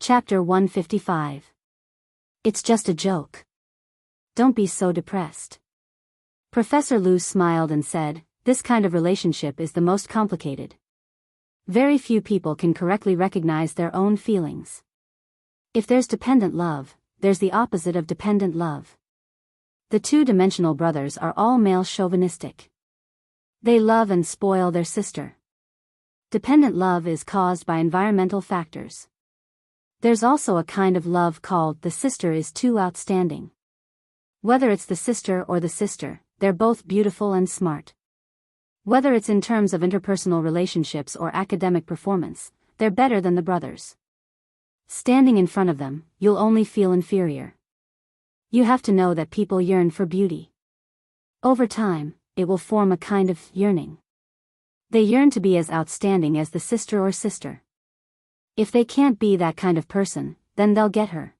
Chapter 155. It's just a joke. Don't be so depressed. Professor Lu smiled and said, this kind of relationship is the most complicated. Very few people can correctly recognize their own feelings. If there's dependent love, there's the opposite of dependent love. The two-dimensional brothers are all male chauvinistic. They love and spoil their sister. Dependent love is caused by environmental factors. There's also a kind of love called the sister is too outstanding. Whether it's the sister or the sister, they're both beautiful and smart. Whether it's in terms of interpersonal relationships or academic performance, they're better than the brothers. Standing in front of them, you'll only feel inferior. You have to know that people yearn for beauty. Over time, it will form a kind of yearning. They yearn to be as outstanding as the sister or sister. If they can't be that kind of person, then they'll get her.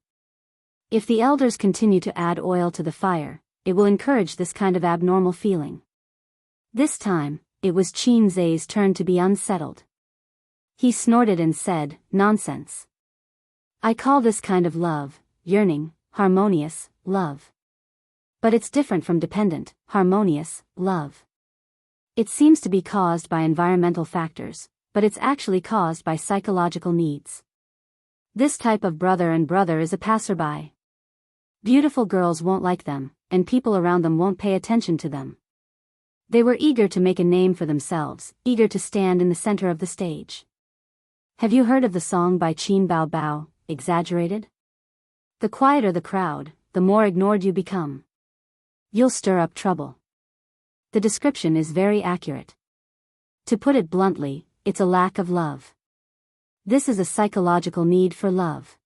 If the elders continue to add oil to the fire, it will encourage this kind of abnormal feeling. This time, it was Qin Zai's turn to be unsettled. He snorted and said, nonsense. I call this kind of love, yearning, harmonious, love. But it's different from dependent, harmonious, love. It seems to be caused by environmental factors, but it's actually caused by psychological needs. This type of brother and brother is a passerby. Beautiful girls won't like them, and people around them won't pay attention to them. They were eager to make a name for themselves, eager to stand in the center of the stage. Have you heard of the song by Qin Bao Bao, Exaggerated? The quieter the crowd, the more ignored you become. You'll stir up trouble. The description is very accurate. To put it bluntly, it's a lack of love. This is a psychological need for love.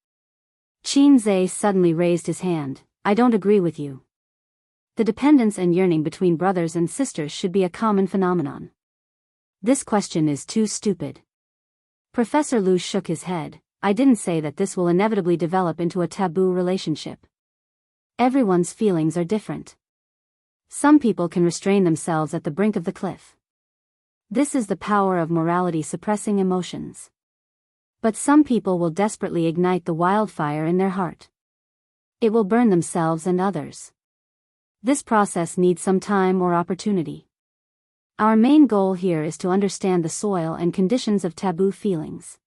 Qin Zai suddenly raised his hand. I don't agree with you. The dependence and yearning between brothers and sisters should be a common phenomenon. This question is too stupid. Professor Lu shook his head. I didn't say that this will inevitably develop into a taboo relationship. Everyone's feelings are different. Some people can restrain themselves at the brink of the cliff. This is the power of morality suppressing emotions. But some people will desperately ignite the wildfire in their heart. It will burn themselves and others. This process needs some time or opportunity. Our main goal here is to understand the soil and conditions of taboo feelings.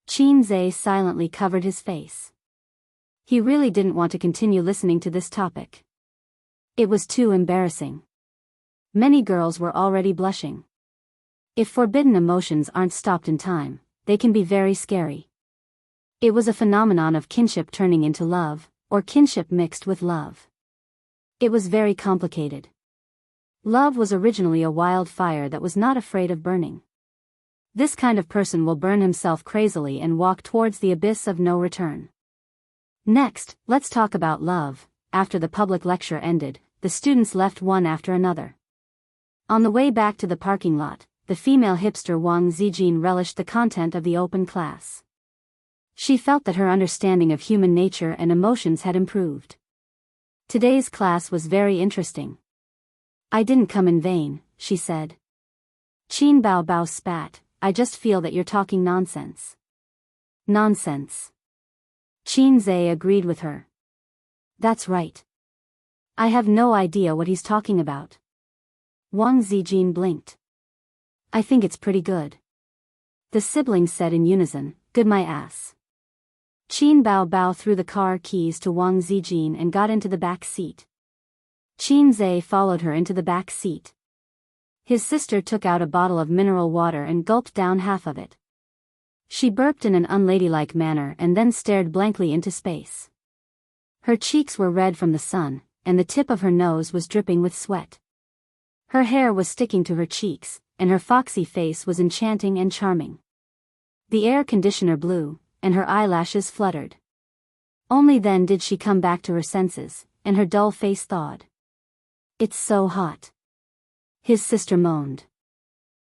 Qin Zai silently covered his face. He really didn't want to continue listening to this topic. It was too embarrassing. Many girls were already blushing. If forbidden emotions aren't stopped in time, they can be very scary. It was a phenomenon of kinship turning into love, or kinship mixed with love. It was very complicated. Love was originally a wildfire that was not afraid of burning. This kind of person will burn himself crazily and walk towards the abyss of no return. Next, let's talk about love. After the public lecture ended, the students left one after another. On the way back to the parking lot, the female hipster Wang Zijin relished the content of the open class. She felt that her understanding of human nature and emotions had improved. Today's class was very interesting. I didn't come in vain, she said. Qin Bao Bao spat. I just feel that you're talking nonsense. Nonsense. Qin Zai agreed with her. That's right. I have no idea what he's talking about. Wang Zijin blinked. I think it's pretty good. The siblings said in unison, good my ass. Qin Bao Bao threw the car keys to Wang Zijin and got into the back seat. Qin Zai followed her into the back seat. His sister took out a bottle of mineral water and gulped down half of it. She burped in an unladylike manner and then stared blankly into space. Her cheeks were red from the sun, and the tip of her nose was dripping with sweat. Her hair was sticking to her cheeks, and her foxy face was enchanting and charming. The air conditioner blew, and her eyelashes fluttered. Only then did she come back to her senses, and her dull face thawed. It's so hot. His sister moaned.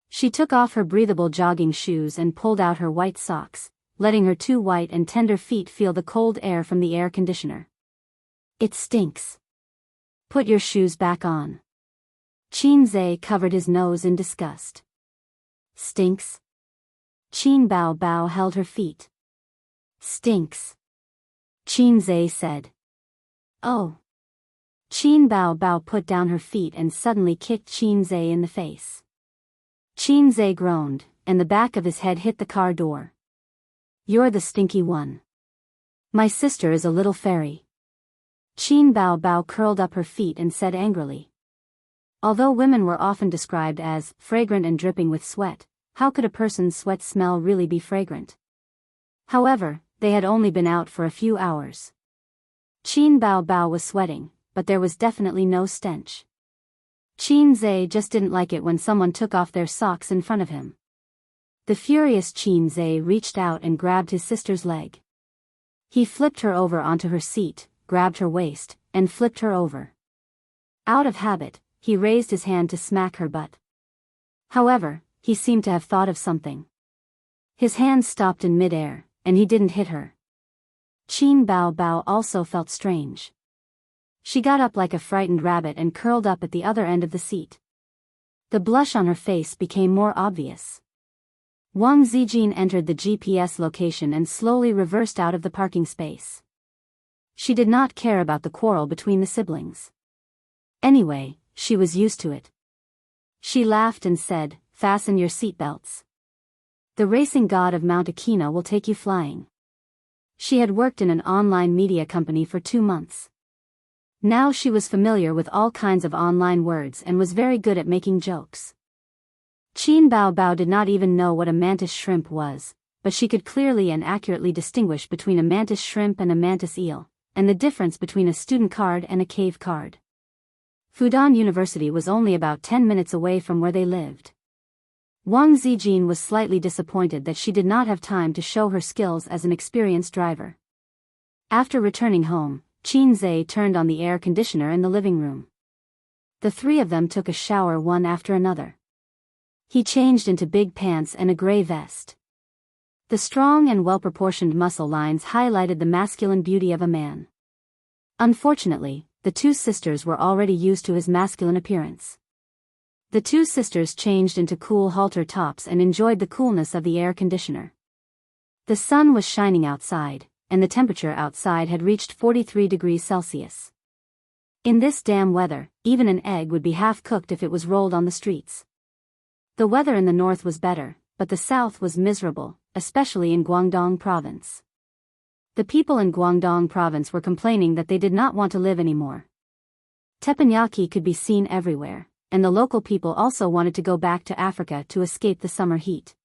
She took off her breathable jogging shoes and pulled out her white socks, letting her two white and tender feet feel the cold air from the air conditioner. It stinks. Put your shoes back on. Qin Zai covered his nose in disgust. Stinks? Qin Bao Bao held her feet. Stinks. Qin Zhe said. Oh. Qin Bao Bao put down her feet and suddenly kicked Qin Zhe in the face. Qin Zhe groaned, and the back of his head hit the car door. You're the stinky one. My sister is a little fairy. Qin Bao Bao curled up her feet and said angrily. Although women were often described as fragrant and dripping with sweat, how could a person's sweat smell really be fragrant? However, they had only been out for a few hours. Qin Bao Bao was sweating, but there was definitely no stench. Qin Zhe just didn't like it when someone took off their socks in front of him. The furious Qin Zhe reached out and grabbed his sister's leg. He flipped her over onto her seat, grabbed her waist, and flipped her over. Out of habit, he raised his hand to smack her butt. However, he seemed to have thought of something. His hand stopped in midair, and he didn't hit her. Qin Bao Bao also felt strange. She got up like a frightened rabbit and curled up at the other end of the seat. The blush on her face became more obvious. Wang Zijin entered the GPS location and slowly reversed out of the parking space. She did not care about the quarrel between the siblings. Anyway, she was used to it. She laughed and said, "Fasten your seatbelts. The racing god of Mount Akina will take you flying." She had worked in an online media company for 2 months. Now she was familiar with all kinds of online words and was very good at making jokes. Qin Bao Bao did not even know what a mantis shrimp was, but she could clearly and accurately distinguish between a mantis shrimp and a mantis eel, and the difference between a student card and a cave card. Fudan University was only about 10 minutes away from where they lived. Wang Zijin was slightly disappointed that she did not have time to show her skills as an experienced driver. After returning home, Qin Zhe turned on the air conditioner in the living room. The three of them took a shower one after another. He changed into big pants and a gray vest. The strong and well-proportioned muscle lines highlighted the masculine beauty of a man. Unfortunately, the two sisters were already used to his masculine appearance. The two sisters changed into cool halter tops and enjoyed the coolness of the air conditioner. The sun was shining outside, and the temperature outside had reached 43 degrees Celsius. In this damn weather, even an egg would be half cooked if it was rolled on the streets. The weather in the north was better, but the south was miserable, especially in Guangdong province. The people in Guangdong province were complaining that they did not want to live anymore. Teppanyaki could be seen everywhere, and the local people also wanted to go back to Africa to escape the summer heat.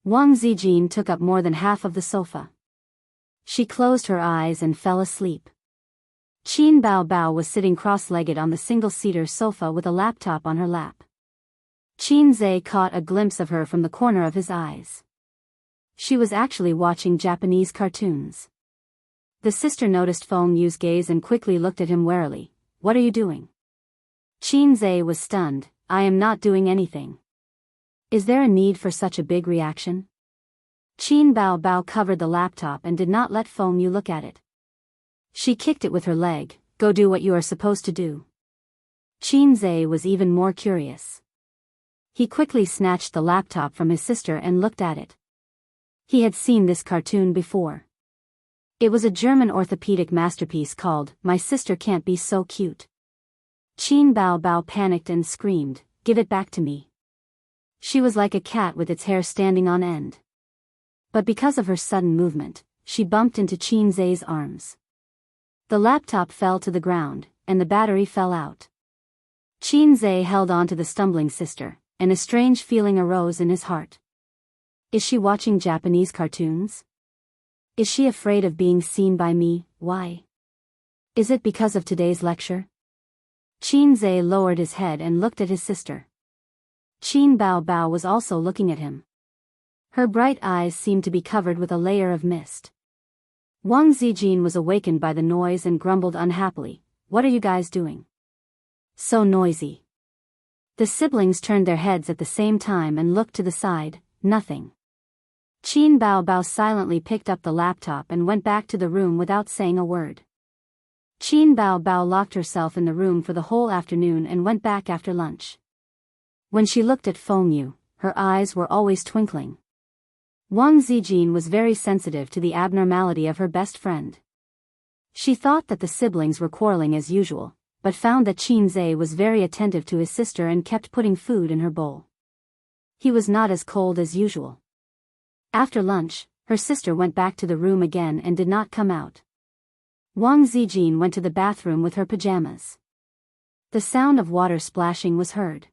Wang Zijin took up more than half of the sofa. She closed her eyes and fell asleep. Qin Bao Bao was sitting cross-legged on the single-seater sofa with a laptop on her lap. Qin Zhe caught a glimpse of her from the corner of his eyes. She was actually watching Japanese cartoons. The sister noticed Feng Yu's gaze and quickly looked at him warily. "What are you doing?" Qin Zhe was stunned. "I am not doing anything." Is there a need for such a big reaction? Qin Bao Bao covered the laptop and did not let Feng Yu look at it. She kicked it with her leg. "Go do what you are supposed to do." Qin Zhe was even more curious. He quickly snatched the laptop from his sister and looked at it. He had seen this cartoon before. It was a German orthopedic masterpiece called "My Sister Can't Be So Cute." Qin Bao Bao panicked and screamed, "Give it back to me." She was like a cat with its hair standing on end. But because of her sudden movement, she bumped into Qin Zhe's arms. The laptop fell to the ground, and the battery fell out. Qin Zhe held on to the stumbling sister, and a strange feeling arose in his heart. Is she watching Japanese cartoons? Is she afraid of being seen by me? Why? Is it because of today's lecture? Qin Zhe lowered his head and looked at his sister. Qin Bao Bao was also looking at him. Her bright eyes seemed to be covered with a layer of mist. Wang Zijin was awakened by the noise and grumbled unhappily, "What are you guys doing? So noisy." The siblings turned their heads at the same time and looked to the side. Nothing. Qin Bao Bao silently picked up the laptop and went back to the room without saying a word. Qin Bao Bao locked herself in the room for the whole afternoon and went back after lunch. When she looked at Feng Yu, her eyes were always twinkling. Wang Zijin was very sensitive to the abnormality of her best friend. She thought that the siblings were quarreling as usual, but found that Qin Zhe was very attentive to his sister and kept putting food in her bowl. He was not as cold as usual. After lunch, her sister went back to the room again and did not come out. Wang Zijin went to the bathroom with her pajamas. The sound of water splashing was heard.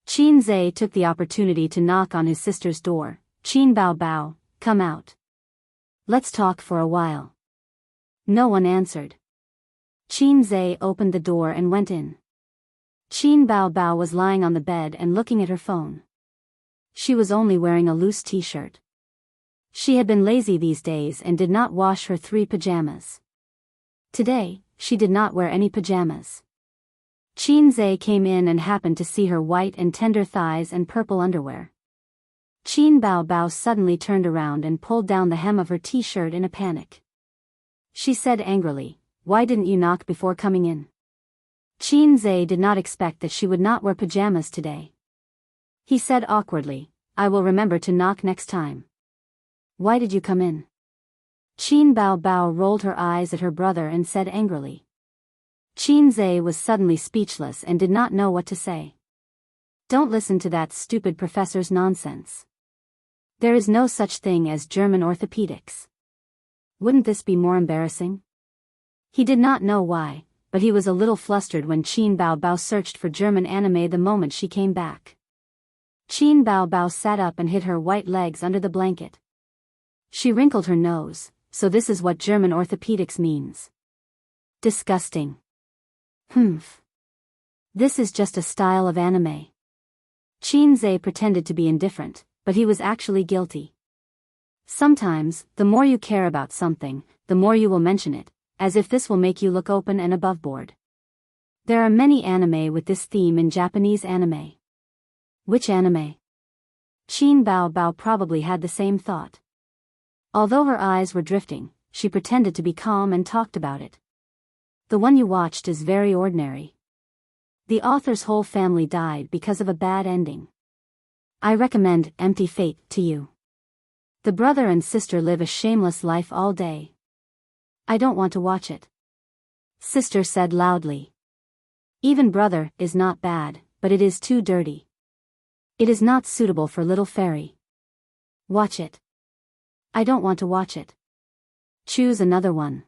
Qin Zhe took the opportunity to knock on his sister's door. "Qin Bao Bao, come out. Let's talk for a while." No one answered. Qin Zhe opened the door and went in. Qin Bao Bao was lying on the bed and looking at her phone. She was only wearing a loose t-shirt. She had been lazy these days and did not wash her 3 pajamas. Today, she did not wear any pajamas. Qin Zhe came in and happened to see her white and tender thighs and purple underwear. Qin Bao Bao suddenly turned around and pulled down the hem of her t-shirt in a panic. She said angrily, "Why didn't you knock before coming in?" Qin Zhe did not expect that she would not wear pajamas today. He said awkwardly, "I will remember to knock next time." "Why did you come in?" Qin Bao Bao rolled her eyes at her brother and said angrily. Qin Zhe was suddenly speechless and did not know what to say. "Don't listen to that stupid professor's nonsense. There is no such thing as German orthopedics. Wouldn't this be more embarrassing?" He did not know why, but he was a little flustered when Qin Bao Bao searched for German anime the moment she came back. Qin Bao Bao sat up and hid her white legs under the blanket. She wrinkled her nose. "So this is what German orthopedics means. Disgusting. Humph. This is just a style of anime." Qin Zhe pretended to be indifferent, but he was actually guilty. Sometimes, the more you care about something, the more you will mention it, as if this will make you look open and aboveboard. There are many anime with this theme in Japanese anime. Which anime? Qin Bao Bao probably had the same thought. Although her eyes were drifting, she pretended to be calm and talked about it. "The one you watched is very ordinary. The author's whole family died because of a bad ending. I recommend Empty Fate to you. The brother and sister live a shameless life all day. I don't want to watch it," sister said loudly. "Even brother is not bad, but it is too dirty. It is not suitable for little fairy. Watch it." "I don't want to watch it." "Choose another one."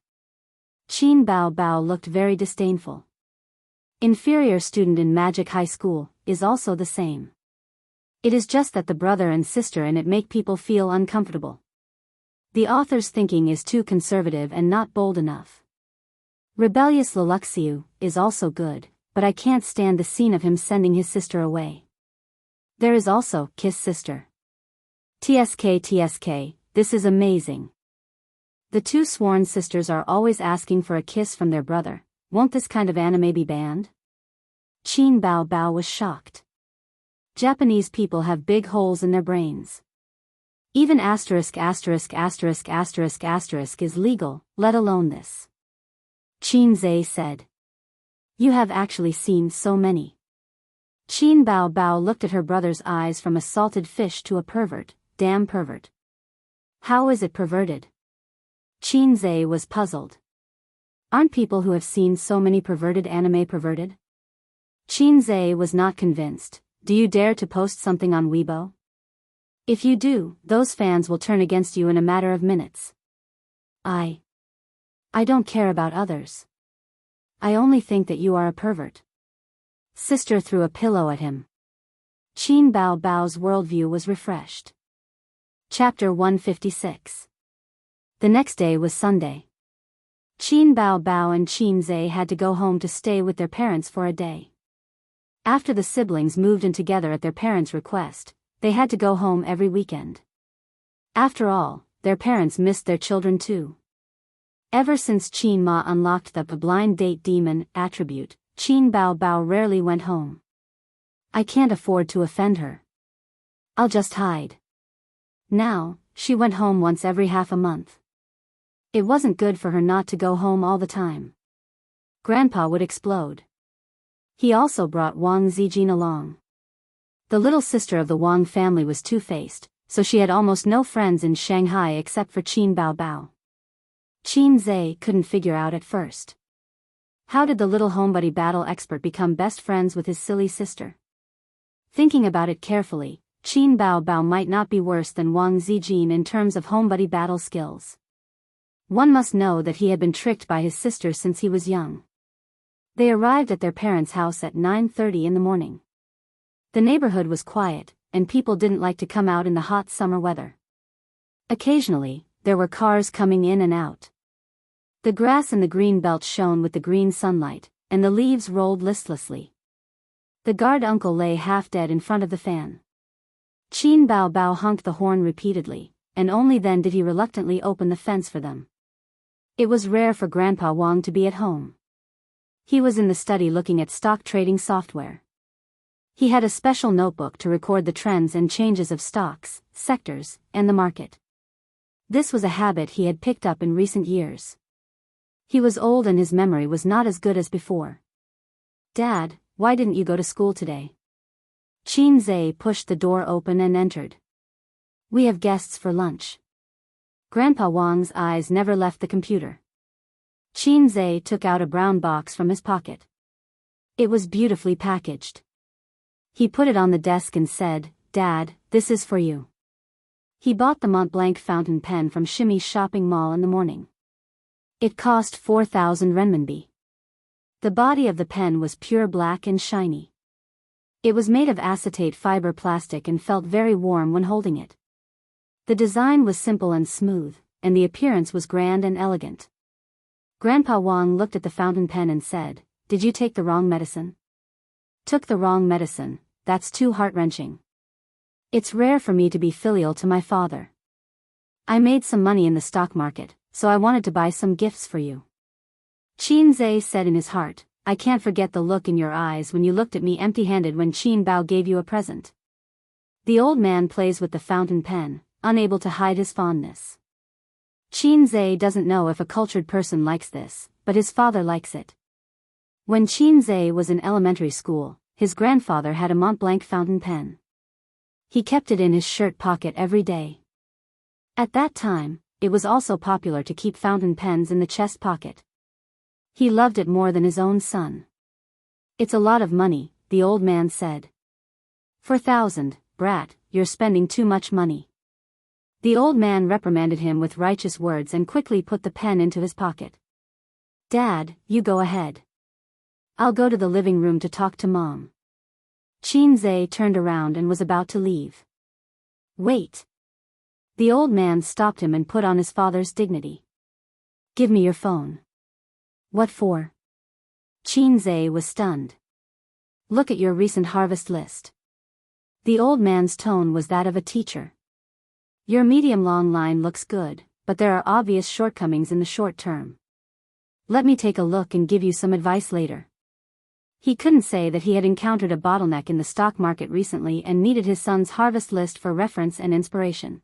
Qin Bao Bao looked very disdainful. Inferior student in Magic High School is also the same. It is just that the brother and sister in it make people feel uncomfortable. The author's thinking is too conservative and not bold enough. Rebellious Leluxiu is also good, but I can't stand the scene of him sending his sister away. There is also Kiss Sister. TSK, this is amazing. The 2 sworn sisters are always asking for a kiss from their brother. Won't this kind of anime be banned? Qin Bao Bao was shocked. Japanese people have big holes in their brains. Even asterisk is legal, let alone this. Qin Zhe said. "You have actually seen so many." Qin Bao Bao looked at her brother's eyes from a salted fish to a pervert. Damn pervert. How is it perverted? Qin Zhe was puzzled. Aren't people who have seen so many perverted anime perverted? Qin Zhe was not convinced. Do you dare to post something on Weibo? If you do, those fans will turn against you in a matter of minutes. I don't care about others. I only think that you are a pervert. Sister threw a pillow at him. Qin Bao Bao's worldview was refreshed. Chapter 156. The next day was Sunday. Qin Bao Bao and Qin Zhe had to go home to stay with their parents for a day. After the siblings moved in together at their parents' request, they had to go home every weekend. After all, their parents missed their children too. Ever since Qin Ma unlocked the blind date demon attribute, Qin Bao Bao rarely went home. I can't afford to offend her. I'll just hide. Now, she went home once every half a month. It wasn't good for her not to go home all the time. Grandpa would explode. He also brought Wang Zijin along. The little sister of the Wang family was two-faced, so she had almost no friends in Shanghai except for Qin Bao Bao. Qin Zhe couldn't figure out at first. How did the little homebody battle expert become best friends with his silly sister? Thinking about it carefully, Qin Bao Bao might not be worse than Wang Zijin in terms of homebody battle skills. One must know that he had been tricked by his sister since he was young. They arrived at their parents' house at 9:30 in the morning. The neighborhood was quiet, and people didn't like to come out in the hot summer weather. Occasionally, there were cars coming in and out. The grass in the green belt shone with the green sunlight, and the leaves rolled listlessly. The guard uncle lay half dead in front of the fan. Qin Bao Bao honked the horn repeatedly, and only then did he reluctantly open the fence for them. It was rare for Grandpa Wang to be at home. He was in the study looking at stock trading software. He had a special notebook to record the trends and changes of stocks, sectors, and the market. This was a habit he had picked up in recent years. He was old and his memory was not as good as before. "Dad, why didn't you go to school today?" Qin Zhe pushed the door open and entered. "We have guests for lunch." Grandpa Wang's eyes never left the computer. Qin Zhe took out a brown box from his pocket. It was beautifully packaged. He put it on the desk and said, "Dad, this is for you." He bought the Mont Blanc fountain pen from Shimmy's shopping mall in the morning. It cost 4,000 renminbi. The body of the pen was pure black and shiny. It was made of acetate fiber plastic and felt very warm when holding it. The design was simple and smooth, and the appearance was grand and elegant. Grandpa Wang looked at the fountain pen and said, "Did you take the wrong medicine?" "Took the wrong medicine, that's too heart-wrenching. It's rare for me to be filial to my father. I made some money in the stock market, so I wanted to buy some gifts for you." Qin Zhe said in his heart, "I can't forget the look in your eyes when you looked at me empty-handed when Qin Bao gave you a present." The old man plays with the fountain pen, unable to hide his fondness. Qin Zhe doesn't know if a cultured person likes this, but his father likes it. When Qin Zhe was in elementary school, his grandfather had a Mont Blanc fountain pen. He kept it in his shirt pocket every day. At that time, it was also popular to keep fountain pens in the chest pocket. He loved it more than his own son. "It's a lot of money," the old man said. "4,000, brat, you're spending too much money." The old man reprimanded him with righteous words and quickly put the pen into his pocket. "Dad, you go ahead. I'll go to the living room to talk to Mom." Qin Zhe turned around and was about to leave. "Wait." The old man stopped him and put on his father's dignity. "Give me your phone." "What for?" Qin Zhe was stunned. "Look at your recent harvest list." The old man's tone was that of a teacher. "Your medium-long line looks good, but there are obvious shortcomings in the short term. Let me take a look and give you some advice later." He couldn't say that he had encountered a bottleneck in the stock market recently and needed his son's harvest list for reference and inspiration.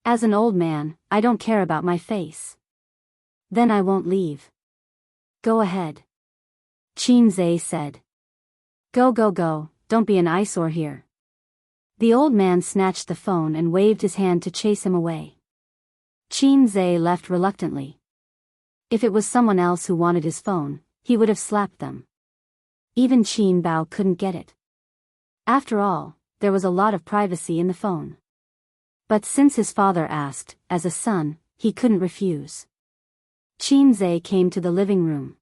"As an old man, I don't care about my face." "Then I won't leave." "Go ahead," Qin Zhe said. Go, don't be an eyesore here." The old man snatched the phone and waved his hand to chase him away. Qin Zhe left reluctantly. If it was someone else who wanted his phone, he would have slapped them. Even Qin Bao couldn't get it. After all, there was a lot of privacy in the phone. But since his father asked, as a son, he couldn't refuse. Qin Zhe came to the living room.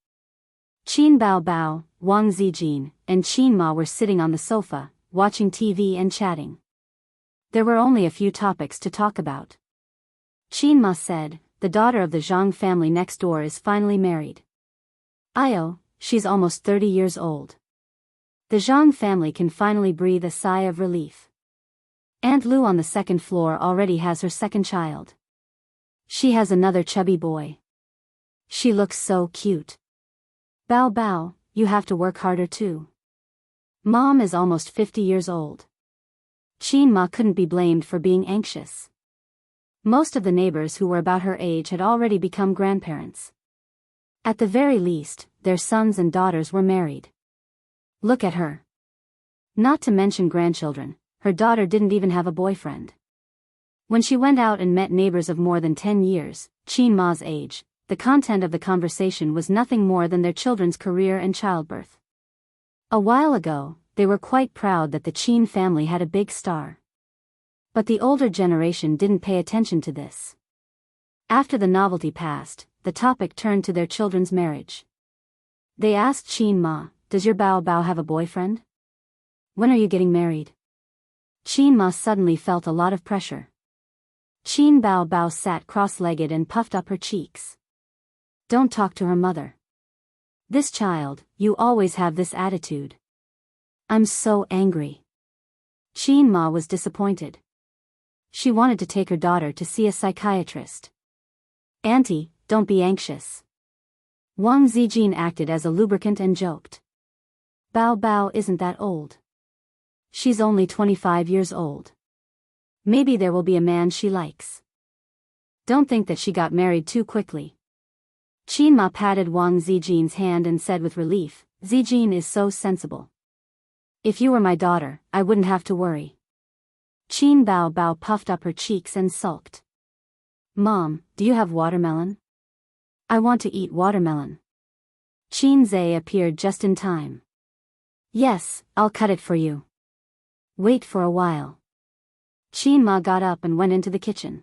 Qin Bao Bao, Wang Zijin, and Qin Ma were sitting on the sofa, watching TV and chatting. There were only a few topics to talk about. Qin Ma said, "The daughter of the Zhang family next door is finally married. Io, she's almost 30 years old. The Zhang family can finally breathe a sigh of relief. Aunt Lu on the second floor already has her second child. She has another chubby boy. She looks so cute. Bao Bao, you have to work harder too. Mom is almost 50 years old." Qin Ma couldn't be blamed for being anxious. Most of the neighbors who were about her age had already become grandparents. At the very least, their sons and daughters were married. Look at her. Not to mention grandchildren, her daughter didn't even have a boyfriend. When she went out and met neighbors of more than 10 years, Qin Ma's age, the content of the conversation was nothing more than their children's career and childbirth. A while ago, they were quite proud that the Qin family had a big star. But the older generation didn't pay attention to this. After the novelty passed, the topic turned to their children's marriage. They asked Qin Ma, "Does your Bao Bao have a boyfriend? When are you getting married?" Qin Ma suddenly felt a lot of pressure. Qin Bao Bao sat cross-legged and puffed up her cheeks. Don't talk to her mother. This child, you always have this attitude. I'm so angry. Qin Ma was disappointed. She wanted to take her daughter to see a psychiatrist. Auntie, don't be anxious. Wang Zijin acted as a lubricant and joked. Bao Bao isn't that old. She's only 25 years old. Maybe there will be a man she likes. Don't think that she got married too quickly. Qin Ma patted Wang Zijin's hand and said with relief, Zijin is so sensible. If you were my daughter, I wouldn't have to worry. Qin Bao Bao puffed up her cheeks and sulked. Mom, do you have watermelon? I want to eat watermelon. Qin Zhe appeared just in time. Yes, I'll cut it for you. Wait for a while. Qin Ma got up and went into the kitchen.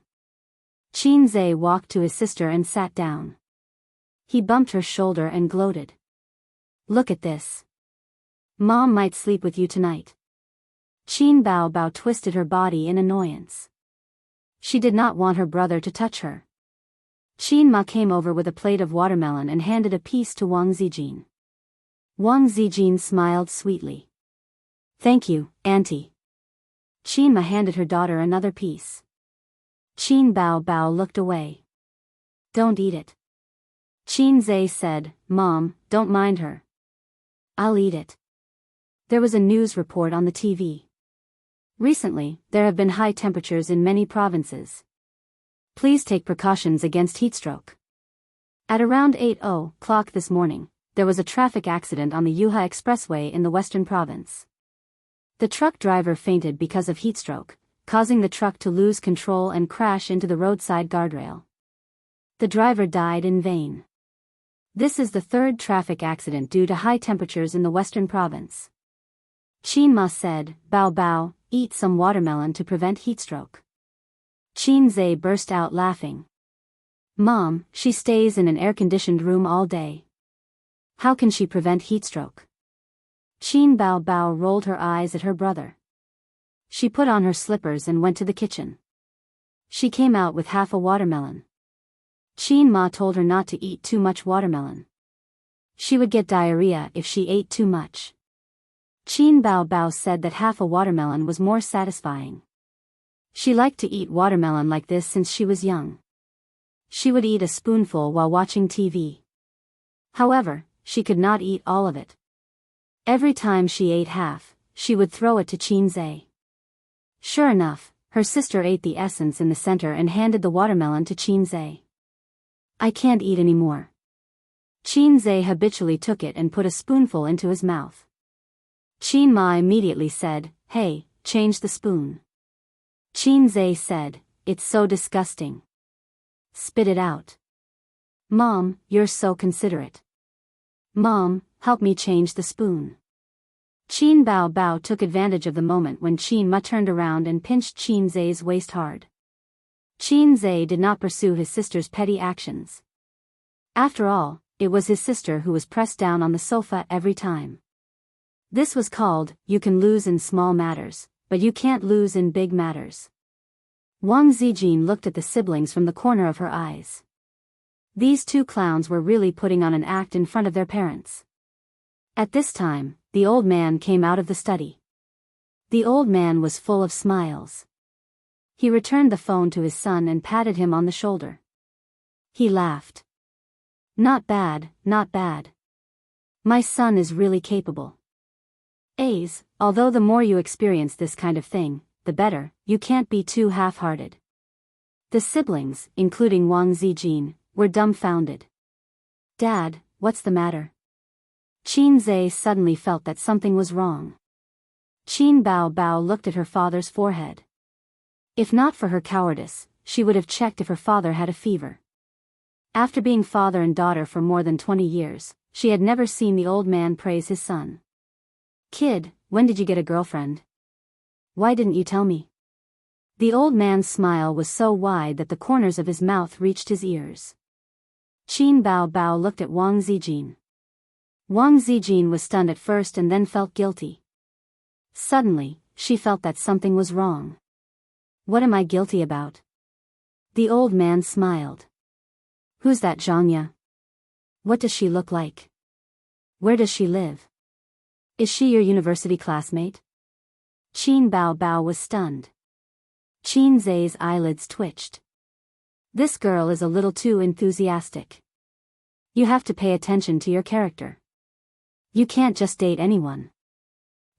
Qin Zhe walked to his sister and sat down. He bumped her shoulder and gloated. Look at this. Mom might sleep with you tonight. Qin Bao Bao twisted her body in annoyance. She did not want her brother to touch her. Qin Ma came over with a plate of watermelon and handed a piece to Wang Zijin. Wang Zijin smiled sweetly. Thank you, Auntie. Qin Ma handed her daughter another piece. Qin Bao Bao looked away. Don't eat it. Qin Zhe said, Mom, don't mind her. I'll eat it. There was a news report on the TV. Recently, there have been high temperatures in many provinces. Please take precautions against heatstroke. At around 8:00 this morning, there was a traffic accident on the Yuha Expressway in the Western Province. The truck driver fainted because of heatstroke, causing the truck to lose control and crash into the roadside guardrail. The driver died in vain. This is the third traffic accident due to high temperatures in the Western Province. Qin Ma said, Bao Bao, eat some watermelon to prevent heatstroke. Qin Zhe burst out laughing. Mom, she stays in an air-conditioned room all day. How can she prevent heatstroke? Qin Bao Bao rolled her eyes at her brother. She put on her slippers and went to the kitchen. She came out with half a watermelon. Qin Ma told her not to eat too much watermelon. She would get diarrhea if she ate too much. Qin Bao Bao said that half a watermelon was more satisfying. She liked to eat watermelon like this since she was young. She would eat a spoonful while watching TV. However, she could not eat all of it. Every time she ate half, she would throw it to Qin Zhe. Sure enough, her sister ate the essence in the center and handed the watermelon to Qin Zhe. I can't eat anymore. Qin Zhe habitually took it and put a spoonful into his mouth. Qin Ma immediately said, Hey, change the spoon. Qin Zhe said, It's so disgusting. Spit it out. Mom, you're so considerate. Mom, help me change the spoon. Qin Bao Bao took advantage of the moment when Qin Ma turned around and pinched Qin Zhe's waist hard. Qin Zhe did not pursue his sister's petty actions. After all, it was his sister who was pressed down on the sofa every time. This was called, you can lose in small matters, but you can't lose in big matters. Wang Zijin looked at the siblings from the corner of her eyes. These two clowns were really putting on an act in front of their parents. At this time, the old man came out of the study. The old man was full of smiles. He returned the phone to his son and patted him on the shoulder. He laughed. Not bad, not bad. My son is really capable. Although the more you experience this kind of thing, the better, you can't be too half-hearted. The siblings, including Wang Zijin, were dumbfounded. Dad, what's the matter? Qin Zhe suddenly felt that something was wrong. Qin Bao Bao looked at her father's forehead. If not for her cowardice, she would have checked if her father had a fever. After being father and daughter for more than 20 years, she had never seen the old man praise his son. "Kid, when did you get a girlfriend? Why didn't you tell me?" The old man's smile was so wide that the corners of his mouth reached his ears. Qin Bao Bao looked at Wang Zijin. Wang Zijin was stunned at first and then felt guilty. Suddenly, she felt that something was wrong. "What am I guilty about?" The old man smiled. "Who's that Zhangya? What does she look like? Where does she live? Is she your university classmate?" Qin Bao Bao was stunned. Qin Zai's eyelids twitched. "This girl is a little too enthusiastic. You have to pay attention to your character. You can't just date anyone."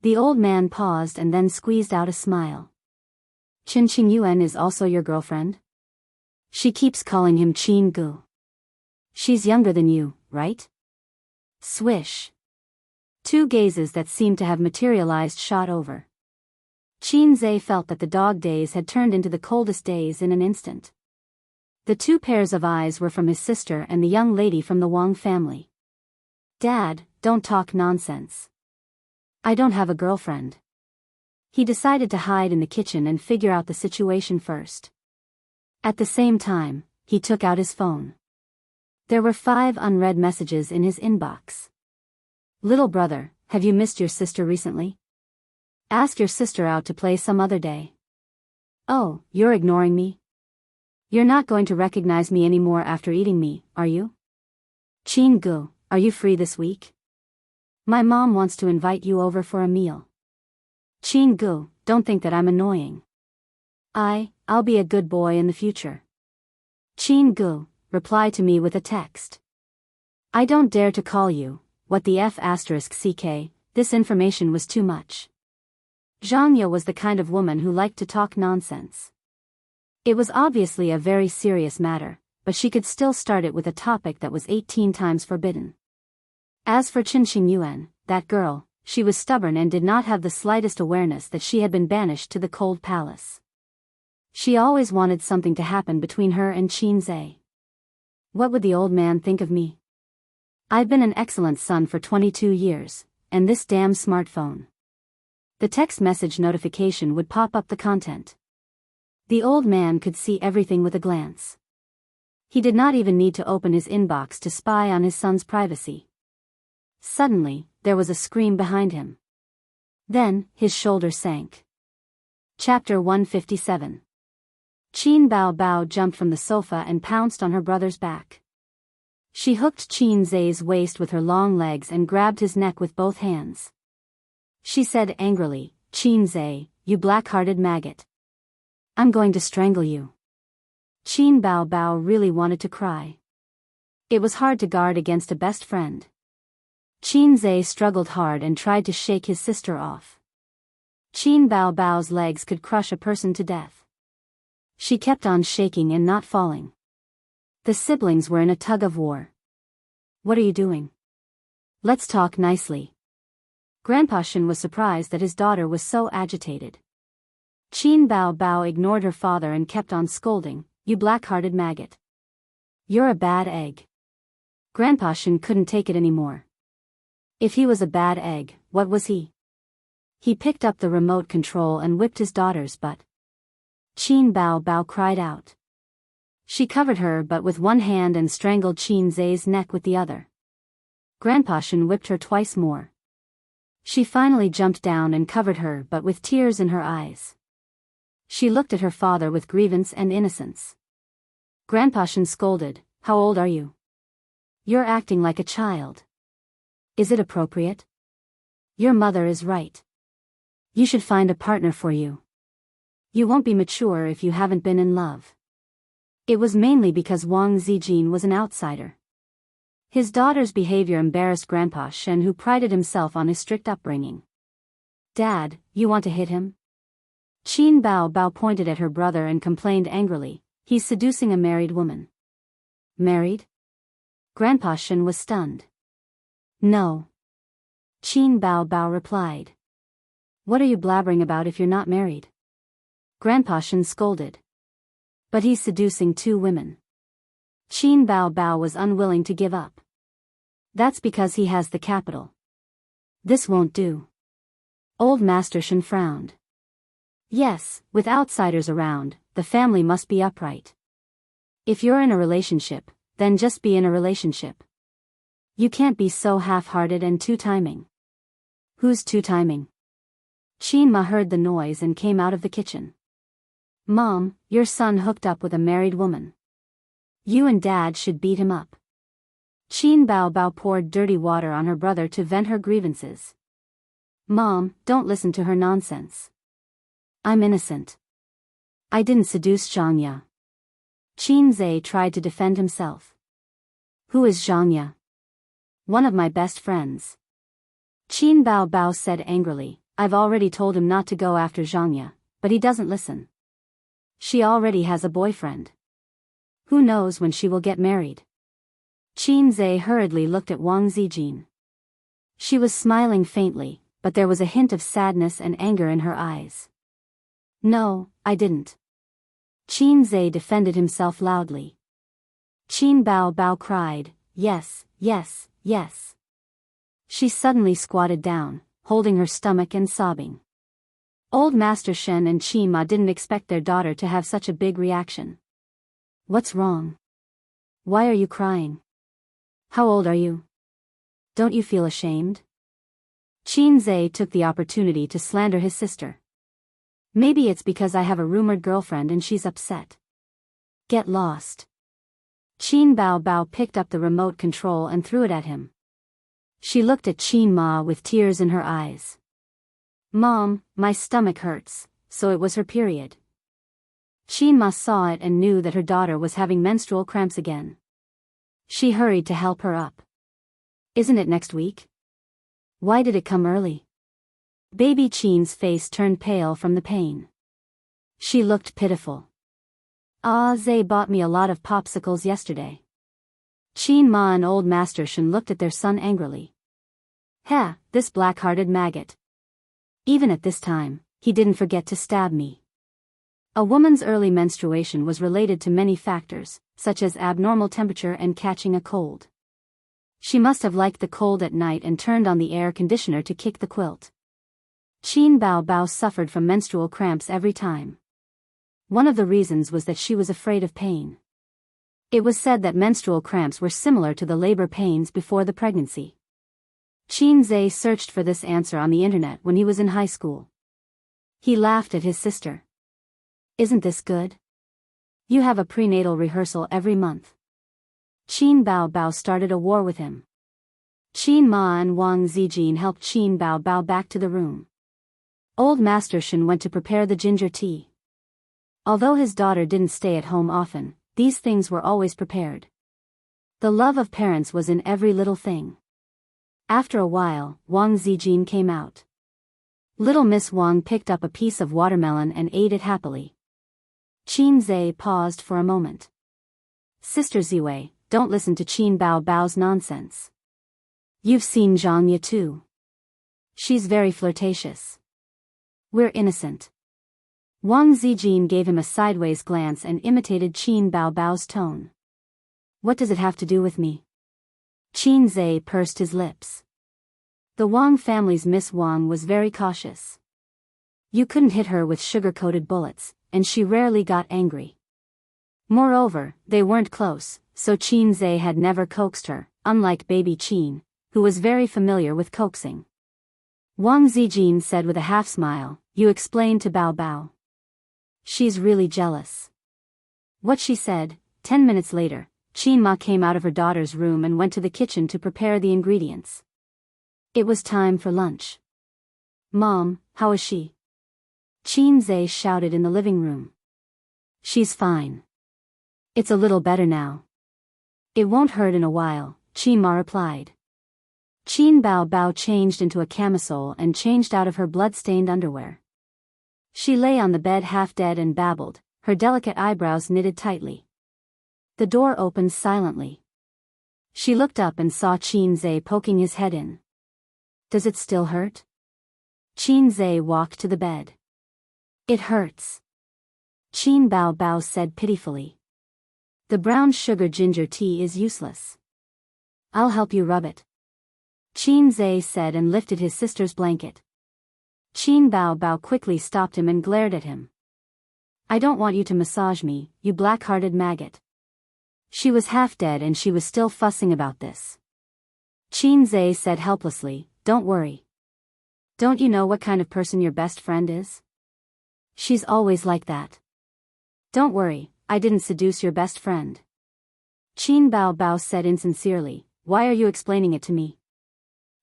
The old man paused and then squeezed out a smile. "Qin Qingyuan is also your girlfriend? She keeps calling him Qin Gu. She's younger than you, right?" Swish. Two gazes that seemed to have materialized shot over. Qin Zai felt that the dog days had turned into the coldest days in an instant. The two pairs of eyes were from his sister and the young lady from the Wang family. "Dad, don't talk nonsense. I don't have a girlfriend." He decided to hide in the kitchen and figure out the situation first. At the same time, he took out his phone. There were 5 unread messages in his inbox. "Little brother, have you missed your sister recently? Ask your sister out to play some other day." "Oh, you're ignoring me? You're not going to recognize me anymore after eating me, are you? Qin Gu, are you free this week? My mom wants to invite you over for a meal." "Qin Gu, don't think that I'm annoying. I'll be a good boy in the future." "Qin Gu, reply to me with a text. I don't dare to call you, what the f*ck, this information was too much." Zhangya was the kind of woman who liked to talk nonsense. It was obviously a very serious matter, but she could still start it with a topic that was 18 times forbidden. As for Qin Xingyuan, that girl, she was stubborn and did not have the slightest awareness that she had been banished to the cold palace. She always wanted something to happen between her and Qin Zai. "What would the old man think of me? I've been an excellent son for 22 years, and this damn smartphone." The text message notification would pop up the content. The old man could see everything with a glance. He did not even need to open his inbox to spy on his son's privacy. Suddenly, there was a scream behind him. Then, his shoulder sank. Chapter 157. Qin Bao Bao jumped from the sofa and pounced on her brother's back. She hooked Qin Zai's waist with her long legs and grabbed his neck with both hands. She said angrily, "Qin Zai, you black-hearted maggot. I'm going to strangle you." Qin Bao Bao really wanted to cry. It was hard to guard against a best friend. Qin Zai struggled hard and tried to shake his sister off. Qin Bao Bao's legs could crush a person to death. She kept on shaking and not falling. The siblings were in a tug-of-war. "What are you doing? Let's talk nicely." Grandpa Shen was surprised that his daughter was so agitated. Qin Bao Bao ignored her father and kept on scolding, "You black-hearted maggot. You're a bad egg." Grandpa Shen couldn't take it anymore. If he was a bad egg, what was he? He picked up the remote control and whipped his daughter's butt. Qin Bao Bao cried out. She covered her butt with one hand and strangled Qin Zai's neck with the other. Grandpa Shen whipped her twice more. She finally jumped down and covered her butt with tears in her eyes. She looked at her father with grievance and innocence. Grandpa Shen scolded, "How old are you? You're acting like a child. Is it appropriate? Your mother is right. You should find a partner for you. You won't be mature if you haven't been in love." It was mainly because Wang Zijin was an outsider. His daughter's behavior embarrassed Grandpa Shen, who prided himself on his strict upbringing. "Dad, you want to hit him?" Qin Bao Bao pointed at her brother and complained angrily, "He's seducing a married woman." "Married?" Grandpa Shen was stunned. "No." Qin Bao Bao replied. "What are you blabbering about if you're not married? Grandpa Shen scolded. But he's seducing 2 women. Qin Bao Bao was unwilling to give up. That's because he has the capital. This won't do. Old Master Shen frowned. Yes, with outsiders around, the family must be upright. If you're in a relationship, then just be in a relationship. You can't be so half-hearted and two-timing. Who's two-timing? Qin Ma heard the noise and came out of the kitchen. Mom, your son hooked up with a married woman. You and Dad should beat him up. Qin Bao Bao poured dirty water on her brother to vent her grievances. Mom, don't listen to her nonsense. I'm innocent. I didn't seduce Zhang Ya. Qin Zhe tried to defend himself. Who is Zhang Ya? One of my best friends. Qin Bao Bao said angrily, I've already told him not to go after Zhang Ya, but he doesn't listen. She already has a boyfriend. Who knows when she will get married? Qin Zhe hurriedly looked at Wang Zijin. She was smiling faintly, but there was a hint of sadness and anger in her eyes. No, I didn't. Qin Zhe defended himself loudly. Qin Bao Bao cried, yes, yes, yes. She suddenly squatted down, holding her stomach and sobbing. Old Master Shen and Qin Ma didn't expect their daughter to have such a big reaction. What's wrong? Why are you crying? How old are you? Don't you feel ashamed? Qin Zhe took the opportunity to slander his sister. Maybe it's because I have a rumored girlfriend and she's upset. Get lost. Qin Bao Bao picked up the remote control and threw it at him. She looked at Qin Ma with tears in her eyes. Mom, my stomach hurts, so it was her period. Qin Ma saw it and knew that her daughter was having menstrual cramps again. She hurried to help her up. Isn't it next week? Why did it come early? Baby Qin's face turned pale from the pain. She looked pitiful. Zhe bought me a lot of popsicles yesterday. Qin Ma and Old Master Shen looked at their son angrily. This black-hearted maggot. Even at this time, he didn't forget to stab me. A woman's early menstruation was related to many factors, such as abnormal temperature and catching a cold. She must have liked the cold at night and turned on the air conditioner to kick the quilt. Qin Bao Bao suffered from menstrual cramps every time. One of the reasons was that she was afraid of pain. It was said that menstrual cramps were similar to the labor pains before the pregnancy. Qin Zhe searched for this answer on the internet when he was in high school. He laughed at his sister. Isn't this good? You have a prenatal rehearsal every month. Qin Bao Bao started a war with him. Qin Ma and Wang Zijin helped Qin Bao Bao back to the room. Old Master Shen went to prepare the ginger tea. Although his daughter didn't stay at home often, these things were always prepared. The love of parents was in every little thing. After a while, Wang Zijin came out. Little Miss Wang picked up a piece of watermelon and ate it happily. Qin Zhe paused for a moment. Sister Ziwei, don't listen to Qin Bao Bao's nonsense. You've seen Zhang Ya too. She's very flirtatious. We're innocent. Wang Zijin gave him a sideways glance and imitated Qin Bao Bao's tone. What does it have to do with me? Qin Zhe pursed his lips. The Wang family's Miss Wang was very cautious. You couldn't hit her with sugar-coated bullets, and she rarely got angry. Moreover, they weren't close, so Qin Zhe had never coaxed her, unlike baby Qin, who was very familiar with coaxing. Wang Zijin said with a half-smile, you explained to Bao Bao. She's really jealous. What she said. 10 minutes later, Qin Ma came out of her daughter's room and went to the kitchen to prepare the ingredients. It was time for lunch. Mom, how is she? Qin Zhe shouted in the living room. She's fine. It's a little better now. It won't hurt in a while, Qin Ma replied. Qin Bao Bao changed into a camisole and changed out of her blood-stained underwear. She lay on the bed half dead and babbled, her delicate eyebrows knitted tightly. The door opened silently. She looked up and saw Qin Zhe poking his head in. Does it still hurt? Qin Zhe walked to the bed. It hurts. Qin Bao Bao said pitifully. The brown sugar ginger tea is useless. I'll help you rub it. Qin Zhe said and lifted his sister's blanket. Qin Bao Bao quickly stopped him and glared at him. I don't want you to massage me, you black-hearted maggot. She was half dead and she was still fussing about this. Qin Zhe said helplessly, don't worry. Don't you know what kind of person your best friend is? She's always like that. Don't worry, I didn't seduce your best friend. Qin Bao Bao said insincerely, why are you explaining it to me?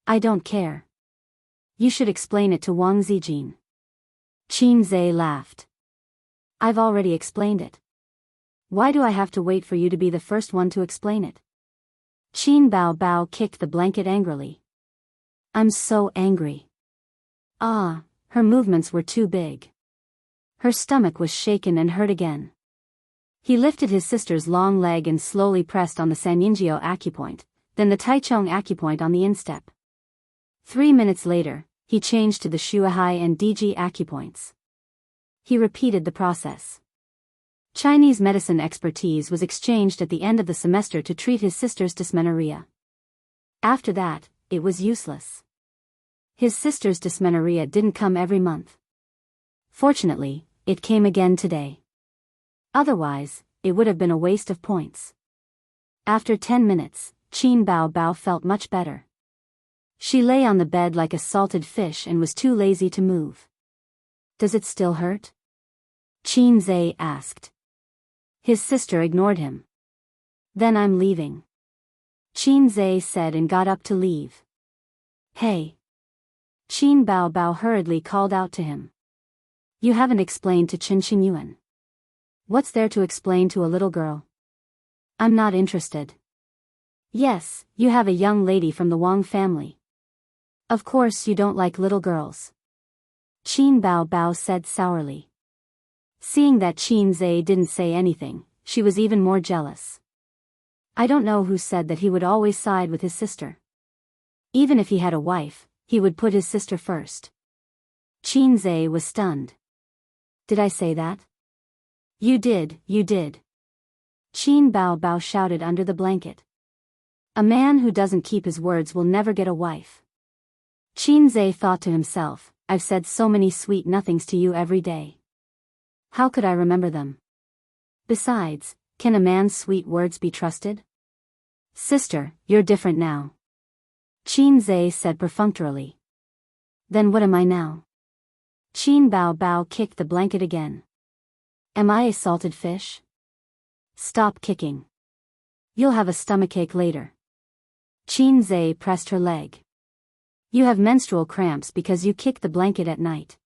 I don't care. You should explain it to Wang Zijin. Qin Zhe laughed. I've already explained it. Why do I have to wait for you to be the first one to explain it? Qin Bao Bao kicked the blanket angrily. I'm so angry. Ah, her movements were too big. Her stomach was shaken and hurt again. He lifted his sister's long leg and slowly pressed on the Sanyinjiao acupoint, then the Taichung acupoint on the instep. 3 minutes later, he changed to the Shuahai and Diji acupoints. He repeated the process. Chinese medicine expertise was exchanged at the end of the semester to treat his sister's dysmenorrhea. After that, it was useless. His sister's dysmenorrhea didn't come every month. Fortunately, it came again today. Otherwise, it would have been a waste of points. After 10 minutes, Qin Bao Bao felt much better. She lay on the bed like a salted fish and was too lazy to move. Does it still hurt? Qin Zhe asked. His sister ignored him. Then I'm leaving. Qin Zhe said and got up to leave. Hey. Qin Bao Bao hurriedly called out to him. You haven't explained to Chen Qingyuan. What's there to explain to a little girl? I'm not interested. Yes, you have a young lady from the Wang family. Of course you don't like little girls. Qin Bao Bao said sourly. Seeing that Qin Zhe didn't say anything, she was even more jealous. I don't know who said that he would always side with his sister. Even if he had a wife, he would put his sister first. Qin Zhe was stunned. Did I say that? You did, you did. Qin Bao Bao shouted under the blanket. A man who doesn't keep his words will never get a wife. Qin Zhe thought to himself, I've said so many sweet nothings to you every day. How could I remember them? Besides, can a man's sweet words be trusted? Sister, you're different now. Qin Zhe said perfunctorily. Then what am I now? Qin Bao Bao kicked the blanket again. Am I a salted fish? Stop kicking. You'll have a stomachache later. Qin Zhe pressed her leg. You have menstrual cramps because you kick the blanket at night.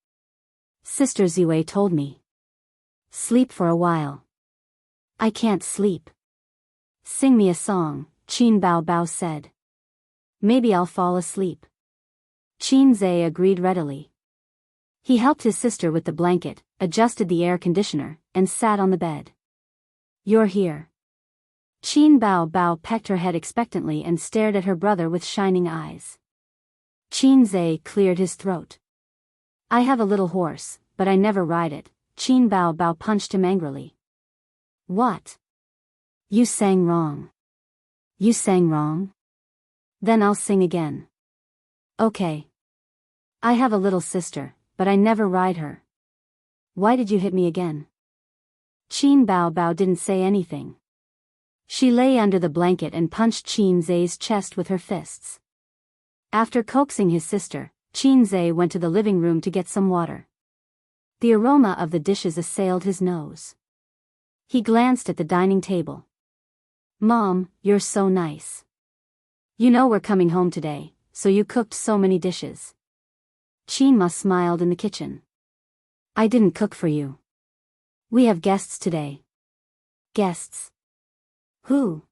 Sister Ziwei told me. Sleep for a while. I can't sleep. Sing me a song, Qin Bao Bao said. Maybe I'll fall asleep. Qin Zhe agreed readily. He helped his sister with the blanket, adjusted the air conditioner, and sat on the bed. You're here. Qin Bao Bao pecked her head expectantly and stared at her brother with shining eyes. Qin Zhe cleared his throat. I have a little horse, but I never ride it. Qin Bao Bao punched him angrily. What? You sang wrong. You sang wrong? Then I'll sing again. Okay. I have a little sister, but I never ride her. Why did you hit me again? Qin Bao Bao didn't say anything. She lay under the blanket and punched Qin Zhe's chest with her fists. After coaxing his sister, Qin Zhe went to the living room to get some water. The aroma of the dishes assailed his nose. He glanced at the dining table. Mom, you're so nice. You know we're coming home today, so you cooked so many dishes. Qin Ma smiled in the kitchen. I didn't cook for you. We have guests today. Guests? Who?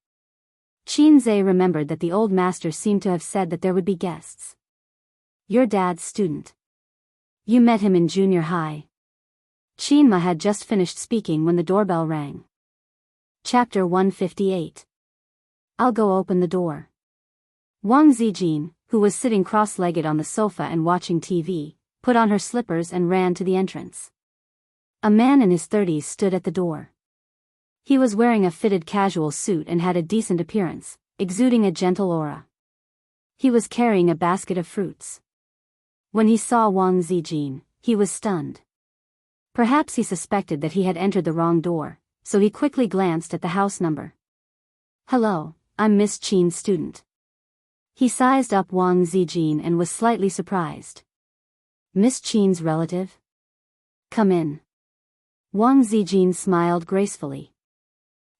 Qin Zhe remembered that the old master seemed to have said that there would be guests. Your dad's student. You met him in junior high. Qin Ma had just finished speaking when the doorbell rang. Chapter 158. I'll go open the door. Wang Zijin, who was sitting cross-legged on the sofa and watching TV, put on her slippers and ran to the entrance. A man in his 30s stood at the door. He was wearing a fitted casual suit and had a decent appearance, exuding a gentle aura. He was carrying a basket of fruits. When he saw Wang Zijin, he was stunned. Perhaps he suspected that he had entered the wrong door, so he quickly glanced at the house number. "Hello, I'm Miss Qin's student." He sized up Wang Zijin and was slightly surprised. "Miss Qin's relative? Come in." Wang Zijin smiled gracefully.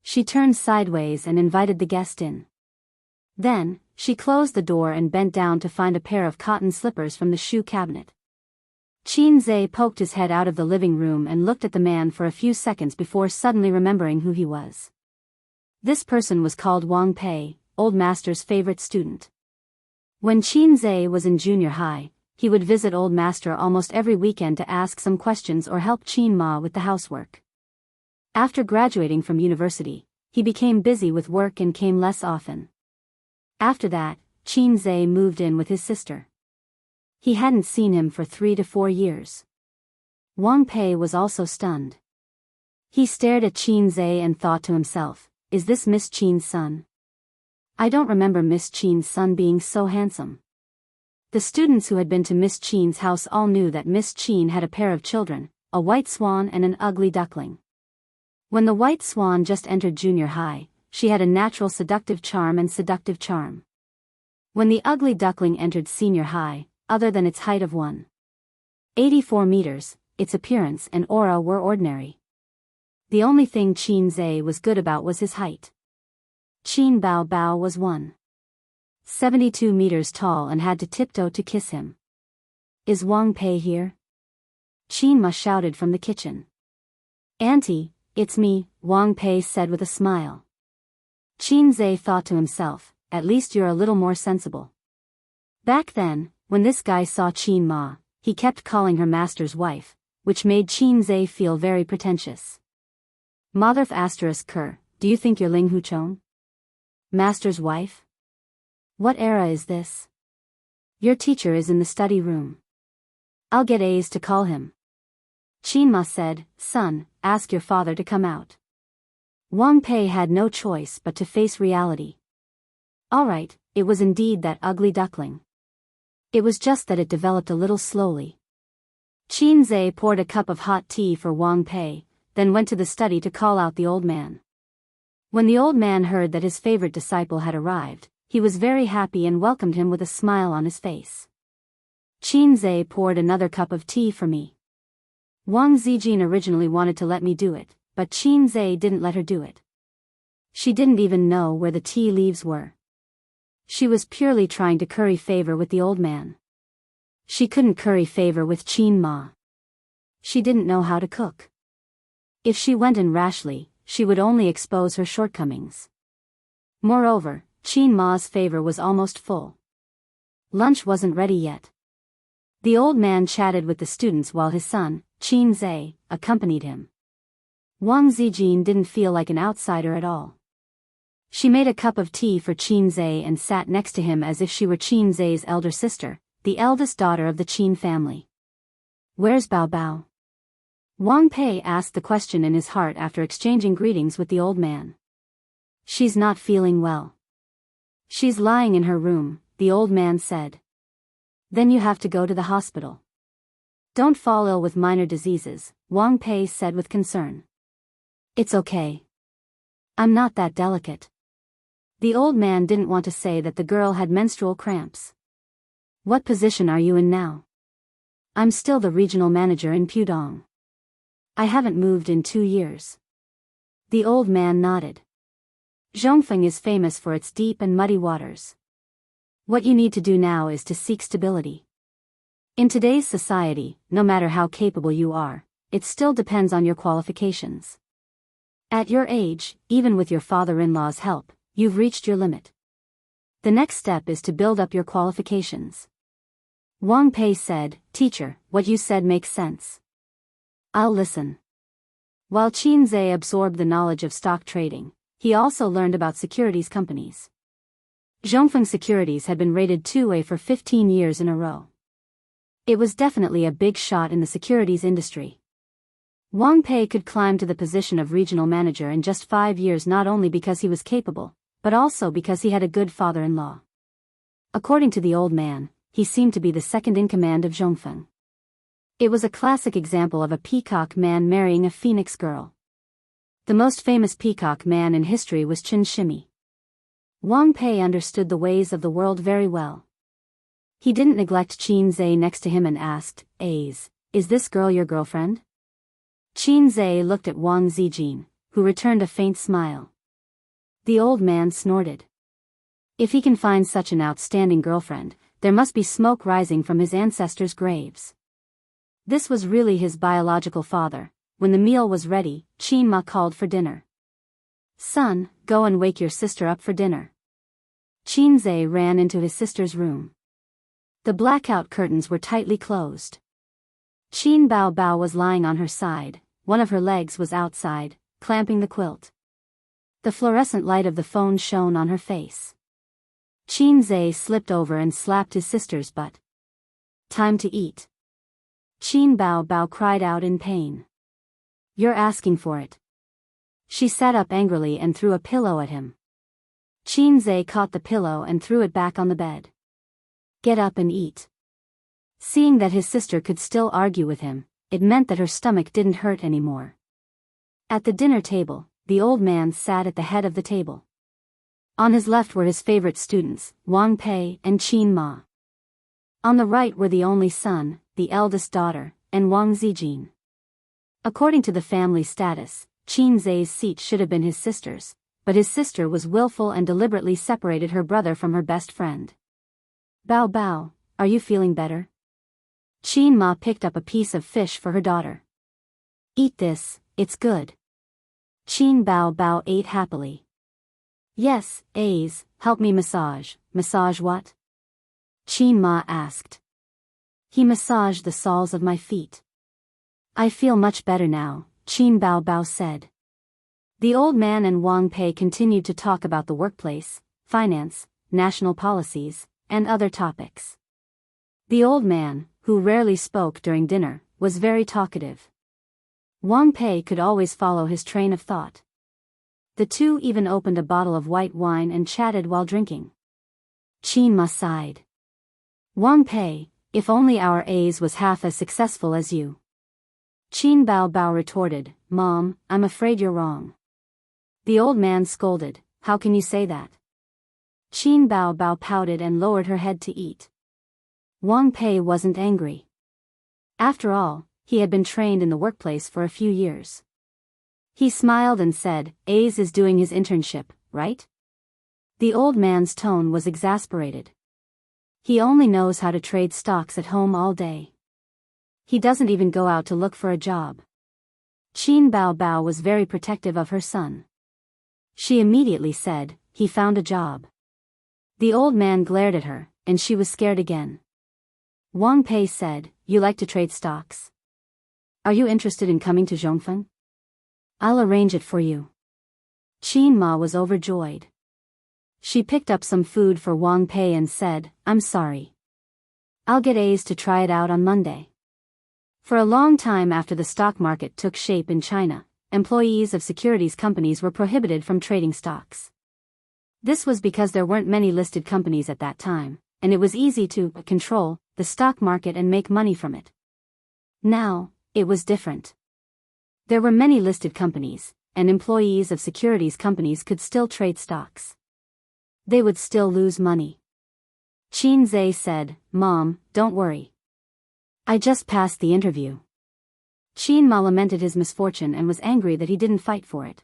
She turned sideways and invited the guest in. Then, she closed the door and bent down to find a pair of cotton slippers from the shoe cabinet. Qin Zhe poked his head out of the living room and looked at the man for a few seconds before suddenly remembering who he was. This person was called Wang Pei, Old Master's favorite student. When Qin Zhe was in junior high, he would visit Old Master almost every weekend to ask some questions or help Qin Ma with the housework. After graduating from university, he became busy with work and came less often. After that, Qin Zhe moved in with his sister. He hadn't seen him for 3 to 4 years. Wang Pei was also stunned. He stared at Qin Zhe and thought to himself, "Is this Miss Qin's son? I don't remember Miss Qin's son being so handsome." The students who had been to Miss Qin's house all knew that Miss Qin had a pair of children, a white swan and an ugly duckling. When the white swan just entered junior high, she had a natural seductive charm. When the ugly duckling entered senior high, other than its height of 1.84 meters, its appearance and aura were ordinary. The only thing Qin Zhe was good about was his height. Qin Bao Bao was 1.72 meters tall and had to tiptoe to kiss him. "Is Wang Pei here?" Qin Ma shouted from the kitchen. "Auntie, it's me," Wang Pei said with a smile. Qin Zhe thought to himself, "At least you're a little more sensible." Back then, when this guy saw Qin Ma, he kept calling her master's wife, which made Qin Zhe feel very pretentious. Motherf asterisk Ker, do you think you're Ling Huchong? Master's wife? What era is this? Your teacher is in the study room. I'll get A's to call him. Qin Ma said, "Son, ask your father to come out." Wang Pei had no choice but to face reality. Alright, it was indeed that ugly duckling. It was just that it developed a little slowly. Qin Zhe poured a cup of hot tea for Wang Pei, then went to the study to call out the old man. When the old man heard that his favorite disciple had arrived, he was very happy and welcomed him with a smile on his face. Qin Zhe poured another cup of tea for me. Wang Zijin originally wanted to let me do it, but Qin Zhe didn't let her do it. She didn't even know where the tea leaves were. She was purely trying to curry favor with the old man. She couldn't curry favor with Qin Ma. She didn't know how to cook. If she went in rashly, she would only expose her shortcomings. Moreover, Qin Ma's favor was almost full. Lunch wasn't ready yet. The old man chatted with the students while his son, Qin Zhe, accompanied him. Wang Zijin didn't feel like an outsider at all. She made a cup of tea for Qin Zhe and sat next to him as if she were Qin Zhe's elder sister, the eldest daughter of the Qin family. "Where's Bao Bao?" Wang Pei asked the question in his heart after exchanging greetings with the old man. "She's not feeling well. She's lying in her room," the old man said. "Then you have to go to the hospital. Don't fall ill with minor diseases," Wang Pei said with concern. "It's okay. I'm not that delicate." The old man didn't want to say that the girl had menstrual cramps. "What position are you in now?" "I'm still the regional manager in Pudong. I haven't moved in 2 years." The old man nodded. Zhongfeng is famous for its deep and muddy waters. What you need to do now is to seek stability. In today's society, no matter how capable you are, it still depends on your qualifications. At your age, even with your father-in-law's help, you've reached your limit. The next step is to build up your qualifications. Wang Pei said, "Teacher, what you said makes sense. I'll listen." While Qin Zhe absorbed the knowledge of stock trading, he also learned about securities companies. Zhongfeng Securities had been rated 2A for 15 years in a row. It was definitely a big shot in the securities industry. Wang Pei could climb to the position of regional manager in just 5 years, not only because he was capable, but also because he had a good father-in-law. According to the old man, he seemed to be the second in command of Zhongfeng. It was a classic example of a peacock man marrying a phoenix girl. The most famous peacock man in history was Qin Shimi. Wang Pei understood the ways of the world very well. He didn't neglect Qin Zhe next to him and asked, "Is this girl your girlfriend?" Qin Zhe looked at Wang Zijin, who returned a faint smile. The old man snorted. If he can find such an outstanding girlfriend, there must be smoke rising from his ancestors' graves. This was really his biological father. When the meal was ready, Qin Ma called for dinner. "Son, go and wake your sister up for dinner." Qin Zhe ran into his sister's room. The blackout curtains were tightly closed. Qin Bao Bao was lying on her side, one of her legs was outside, clamping the quilt. The fluorescent light of the phone shone on her face. Qin Zhe slipped over and slapped his sister's butt. "Time to eat." Qin Bao Bao cried out in pain. "You're asking for it." She sat up angrily and threw a pillow at him. Qin Zhe caught the pillow and threw it back on the bed. "Get up and eat." Seeing that his sister could still argue with him, it meant that her stomach didn't hurt anymore. At the dinner table, the old man sat at the head of the table. On his left were his favorite students, Wang Pei and Qin Ma. On the right were the only son, the eldest daughter, and Wang Zijin. According to the family status, Qin Zhe's seat should have been his sister's, but his sister was willful and deliberately separated her brother from her best friend. "Bao Bao, are you feeling better?" Qin Ma picked up a piece of fish for her daughter. "Eat this, it's good." Qin Bao Bao ate happily. "Yes, A's, help me massage." "Massage what?" Qin Ma asked. "He massaged the soles of my feet." "I feel much better now," Qin Bao Bao said. The old man and Wang Pei continued to talk about the workplace, finance, national policies, and other topics. The old man, who rarely spoke during dinner, was very talkative. Wang Pei could always follow his train of thought. The two even opened a bottle of white wine and chatted while drinking. Qin Ma sighed. "Wang Pei, if only our A's was half as successful as you." Qin Bao Bao retorted, "Mom, I'm afraid you're wrong." The old man scolded, "How can you say that?" Qin Bao Bao pouted and lowered her head to eat. Wang Pei wasn't angry. After all, he had been trained in the workplace for a few years. He smiled and said, "A's is doing his internship, right?" The old man's tone was exasperated. "He only knows how to trade stocks at home all day. He doesn't even go out to look for a job." Qin Bao Bao was very protective of her son. She immediately said, "He found a job." The old man glared at her, and she was scared again. Wang Pei said, "You like to trade stocks? Are you interested in coming to Zhongfeng? I'll arrange it for you." Qin Ma was overjoyed. She picked up some food for Wang Pei and said, "I'm sorry. I'll get A's to try it out on Monday." For a long time after the stock market took shape in China, employees of securities companies were prohibited from trading stocks. This was because there weren't many listed companies at that time, and it was easy to control the stock market and make money from it. Now, it was different. There were many listed companies, and employees of securities companies could still trade stocks. They would still lose money. Qin Zhe said, "Mom, don't worry. I just passed the interview." Qin Ma lamented his misfortune and was angry that he didn't fight for it.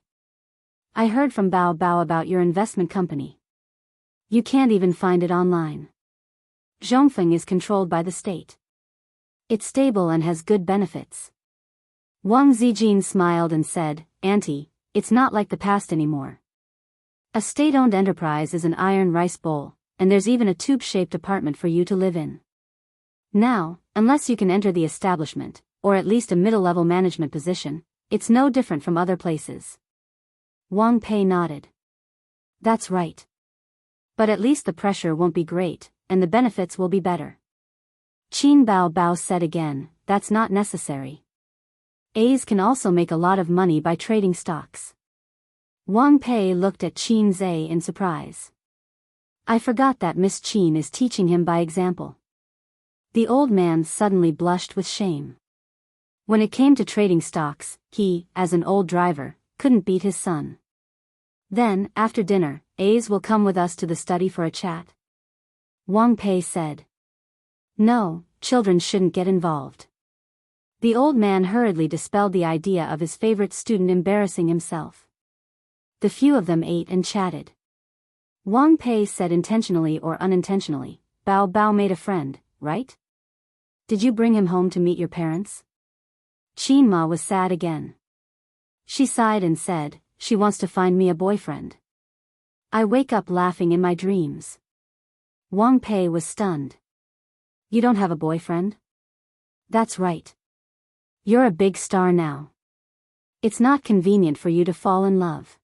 "I heard from Bao Bao about your investment company. You can't even find it online. Zhongfeng is controlled by the state. It's stable and has good benefits." Wang Zijin smiled and said, "Auntie, it's not like the past anymore. A state-owned enterprise is an iron rice bowl, and there's even a tube-shaped apartment for you to live in. Now, unless you can enter the establishment, or at least a middle-level management position, it's no different from other places." Wang Pei nodded. "That's right. But at least the pressure won't be great, and the benefits will be better." Qin Bao Bao said again, "That's not necessary. A's can also make a lot of money by trading stocks. Wang Pei looked at Qin Zhe in surprise. I forgot that Miss Qin is teaching him by example. The old man suddenly blushed with shame. When it came to trading stocks, he, as an old driver, couldn't beat his son. Then, after dinner, A's will come with us to the study for a chat. Wang Pei said. No, children shouldn't get involved. The old man hurriedly dispelled the idea of his favorite student embarrassing himself. The few of them ate and chatted. Wang Pei said intentionally or unintentionally, Bao Bao made a friend, right? Did you bring him home to meet your parents? Qin Ma was sad again. She sighed and said, she wants to find me a boyfriend. I wake up laughing in my dreams. Wang Pei was stunned. You don't have a boyfriend? That's right. You're a big star now. It's not convenient for you to fall in love.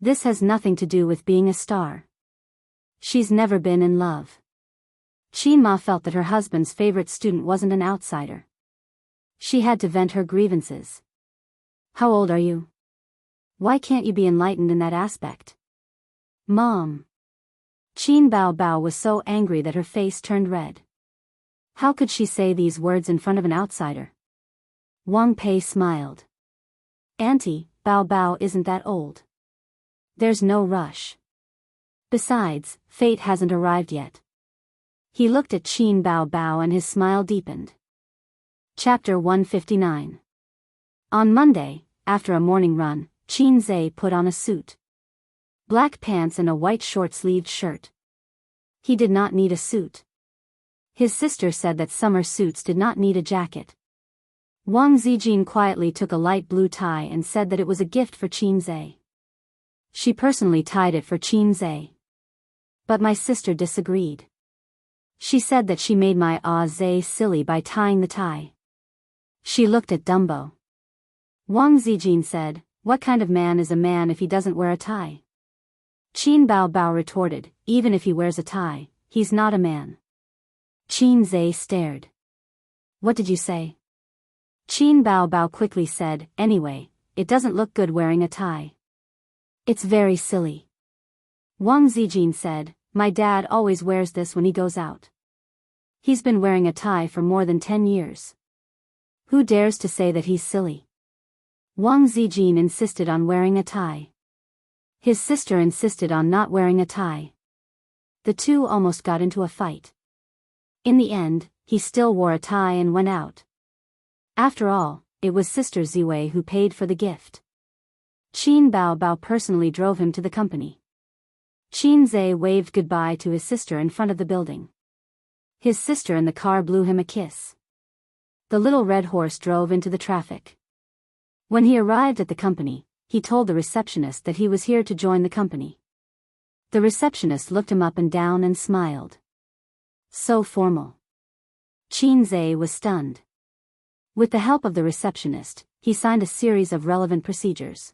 This has nothing to do with being a star. She's never been in love. Qin Ma felt that her husband's favorite student wasn't an outsider. She had to vent her grievances. How old are you? Why can't you be enlightened in that aspect? Mom. Qin Bao Bao was so angry that her face turned red. How could she say these words in front of an outsider? Wang Pei smiled. Auntie, Bao Bao isn't that old. There's no rush. Besides, fate hasn't arrived yet. He looked at Qin Bao Bao and his smile deepened. Chapter 159. On Monday, after a morning run, Qin Zhe put on a suit. Black pants and a white short-sleeved shirt. He did not need a suit. His sister said that summer suits did not need a jacket. Wang Zijin quietly took a light blue tie and said that it was a gift for Qin Zhe. She personally tied it for Qin Zhe. But my sister disagreed. She said that she made my Zhe silly by tying the tie. She looked at Dumbo. Wang Zijin said, what kind of man is a man if he doesn't wear a tie? Qin Bao Bao retorted, even if he wears a tie, he's not a man. Qin Zhe stared. What did you say? Qin Bao Bao quickly said, anyway, it doesn't look good wearing a tie. It's very silly. Wang Zijin said, my dad always wears this when he goes out. He's been wearing a tie for more than 10 years. Who dares to say that he's silly? Wang Zijin insisted on wearing a tie. His sister insisted on not wearing a tie. The two almost got into a fight. In the end, he still wore a tie and went out. After all, it was Sister Ziwei who paid for the gift. Qin Bao Bao personally drove him to the company. Qin Zhe waved goodbye to his sister in front of the building. His sister in the car blew him a kiss. The little red horse drove into the traffic. When he arrived at the company, he told the receptionist that he was here to join the company. The receptionist looked him up and down and smiled. So formal. Qin Zhe was stunned. With the help of the receptionist, he signed a series of relevant procedures.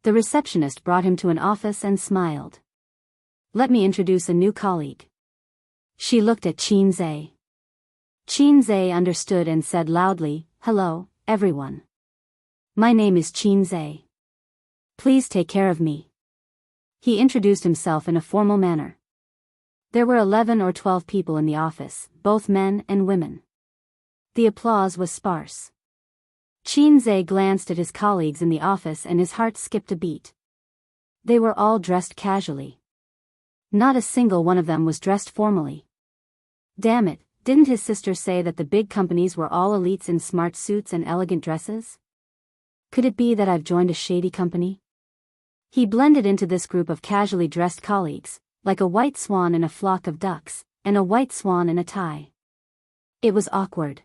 The receptionist brought him to an office and smiled. Let me introduce a new colleague. She looked at Qin Zhe. Qin Zhe understood and said loudly, hello, everyone. My name is Qin Zhe. Please take care of me. He introduced himself in a formal manner. There were 11 or 12 people in the office, both men and women. The applause was sparse. Qin Zhe glanced at his colleagues in the office and his heart skipped a beat. They were all dressed casually. Not a single one of them was dressed formally. Damn it, didn't his sister say that the big companies were all elites in smart suits and elegant dresses? Could it be that I've joined a shady company? He blended into this group of casually dressed colleagues, like a white swan in a flock of ducks, and a white swan in a tie. It was awkward.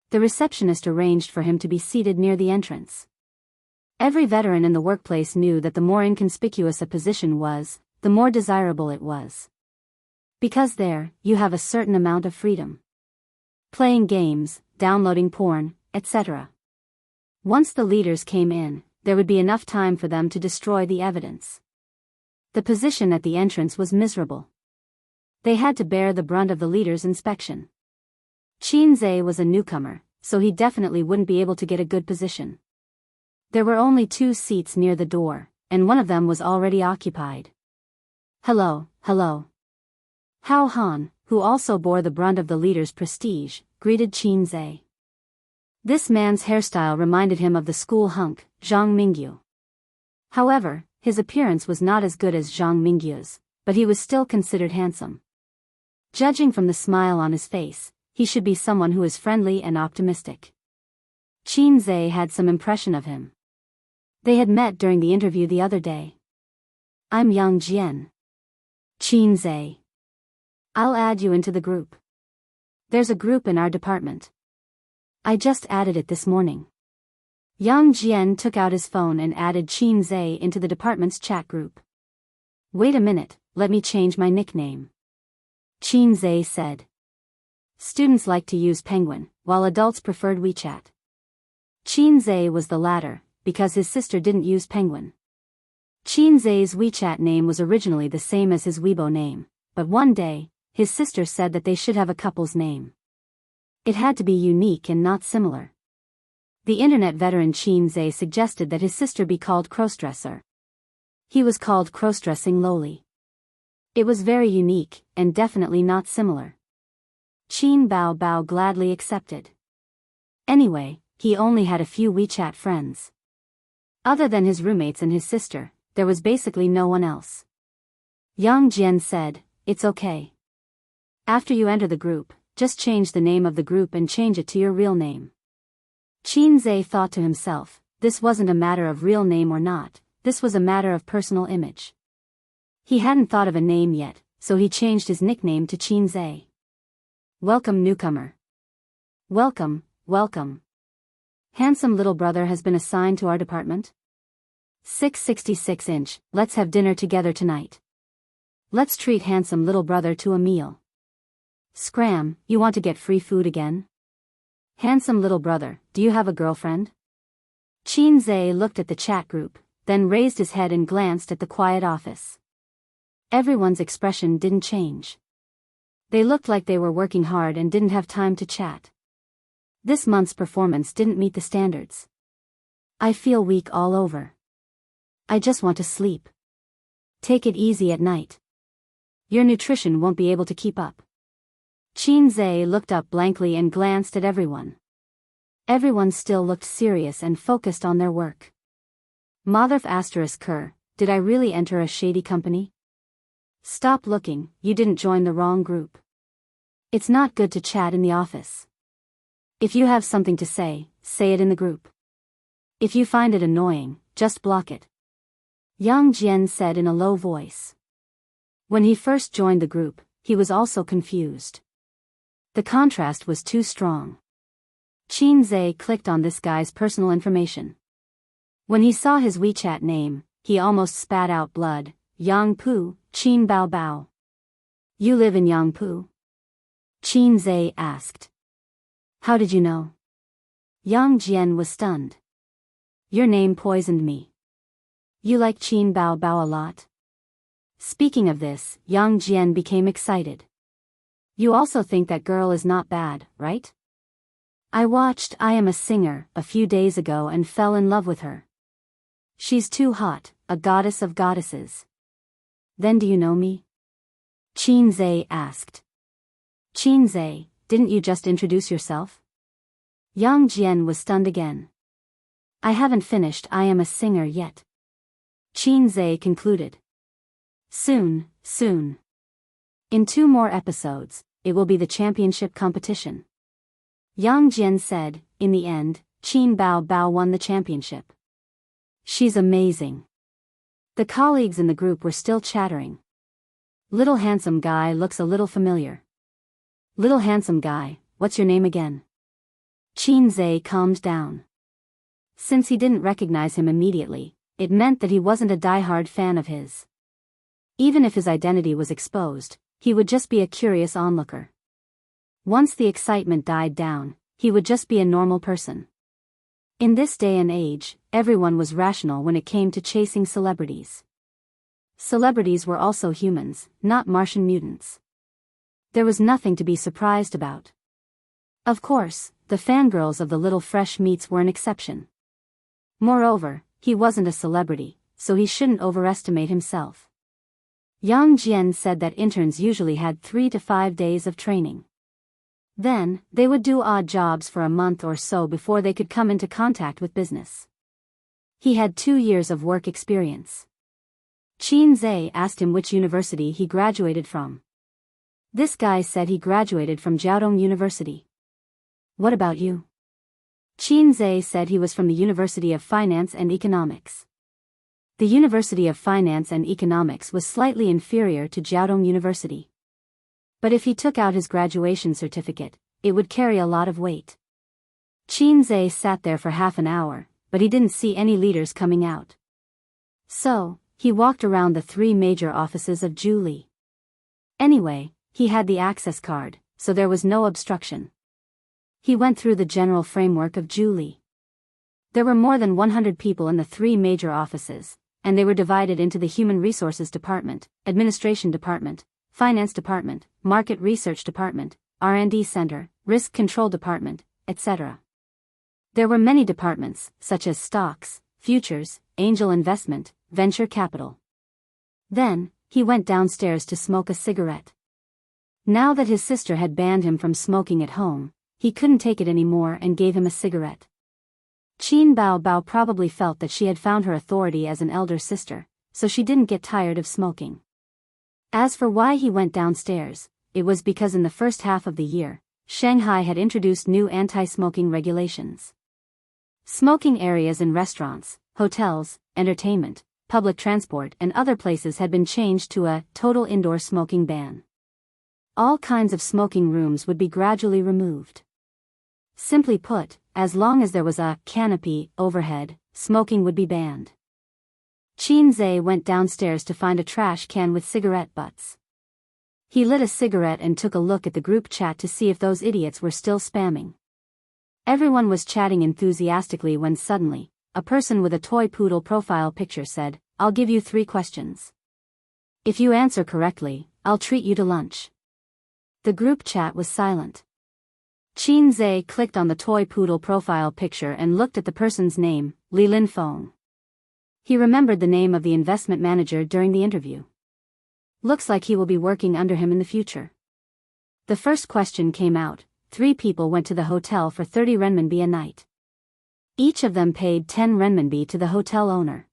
The receptionist arranged for him to be seated near the entrance. Every veteran in the workplace knew that the more inconspicuous a position was, the more desirable it was. Because there, you have a certain amount of freedom. Playing games, downloading porn, etc. Once the leaders came in, there would be enough time for them to destroy the evidence. The position at the entrance was miserable. They had to bear the brunt of the leaders' inspection. Qin Zhe was a newcomer, so he definitely wouldn't be able to get a good position. There were only 2 seats near the door, and one of them was already occupied. Hello, hello. Hao Han, who also bore the brunt of the leader's prestige, greeted Qin Zhe. This man's hairstyle reminded him of the school hunk, Zhang Mingyu. However, his appearance was not as good as Zhang Mingyu's, but he was still considered handsome. Judging from the smile on his face, he should be someone who is friendly and optimistic. Qin Zhe had some impression of him. They had met during the interview the other day. I'm Yang Jian. Qin Zhe. I'll add you into the group. There's a group in our department. I just added it this morning. Yang Jian took out his phone and added Qin Zhe into the department's chat group. Wait a minute, let me change my nickname. Qin Zhe said. Students like to use Penguin, while adults preferred WeChat. Qin Zhe was the latter, because his sister didn't use Penguin. Qin Zhe's WeChat name was originally the same as his Weibo name, but one day, his sister said that they should have a couple's name. It had to be unique and not similar. The internet veteran Qin Zhe suggested that his sister be called Crossdresser. He was called Crossdressing Loli. It was very unique, and definitely not similar. Qin Bao gladly accepted. Anyway, he only had a few WeChat friends. Other than his roommates and his sister, there was basically no one else. Yang Jian said, it's okay. After you enter the group, just change the name of the group and change it to your real name. Qin Zhe thought to himself, this wasn't a matter of real name or not, this was a matter of personal image. He hadn't thought of a name yet, so he changed his nickname to Qin Zhe. Welcome newcomer. Welcome, welcome. Handsome little brother has been assigned to our department? 666-inch, let's have dinner together tonight. Let's treat handsome little brother to a meal. Scram, you want to get free food again? Handsome little brother, do you have a girlfriend? Qin Zhe looked at the chat group, then raised his head and glanced at the quiet office. Everyone's expression didn't change. They looked like they were working hard and didn't have time to chat. This month's performance didn't meet the standards. I feel weak all over. I just want to sleep. Take it easy at night. Your nutrition won't be able to keep up. Qin Zhe looked up blankly and glanced at everyone. Everyone still looked serious and focused on their work. Motherf *Ker, did I really enter a shady company? Stop looking, you didn't join the wrong group. It's not good to chat in the office. If you have something to say it in the group. If you find it annoying, just block it. Yang Jian said in a low voice. When he first joined the group, he was also confused. The contrast was too strong. Qin Zhe clicked on this guy's personal information. When he saw his WeChat name, he almost spat out blood. Yangpu, Qin Bao. You live in Yangpu? Qin Zhe asked. How did you know? Yang Jian was stunned. Your name poisoned me. You like Qin Bao a lot? Speaking of this, Yang Jian became excited. You also think that girl is not bad, right? I watched I Am a Singer a few days ago and fell in love with her. She's too hot, a goddess of goddesses. Then do you know me? Qin Zhe asked. Qin Zhe, didn't you just introduce yourself? Yang Jian was stunned again. I haven't finished I Am a Singer yet. Qin Zhe concluded. Soon. In 2 more episodes, it will be the championship competition. Yang Jian said, in the end, Qin Bao won the championship. She's amazing. The colleagues in the group were still chattering. Little handsome guy looks a little familiar. Little handsome guy, what's your name again? Qin Zhe calmed down. Since he didn't recognize him immediately, it meant that he wasn't a diehard fan of his. Even if his identity was exposed, he would just be a curious onlooker. Once the excitement died down, he would just be a normal person. In this day and age, everyone was rational when it came to chasing celebrities. Celebrities were also humans, not Martian mutants. There was nothing to be surprised about. Of course, the fangirls of the little fresh meats were an exception. Moreover, he wasn't a celebrity, so he shouldn't overestimate himself. Yang Jian said that interns usually had 3 to 5 days of training. Then, they would do odd jobs for a month or so before they could come into contact with business. He had 2 years of work experience. Qin Zhe asked him which university he graduated from. This guy said he graduated from Jiaodong University. What about you? Qin Zhe said he was from the University of Finance and Economics. The University of Finance and Economics was slightly inferior to Jiaodong University. But if he took out his graduation certificate, it would carry a lot of weight. Qin Zhe sat there for half an hour, but he didn't see any leaders coming out. So, he walked around the 3 major offices of Zhu Li. Anyway, he had the access card, so there was no obstruction. He went through the general framework of Zhu Li. There were more than 100 people in the 3 major offices, and they were divided into the Human Resources Department, Administration Department, Finance Department, Market Research Department, R&D Center, Risk Control Department, etc. There were many departments, such as stocks, futures, angel investment, venture capital. Then, he went downstairs to smoke a cigarette. Now that his sister had banned him from smoking at home, he couldn't take it anymore and gave him a cigarette. Qin Bao probably felt that she had found her authority as an elder sister, so she didn't get tired of smoking. As for why he went downstairs, it was because in the first half of the year, Shanghai had introduced new anti-smoking regulations. Smoking areas in restaurants, hotels, entertainment, public transport and other places had been changed to a total indoor smoking ban. All kinds of smoking rooms would be gradually removed. Simply put, as long as there was a canopy overhead, smoking would be banned. Qin Zhe went downstairs to find a trash can with cigarette butts. He lit a cigarette and took a look at the group chat to see if those idiots were still spamming. Everyone was chatting enthusiastically when suddenly, a person with a toy poodle profile picture said, "I'll give you 3 questions. If you answer correctly, I'll treat you to lunch." The group chat was silent. Qin Zhe clicked on the toy poodle profile picture and looked at the person's name, Li Linfeng. He remembered the name of the investment manager during the interview. Looks like he will be working under him in the future. The first question came out. 3 people went to the hotel for 30 renminbi a night. Each of them paid 10 renminbi to the hotel owner.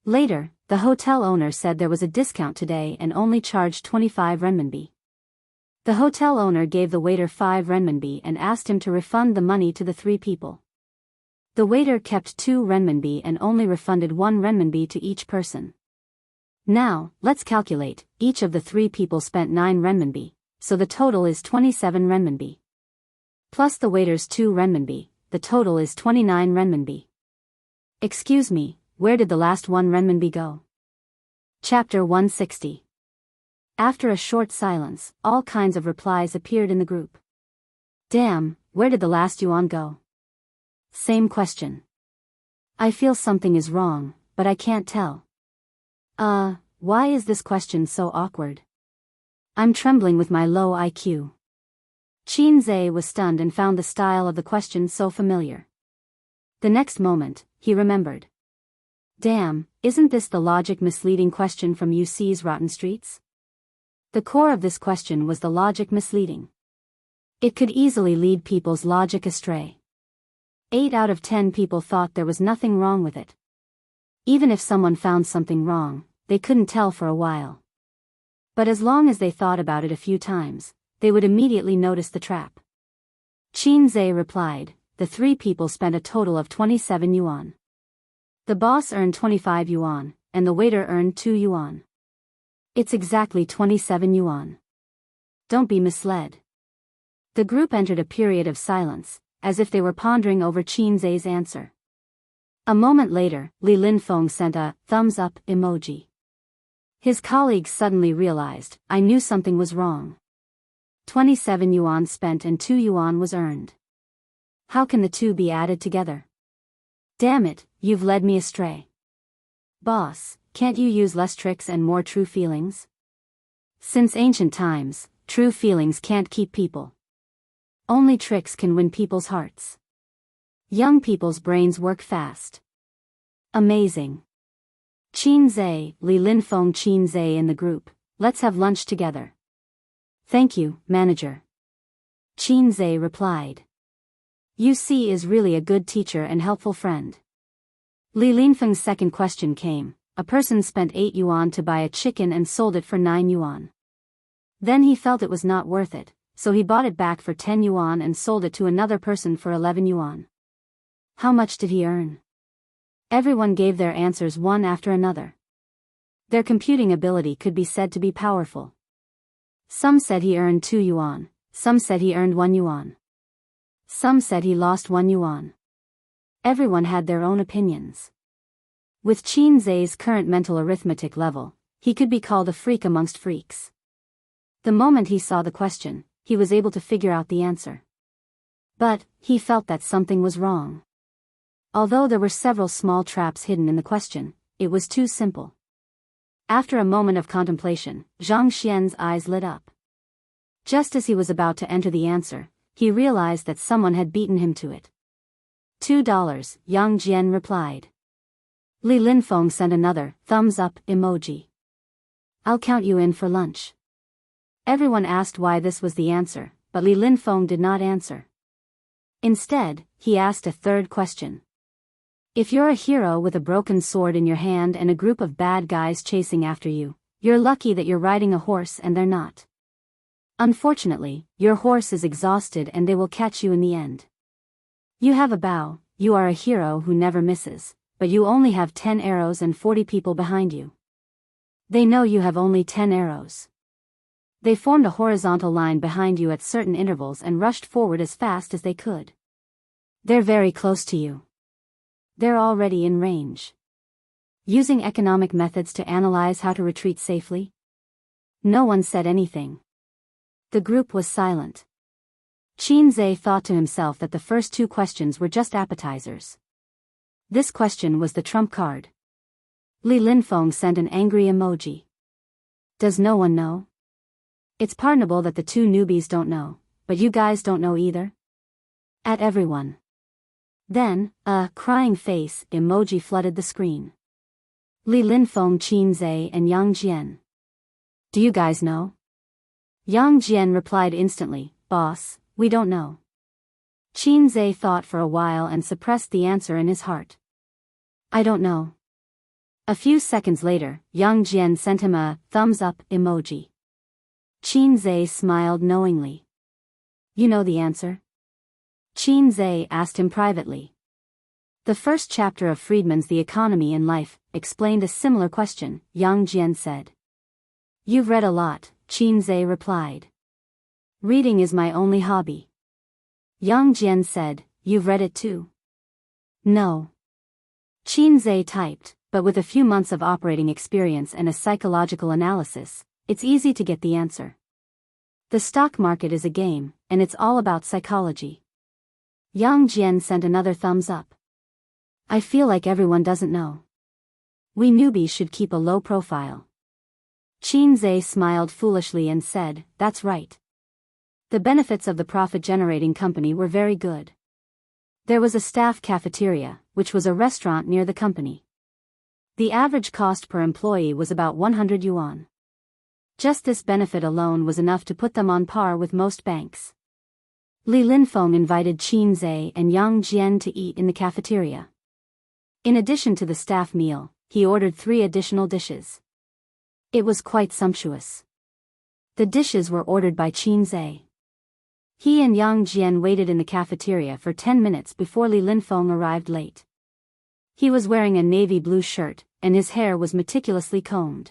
Later, the hotel owner said there was a discount today and only charged 25 renminbi. The hotel owner gave the waiter 5 renminbi and asked him to refund the money to the 3 people. The waiter kept 2 renminbi and only refunded 1 renminbi to each person. Now, let's calculate, each of the 3 people spent 9 renminbi, so the total is 27 renminbi. Plus the waiter's 2 renminbi, the total is 29 renminbi. Excuse me, where did the last 1 renminbi go? Chapter 160. After a short silence, all kinds of replies appeared in the group. Damn, where did the last yuan go? Same question. I feel something is wrong, but I can't tell. Why is this question so awkward? I'm trembling with my low IQ. Qin Zhe was stunned and found the style of the question so familiar. The next moment, he remembered. Damn, isn't this the logic misleading question from UC's Rotten Streets? The core of this question was the logic misleading. It could easily lead people's logic astray. 8 out of 10 people thought there was nothing wrong with it. Even if someone found something wrong, they couldn't tell for a while. But as long as they thought about it a few times, they would immediately notice the trap. Qin Zhe replied, the 3 people spent a total of 27 yuan. The boss earned 25 yuan, and the waiter earned 2 yuan. It's exactly 27 yuan. Don't be misled. The group entered a period of silence, as if they were pondering over Qin Zhe's answer. A moment later, Li Linfeng sent a thumbs up emoji. His colleagues suddenly realized, I knew something was wrong. 27 yuan spent and 2 yuan was earned. How can the 2 be added together? Damn it, you've led me astray. Boss, can't you use less tricks and more true feelings? Since ancient times, true feelings can't keep people. Only tricks can win people's hearts. Young people's brains work fast. Amazing. Qin Zhe, Li Linfeng Qin Zhe in the group, let's have lunch together. Thank you, manager. Qin Zhe replied. UC is really a good teacher and helpful friend. Li Linfeng's second question came. A person spent 8 yuan to buy a chicken and sold it for 9 yuan. Then he felt it was not worth it, so he bought it back for 10 yuan and sold it to another person for 11 yuan. How much did he earn? Everyone gave their answers one after another. Their computing ability could be said to be powerful. Some said he earned 2 yuan, some said he earned 1 yuan. Some said he lost 1 yuan. Everyone had their own opinions. With Qin Zhe's current mental arithmetic level, he could be called a freak amongst freaks. The moment he saw the question, he was able to figure out the answer. But, he felt that something was wrong. Although there were several small traps hidden in the question, it was too simple. After a moment of contemplation, Zhang Xian's eyes lit up. Just as he was about to enter the answer, he realized that someone had beaten him to it. $2, Yang Jian replied. Li Linfeng sent another thumbs up emoji. I'll count you in for lunch. Everyone asked why this was the answer, but Li Linfeng did not answer. Instead, he asked a third question. If you're a hero with a broken sword in your hand and a group of bad guys chasing after you, you're lucky that you're riding a horse and they're not. Unfortunately, your horse is exhausted and they will catch you in the end. You have a bow, you are a hero who never misses, but you only have 10 arrows and 40 people behind you. They know you have only 10 arrows. They formed a horizontal line behind you at certain intervals and rushed forward as fast as they could. They're very close to you. They're already in range. Using economic methods to analyze how to retreat safely? No one said anything. The group was silent. Qin Zhe thought to himself that the first 2 questions were just appetizers. This question was the trump card. Li Linfeng sent an angry emoji. Does no one know? It's pardonable that the 2 newbies don't know, but you guys don't know either? At everyone. Then, a crying face emoji flooded the screen. Li Linfeng, Qin Zhe and Yang Jian. Do you guys know? Yang Jian replied instantly, Boss, we don't know. Qin Zhe thought for a while and suppressed the answer in his heart. I don't know. A few seconds later, Yang Jian sent him a thumbs up emoji. Qin Zhe smiled knowingly. You know the answer? Qin Zhe asked him privately. The first chapter of Friedman's The Economy and Life explained a similar question, Yang Jian said. You've read a lot, Qin Zhe replied. Reading is my only hobby. Yang Jian said, you've read it too? No. Qin Zhe typed, but with a few months of operating experience and a psychological analysis, it's easy to get the answer. The stock market is a game, and it's all about psychology. Yang Jian sent another thumbs up. I feel like everyone doesn't know. We newbies should keep a low profile. Qin Zhe smiled foolishly and said, that's right. The benefits of the profit-generating company were very good. There was a staff cafeteria, which was a restaurant near the company. The average cost per employee was about 100 yuan. Just this benefit alone was enough to put them on par with most banks. Li Linfeng invited Qin Zhe and Yang Jian to eat in the cafeteria. In addition to the staff meal, he ordered 3 additional dishes. It was quite sumptuous. The dishes were ordered by Qin Zhe. He and Yang Jian waited in the cafeteria for 10 minutes before Li Linfeng arrived late. He was wearing a navy blue shirt, and his hair was meticulously combed.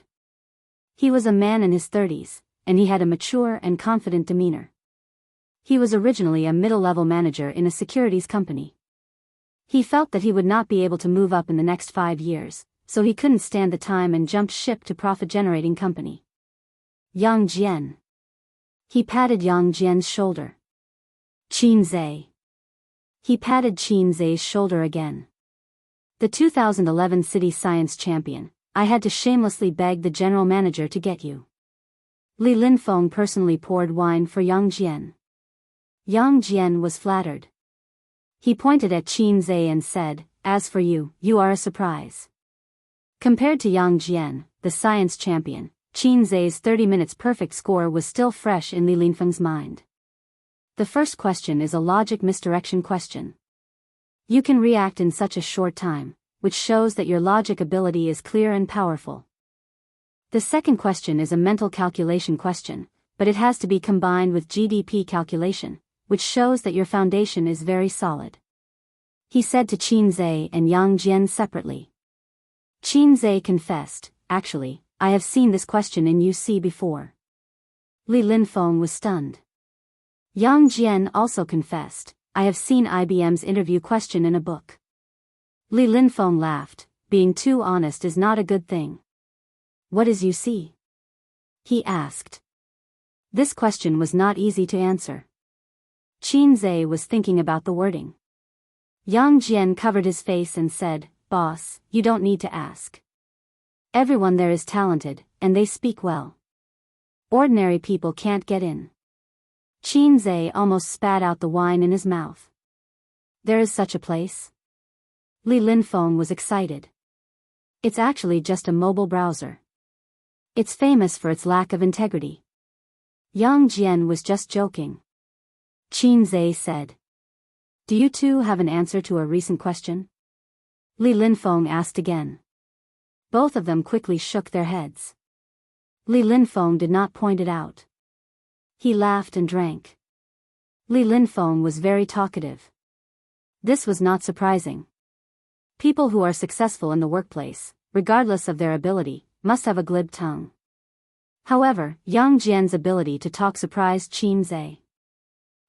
He was a man in his 30s, and he had a mature and confident demeanor. He was originally a middle-level manager in a securities company. He felt that he would not be able to move up in the next 5 years, so he couldn't stand the time and jumped ship to profit-generating company. Yang Jian. He patted Yang Jian's shoulder. Qin Zhe. He patted Qin Zhe's shoulder again. The 2011 City Science Champion, I had to shamelessly beg the general manager to get you. Li Linfeng personally poured wine for Yang Jian. Yang Jian was flattered. He pointed at Qin Zhe and said, "As for you, you are a surprise." Compared to Yang Jian, the science champion, Qin Zhe's 30 minutes perfect score was still fresh in Li Linfeng's mind. The first question is a logic misdirection question. You can react in such a short time, which shows that your logic ability is clear and powerful. The second question is a mental calculation question, but it has to be combined with GDP calculation, which shows that your foundation is very solid. He said to Qin Zhe and Yang Jian separately. Qin Zhe confessed, "Actually, I have seen this question in UC before." Li Linfeng was stunned. Yang Jian also confessed, "I have seen IBM's interview question in a book." Li Linfeng laughed. Being too honest is not a good thing. "What is UC?" he asked. This question was not easy to answer. Qin Zhe was thinking about the wording. Yang Jian covered his face and said, "Boss, you don't need to ask. Everyone there is talented, and they speak well. Ordinary people can't get in." Qin Zhe almost spat out the wine in his mouth. "There is such a place?" Li Linfeng was excited. "It's actually just a mobile browser. It's famous for its lack of integrity." Yang Jian was just joking. Qin Zhe said, "Do you two have an answer to a recent question?" Li Linfeng asked again. Both of them quickly shook their heads. Li Linfeng did not point it out. He laughed and drank. Li Linfeng was very talkative. This was not surprising. People who are successful in the workplace, regardless of their ability, must have a glib tongue. However, Yang Jian's ability to talk surprised Qin Zhe.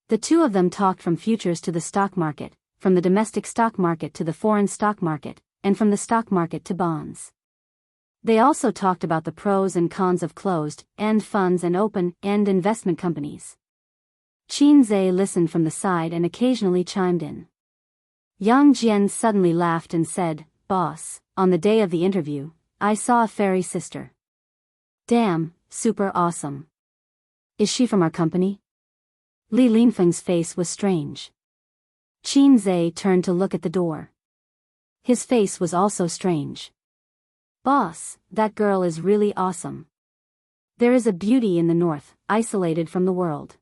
The two of them talked from futures to the stock market, from the domestic stock market to the foreign stock market, and from the stock market to bonds. They also talked about the pros and cons of closed-end funds and open-end investment companies. Qin Zhe listened from the side and occasionally chimed in. Yang Jian suddenly laughed and said, "Boss, on the day of the interview, I saw a fairy sister. Damn, super awesome. Is she from our company?" Li Linfeng's face was strange. Qin Zhe turned to look at the door. His face was also strange. "Boss, that girl is really awesome. There is a beauty in the north, isolated from the world."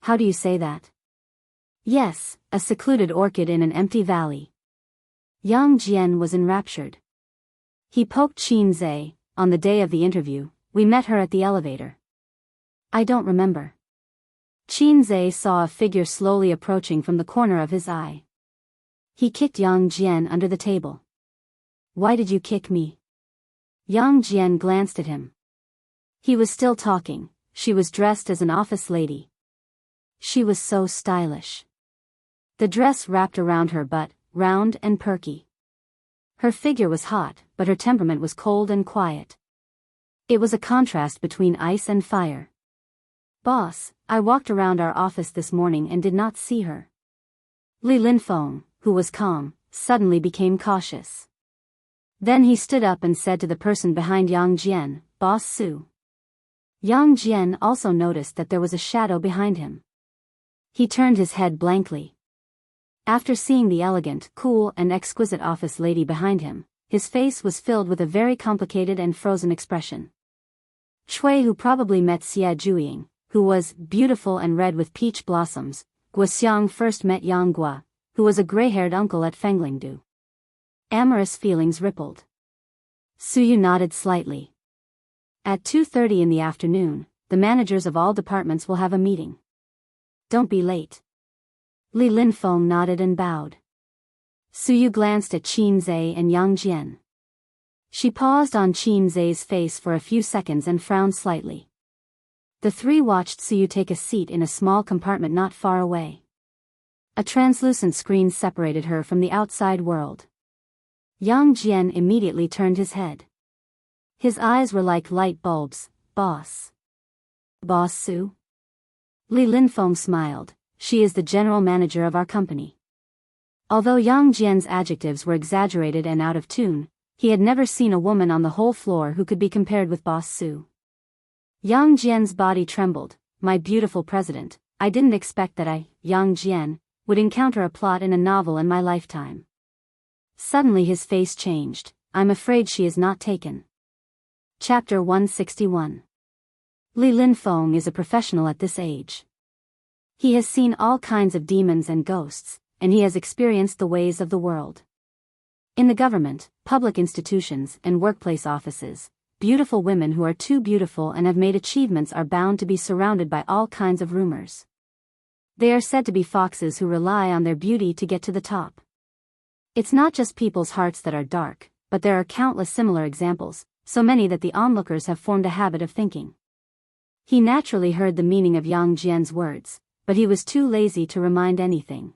"How do you say that?" "Yes, a secluded orchid in an empty valley." Yang Jian was enraptured. He poked Qin Zhe. "On the day of the interview, we met her at the elevator." "I don't remember." Qin Zhe saw a figure slowly approaching from the corner of his eye. He kicked Yang Jian under the table. "Why did you kick me?" Yang Jian glanced at him. He was still talking. She was dressed as an office lady. She was so stylish. The dress wrapped around her butt, round and perky. Her figure was hot, but her temperament was cold and quiet. It was a contrast between ice and fire. "Boss, I walked around our office this morning and did not see her." Li Linfeng, who was calm, suddenly became cautious. Then he stood up and said to the person behind Yang Jian, "Boss Su." Yang Jian also noticed that there was a shadow behind him. He turned his head blankly. After seeing the elegant, cool and exquisite office lady behind him, his face was filled with a very complicated and frozen expression. Shui, who probably met Xie Zhuiying, who was beautiful and red with peach blossoms. Guoxiang first met Yang Gua, who was a gray-haired uncle at Fenglingdu. Amorous feelings rippled. Suyu nodded slightly. At 2:30 in the afternoon, the managers of all departments will have a meeting. Don't be late. Li Linfeng nodded and bowed. Suyu glanced at Qin Zhe and Yang Jian. She paused on Qin Zhe's face for a few seconds and frowned slightly. The three watched Suyu take a seat in a small compartment not far away. A translucent screen separated her from the outside world. Yang Jian immediately turned his head. His eyes were like light bulbs. "Boss." "Boss Su?" Li Linfeng smiled. "She is the general manager of our company." Although Yang Jian's adjectives were exaggerated and out of tune, he had never seen a woman on the whole floor who could be compared with Boss Su. Yang Jian's body trembled. "My beautiful president, I didn't expect that Yang Jian, would encounter a plot in a novel in my lifetime. Suddenly his face changed. I'm afraid she is not taken. Chapter 161. Li Linfeng is a professional at this age. He has seen all kinds of demons and ghosts, and he has experienced the ways of the world. In the government, public institutions, and workplace offices, beautiful women who are too beautiful and have made achievements are bound to be surrounded by all kinds of rumors. They are said to be foxes who rely on their beauty to get to the top. It's not just people's hearts that are dark, but there are countless similar examples, so many that the onlookers have formed a habit of thinking. He naturally heard the meaning of Yang Jian's words, but he was too lazy to remind anything.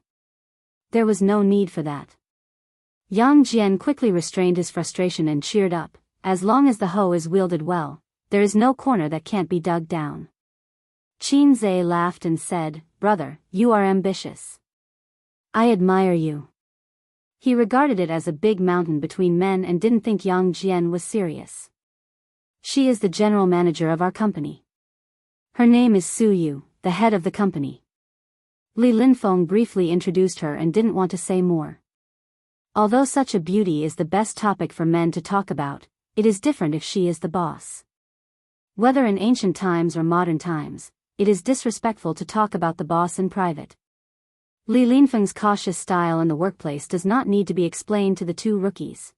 There was no need for that. Yang Jian quickly restrained his frustration and cheered up. As long as the hoe is wielded well, there is no corner that can't be dug down. Qin Zhe laughed and said, "Brother, you are ambitious. I admire you." He regarded it as a big mountain between men and didn't think Yang Jian was serious. She is the general manager of our company. Her name is Su Yu, the head of the company. Li Linfeng briefly introduced her and didn't want to say more. Although such a beauty is the best topic for men to talk about, it is different if she is the boss. Whether in ancient times or modern times, it is disrespectful to talk about the boss in private. Li Linfeng's cautious style in the workplace does not need to be explained to the two rookies.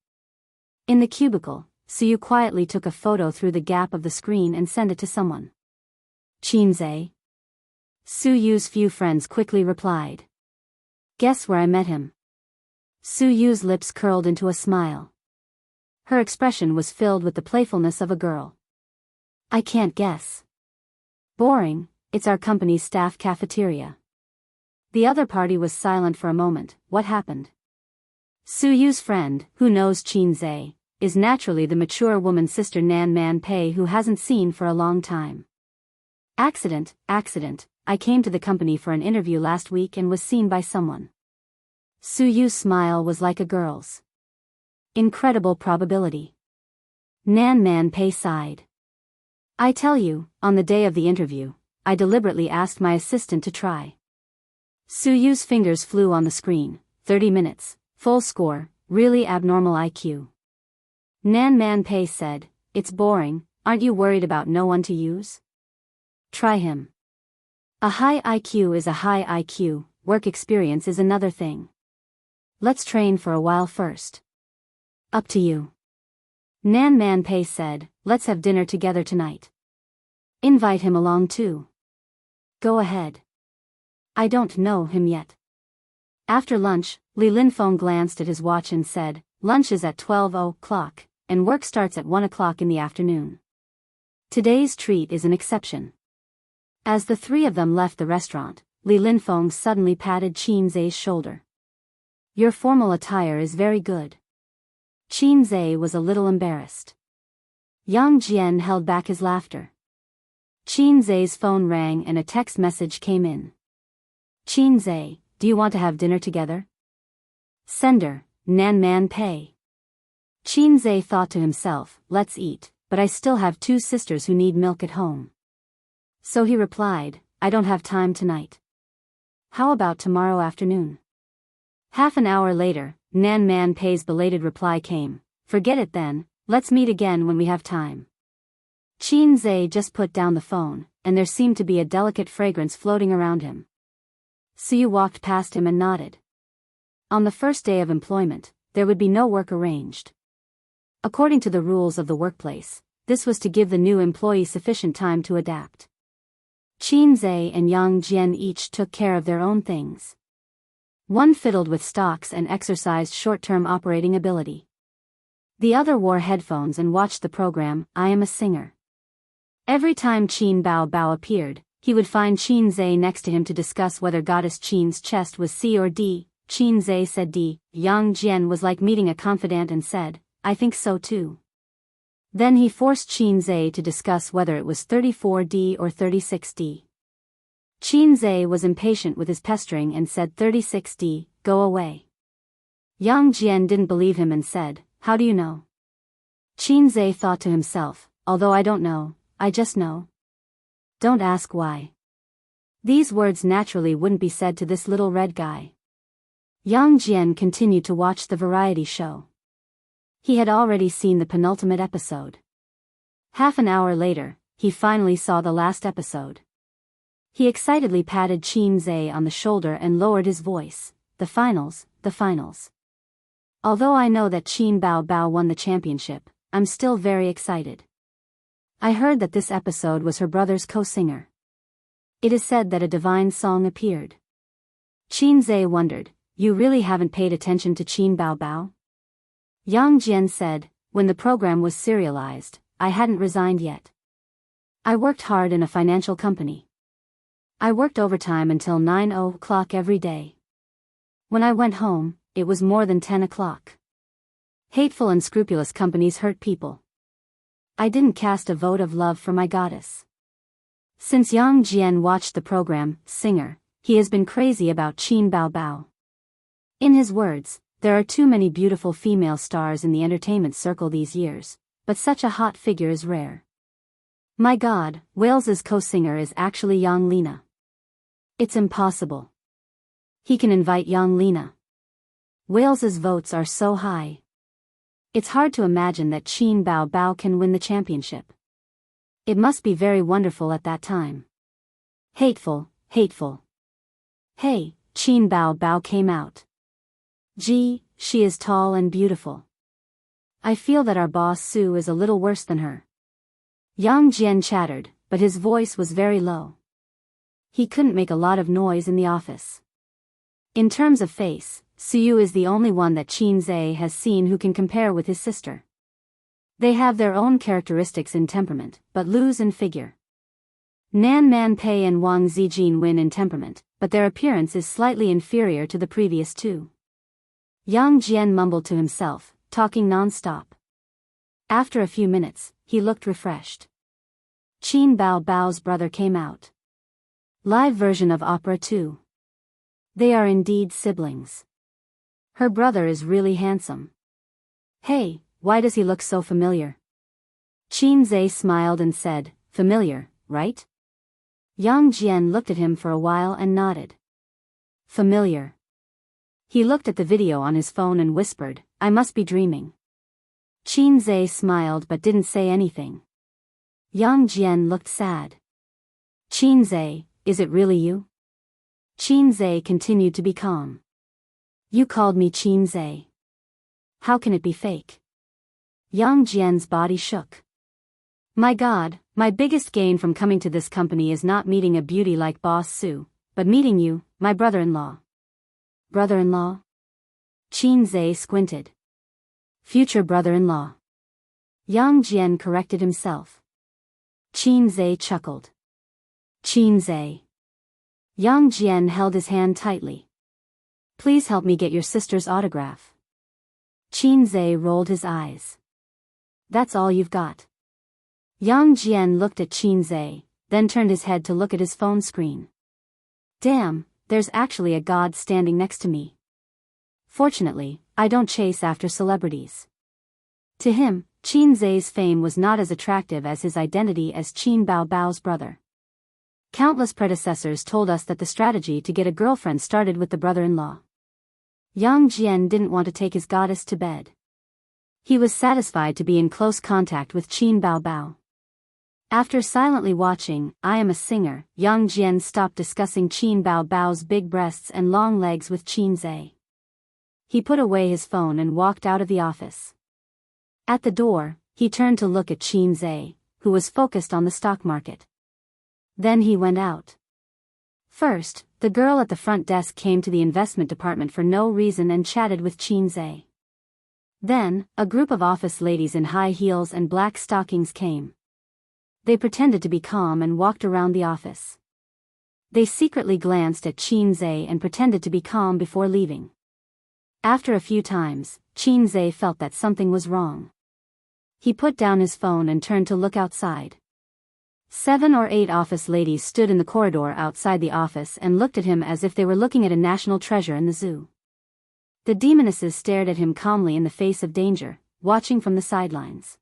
In the cubicle, Su Yu quietly took a photo through the gap of the screen and sent it to someone. Qin Zhe. Su Yu's few friends quickly replied. Guess where I met him? Su Yu's lips curled into a smile. Her expression was filled with the playfulness of a girl. I can't guess. Boring, it's our company's staff cafeteria. The other party was silent for a moment. What happened? Su Yu's friend, who knows Qin Zhe, is naturally the mature woman's sister Nan Man Pei, who hasn't seen for a long time. Accident. I came to the company for an interview last week and was seen by someone. Su Yu's smile was like a girl's. Incredible probability. Nan Man Pei sighed. I tell you, on the day of the interview, I deliberately asked my assistant to try. Su Yu's fingers flew on the screen. 30 minutes, full score, really abnormal IQ. Nan Man Pei said, it's boring, aren't you worried about no one to use? Try him. A high IQ is a high IQ, work experience is another thing. Let's train for a while first. Up to you. Nan Man Pei said, let's have dinner together tonight. Invite him along too. Go ahead. I don't know him yet. After lunch, Li Linfeng glanced at his watch and said, lunch is at 12 o'clock, and work starts at 1 o'clock in the afternoon. Today's treat is an exception. As the three of them left the restaurant, Li Linfeng suddenly patted Qin Zhe's shoulder. Your formal attire is very good. Qin Zhe was a little embarrassed. Yang Jian held back his laughter. Qin Zhe's phone rang and a text message came in. Qin Zhe, do you want to have dinner together? Sender, Nan Man Pei. Qin Zhe thought to himself, let's eat, but I still have two sisters who need milk at home. So he replied, I don't have time tonight. How about tomorrow afternoon? Half an hour later, Nan Man Pei's belated reply came, forget it then, let's meet again when we have time. Qin Zhe just put down the phone, and there seemed to be a delicate fragrance floating around him. Su Yu walked past him and nodded. On the first day of employment, there would be no work arranged. According to the rules of the workplace, this was to give the new employee sufficient time to adapt. Qin Zhe and Yang Jian each took care of their own things. One fiddled with stocks and exercised short-term operating ability. The other wore headphones and watched the program, I Am a Singer. Every time Qin Bao Bao appeared, he would find Qin Zhe next to him to discuss whether Goddess Qin's chest was C or D. Qin Zhe said D. Yang Jian was like meeting a confidant and said, I think so too. Then he forced Qin Zhe to discuss whether it was 34D or 36D. Qin Zhe was impatient with his pestering and said 36D, go away. Yang Jian didn't believe him and said, how do you know? Qin Zhe thought to himself, although I don't know, I just know. Don't ask why. These words naturally wouldn't be said to this little red guy. Yang Jian continued to watch the variety show. He had already seen the penultimate episode. Half an hour later, he finally saw the last episode. He excitedly patted Qin Zhe on the shoulder and lowered his voice. The finals, the finals. Although I know that Qin Bao Bao won the championship, I'm still very excited. I heard that this episode was her brother's co-singer. It is said that a divine song appeared. Qin Zhe wondered, you really haven't paid attention to Qin Bao Bao? Yang Jian said, when the program was serialized, I hadn't resigned yet. I worked hard in a financial company. I worked overtime until 9 o'clock every day. When I went home, it was more than 10 o'clock. Hateful and scrupulous companies hurt people. I didn't cast a vote of love for my goddess. Since Yang Jian watched the program, Singer, he has been crazy about Qin Bao Bao. In his words, there are too many beautiful female stars in the entertainment circle these years, but such a hot figure is rare. My God, Wales's co-singer is actually Yang Lina. It's impossible. He can invite Yang Lina. Wales's votes are so high. It's hard to imagine that Qin Bao Bao can win the championship. It must be very wonderful at that time. Hateful, hateful. Hey, Qin Bao Bao came out. Gee, she is tall and beautiful. I feel that our boss Sue is a little worse than her. Yang Jian chattered, but his voice was very low. He couldn't make a lot of noise in the office. In terms of face, Sue is the only one that Qin Zhe has seen who can compare with his sister. They have their own characteristics in temperament, but lose in figure. Nan Man Pei and Wang Zijin win in temperament, but their appearance is slightly inferior to the previous two. Yang Jian mumbled to himself, talking non-stop. After a few minutes, he looked refreshed. Qin Bao Bao's brother came out. Live version of Opera 2. They are indeed siblings. Her brother is really handsome. Hey, why does he look so familiar? Qin Zhe smiled and said, familiar, right? Yang Jian looked at him for a while and nodded. Familiar. He looked at the video on his phone and whispered, I must be dreaming. Qin Zhe smiled but didn't say anything. Yang Jian looked sad. Qin Zhe, is it really you? Qin Zhe continued to be calm. You called me Qin Zhe. How can it be fake? Yang Jian's body shook. My God, my biggest gain from coming to this company is not meeting a beauty like Boss Sue, but meeting you, my brother-in-law. Brother-in-law? Qin Zhe squinted. Future brother-in-law. Yang Jian corrected himself. Qin Zhe chuckled. Qin Zhe. Yang Jian held his hand tightly. Please help me get your sister's autograph. Qin Zhe rolled his eyes. That's all you've got. Yang Jian looked at Qin Zhe, then turned his head to look at his phone screen. Damn, there's actually a god standing next to me. Fortunately, I don't chase after celebrities. To him, Qin Zhe's fame was not as attractive as his identity as Qin Bao Bao's brother. Countless predecessors told us that the strategy to get a girlfriend started with the brother-in-law. Yang Jian didn't want to take his goddess to bed. He was satisfied to be in close contact with Qin Bao Bao. After silently watching I Am a Singer, Yang Jian stopped discussing Qin Bao Bao's big breasts and long legs with Qin Zhe. He put away his phone and walked out of the office. At the door, he turned to look at Qin Zhe, who was focused on the stock market. Then he went out. First, the girl at the front desk came to the investment department for no reason and chatted with Qin Zhe. Then, a group of office ladies in high heels and black stockings came. They pretended to be calm and walked around the office. They secretly glanced at Qin Zhe and pretended to be calm before leaving. After a few times, Qin Zhe felt that something was wrong. He put down his phone and turned to look outside. 7 or 8 office ladies stood in the corridor outside the office and looked at him as if they were looking at a national treasure in the zoo. The demonesses stared at him calmly in the face of danger, watching from the sidelines.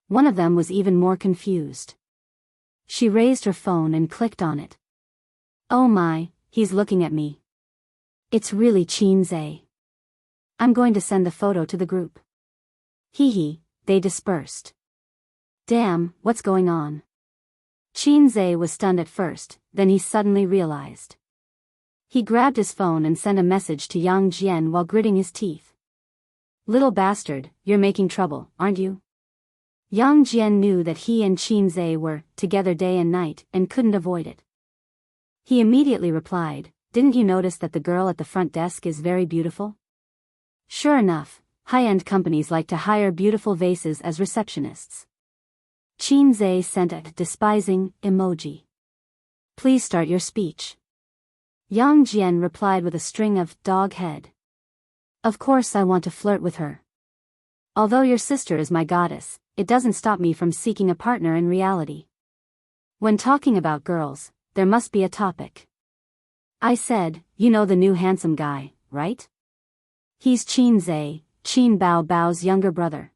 One of them was even more confused. She raised her phone and clicked on it. Oh my, he's looking at me. It's really Qin. I'm going to send the photo to the group. Hee hee, they dispersed. Damn, what's going on? Qin was stunned at first, then he suddenly realized. He grabbed his phone and sent a message to Yang Jian while gritting his teeth. Little bastard, you're making trouble, aren't you? Yang Jian knew that he and Qin were together day and night and couldn't avoid it. He immediately replied, didn't you notice that the girl at the front desk is very beautiful? Sure enough, high-end companies like to hire beautiful vases as receptionists. Qin sent a despising emoji. Please start your speech. Yang Jian replied with a string of dog head. Of course I want to flirt with her. Although your sister is my goddess, it doesn't stop me from seeking a partner in reality. When talking about girls, there must be a topic. I said, you know the new handsome guy, right? He's Qin Bao Bao's younger brother.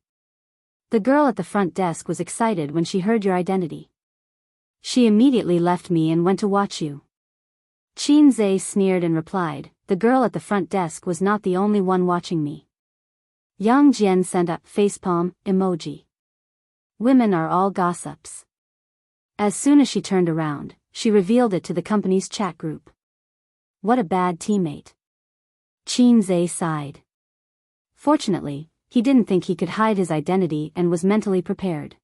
The girl at the front desk was excited when she heard your identity. She immediately left me and went to watch you. Qin sneered and replied, the girl at the front desk was not the only one watching me. Yang Jian sent a facepalm emoji. Women are all gossips. As soon as she turned around, she revealed it to the company's chat group. What a bad teammate. Qin sighed. Fortunately, he didn't think he could hide his identity and was mentally prepared.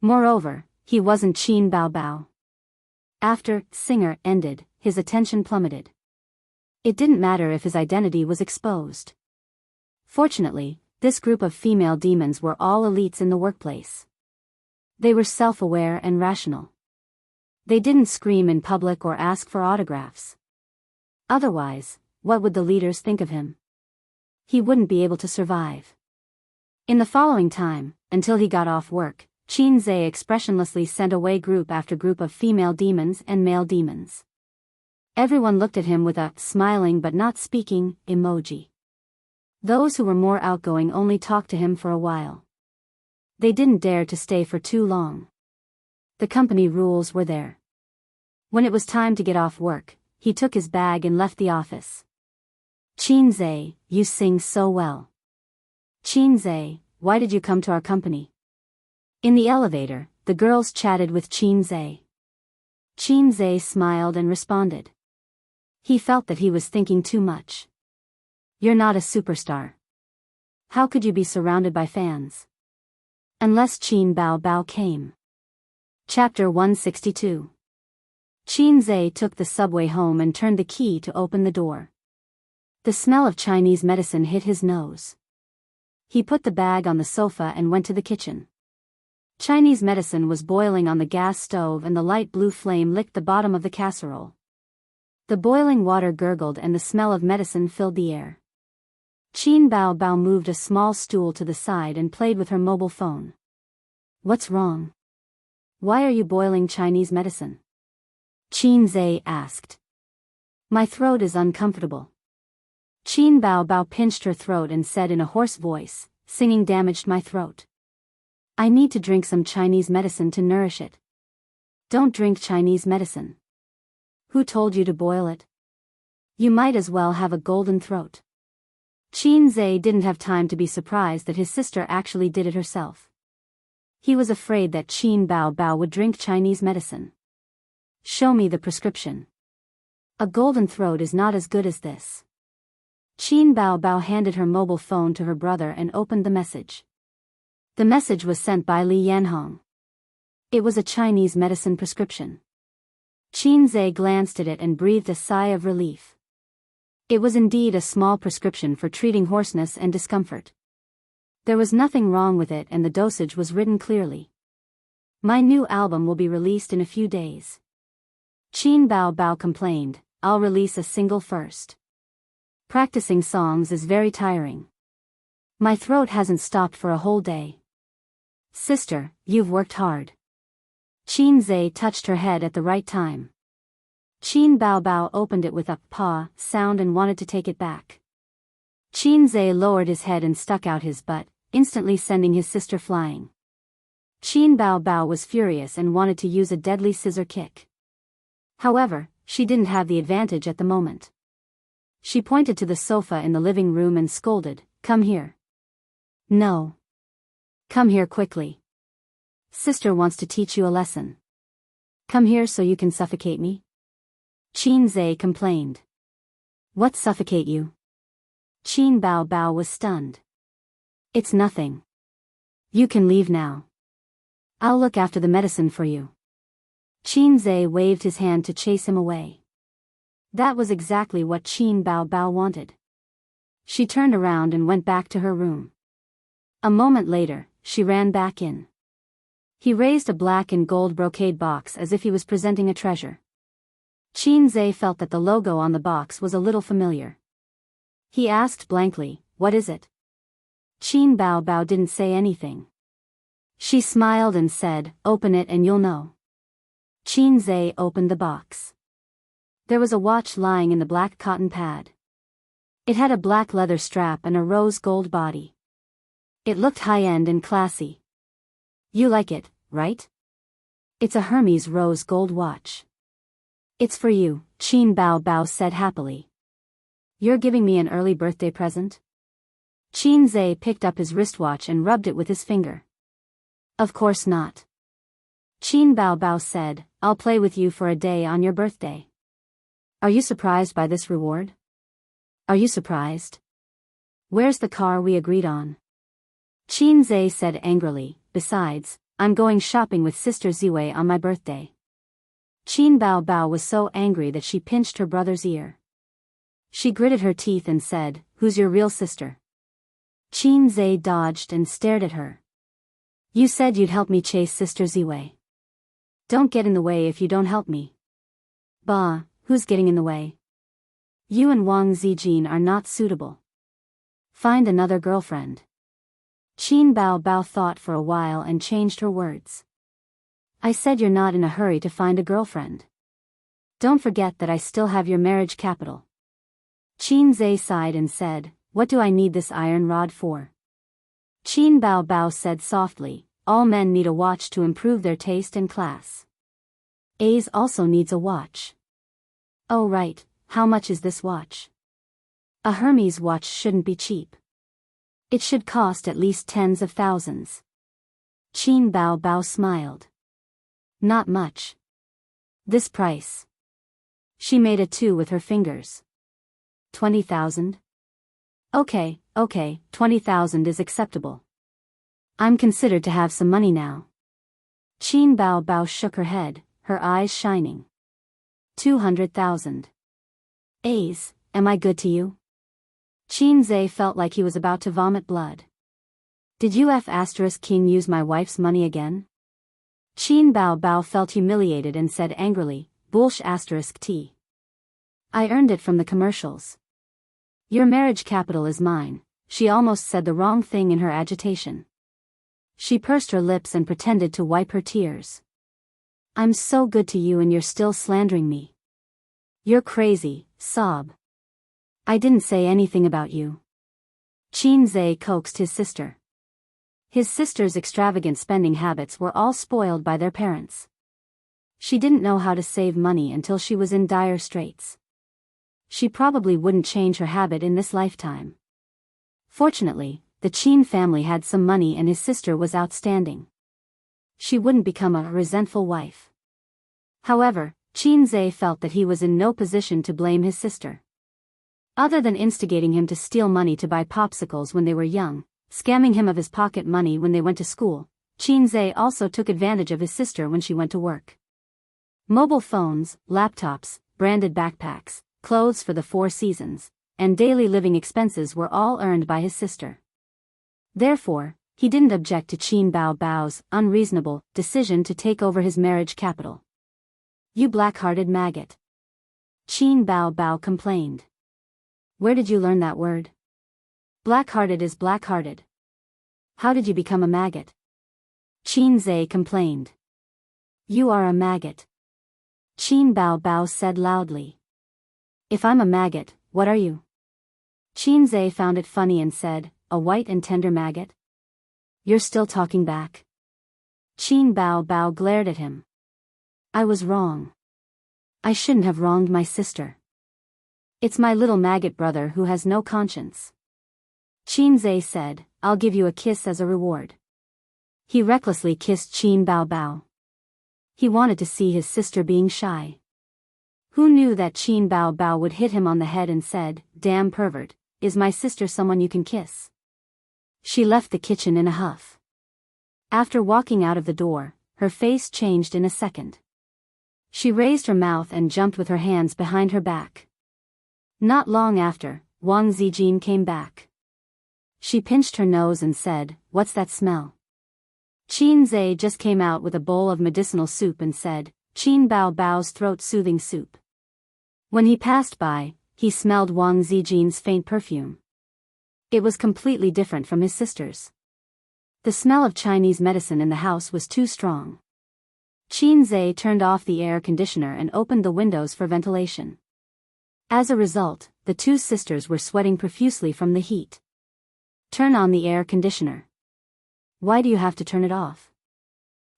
Moreover, he wasn't Qin Bao Bao. After Singer ended, his attention plummeted. It didn't matter if his identity was exposed. Fortunately, this group of female demons were all elites in the workplace. They were self-aware and rational. They didn't scream in public or ask for autographs. Otherwise, what would the leaders think of him? He wouldn't be able to survive. In the following time, until he got off work, Qin expressionlessly sent away group after group of female demons and male demons. Everyone looked at him with a smiling but not speaking emoji. Those who were more outgoing only talked to him for a while. They didn't dare to stay for too long. The company rules were there. When it was time to get off work, he took his bag and left the office. Qin, you sing so well. Qin, why did you come to our company? In the elevator, the girls chatted with Qin. Qin smiled and responded. He felt that he was thinking too much. You're not a superstar. How could you be surrounded by fans? Unless Qin Bao Bao came. Chapter 162. Qin took the subway home and turned the key to open the door. The smell of Chinese medicine hit his nose. He put the bag on the sofa and went to the kitchen. Chinese medicine was boiling on the gas stove and the light blue flame licked the bottom of the casserole. The boiling water gurgled and the smell of medicine filled the air. Qin Bao Bao moved a small stool to the side and played with her mobile phone. What's wrong? Why are you boiling Chinese medicine? Qin asked. My throat is uncomfortable. Qin Bao Bao pinched her throat and said in a hoarse voice, singing damaged my throat. I need to drink some Chinese medicine to nourish it. Don't drink Chinese medicine. Who told you to boil it? You might as well have a golden throat. Qin didn't have time to be surprised that his sister actually did it herself. He was afraid that Qin Bao Bao would drink Chinese medicine. Show me the prescription. A golden throat is not as good as this. Qin Bao Bao handed her mobile phone to her brother and opened the message. The message was sent by Li Yanhong. It was a Chinese medicine prescription. Qin glanced at it and breathed a sigh of relief. It was indeed a small prescription for treating hoarseness and discomfort. There was nothing wrong with it and the dosage was written clearly. My new album will be released in a few days. Qin Bao Bao complained, I'll release a single first. Practicing songs is very tiring. My throat hasn't stopped for a whole day. Sister, you've worked hard. Qin touched her head at the right time. Qin Bao Bao opened it with a paw sound and wanted to take it back. Qin lowered his head and stuck out his butt, instantly sending his sister flying. Qin Bao Bao was furious and wanted to use a deadly scissor kick. However, she didn't have the advantage at the moment. She pointed to the sofa in the living room and scolded, "Come here." "No. Come here quickly. Sister wants to teach you a lesson." "Come here so you can suffocate me?" Qin Zhe complained. "What suffocate you?" Qin Bao Bao was stunned. "It's nothing. You can leave now. I'll look after the medicine for you." Qin Zhe waved his hand to chase him away. That was exactly what Qin Bao Bao wanted. She turned around and went back to her room. A moment later, she ran back in. He raised a black and gold brocade box as if he was presenting a treasure. Qin Zhe felt that the logo on the box was a little familiar. He asked blankly, "What is it?" Qin Bao Bao didn't say anything. She smiled and said, "Open it and you'll know." Qin Zhe opened the box. There was a watch lying in the black cotton pad. It had a black leather strap and a rose gold body. It looked high-end and classy. "You like it, right?" "It's a Hermes rose gold watch." "It's for you," Qin Bao Bao said happily. "You're giving me an early birthday present?" Qin Zhe picked up his wristwatch and rubbed it with his finger. "Of course not." Qin Bao Bao said, "I'll play with you for a day on your birthday. Are you surprised by this reward? Are you surprised? Where's the car we agreed on?" Qin Zhe said angrily, "Besides, I'm going shopping with Sister Ziwei on my birthday." Qin Bao Bao was so angry that she pinched her brother's ear. She gritted her teeth and said, "Who's your real sister?" Qin Zhe dodged and stared at her. "You said you'd help me chase Sister Ziwei. Don't get in the way if you don't help me." "Bah, who's getting in the way? You and Wang Zijin are not suitable. Find another girlfriend." Qin Bao Bao thought for a while and changed her words. "I said you're not in a hurry to find a girlfriend. Don't forget that I still have your marriage capital." Qin Zhe sighed and said, "What do I need this iron rod for?" Qin Bao Bao said softly, "All men need a watch to improve their taste and class. A's also needs a watch." "Oh right, how much is this watch?" "A Hermes watch shouldn't be cheap. It should cost at least tens of thousands." Qin Bao Bao smiled. "Not much. This price." She made a 2 with her fingers. 20,000? Okay, 20,000 is acceptable. I'm considered to have some money now." Qin Bao Bao shook her head, her eyes shining. 200,000. A's, am I good to you? Qin Zhe felt like he was about to vomit blood. "Did you King use my wife's money again?" Qin Bao Bao felt humiliated and said angrily, "Bullsh T. I earned it from the commercials. Your marriage capital is mine." She almost said the wrong thing in her agitation. She pursed her lips and pretended to wipe her tears. "I'm so good to you and you're still slandering me. You're crazy, sob. I didn't say anything about you." Qin Zhe coaxed his sister. His sister's extravagant spending habits were all spoiled by their parents. She didn't know how to save money until she was in dire straits. She probably wouldn't change her habit in this lifetime. Fortunately, the Qin family had some money and his sister was outstanding. She wouldn't become a resentful wife. However, Qin Zhe felt that he was in no position to blame his sister. Other than instigating him to steal money to buy popsicles when they were young, scamming him of his pocket money when they went to school, Qin Zhe also took advantage of his sister when she went to work. Mobile phones, laptops, branded backpacks, clothes for the 4 seasons, and daily living expenses were all earned by his sister. Therefore, he didn't object to Qin Bao Bao's unreasonable decision to take over his marriage capital. "You black-hearted maggot," Qin Bao Bao complained. "Where did you learn that word? Black-hearted is black-hearted. How did you become a maggot?" Qin Zhe complained. "You are a maggot," Qin Bao Bao said loudly. "If I'm a maggot, what are you?" Qin Zhe found it funny and said, "A white and tender maggot?" "You're still talking back." Qin Bao Bao glared at him. "I was wrong. I shouldn't have wronged my sister. It's my little maggot brother who has no conscience. Qin said, I'll give you a kiss as a reward. He recklessly kissed Qin Bao. He wanted to see his sister being shy. Who knew that Qin Bao would hit him on the head and said, damn pervert, is my sister someone you can kiss? She left the kitchen in a huff. After walking out of the door, her face changed in a second. She raised her mouth and jumped with her hands behind her back. Not long after, Wang Zijin came back. She pinched her nose and said, what's that smell? Qin just came out with a bowl of medicinal soup and said, Qin Bao's throat-soothing soup. When he passed by, he smelled Wang Zijin's faint perfume. It was completely different from his sister's. The smell of Chinese medicine in the house was too strong. Qin turned off the air conditioner and opened the windows for ventilation. As a result, the two sisters were sweating profusely from the heat. Turn on the air conditioner. Why do you have to turn it off?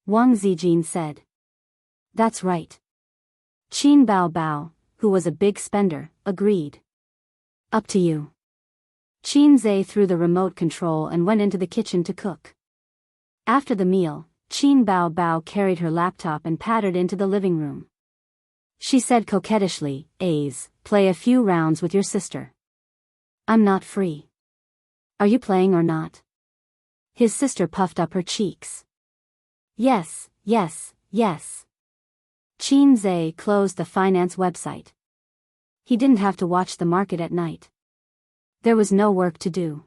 Wang Zijin said. That's right. Qin Bao, who was a big spender, agreed. Up to you. Qin threw the remote control and went into the kitchen to cook. After the meal, Qin Bao carried her laptop and pattered into the living room. She said coquettishly, play a few rounds with your sister. I'm not free. Are you playing or not? His sister puffed up her cheeks. Yes. Qin closed the finance website. He didn't have to watch the market at night. There was no work to do.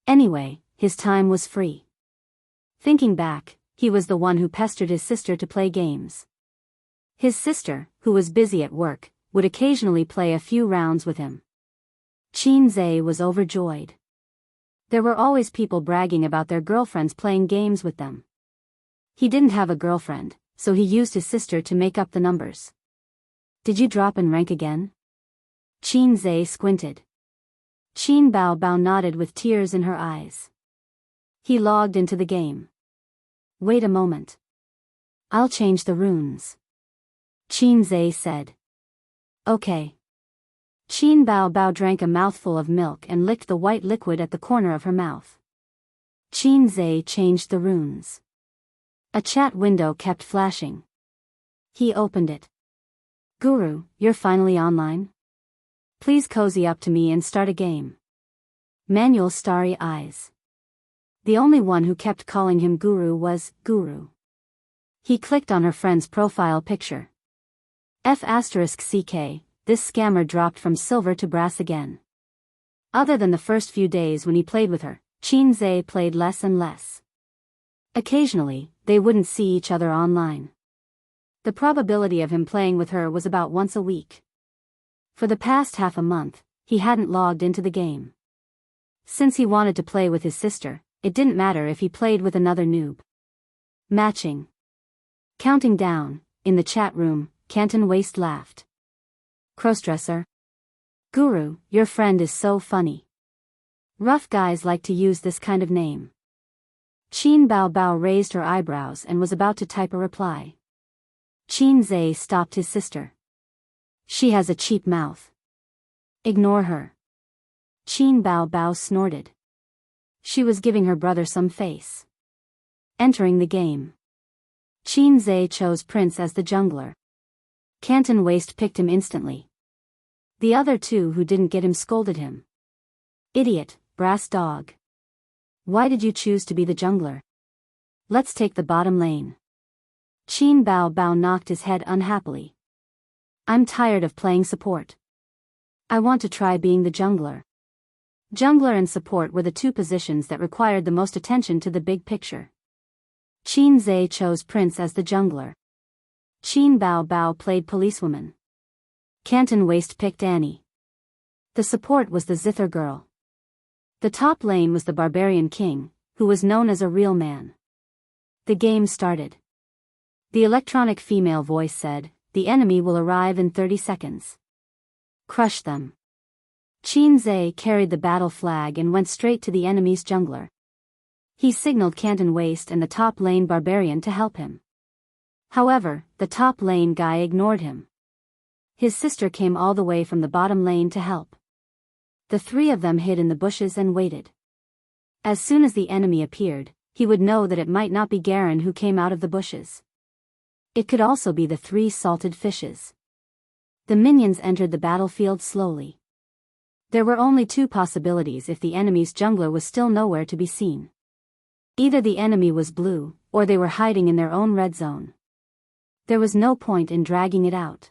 Anyway, his time was free. Thinking back, he was the one who pestered his sister to play games. His sister, who was busy at work, would occasionally play a few rounds with him. Qin was overjoyed. There were always people bragging about their girlfriends playing games with them. He didn't have a girlfriend, so he used his sister to make up the numbers. Did you drop in rank again? Qin squinted. Qin Bao nodded with tears in her eyes. He logged into the game. Wait a moment. I'll change the runes. Qin said. Okay. Qin Bao drank a mouthful of milk and licked the white liquid at the corner of her mouth. Qin changed the runes. A chat window kept flashing. He opened it. Guru, you're finally online? Please cozy up to me and start a game. Manuel starry eyes. The only one who kept calling him Guru was Guru. He clicked on her friend's profile picture. F***ck, this scammer dropped from silver to brass again. Other than the first few days when he played with her, Qin played less and less. Occasionally, they wouldn't see each other online. The probability of him playing with her was about once a week. For the past half a month, he hadn't logged into the game. Since he wanted to play with his sister, it didn't matter if he played with another noob. Matching. Counting down, in the chat room, Canton Waste laughed. Crossdresser. Guru, your friend is so funny. Rough guys like to use this kind of name. Qin Bao raised her eyebrows and was about to type a reply. Qin stopped his sister. She has a cheap mouth. Ignore her. Qin Bao snorted. She was giving her brother some face. Entering the game. Qin chose Prince as the jungler. Canton Waste picked him instantly. The other two who didn't get him scolded him. Idiot, brass dog. Why did you choose to be the jungler? Let's take the bottom lane. Qin Bao knocked his head unhappily. I'm tired of playing support. I want to try being the jungler. Jungler and support were the two positions that required the most attention to the big picture. Qin chose Prince as the jungler. Qin Bao played policewoman. Canton Waste picked Annie. The support was the Zither girl. The top lane was the Barbarian King, who was known as a real man. The game started. The electronic female voice said, the enemy will arrive in 30 seconds. Crush them. Qin carried the battle flag and went straight to the enemy's jungler. He signaled Canton Waste and the top lane Barbarian to help him. However, the top lane guy ignored him. His sister came all the way from the bottom lane to help. The three of them hid in the bushes and waited. As soon as the enemy appeared, he would know that it might not be Garen who came out of the bushes. It could also be the three salted fishes. The minions entered the battlefield slowly. There were only two possibilities if the enemy's jungler was still nowhere to be seen. Either the enemy was blue, or they were hiding in their own red zone. There was no point in dragging it out.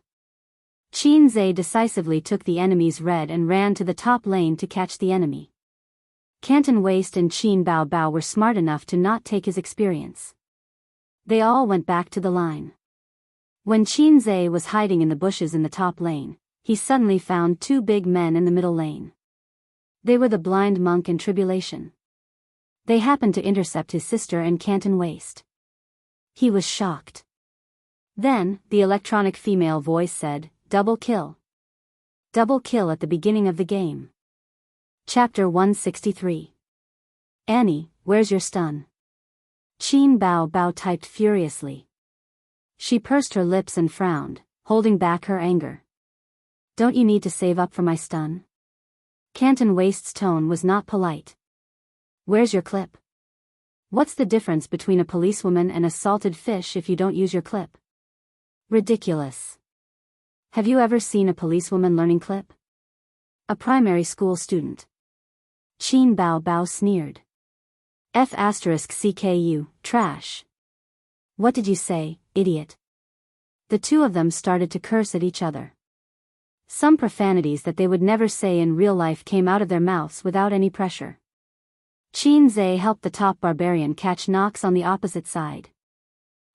Qin Zhe decisively took the enemy's red and ran to the top lane to catch the enemy. Canton Waste and Qin Bao Bao were smart enough to not take his experience. They all went back to the line. When Qin Zhe was hiding in the bushes in the top lane, he suddenly found two big men in the middle lane. They were the blind monk and Tribulation. They happened to intercept his sister and Canton Waste. He was shocked. Then, the electronic female voice said, "Double kill. Double kill at the beginning of the game." Chapter 163. Annie, where's your stun? Qin Bao Bao typed furiously. She pursed her lips and frowned, holding back her anger. Don't you need to save up for my stun? Canton Waste's tone was not polite. Where's your clip? What's the difference between a policewoman and a salted fish if you don't use your clip? Ridiculous. Have you ever seen a policewoman learning clip? A primary school student. Qin Bao Bao sneered. F***CKU, trash. What did you say, idiot? The two of them started to curse at each other. Some profanities that they would never say in real life came out of their mouths without any pressure. Qin Zhe helped the top barbarian catch Nox on the opposite side.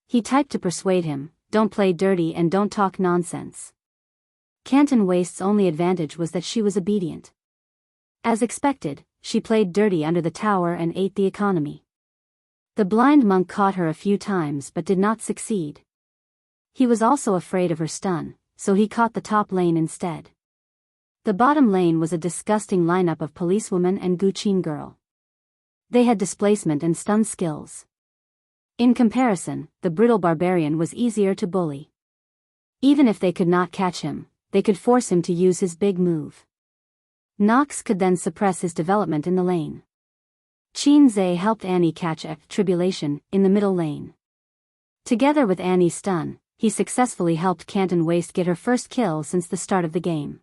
He typed to persuade him, don't play dirty and don't talk nonsense. Canton Waste's only advantage was that she was obedient. As expected, she played dirty under the tower and ate the economy. The blind monk caught her a few times but did not succeed. He was also afraid of her stun, so he caught the top lane instead. The bottom lane was a disgusting lineup of policewoman and Guqin girl. They had displacement and stun skills. In comparison, the brittle barbarian was easier to bully. Even if they could not catch him, they could force him to use his big move. Nox could then suppress his development in the lane. Qin Zhe helped Annie catch Tribulation in the middle lane. Together with Annie's stun, he successfully helped Canton Waste get her first kill since the start of the game.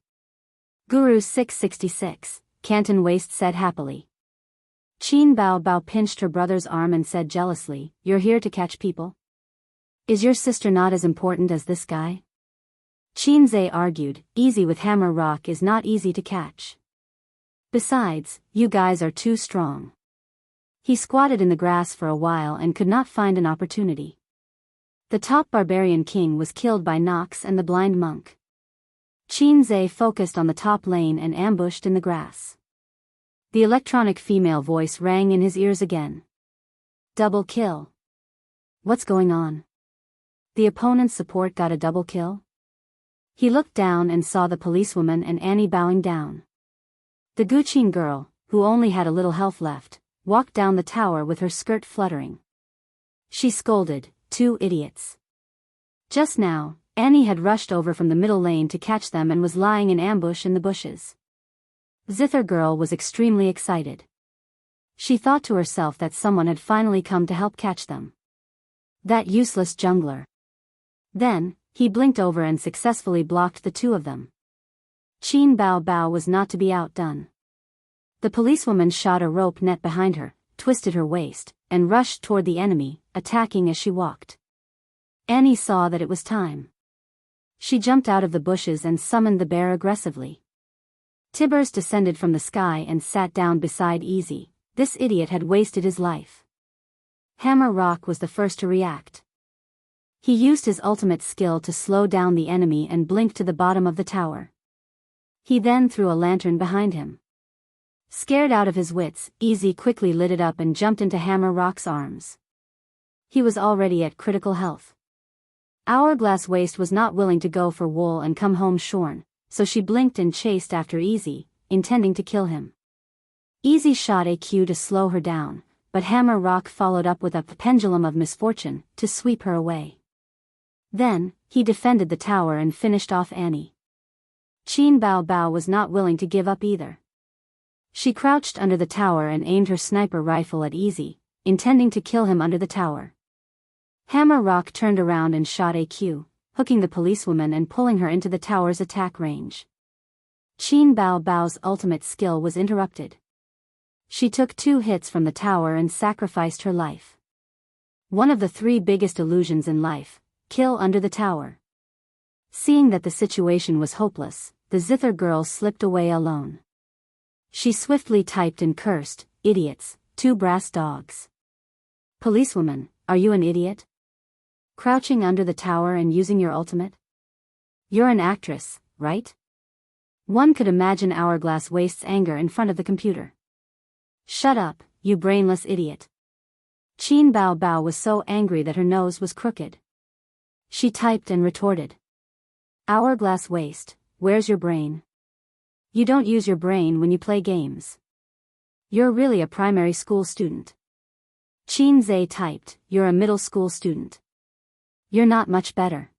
Guru 666, Canton Waste said happily. Qin Bao Bao pinched her brother's arm and said jealously, "You're here to catch people? Is your sister not as important as this guy?" Qin Zhe argued, "Easy with Hammer Rock is not easy to catch. Besides, you guys are too strong." He squatted in the grass for a while and could not find an opportunity. The top barbarian king was killed by Nox and the blind monk. Qin Zhe focused on the top lane and ambushed in the grass. The electronic female voice rang in his ears again. Double kill. What's going on? The opponent's support got a double kill? He looked down and saw the policewoman and Annie bowing down. The Guqin girl, who only had a little health left, walked down the tower with her skirt fluttering. She scolded, "Two idiots." Just now, Annie had rushed over from the middle lane to catch them and was lying in ambush in the bushes. Zither girl was extremely excited. She thought to herself that someone had finally come to help catch them. That useless jungler. Then, he blinked over and successfully blocked the two of them. Qin Bao Bao was not to be outdone. The policewoman shot a rope net behind her, twisted her waist, and rushed toward the enemy, attacking as she walked. Annie saw that it was time. She jumped out of the bushes and summoned the bear aggressively. Tibbers descended from the sky and sat down beside Easy. This idiot had wasted his life. Hammer Rock was the first to react. He used his ultimate skill to slow down the enemy and blinked to the bottom of the tower. He then threw a lantern behind him. Scared out of his wits, Easy quickly lit it up and jumped into Hammer Rock's arms. He was already at critical health. Hourglass Waste was not willing to go for wool and come home shorn, so she blinked and chased after Easy, intending to kill him. Easy shot a cue to slow her down, but Hammer Rock followed up with a pendulum of misfortune to sweep her away. Then, he defended the tower and finished off Annie. Qin Bao Bao was not willing to give up either. She crouched under the tower and aimed her sniper rifle at Easy, intending to kill him under the tower. Hammer Rock turned around and shot AQ, hooking the policewoman and pulling her into the tower's attack range. Qin Bao Bao's ultimate skill was interrupted. She took 2 hits from the tower and sacrificed her life. One of the 3 biggest illusions in life: kill under the tower. Seeing that the situation was hopeless, the Zither girl slipped away alone. She swiftly typed and cursed, "Idiots, 2 brass dogs." Policewoman, are you an idiot? Crouching under the tower and using your ultimate? You're an actress, right? One could imagine Hourglass Waste's anger in front of the computer. Shut up, you brainless idiot. Qin Bao Bao was so angry that her nose was crooked. She typed and retorted. Hourglass Waste, where's your brain? You don't use your brain when you play games. You're really a primary school student. Qin Zhe typed, you're a middle school student. You're not much better.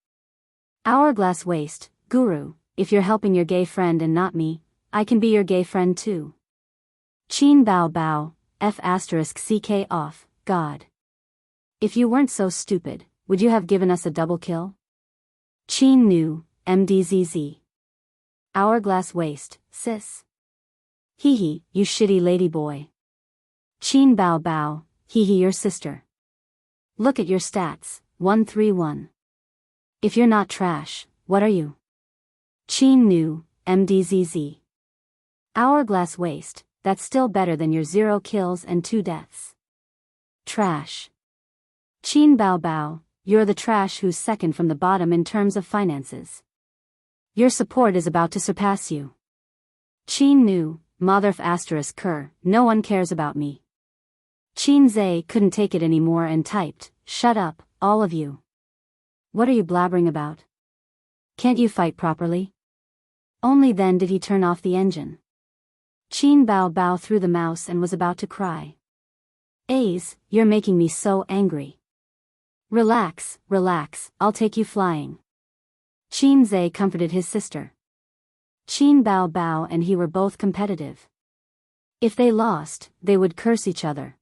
Hourglass Waste, Guru, if you're helping your gay friend and not me, I can be your gay friend too. Qin Bao Bao, F***CK off, God. If you weren't so stupid, would you have given us a double kill? Qin Nu, MDZZ. Hourglass Waste, sis. Hee hee, you shitty lady boy. Qin Bao Bao, hee hee, your sister. Look at your stats, 131. If you're not trash, what are you? Qin Nu, MDZZ. Hourglass Waste, that's still better than your 0 kills and 2 deaths. Trash. Qin Bao Bao, you're the trash who's second from the bottom in terms of finances. Your support is about to surpass you. Qin Nu, Motherf asterisk Ker, no one cares about me. Qin Zhe couldn't take it anymore and typed, shut up, all of you. What are you blabbering about? Can't you fight properly? Only then did he turn off the engine. Qin Bao Bao threw the mouse and was about to cry. Aze, you're making me so angry. Relax, relax, I'll take you flying. Qin Zhe comforted his sister. Qin Bao Bao and he were both competitive. If they lost, they would curse each other.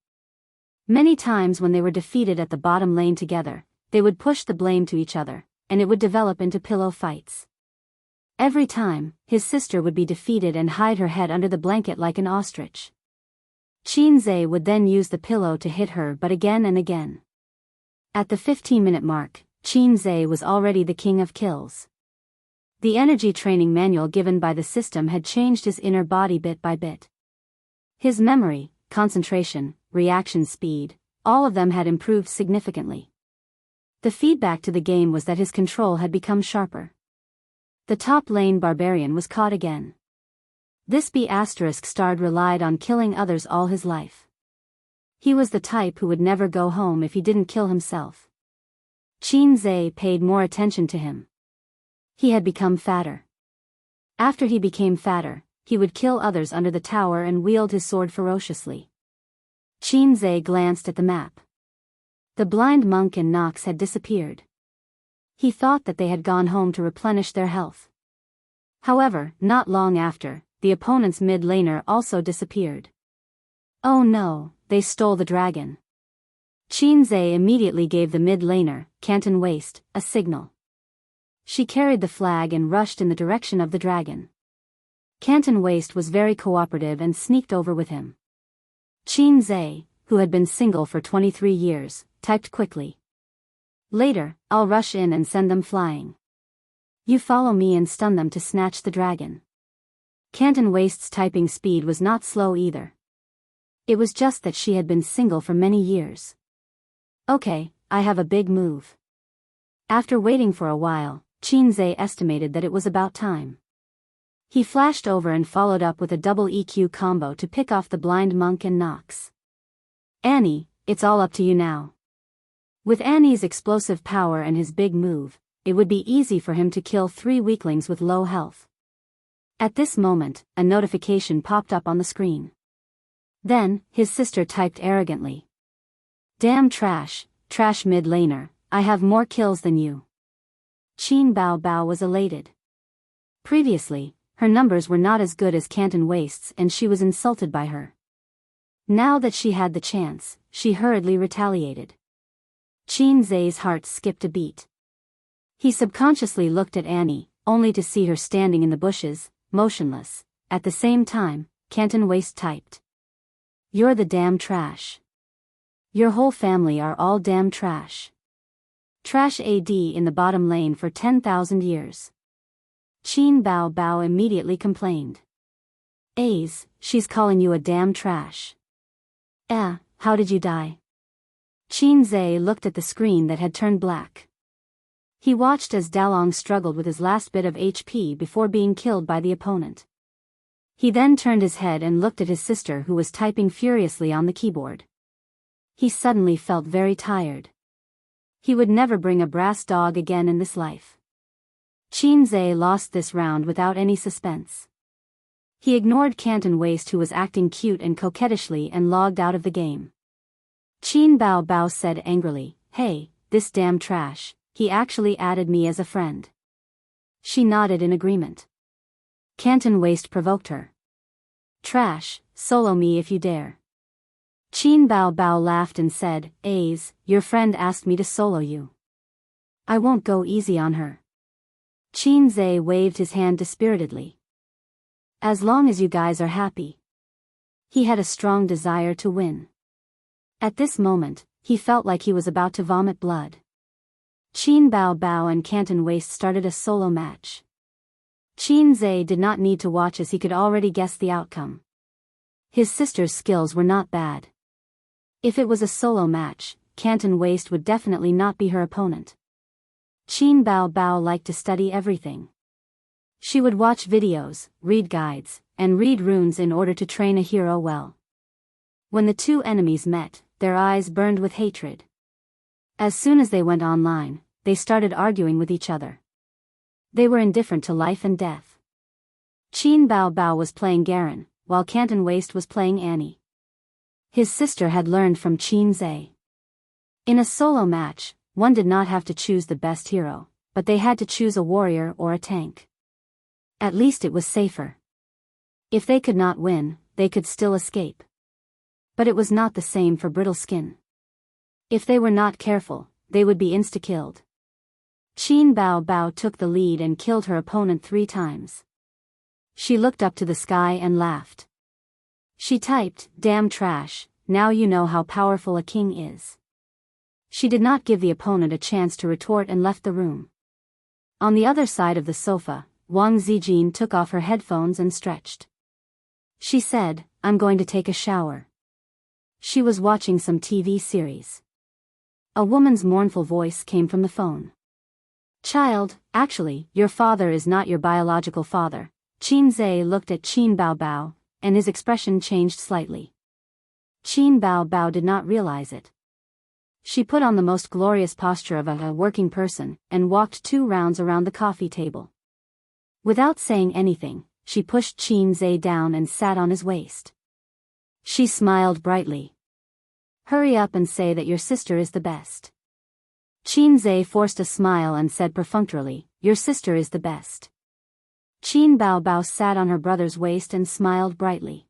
Many times when they were defeated at the bottom lane together, they would push the blame to each other, and it would develop into pillow fights. Every time, his sister would be defeated and hide her head under the blanket like an ostrich. Qin Zhe would then use the pillow to hit her but again and again. At the 15-minute mark, Qin Zhe was already the king of kills. The energy training manual given by the system had changed his inner body bit by bit. His memory, concentration, reaction speed, all of them had improved significantly. The feedback to the game was that his control had become sharper. The top lane barbarian was caught again. This B***starred relied on killing others all his life. He was the type who would never go home if he didn't kill himself. Qin Zhe paid more attention to him. He had become fatter. After he became fatter, he would kill others under the tower and wield his sword ferociously. Qin Zhe glanced at the map. The blind monk and Nox had disappeared. He thought that they had gone home to replenish their health. However, not long after, the opponent's mid-laner also disappeared. Oh no, they stole the dragon. Qin Zhe immediately gave the mid-laner, Canton Waste, a signal. She carried the flag and rushed in the direction of the dragon. Canton Waste was very cooperative and sneaked over with him. Qin Zhe, who had been single for 23 years, typed quickly. Later, I'll rush in and send them flying. You follow me and stun them to snatch the dragon. Canton Waste's typing speed was not slow either. It was just that she had been single for many years. Okay, I have a big move. After waiting for a while, Qin Zhe estimated that it was about time. He flashed over and followed up with a double EQ combo to pick off the blind monk and Nox. Annie, it's all up to you now. With Annie's explosive power and his big move, it would be easy for him to kill 3 weaklings with low health. At this moment, a notification popped up on the screen. Then, his sister typed arrogantly. Damn trash mid-laner, I have more kills than you. Qin Bao Bao was elated. Previously, her numbers were not as good as Canton Waste's and she was insulted by her. Now that she had the chance, she hurriedly retaliated. Qin Zhe's heart skipped a beat. He subconsciously looked at Annie, only to see her standing in the bushes, motionless. At the same time, Canton Waste typed. "You're the damn trash. Your whole family are all damn trash. Trash AD in the bottom lane for 10,000 years. Qin Bao Bao immediately complained. She's calling you a damn trash. How did you die? Qin Zhe looked at the screen that had turned black. He watched as Dalong struggled with his last bit of HP before being killed by the opponent. He then turned his head and looked at his sister who was typing furiously on the keyboard. He suddenly felt very tired. He would never bring a brass dog again in this life. Qin Zhe lost this round without any suspense. He ignored Canton Waste who was acting cute and coquettishly and logged out of the game. Qin Bao Bao said angrily, "Hey, this damn trash, he actually added me as a friend." She nodded in agreement. Canton Waste provoked her. "Trash, solo me if you dare." Qin Bao Bao laughed and said, Your friend asked me to solo you. I won't go easy on her." Qin Zhe waved his hand dispiritedly. "As long as you guys are happy." He had a strong desire to win. At this moment, he felt like he was about to vomit blood. Qin Bao Bao and Canton Waste started a solo match. Qin Zhe did not need to watch as he could already guess the outcome. His sister's skills were not bad. If it was a solo match, Canton Waste would definitely not be her opponent. Qin Bao Bao liked to study everything. She would watch videos, read guides, and read runes in order to train a hero well. When the two enemies met, their eyes burned with hatred. As soon as they went online, they started arguing with each other. They were indifferent to life and death. Qin Bao Bao was playing Garen, while Canton Waste was playing Annie. His sister had learned from Qin Zhe. In a solo match, one did not have to choose the best hero, but they had to choose a warrior or a tank. At least it was safer. If they could not win, they could still escape. But it was not the same for Brittle Skin. If they were not careful, they would be insta-killed. Qin Bao Bao took the lead and killed her opponent 3 times. She looked up to the sky and laughed. She typed, "Damn trash, now you know how powerful a king is." She did not give the opponent a chance to retort and left the room. On the other side of the sofa, Wang Zijin took off her headphones and stretched. She said, "I'm going to take a shower." She was watching some TV series. A woman's mournful voice came from the phone. "Child, actually, your father is not your biological father." Qin Zhe looked at Qin Bao Bao, and his expression changed slightly. Qin Bao Bao did not realize it. She put on the most glorious posture of a working person, and walked 2 rounds around the coffee table. Without saying anything, she pushed Qin Zhe down and sat on his waist. She smiled brightly. "Hurry up and say that your sister is the best." Qin Zhe forced a smile and said perfunctorily, "Your sister is the best." Qin Bao Bao sat on her brother's waist and smiled brightly.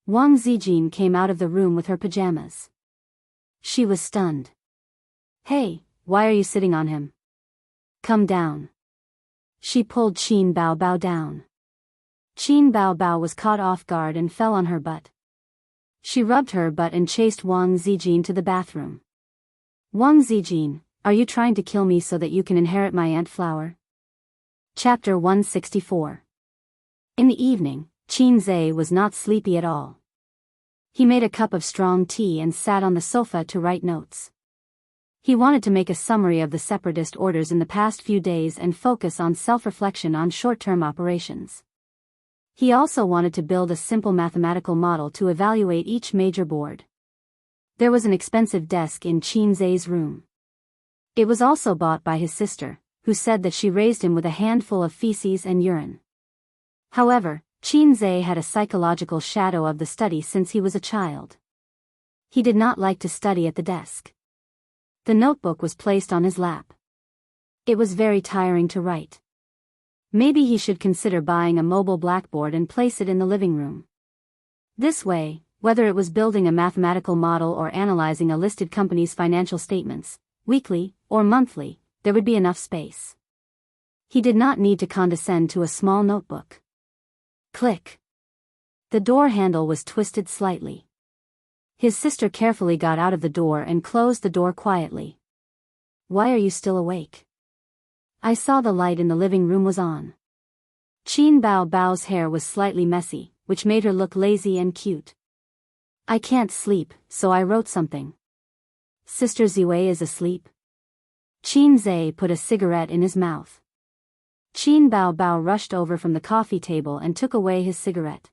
Wang Zijin came out of the room with her pajamas. She was stunned. "Hey, why are you sitting on him? Come down." She pulled Qin Bao Bao down. Qin Bao Bao was caught off guard and fell on her butt. She rubbed her butt and chased Wang Zijin to the bathroom. "Wang Zijin, are you trying to kill me so that you can inherit my ant flower?" Chapter 164. In the evening, Qin Zhe was not sleepy at all. He made a cup of strong tea and sat on the sofa to write notes. He wanted to make a summary of the separatist orders in the past few days and focus on self-reflection on short-term operations. He also wanted to build a simple mathematical model to evaluate each major board. There was an expensive desk in Qin Zhe's room. It was also bought by his sister, who said that she raised him with a handful of feces and urine. However, Qin Zhe had a psychological shadow of the study since he was a child. He did not like to study at the desk. The notebook was placed on his lap. It was very tiring to write. Maybe he should consider buying a mobile blackboard and place it in the living room. This way, whether it was building a mathematical model or analyzing a listed company's financial statements, weekly or monthly, there would be enough space. He did not need to condescend to a small notebook. Click. The door handle was twisted slightly. His sister carefully got out of the door and closed the door quietly. Why are you still awake? I saw the light in the living room was on. Qin Bao Bao's hair was slightly messy, which made her look lazy and cute. I can't sleep, so I wrote something. Sister Ziwei is asleep. Qin Zai put a cigarette in his mouth. Qin Bao Bao rushed over from the coffee table and took away his cigarette.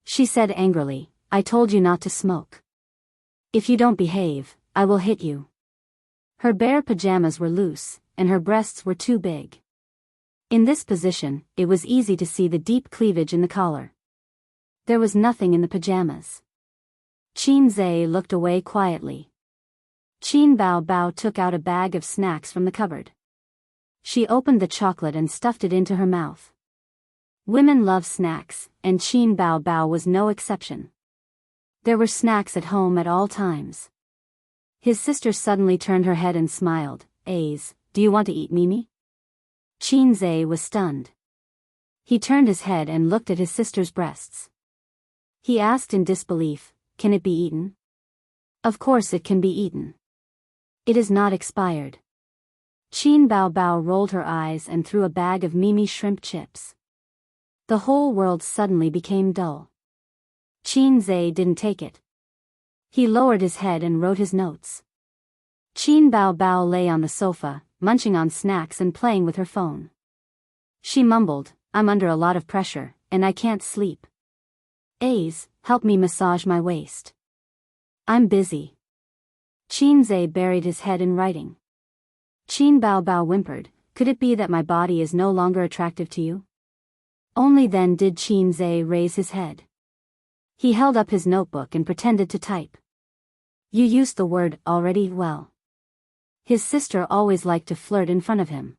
She said angrily, I told you not to smoke. If you don't behave, I will hit you. Her bare pajamas were loose, and her breasts were too big. In this position, it was easy to see the deep cleavage in the collar. There was nothing in the pajamas. Qin Zai looked away quietly. Qin Bao Bao took out a bag of snacks from the cupboard. She opened the chocolate and stuffed it into her mouth. Women love snacks, and Qin Bao Bao was no exception. There were snacks at home at all times. His sister suddenly turned her head and smiled. Aze, do you want to eat Mimi? Qin Zai was stunned. He turned his head and looked at his sister's breasts. He asked in disbelief, can it be eaten? Of course it can be eaten. It is not expired. Qin Bao Bao rolled her eyes and threw a bag of Mimi shrimp chips. The whole world suddenly became dull. Qin Zai didn't take it. He lowered his head and wrote his notes. Qin Bao Bao lay on the sofa, munching on snacks and playing with her phone. She mumbled, I'm under a lot of pressure, and I can't sleep. Aze, help me massage my waist. I'm busy. Qin Zai buried his head in writing. Qin Bao Bao whimpered, could it be that my body is no longer attractive to you? Only then did Qin Zai raise his head. He held up his notebook and pretended to type. You used the word already well. His sister always liked to flirt in front of him.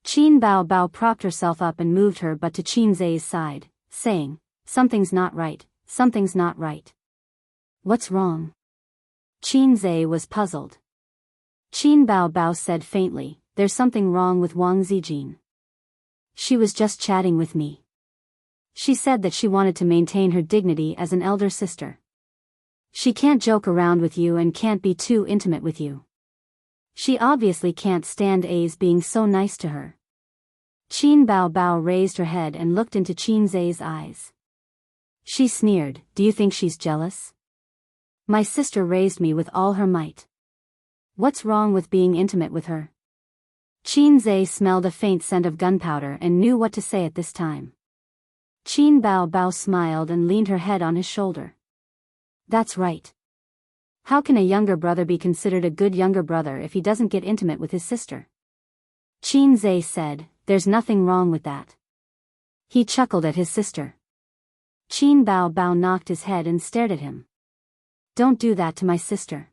Qin Bao Bao propped herself up and moved her butt to Qin Zai's side, saying, something's not right, something's not right. What's wrong? Qin Zai was puzzled. Qin Bao Bao said faintly, there's something wrong with Wang Zijin. She was just chatting with me. She said that she wanted to maintain her dignity as an elder sister. She can't joke around with you and can't be too intimate with you. She obviously can't stand A's being so nice to her. Qin Bao Bao raised her head and looked into Qin Zai's eyes. She sneered, do you think she's jealous? My sister raised me with all her might. What's wrong with being intimate with her? Qin Zai smelled a faint scent of gunpowder and knew what to say at this time. Qin Bao Bao smiled and leaned her head on his shoulder. That's right. How can a younger brother be considered a good younger brother if he doesn't get intimate with his sister? Qin Zai said, there's nothing wrong with that. He chuckled at his sister. Qin Bao Bao knocked his head and stared at him. Don't do that to my sister.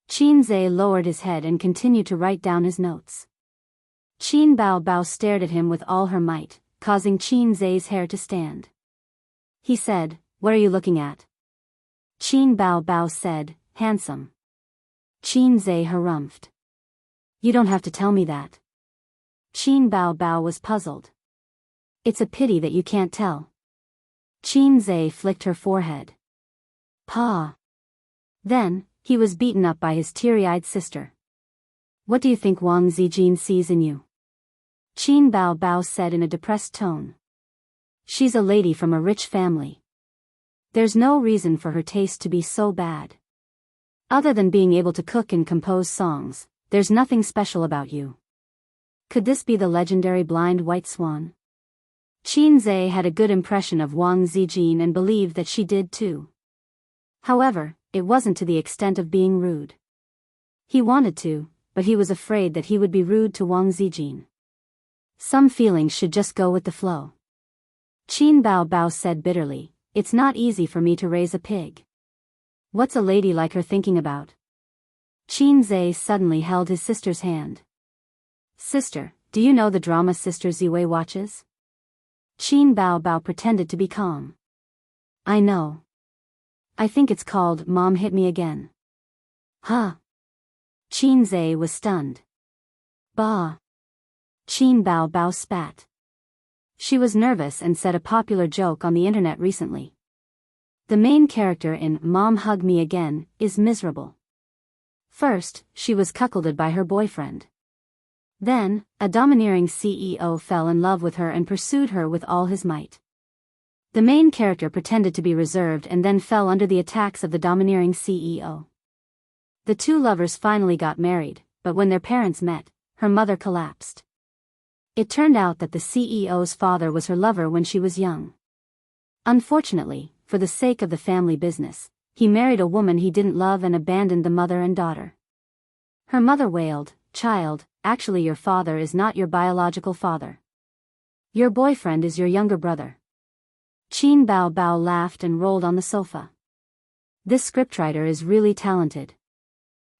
Qin Zai lowered his head and continued to write down his notes. Qin Bao Bao stared at him with all her might, causing Qin Zai's hair to stand. He said, what are you looking at? Qin Bao Bao said, handsome. Qin Zai harumphed. You don't have to tell me that. Qin Bao Bao was puzzled. It's a pity that you can't tell. Qin Zai flicked her forehead. Pa. Then, he was beaten up by his teary-eyed sister. What do you think Wang Zijin sees in you? Qin Bao Bao said in a depressed tone. She's a lady from a rich family. There's no reason for her taste to be so bad. Other than being able to cook and compose songs, there's nothing special about you. Could this be the legendary blind white swan? Qin Zai had a good impression of Wang Zijin and believed that she did too. However, it wasn't to the extent of being rude. He wanted to, but he was afraid that he would be rude to Wang Zijin. Some feelings should just go with the flow. Qin Bao Bao said bitterly, it's not easy for me to raise a pig. What's a lady like her thinking about? Qin Zai suddenly held his sister's hand. Sister, do you know the drama Sister Ziwei watches? Qin Bao Bao pretended to be calm. I know. I think it's called Mom Hit Me Again. Huh? Qin Zai was stunned. Bah. Qin Bao Bao spat. She was nervous and said a popular joke on the internet recently. The main character in Mom Hug Me Again is miserable. First, she was cuckolded by her boyfriend. Then, a domineering CEO fell in love with her and pursued her with all his might. The main character pretended to be reserved and then fell under the attacks of the domineering CEO. The two lovers finally got married, but when their parents met, her mother collapsed. It turned out that the CEO's father was her lover when she was young. Unfortunately, for the sake of the family business, he married a woman he didn't love and abandoned the mother and daughter. Her mother wailed, "Child, actually your father is not your biological father. Your boyfriend is your younger brother." Qin Bao Bao laughed and rolled on the sofa. This scriptwriter is really talented.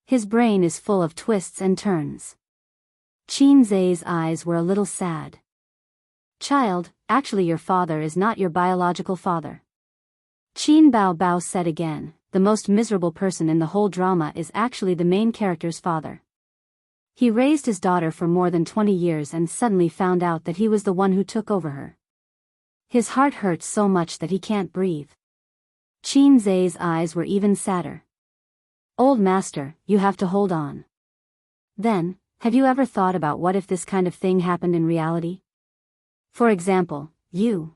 His brain is full of twists and turns. Qin Zai's eyes were a little sad. "Child, actually your father is not your biological father." Qin Bao Bao said again, "The most miserable person in the whole drama is actually the main character's father. He raised his daughter for more than 20 years and suddenly found out that he was the one who took over her. His heart hurts so much that he can't breathe." Qin Zai's eyes were even sadder. "Old master, you have to hold on. Then, have you ever thought about what if this kind of thing happened in reality? For example, you."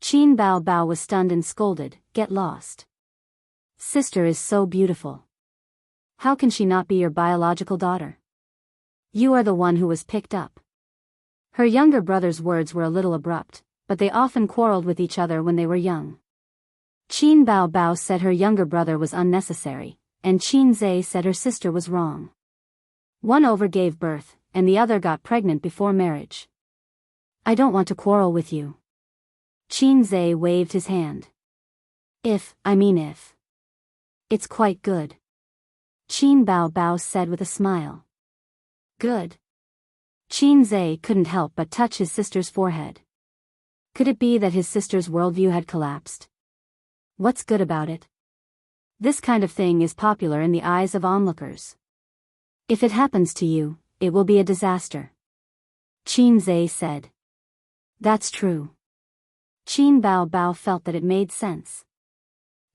Qin Bao Bao was stunned and scolded, "Get lost. Sister is so beautiful. How can she not be your biological daughter? You are the one who was picked up." Her younger brother's words were a little abrupt, but they often quarreled with each other when they were young. Qin Bao Bao said her younger brother was unnecessary, and Qin Zai said her sister was wrong. One gave birth, and the other got pregnant before marriage. "I don't want to quarrel with you." Qin Zai waved his hand. If. It's quite good." Qin Bao Bao said with a smile. "Good." Qin Zai couldn't help but touch his sister's forehead. Could it be that his sister's worldview had collapsed? What's good about it? This kind of thing is popular in the eyes of onlookers. If it happens to you, it will be a disaster. Qin Zai said. That's true. Qin Bao Bao felt that it made sense.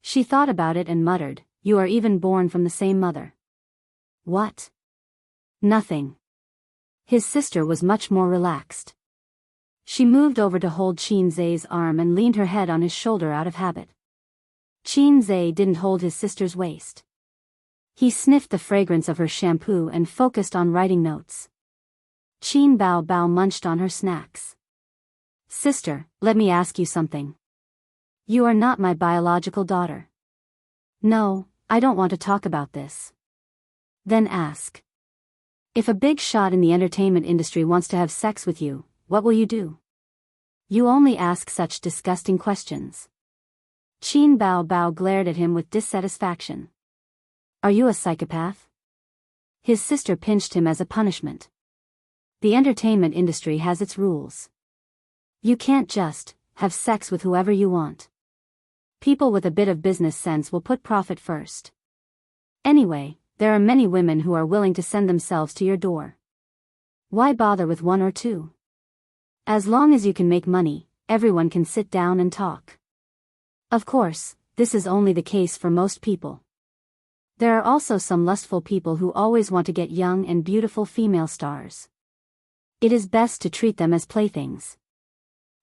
She thought about it and muttered, "You are even born from the same mother." What? Nothing. His sister was much more relaxed. She moved over to hold Qin Zai's arm and leaned her head on his shoulder out of habit. Qin Zai didn't hold his sister's waist. He sniffed the fragrance of her shampoo and focused on writing notes. Qin Bao Bao munched on her snacks. "Sister, let me ask you something. You are not my biological daughter." "No, I don't want to talk about this." "Then ask. If a big shot in the entertainment industry wants to have sex with you, what will you do? You only ask such disgusting questions." Qin Bao Bao glared at him with dissatisfaction. "Are you a psychopath?" His sister pinched him as a punishment. The entertainment industry has its rules. You can't just have sex with whoever you want. People with a bit of business sense will put profit first. Anyway, there are many women who are willing to send themselves to your door. Why bother with one or two? As long as you can make money, everyone can sit down and talk. Of course, this is only the case for most people. There are also some lustful people who always want to get young and beautiful female stars. It is best to treat them as playthings.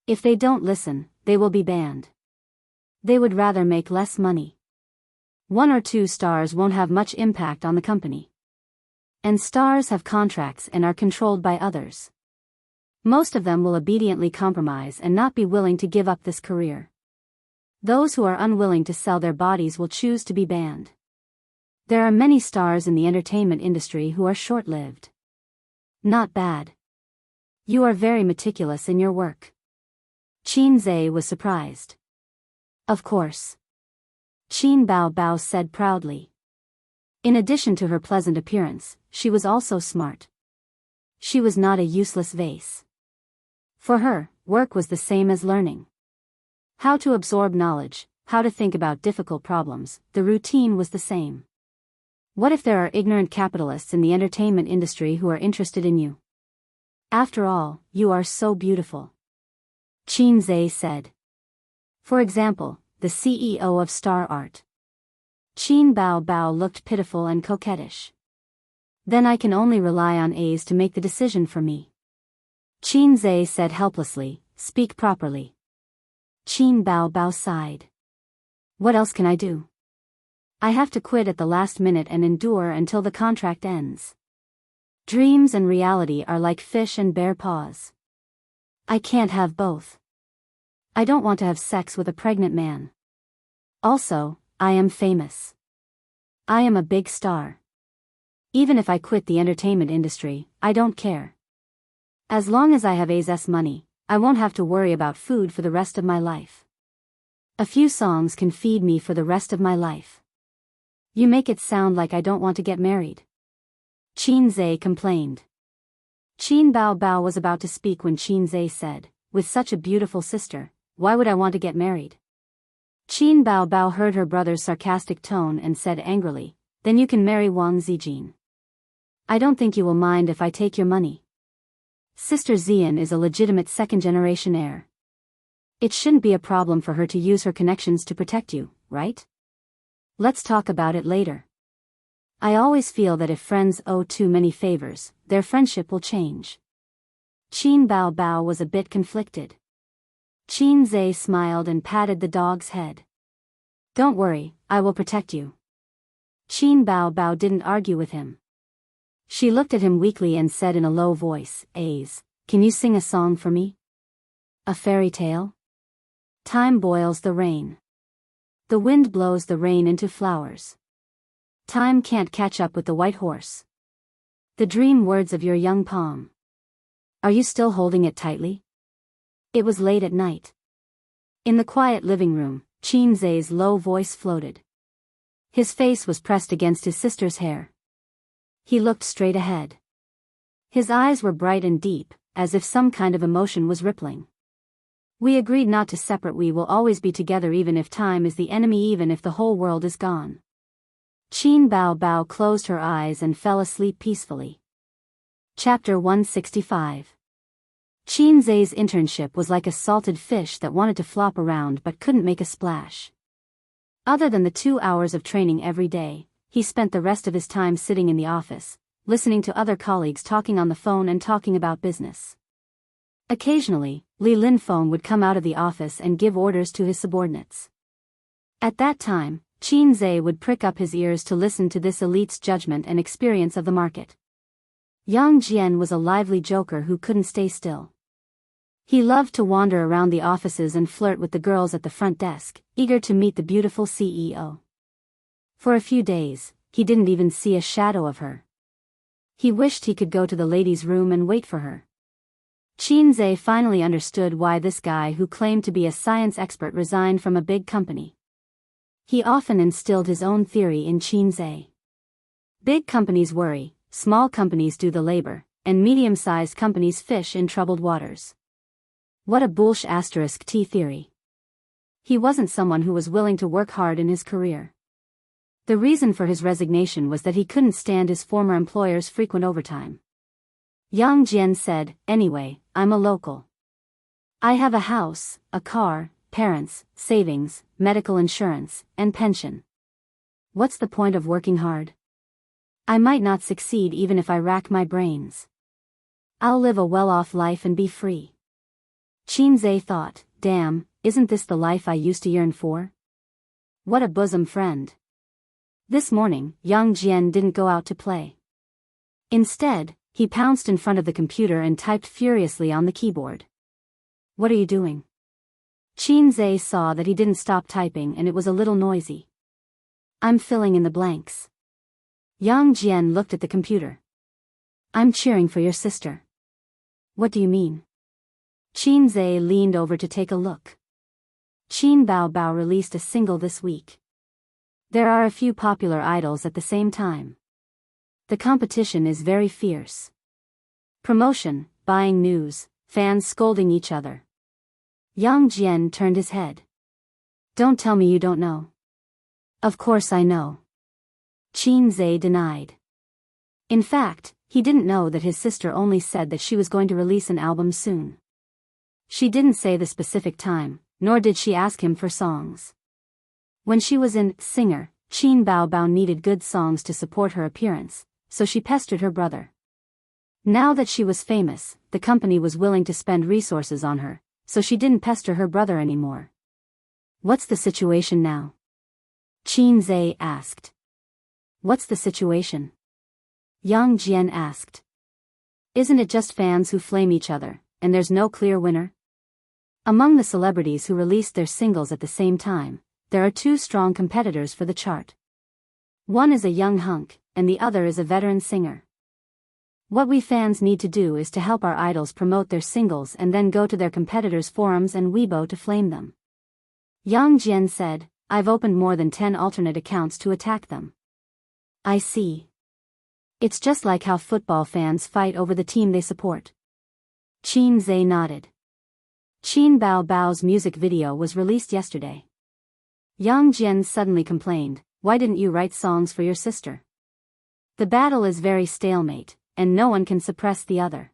If they don't listen, they will be banned. They would rather make less money. One or two stars won't have much impact on the company. And stars have contracts and are controlled by others. Most of them will obediently compromise and not be willing to give up this career. Those who are unwilling to sell their bodies will choose to be banned. There are many stars in the entertainment industry who are short-lived. Not bad. You are very meticulous in your work. Qin Zai was surprised. Of course. Qin Bao Bao said proudly. In addition to her pleasant appearance, she was also smart. She was not a useless vase. For her, work was the same as learning. How to absorb knowledge, how to think about difficult problems, the routine was the same. What if there are ignorant capitalists in the entertainment industry who are interested in you? After all, you are so beautiful. Qin Zhe said. For example, the CEO of Star Art. Qin Bao Bao looked pitiful and coquettish. Then I can only rely on A's to make the decision for me. Qin Zhe said helplessly, speak properly. Qin Bao Bao sighed. What else can I do? I have to quit at the last minute and endure until the contract ends. Dreams and reality are like fish and bare paws. I can't have both. I don't want to have sex with a pregnant man. Also, I am famous. I am a big star. Even if I quit the entertainment industry, I don't care. As long as I have A's money, I won't have to worry about food for the rest of my life. A few songs can feed me for the rest of my life. You make it sound like I don't want to get married. Qin Zhe complained. Qin Bao Bao was about to speak when Qin Zhe said, with such a beautiful sister, why would I want to get married? Qin Bao Bao heard her brother's sarcastic tone and said angrily, then you can marry Wang Zijin. I don't think you will mind if I take your money. Sister Xian is a legitimate second-generation heir. It shouldn't be a problem for her to use her connections to protect you, right? Let's talk about it later. I always feel that if friends owe too many favors, their friendship will change. Qin Bao Bao was a bit conflicted. Qin Zhe smiled and patted the dog's head. Don't worry, I will protect you. Qin Bao Bao didn't argue with him. She looked at him weakly and said in a low voice, A's, can you sing a song for me? A fairy tale? Time boils the rain. The wind blows the rain into flowers. Time can't catch up with the white horse. The dream words of your young palm. Are you still holding it tightly? It was late at night. In the quiet living room, Qin Zhe's low voice floated. His face was pressed against his sister's hair. He looked straight ahead. His eyes were bright and deep, as if some kind of emotion was rippling. We agreed not to separate. We will always be together even if time is the enemy, even if the whole world is gone. Qin Bao Bao closed her eyes and fell asleep peacefully. Chapter 165. Qin Zhe's internship was like a salted fish that wanted to flop around but couldn't make a splash. Other than the 2 hours of training every day, he spent the rest of his time sitting in the office, listening to other colleagues talking on the phone and talking about business. Occasionally, Li Linfeng would come out of the office and give orders to his subordinates. At that time, Qin Zhe would prick up his ears to listen to this elite's judgment and experience of the market. Yang Jian was a lively joker who couldn't stay still. He loved to wander around the offices and flirt with the girls at the front desk, eager to meet the beautiful CEO. For a few days, he didn't even see a shadow of her. He wished he could go to the ladies' room and wait for her. Qin Zhe finally understood why this guy who claimed to be a science expert resigned from a big company. He often instilled his own theory in Qin Zhe. Big companies worry, small companies do the labor, and medium-sized companies fish in troubled waters. What a bullsh** T theory. He wasn't someone who was willing to work hard in his career. The reason for his resignation was that he couldn't stand his former employer's frequent overtime. Yang Jian said, anyway, I'm a local. I have a house, a car, parents, savings, medical insurance, and pension. What's the point of working hard? I might not succeed even if I rack my brains. I'll live a well-off life and be free. Qin Zhe thought, damn, isn't this the life I used to yearn for? What a bosom friend. This morning, Yang Jian didn't go out to play. Instead, he pounced in front of the computer and typed furiously on the keyboard. What are you doing? Qin Zhe saw that he didn't stop typing and it was a little noisy. I'm filling in the blanks. Yang Jian looked at the computer. I'm cheering for your sister. What do you mean? Qin Zhe leaned over to take a look. Qin Bao Bao released a single this week. There are a few popular idols at the same time. The competition is very fierce. Promotion, buying news, fans scolding each other. Yang Jian turned his head. Don't tell me you don't know. Of course I know. Qin Zhe denied. In fact, he didn't know that his sister only said that she was going to release an album soon. She didn't say the specific time, nor did she ask him for songs. When she was in Singer, Qin Bao needed good songs to support her appearance, so she pestered her brother. Now that she was famous, the company was willing to spend resources on her, so she didn't pester her brother anymore. What's the situation now? Qin Zhe asked. What's the situation? Yang Jian asked. Isn't it just fans who flame each other, and there's no clear winner? Among the celebrities who released their singles at the same time, there are two strong competitors for the chart. One is a young hunk, and the other is a veteran singer. What we fans need to do is to help our idols promote their singles and then go to their competitors' forums and Weibo to flame them. Yang Jian said, I've opened more than 10 alternate accounts to attack them. I see. It's just like how football fans fight over the team they support. Qin Zhe nodded. Qin Bao's music video was released yesterday. Yang Jian suddenly complained, why didn't you write songs for your sister? The battle is very stalemate, and no one can suppress the other.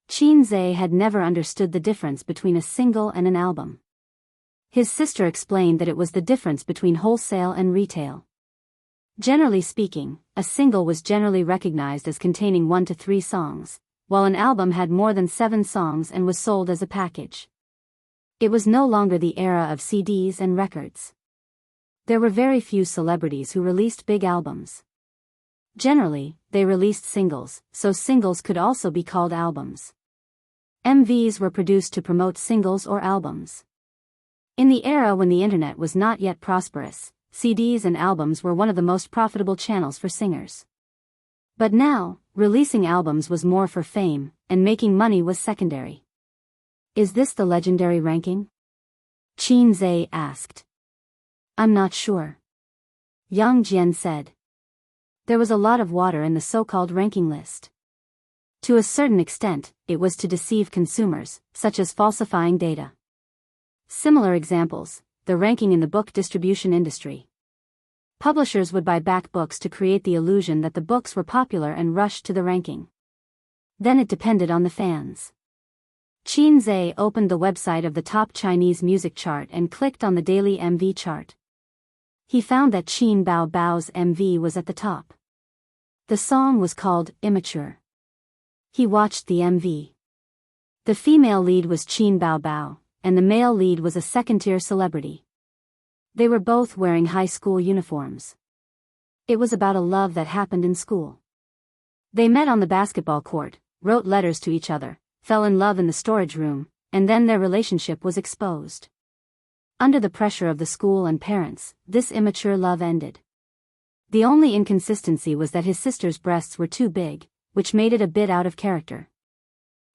Qin Zhe had never understood the difference between a single and an album. His sister explained that it was the difference between wholesale and retail. Generally speaking, a single was generally recognized as containing 1 to 3 songs, while an album had more than 7 songs and was sold as a package. It was no longer the era of CDs and records. There were very few celebrities who released big albums. Generally, they released singles, so singles could also be called albums. MVs were produced to promote singles or albums. In the era when the internet was not yet prosperous, CDs and albums were one of the most profitable channels for singers. But now, releasing albums was more for fame, and making money was secondary. Is this the legendary ranking? Qin Zhe asked. I'm not sure. Yang Jian said. There was a lot of water in the so-called ranking list. To a certain extent, it was to deceive consumers, such as falsifying data. Similar examples, the ranking in the book distribution industry. Publishers would buy back books to create the illusion that the books were popular and rushed to the ranking. Then it depended on the fans. Qin Zhe opened the website of the top Chinese music chart and clicked on the daily MV chart. He found that Qin Bao's MV was at the top. The song was called Immature. He watched the MV. The female lead was Qin Bao, and the male lead was a second-tier celebrity. They were both wearing high school uniforms. It was about a love that happened in school. They met on the basketball court, wrote letters to each other, fell in love in the storage room, and then their relationship was exposed. Under the pressure of the school and parents, this immature love ended. The only inconsistency was that his sister's breasts were too big, which made it a bit out of character.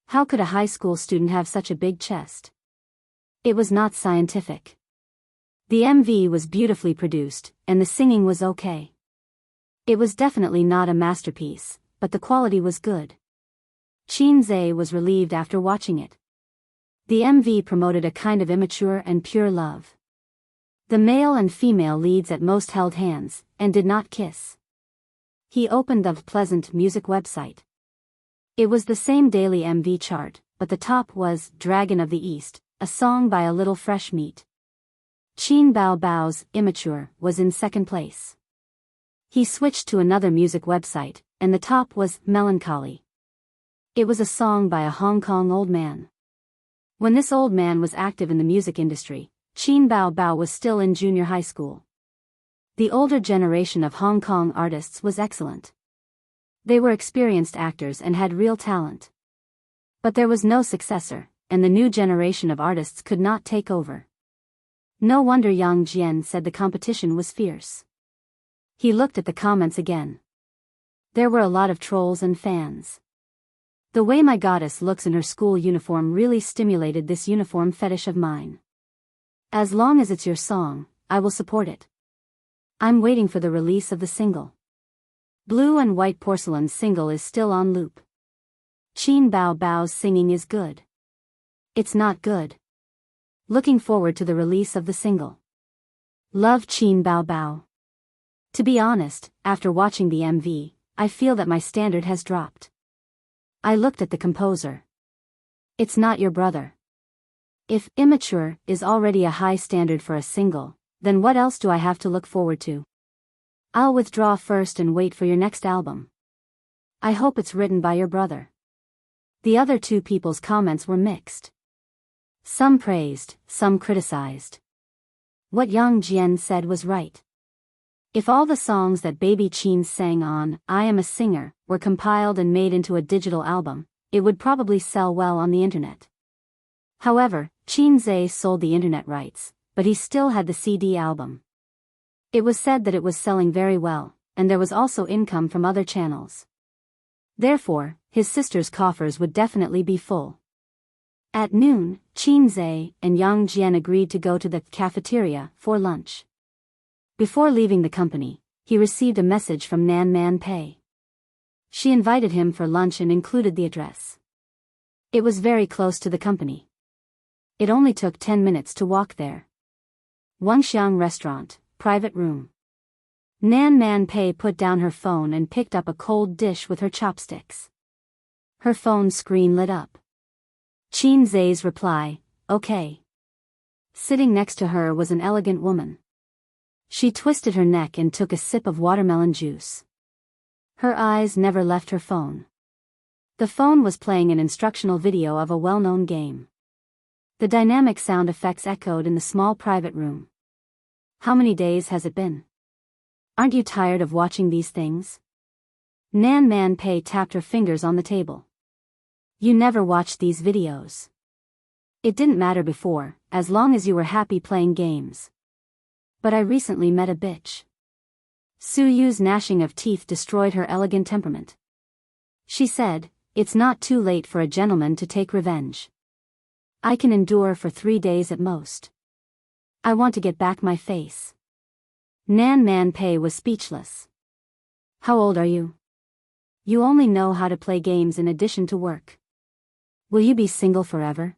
How could a high school student have such a big chest? It was not scientific. The MV was beautifully produced, and the singing was okay. It was definitely not a masterpiece, but the quality was good. Qin Zhe was relieved after watching it. The MV promoted a kind of immature and pure love. The male and female leads at most held hands, and did not kiss. He opened the Pleasant Music website. It was the same daily MV chart, but the top was Dragon of the East, a song by A Little Fresh Meat. Qin Bao's Immature was in second place. He switched to another music website, and the top was Melancholy. It was a song by a Hong Kong old man. When this old man was active in the music industry, Qin Bao was still in junior high school. The older generation of Hong Kong artists was excellent. They were experienced actors and had real talent. But there was no successor, and the new generation of artists could not take over. No wonder Yang Jian said the competition was fierce. He looked at the comments again. There were a lot of trolls and fans. The way my goddess looks in her school uniform really stimulated this uniform fetish of mine. As long as it's your song, I will support it. I'm waiting for the release of the single. Blue and White Porcelain single is still on loop. Qin Bao Bao's singing is good. It's not good. Looking forward to the release of the single. Love Qin Bao Bao. To be honest, after watching the MV, I feel that my standard has dropped. I looked at the composer. It's not your brother. If immature is already a high standard for a single, then what else do I have to look forward to? I'll withdraw first and wait for your next album. I hope it's written by your brother. The other two people's comments were mixed. Some praised, some criticized. What Yang Jian said was right. If all the songs that Baby Qin sang on I Am a Singer were compiled and made into a digital album, it would probably sell well on the internet. However, Qin Zhe sold the internet rights, but he still had the CD album. It was said that it was selling very well, and there was also income from other channels. Therefore, his sister's coffers would definitely be full. At noon, Qin Zhe and Yang Jian agreed to go to the cafeteria for lunch. Before leaving the company, he received a message from Nan Man Pei. She invited him for lunch and included the address. It was very close to the company. It only took 10 minutes to walk there. Wangxiang Restaurant, private room. Nan Man Pei put down her phone and picked up a cold dish with her chopsticks. Her phone screen lit up. Qin Zhe's reply, okay. Sitting next to her was an elegant woman. She twisted her neck and took a sip of watermelon juice. Her eyes never left her phone. The phone was playing an instructional video of a well-known game. The dynamic sound effects echoed in the small private room. How many days has it been? Aren't you tired of watching these things? Nan Man Pei tapped her fingers on the table. You never watched these videos. It didn't matter before, as long as you were happy playing games. But I recently met a bitch. Su Yu's gnashing of teeth destroyed her elegant temperament. She said, it's not too late for a gentleman to take revenge. I can endure for 3 days at most. I want to get back my face. Nan Man Pei was speechless. How old are you? You only know how to play games in addition to work. Will you be single forever?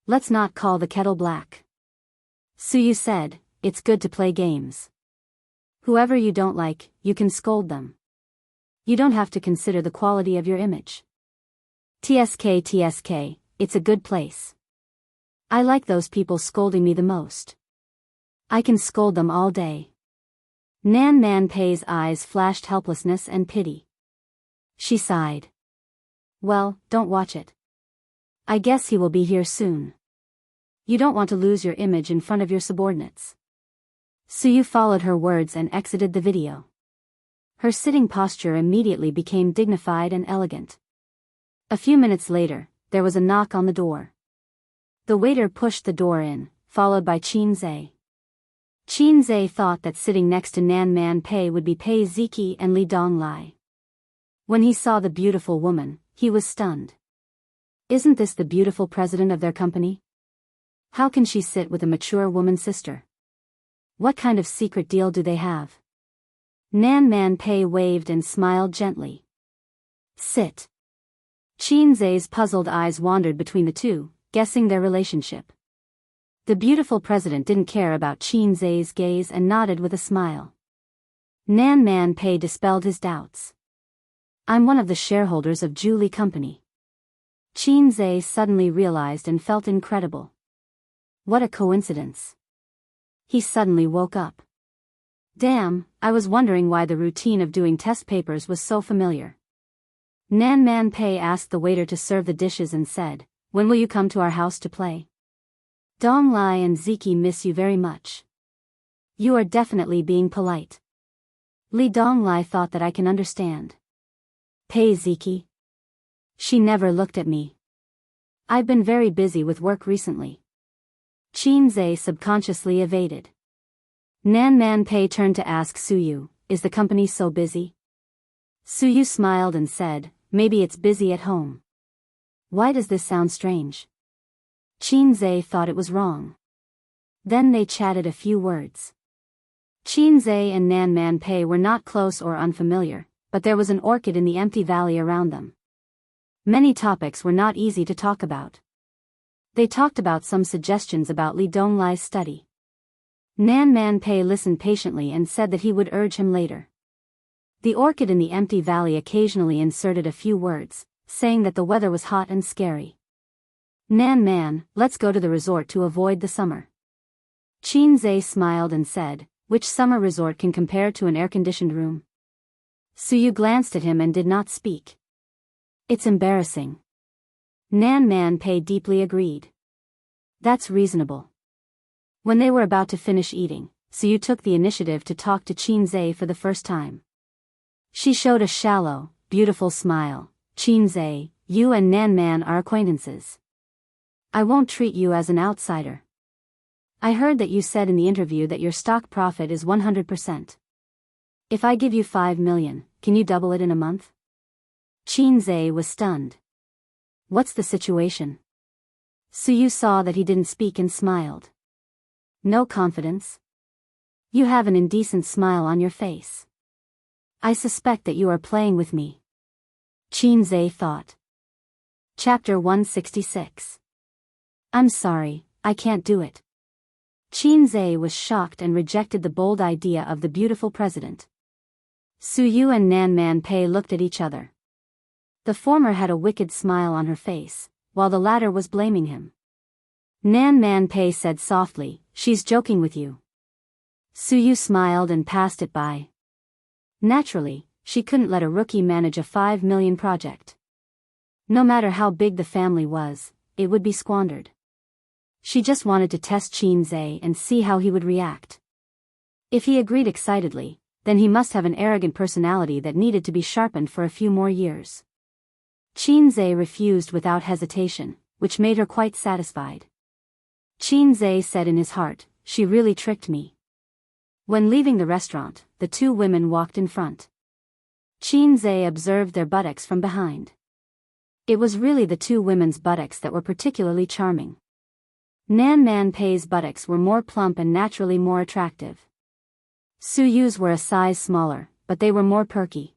Let's not call the kettle black. Su Yu said, it's good to play games. Whoever you don't like, you can scold them. You don't have to consider the quality of your image. TSK, it's a good place. I like those people scolding me the most. I can scold them all day. Nan Man Pei's eyes flashed helplessness and pity. She sighed. Well, don't watch it. I guess he will be here soon. You don't want to lose your image in front of your subordinates. Su Yu followed her words and exited the video. Her sitting posture immediately became dignified and elegant. A few minutes later, there was a knock on the door. The waiter pushed the door in, followed by Qin Zhe. Qin Zhe thought that sitting next to Nan Man Pei would be Pei Ziki and Li Donglai. When he saw the beautiful woman, he was stunned. Isn't this the beautiful president of their company? How can she sit with a mature woman's sister? What kind of secret deal do they have? Nan Man Pei waved and smiled gently. Sit. Qin Zhe's puzzled eyes wandered between the two, guessing their relationship. The beautiful president didn't care about Qin Zhe's gaze and nodded with a smile. Nan Man Pei dispelled his doubts. I'm one of the shareholders of Julie Company. Qin Zhe suddenly realized and felt incredible. What a coincidence. He suddenly woke up. Damn, I was wondering why the routine of doing test papers was so familiar. Nan Man Pei asked the waiter to serve the dishes and said, when will you come to our house to play? Dong Lai and Ziki miss you very much. You are definitely being polite. Li Donglai thought that I can understand. Pei Ziki. She never looked at me. I've been very busy with work recently. Qin Zhe subconsciously evaded. Nan Man Pei turned to ask Su Yu, is the company so busy? Su Yu smiled and said, maybe it's busy at home. Why does this sound strange? Qin Zhe thought it was wrong. Then they chatted a few words. Qin Zhe and Nan Man Pei were not close or unfamiliar, but there was an orchid in the empty valley around them. Many topics were not easy to talk about. They talked about some suggestions about Li Donglai's study. Nan Man Pei listened patiently and said that he would urge him later. The orchid in the empty valley occasionally inserted a few words, saying that the weather was hot and scary. Nan Man, let's go to the resort to avoid the summer. Qin Zhe smiled and said, which summer resort can compare to an air-conditioned room? Suyu glanced at him and did not speak. It's embarrassing. Nan Man Pei deeply agreed. That's reasonable. When they were about to finish eating, Suyu took the initiative to talk to Qin Zhe for the first time. She showed a shallow, beautiful smile. Qin Zhe, you and Nan Man are acquaintances. I won't treat you as an outsider. I heard that you said in the interview that your stock profit is 100%. If I give you 5 million, can you double it in a month? Qin Zhe was stunned. What's the situation? Suyu saw that he didn't speak and smiled. No confidence? You have an indecent smile on your face. I suspect that you are playing with me. Qin Zhe thought. Chapter 166. I'm sorry, I can't do it. Qin Zhe was shocked and rejected the bold idea of the beautiful president. Suyu and Nan Man Pei looked at each other. The former had a wicked smile on her face, while the latter was blaming him. Nan Man Pei said softly, she's joking with you. Suyu smiled and passed it by. Naturally, she couldn't let a rookie manage a 5 million project. No matter how big the family was, it would be squandered. She just wanted to test Qin Zhe and see how he would react. If he agreed excitedly, then he must have an arrogant personality that needed to be sharpened for a few more years. Qin Zhe refused without hesitation, which made her quite satisfied. Qin Zhe said in his heart, she really tricked me. When leaving the restaurant, the two women walked in front. Qin Zhe observed their buttocks from behind. It was really the two women's buttocks that were particularly charming. Nan Man Pei's buttocks were more plump and naturally more attractive. Suyu's were a size smaller, but they were more perky.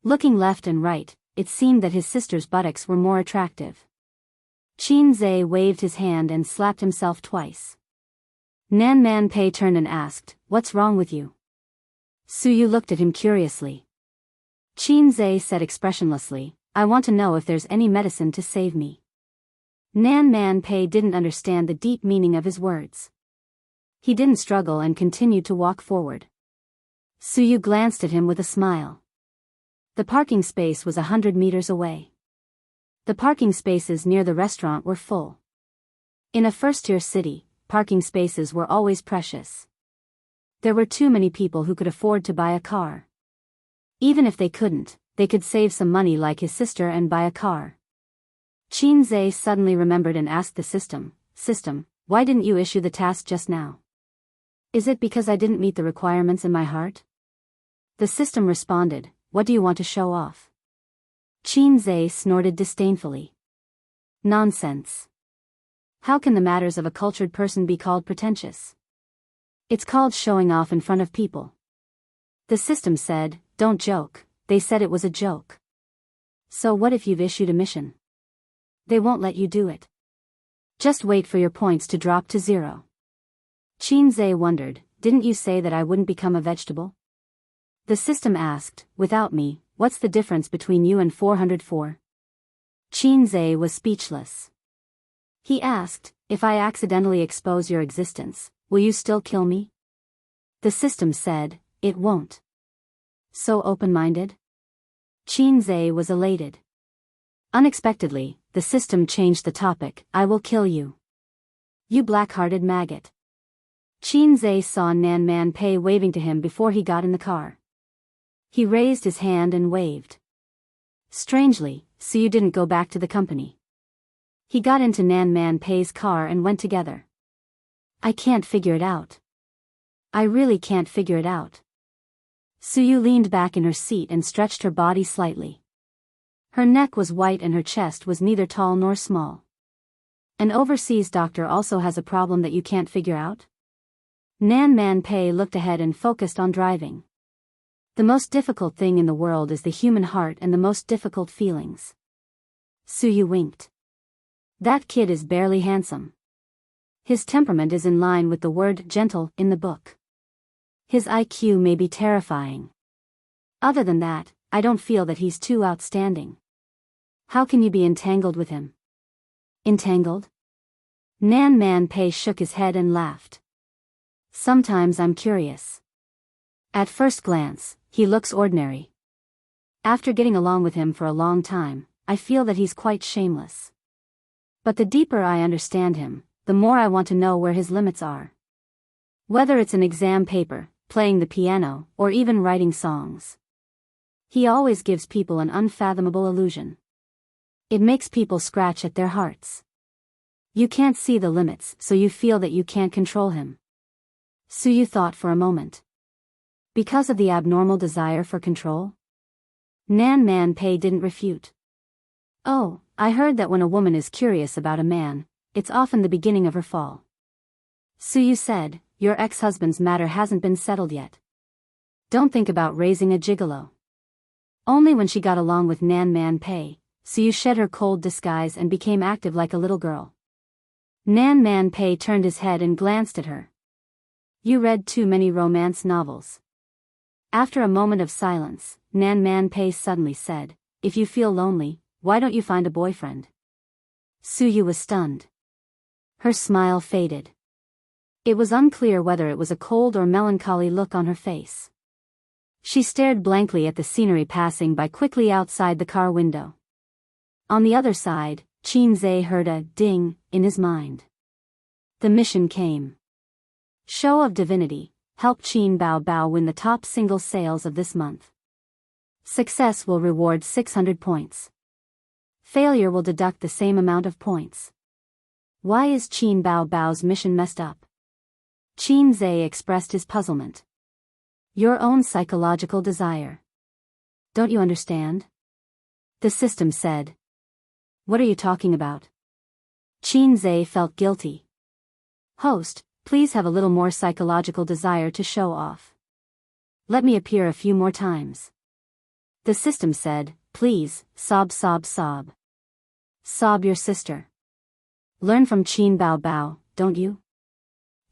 Looking left and right, it seemed that his sister's buttocks were more attractive. Qin Zhe waved his hand and slapped himself twice. Nan Man Pei turned and asked, what's wrong with you? Suyu looked at him curiously. Qin Zhe said expressionlessly, I want to know if there's any medicine to save me. Nan Man Pei didn't understand the deep meaning of his words. He didn't struggle and continued to walk forward. Suyu glanced at him with a smile. The parking space was 100 meters away. The parking spaces near the restaurant were full. In a first-tier city, parking spaces were always precious. There were too many people who could afford to buy a car. Even if they couldn't, they could save some money like his sister and buy a car. Qin Zhe suddenly remembered and asked the system, why didn't you issue the task just now? Is it because I didn't meet the requirements in my heart? The system responded, what do you want to show off? Qin Zhe snorted disdainfully. Nonsense. How can the matters of a cultured person be called pretentious? It's called showing off in front of people. The system said, don't joke, they said it was a joke. So what if you've issued a mission? They won't let you do it. Just wait for your points to drop to 0. Qin Zhe wondered, didn't you say that I wouldn't become a vegetable? The system asked, without me, what's the difference between you and 404? Qin Zhe was speechless. He asked, if I accidentally expose your existence, will you still kill me? The system said, it won't. So open-minded? Qin Zhe was elated. Unexpectedly, the system changed the topic, I will kill you. You black-hearted maggot. Qin Zhe saw Nan Man Pei waving to him before he got in the car. He raised his hand and waved. Strangely, Suyu didn't go back to the company. He got into Nan Man Pei's car and went together. I can't figure it out. I really can't figure it out. Suyu leaned back in her seat and stretched her body slightly. Her neck was white and her chest was neither tall nor small. An overseas doctor also has a problem that you can't figure out? Nan Man Pei looked ahead and focused on driving. The most difficult thing in the world is the human heart and the most difficult feelings. Suyu winked. That kid is barely handsome. His temperament is in line with the word gentle in the book. His IQ may be terrifying. Other than that, I don't feel that he's too outstanding. How can you be entangled with him? Entangled? Nan Man Pei shook his head and laughed. Sometimes I'm curious. At first glance, he looks ordinary. After getting along with him for a long time, I feel that he's quite shameless. But the deeper I understand him, the more I want to know where his limits are. Whether it's an exam paper, playing the piano, or even writing songs. He always gives people an unfathomable illusion. It makes people scratch at their hearts. You can't see the limits, so you feel that you can't control him. Suyu thought for a moment. Because of the abnormal desire for control? Nan Man Pei didn't refute. Oh, I heard that when a woman is curious about a man, it's often the beginning of her fall. Suyu said, your ex-husband's matter hasn't been settled yet. Don't think about raising a gigolo. Only when she got along with Nan Man Pei, Suyu shed her cold disguise and became active like a little girl. Nan Man Pei turned his head and glanced at her. You read too many romance novels. After a moment of silence, Nan Man Pei suddenly said, if you feel lonely, why don't you find a boyfriend? Suyu was stunned. Her smile faded. It was unclear whether it was a cold or melancholy look on her face. She stared blankly at the scenery passing by quickly outside the car window. On the other side, Qin Zhe heard a ding in his mind. The mission came. Show of Divinity, help Qin Bao Bao win the top single sales of this month. Success will reward 600 points. Failure will deduct the same amount of points. Why is Qin Bao Bao's mission messed up? Qin Zhe expressed his puzzlement. Your own psychological desire. Don't you understand? The system said. What are you talking about? Qin Zhe felt guilty. Host, please have a little more psychological desire to show off. Let me appear a few more times. The system said, please, sob sob sob. Sob your sister. Learn from Qin Bao Bao, don't you?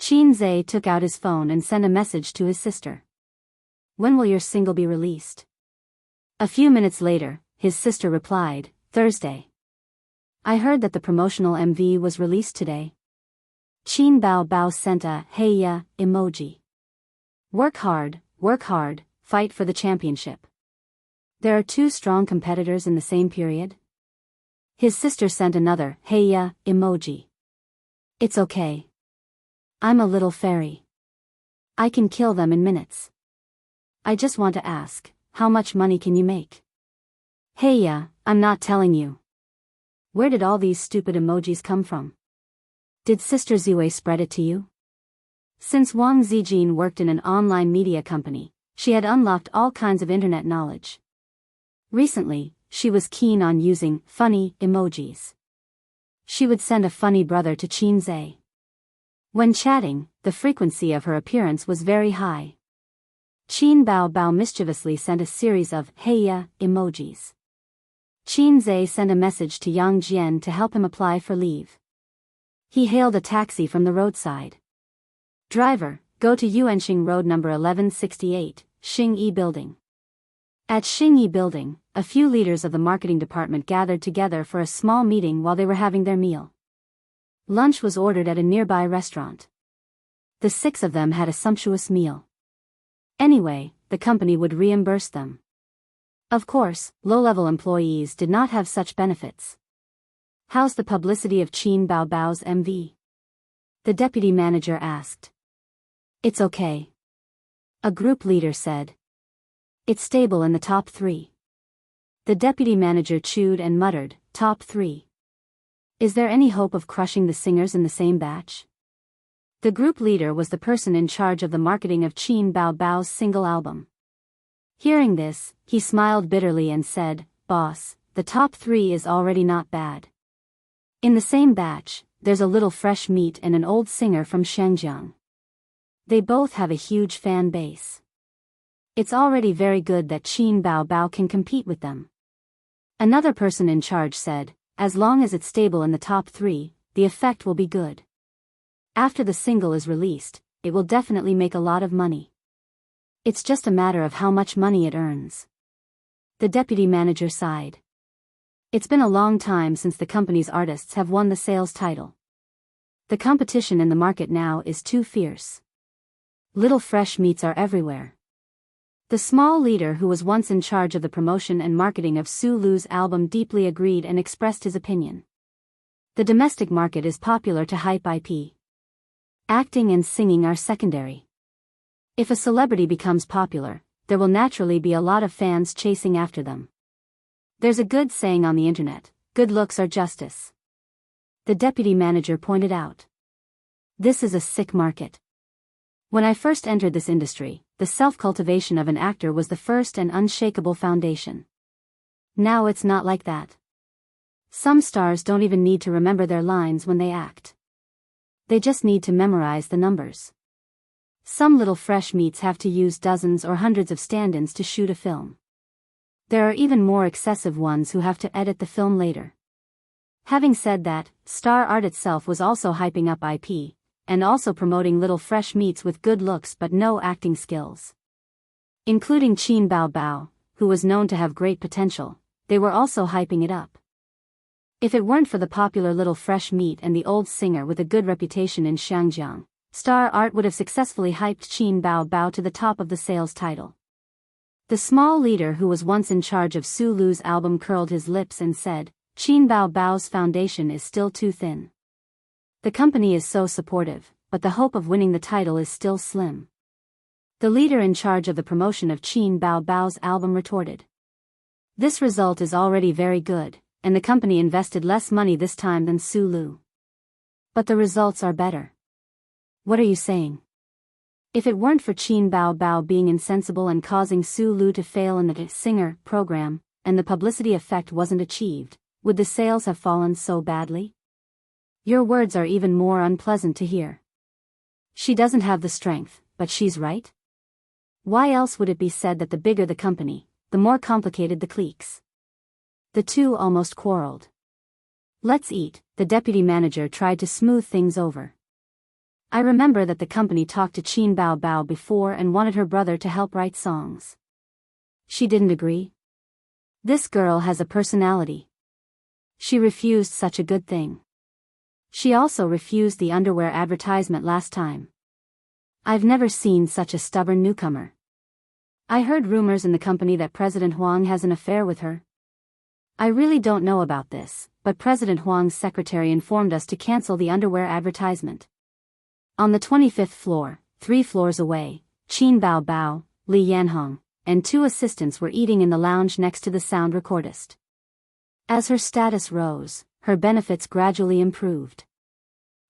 Qin Zhe took out his phone and sent a message to his sister. When will your single be released? A few minutes later, his sister replied, Thursday. I heard that the promotional MV was released today. Qin Bao Bao sent a hey ya emoji. Work hard, fight for the championship. There are two strong competitors in the same period. His sister sent another hey ya emoji. It's okay. I'm a little fairy. I can kill them in minutes. I just want to ask, how much money can you make? Hey ya, I'm not telling you. Where did all these stupid emojis come from? Did Sister Ziwei spread it to you? Since Wang Zijin worked in an online media company, she had unlocked all kinds of internet knowledge. Recently, she was keen on using funny emojis. She would send a funny brother to Qin Zhe. When chatting, the frequency of her appearance was very high. Qin Bao Bao mischievously sent a series of hey ya emojis. Qin Zhe sent a message to Yang Jian to help him apply for leave. He hailed a taxi from the roadside. Driver, go to Yuanxing Road number 1168, Xingyi Building. At Xingyi Building, a few leaders of the marketing department gathered together for a small meeting while they were having their meal. Lunch was ordered at a nearby restaurant. The 6 of them had a sumptuous meal. Anyway, the company would reimburse them. Of course, low-level employees did not have such benefits. How's the publicity of Qin Bao Bao's MV? The deputy manager asked. It's okay. A group leader said. It's stable in the top 3. The deputy manager chewed and muttered, top 3. Is there any hope of crushing the singers in the same batch? The group leader was the person in charge of the marketing of Qin Bao Bao's single album. Hearing this, he smiled bitterly and said, Boss, the top 3 is already not bad. In the same batch, there's a little fresh meat and an old singer from Shangjiang. They both have a huge fan base. It's already very good that Qin Bao Bao can compete with them. Another person in charge said, as long as it's stable in the top 3, the effect will be good. After the single is released, it will definitely make a lot of money. It's just a matter of how much money it earns. The deputy manager sighed. It's been a long time since the company's artists have won the sales title. The competition in the market now is too fierce. Little fresh meats are everywhere. The small leader who was once in charge of the promotion and marketing of Sulu's album deeply agreed and expressed his opinion. The domestic market is popular to hype IP. Acting and singing are secondary. If a celebrity becomes popular, there will naturally be a lot of fans chasing after them. There's a good saying on the internet, good looks are justice. The deputy manager pointed out. This is a sick market. When I first entered this industry, the self-cultivation of an actor was the first and unshakable foundation. Now it's not like that. Some stars don't even need to remember their lines when they act. They just need to memorize the numbers. Some little fresh meats have to use dozens or hundreds of stand-ins to shoot a film. There are even more excessive ones who have to edit the film later. Having said that, star art itself was also hyping up IP, and also promoting little fresh meats with good looks but no acting skills. Including Qin Bao Bao, who was known to have great potential, they were also hyping it up. If it weren't for the popular little fresh meat and the old singer with a good reputation in Xiangjiang, star art would have successfully hyped Qin Bao Bao to the top of the sales title. The small leader who was once in charge of Sulu's album curled his lips and said, Qin Bao Bao's foundation is still too thin. The company is so supportive, but the hope of winning the title is still slim. The leader in charge of the promotion of Qin Bao Bao's album retorted. This result is already very good, and the company invested less money this time than Sulu. But the results are better. What are you saying? If it weren't for Qin Bao Bao being insensible and causing Sulu to fail in the singer program, and the publicity effect wasn't achieved, would the sales have fallen so badly? Your words are even more unpleasant to hear. She doesn't have the strength, but she's right? Why else would it be said that the bigger the company, the more complicated the cliques? The two almost quarreled. Let's eat, the deputy manager tried to smooth things over. I remember that the company talked to Qin Bao Bao before and wanted her brother to help write songs. She didn't agree. This girl has a personality. She refused such a good thing. She also refused the underwear advertisement last time. I've never seen such a stubborn newcomer. I heard rumors in the company that President Huang has an affair with her. I really don't know about this, but President Huang's secretary informed us to cancel the underwear advertisement. On the 25th floor, 3 floors away, Qin Bao Bao, Li Yanhong, and 2 assistants were eating in the lounge next to the sound recordist. As her status rose, her benefits gradually improved.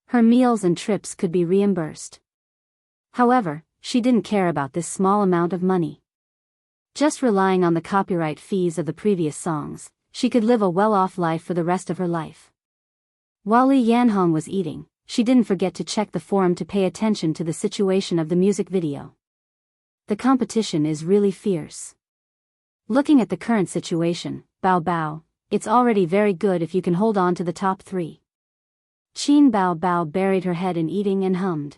Her meals and trips could be reimbursed. However, she didn't care about this small amount of money. Just relying on the copyright fees of the previous songs, she could live a well-off life for the rest of her life. While Li Yanhong was eating, she didn't forget to check the forum to pay attention to the situation of the music video. The competition is really fierce. Looking at the current situation, Bao Bao, it's already very good if you can hold on to the top 3. Qin Bao Bao buried her head in eating and hummed.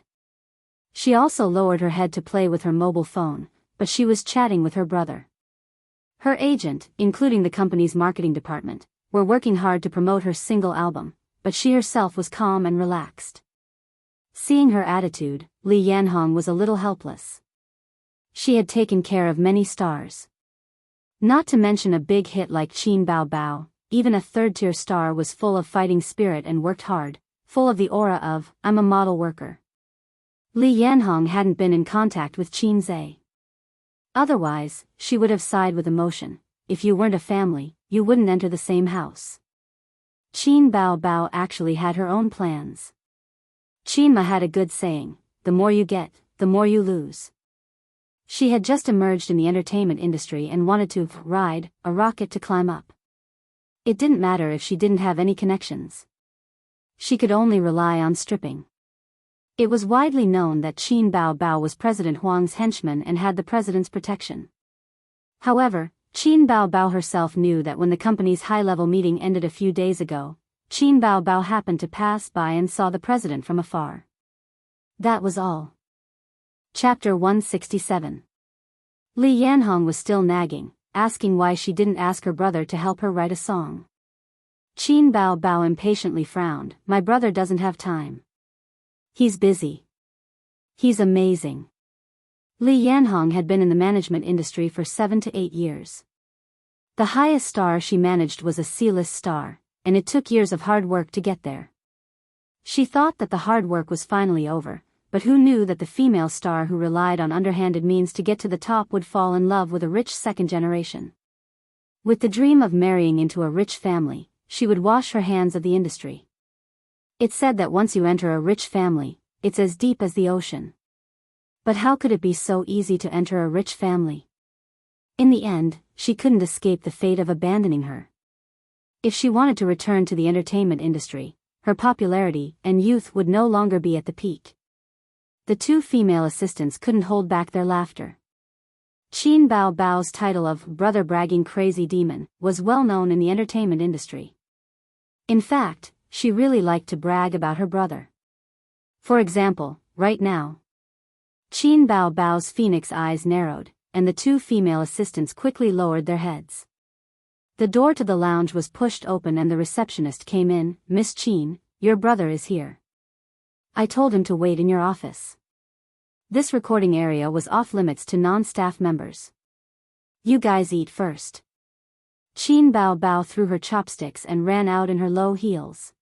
She also lowered her head to play with her mobile phone, but she was chatting with her brother. Her agent, including the company's marketing department, were working hard to promote her single album, but she herself was calm and relaxed. Seeing her attitude, Li Yanhong was a little helpless. She had taken care of many stars. Not to mention a big hit like Qin Bao Bao, even a third-tier star was full of fighting spirit and worked hard, full of the aura of, I'm a model worker. Li Yanhong hadn't been in contact with Qin Zhe. Otherwise, she would have sighed with emotion. If you weren't a family, you wouldn't enter the same house. Qin Bao Bao actually had her own plans. Qin Ma had a good saying, the more you get, the more you lose. She had just emerged in the entertainment industry and wanted to ride a rocket to climb up. It didn't matter if she didn't have any connections. She could only rely on stripping. It was widely known that Qin Bao Bao was President Huang's henchman and had the president's protection. However, Qin Baobao herself knew that when the company's high-level meeting ended a few days ago, Qin Baobao happened to pass by and saw the president from afar. That was all. Chapter 167. Li Yanhong was still nagging, asking why she didn't ask her brother to help her write a song. Qin Baobao impatiently frowned. My brother doesn't have time. He's busy. He's amazing. Li Yanhong had been in the management industry for 7 to 8 years. The highest star she managed was a C-list star, and it took years of hard work to get there. She thought that the hard work was finally over, but who knew that the female star who relied on underhanded means to get to the top would fall in love with a rich second generation. With the dream of marrying into a rich family, she would wash her hands of the industry. It's said that once you enter a rich family, it's as deep as the ocean. But how could it be so easy to enter a rich family? In the end, she couldn't escape the fate of abandoning her. If she wanted to return to the entertainment industry, her popularity and youth would no longer be at the peak. The two female assistants couldn't hold back their laughter. Qin Baobao's title of brother bragging crazy demon was well known in the entertainment industry. In fact, she really liked to brag about her brother. For example, right now. Qin Baobao's phoenix eyes narrowed, and the two female assistants quickly lowered their heads. The door to the lounge was pushed open and the receptionist came in. Miss Qin, your brother is here. I told him to wait in your office. This recording area was off limits to non-staff members. You guys eat first. Qin Baobao threw her chopsticks and ran out in her low heels.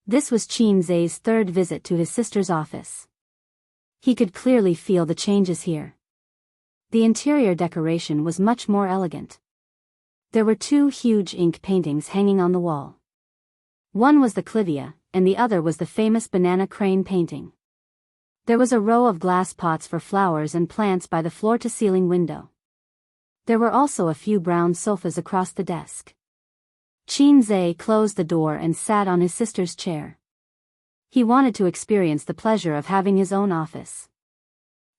This was Qin Zai's third visit to his sister's office. He could clearly feel the changes here. The interior decoration was much more elegant. There were two huge ink paintings hanging on the wall. One was the Clivia, and the other was the famous banana crane painting. There was a row of glass pots for flowers and plants by the floor-to-ceiling window. There were also a few brown sofas across the desk. Qin Zai closed the door and sat on his sister's chair. He wanted to experience the pleasure of having his own office.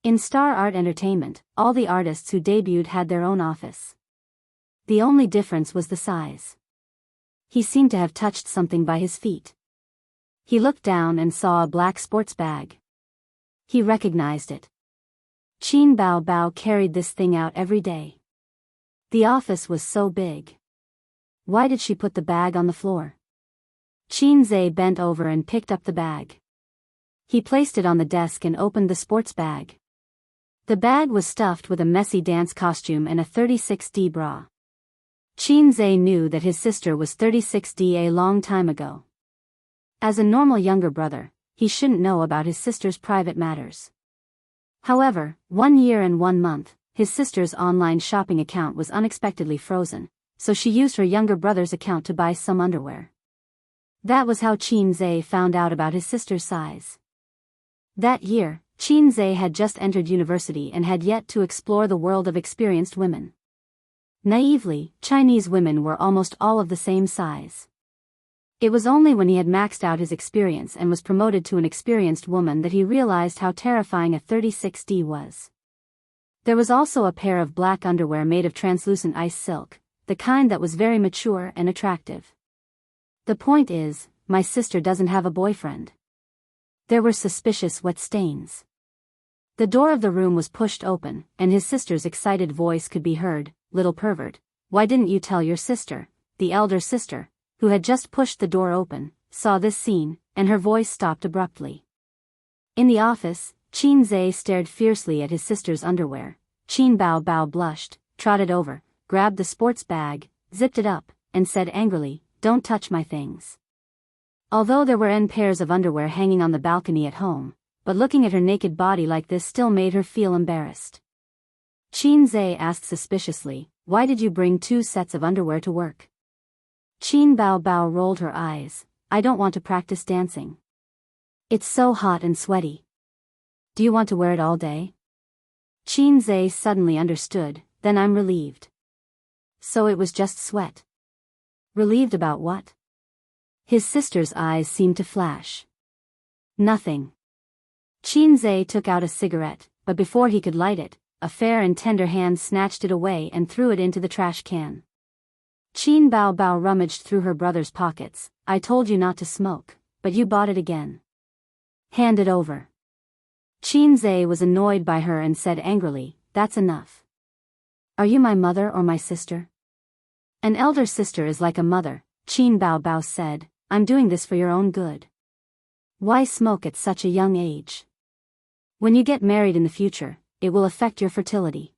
In Star Art Entertainment, all the artists who debuted had their own office. The only difference was the size. He seemed to have touched something by his feet. He looked down and saw a black sports bag. He recognized it. Qin Baobao carried this thing out every day. The office was so big. Why did she put the bag on the floor? Qin Zai bent over and picked up the bag. He placed it on the desk and opened the sports bag. The bag was stuffed with a messy dance costume and a 36D bra. Qin Zai knew that his sister was 36D a long time ago. As a normal younger brother, he shouldn't know about his sister's private matters. However, 1 year and 1 month, his sister's online shopping account was unexpectedly frozen, so she used her younger brother's account to buy some underwear. That was how Qin Zai found out about his sister's size. That year, Qin Zai had just entered university and had yet to explore the world of experienced women. Naively, Chinese women were almost all of the same size. It was only when he had maxed out his experience and was promoted to an experienced woman that he realized how terrifying a 36D was. There was also a pair of black underwear made of translucent ice silk, the kind that was very mature and attractive. The point is, my sister doesn't have a boyfriend. There were suspicious wet stains. The door of the room was pushed open, and his sister's excited voice could be heard. Little pervert, why didn't you tell your sister? The elder sister, who had just pushed the door open, saw this scene, and her voice stopped abruptly. In the office, Qin Zai stared fiercely at his sister's underwear. Qin Baobao blushed, trotted over, grabbed the sports bag, zipped it up, and said angrily, "Don't touch my things." Although there were n pairs of underwear hanging on the balcony at home, but looking at her naked body like this still made her feel embarrassed. Qin Zai asked suspiciously, "Why did you bring 2 sets of underwear to work?" Qin Baobao rolled her eyes. "I don't want to practice dancing. It's so hot and sweaty." "Do you want to wear it all day?" Qin Zai suddenly understood. "Then I'm relieved." So it was just sweat. Relieved about what? His sister's eyes seemed to flash. Nothing. Qin Zai took out a cigarette, but before he could light it, a fair and tender hand snatched it away and threw it into the trash can. Qin Bao Bao rummaged through her brother's pockets. I told you not to smoke, but you bought it again. Hand it over. Qin Zhe was annoyed by her and said angrily, that's enough. Are you my mother or my sister? An elder sister is like a mother, Qin Bao Bao said. I'm doing this for your own good. Why smoke at such a young age? When you get married in the future, it will affect your fertility.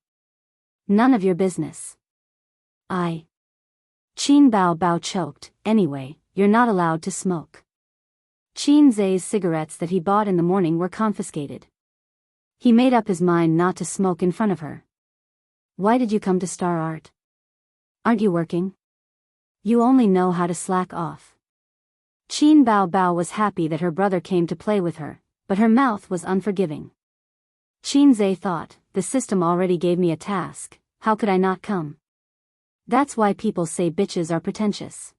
None of your business. Qin Bao Bao choked. Anyway, you're not allowed to smoke. Qin Zhe's cigarettes that he bought in the morning were confiscated. He made up his mind not to smoke in front of her. Why did you come to Star Art? Aren't you working? You only know how to slack off. Qin Bao Bao was happy that her brother came to play with her, but her mouth was unforgiving. Qin Zhe thought, the system already gave me a task, how could I not come? That's why people say bitches are pretentious.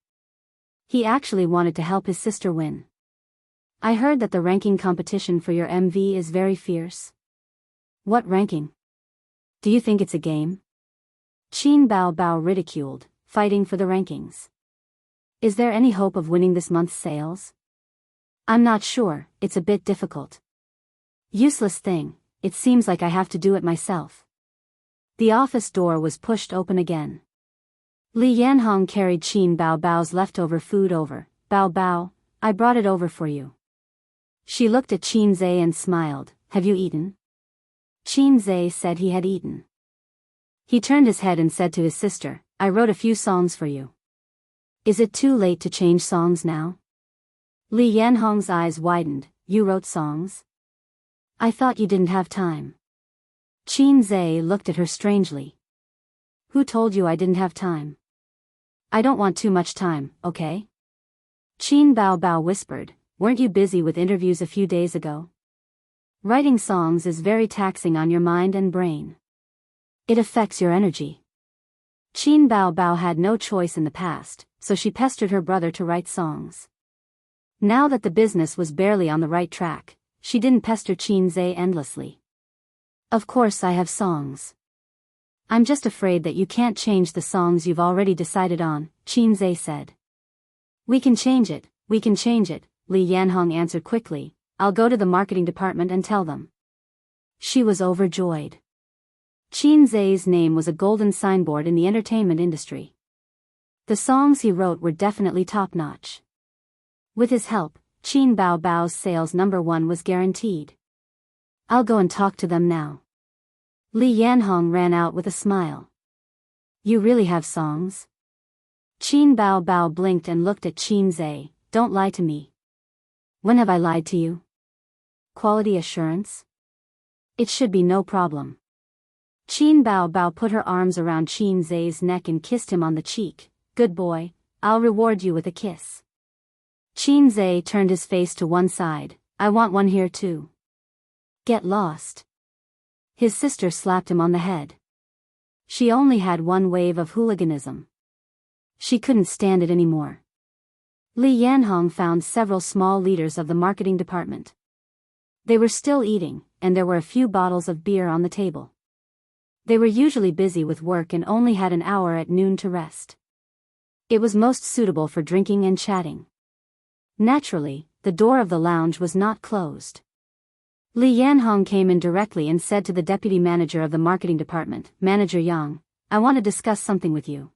He actually wanted to help his sister win. I heard that the ranking competition for your MV is very fierce. What ranking? Do you think it's a game? Qin Bao Bao ridiculed, fighting for the rankings. Is there any hope of winning this month's sales? I'm not sure, it's a bit difficult. Useless thing, it seems like I have to do it myself. The office door was pushed open again. Li Yanhong carried Qin Bao Bao's leftover food over. Bao Bao, I brought it over for you. She looked at Qin Zhe and smiled. Have you eaten? Qin Zhe said he had eaten. He turned his head and said to his sister, I wrote a few songs for you. Is it too late to change songs now? Li Yanhong's eyes widened. You wrote songs? I thought you didn't have time. Qin Zhe looked at her strangely. Who told you I didn't have time? I don't want too much time, okay? Qin Bao Bao whispered, weren't you busy with interviews a few days ago? Writing songs is very taxing on your mind and brain. It affects your energy. Qin Bao Bao had no choice in the past, so she pestered her brother to write songs. Now that the business was barely on the right track, she didn't pester Qin Zhe endlessly. Of course I have songs. I'm just afraid that you can't change the songs you've already decided on, Qin Zhe said. We can change it, Li Yanhong answered quickly. I'll go to the marketing department and tell them. She was overjoyed. Qin Zhe's name was a golden signboard in the entertainment industry. The songs he wrote were definitely top-notch. With his help, Qin Bao Bao's sales #1 was guaranteed. I'll go and talk to them now. Li Yanhong ran out with a smile. You really have songs? Qin Bao Bao blinked and looked at Qin Zhe. Don't lie to me. When have I lied to you? Quality assurance? It should be no problem. Qin Bao Bao put her arms around Qin Zhe's neck and kissed him on the cheek. Good boy, I'll reward you with a kiss. Qin Zhe turned his face to one side. I want one here too. Get lost. His sister slapped him on the head. She only had one wave of hooliganism. She couldn't stand it anymore. Li Yanhong found several small leaders of the marketing department. They were still eating, and there were a few bottles of beer on the table. They were usually busy with work and only had an hour at noon to rest. It was most suitable for drinking and chatting. Naturally, the door of the lounge was not closed. Li Yanhong came in directly and said to the deputy manager of the marketing department, Manager Yang, I want to discuss something with you.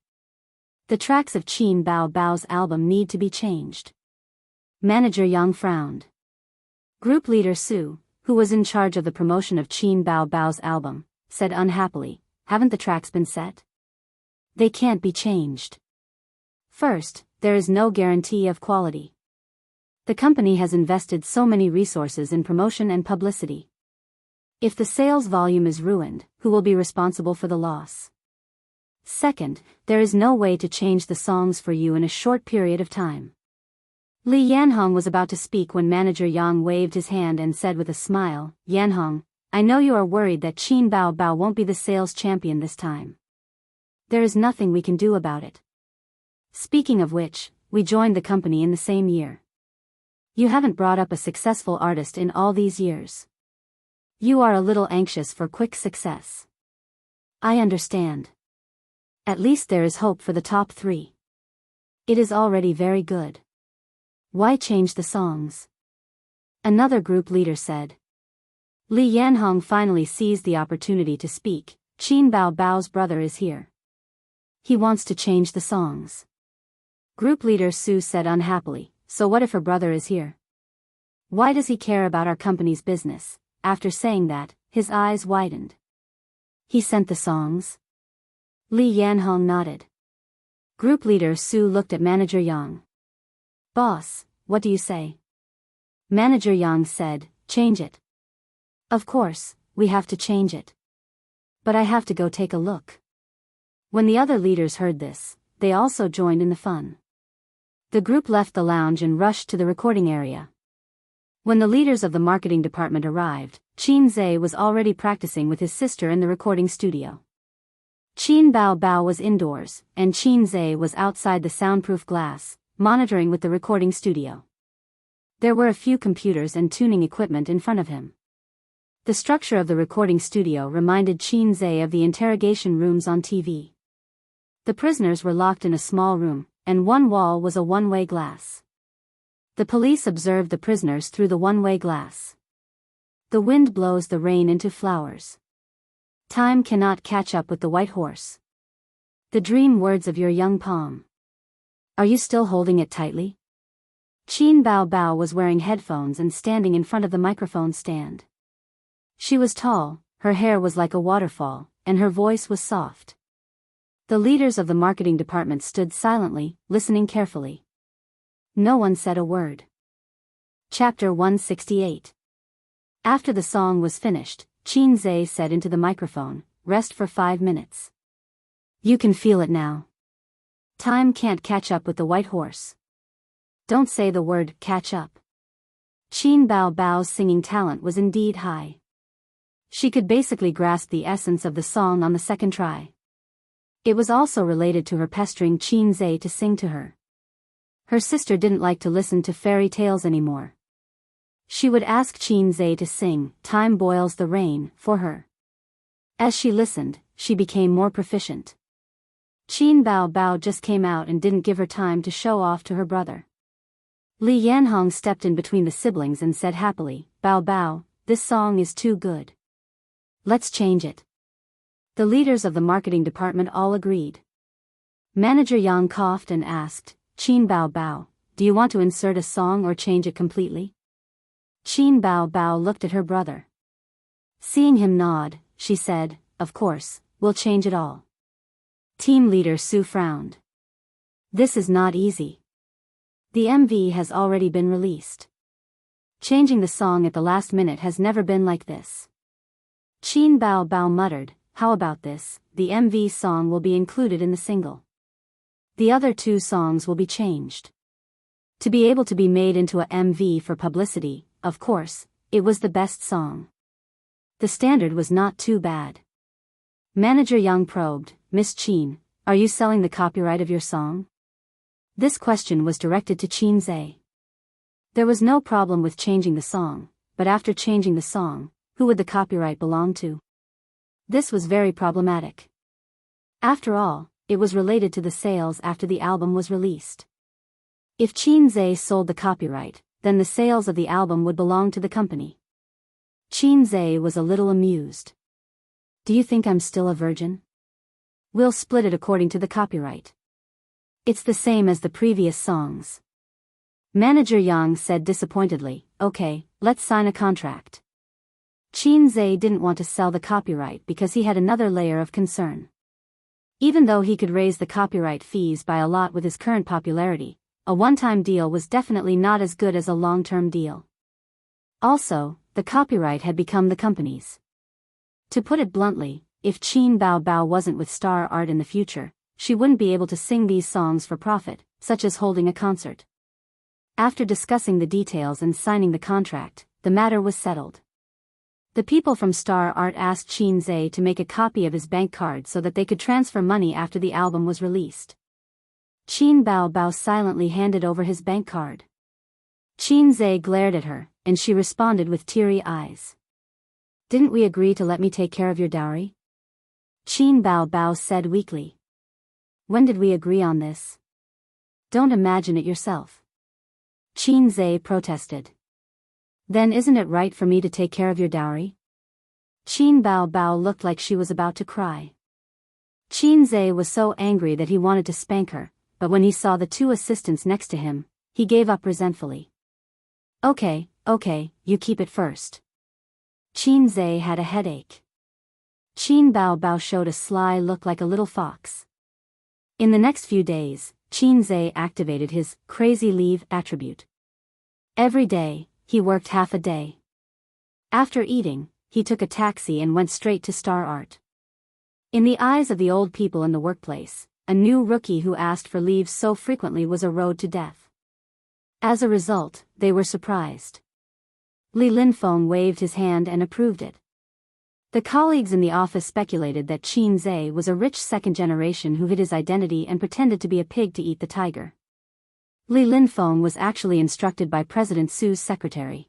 The tracks of Qin Bao Bao's album need to be changed. Manager Yang frowned. Group leader Su, who was in charge of the promotion of Qin Bao Bao's album, said unhappily, haven't the tracks been set? They can't be changed. First, there is no guarantee of quality. The company has invested so many resources in promotion and publicity. If the sales volume is ruined, who will be responsible for the loss? Second, there is no way to change the songs for you in a short period of time. Li Yanhong was about to speak when Manager Yang waved his hand and said with a smile, Yanhong, I know you are worried that Qin Bao Bao won't be the sales champion this time. There is nothing we can do about it. Speaking of which, we joined the company in the same year. You haven't brought up a successful artist in all these years. You are a little anxious for quick success. I understand. At least there is hope for the top 3. It is already very good. Why change the songs? Another group leader said. Li Yanhong finally seized the opportunity to speak. Qin Bao Bao's brother is here. He wants to change the songs. Group leader Su said unhappily, so what if her brother is here? Why does he care about our company's business? After saying that, his eyes widened. He sent the songs? Li Yanhong nodded. Group leader Su looked at Manager Yang. Boss, what do you say? Manager Yang said, change it. Of course, we have to change it. But I have to go take a look. When the other leaders heard this, they also joined in the fun. The group left the lounge and rushed to the recording area. When the leaders of the marketing department arrived, Qin Zhe was already practicing with his sister in the recording studio. Qin Bao Bao was indoors, and Qin Zhe was outside the soundproof glass, monitoring with the recording studio. There were a few computers and tuning equipment in front of him. The structure of the recording studio reminded Qin Zhe of the interrogation rooms on TV. The prisoners were locked in a small room, and one wall was a one-way glass. The police observed the prisoners through the one-way glass. The wind blows the rain into flowers. Time cannot catch up with the white horse. The dream words of your young palm. Are you still holding it tightly? Qin Bao Bao was wearing headphones and standing in front of the microphone stand. She was tall, her hair was like a waterfall, and her voice was soft. The leaders of the marketing department stood silently, listening carefully. No one said a word. Chapter 168. After the song was finished, Qin Zhe said into the microphone, rest for 5 minutes. You can feel it now. Time can't catch up with the white horse. Don't say the word, catch up. Qin Bao Bao's singing talent was indeed high. She could basically grasp the essence of the song on the second try. It was also related to her pestering Qin Zhe to sing to her. Her sister didn't like to listen to fairy tales anymore. She would ask Qin Zhe to sing, Time Boils the Rain, for her. As she listened, she became more proficient. Qin Bao Bao just came out and didn't give her time to show off to her brother. Li Yanhong stepped in between the siblings and said happily, Bao Bao, this song is too good. Let's change it. The leaders of the marketing department all agreed. Manager Yang coughed and asked, Qin Bao Bao, do you want to insert a song or change it completely? Qin Bao Bao looked at her brother. Seeing him nod, she said, of course, we'll change it all. Team leader Su frowned. This is not easy. The MV has already been released. Changing the song at the last minute has never been like this. Qin Bao Bao muttered, how about this, the MV song will be included in the single. The other 2 songs will be changed. To be able to be made into a MV for publicity, of course, it was the best song. The standard was not too bad. Manager Yang probed, Miss Qin, are you selling the copyright of your song? This question was directed to Qin Zhe. There was no problem with changing the song, but after changing the song, who would the copyright belong to? This was very problematic. After all, it was related to the sales after the album was released. If Qin Zhe sold the copyright, then the sales of the album would belong to the company. Qin Zhe was a little amused. Do you think I'm still a virgin? We'll split it according to the copyright. It's the same as the previous songs. Manager Yang said disappointedly, okay, let's sign a contract. Qin Zhe didn't want to sell the copyright because he had another layer of concern. Even though he could raise the copyright fees by a lot with his current popularity, a one-time deal was definitely not as good as a long-term deal. Also, the copyright had become the company's. To put it bluntly, if Qin Bao Bao wasn't with Star Art in the future, she wouldn't be able to sing these songs for profit, such as holding a concert. After discussing the details and signing the contract, the matter was settled. The people from Star Art asked Qin Zhe to make a copy of his bank card so that they could transfer money after the album was released. Qin Bao Bao silently handed over his bank card. Qin Zhe glared at her, and she responded with teary eyes. Didn't we agree to let me take care of your dowry? Qin Bao Bao said weakly. When did we agree on this? Don't imagine it yourself. Qin Zhe protested. Then isn't it right for me to take care of your dowry? Qin Bao Bao looked like she was about to cry. Qin Zhe was so angry that he wanted to spank her, but when he saw the two assistants next to him, he gave up resentfully. Okay, you keep it first. Qin Zhe had a headache. Qin Bao Bao showed a sly look like a little fox. In the next few days, Qin Zhe activated his crazy leave attribute. Every day, he worked half a day. After eating, he took a taxi and went straight to Star Art. In the eyes of the old people in the workplace, a new rookie who asked for leave so frequently was a road to death. As a result, they were surprised. Li Linfeng waved his hand and approved it. The colleagues in the office speculated that Qin Zhe was a rich second generation who hid his identity and pretended to be a pig to eat the tiger. Li Linfeng was actually instructed by President Su's secretary.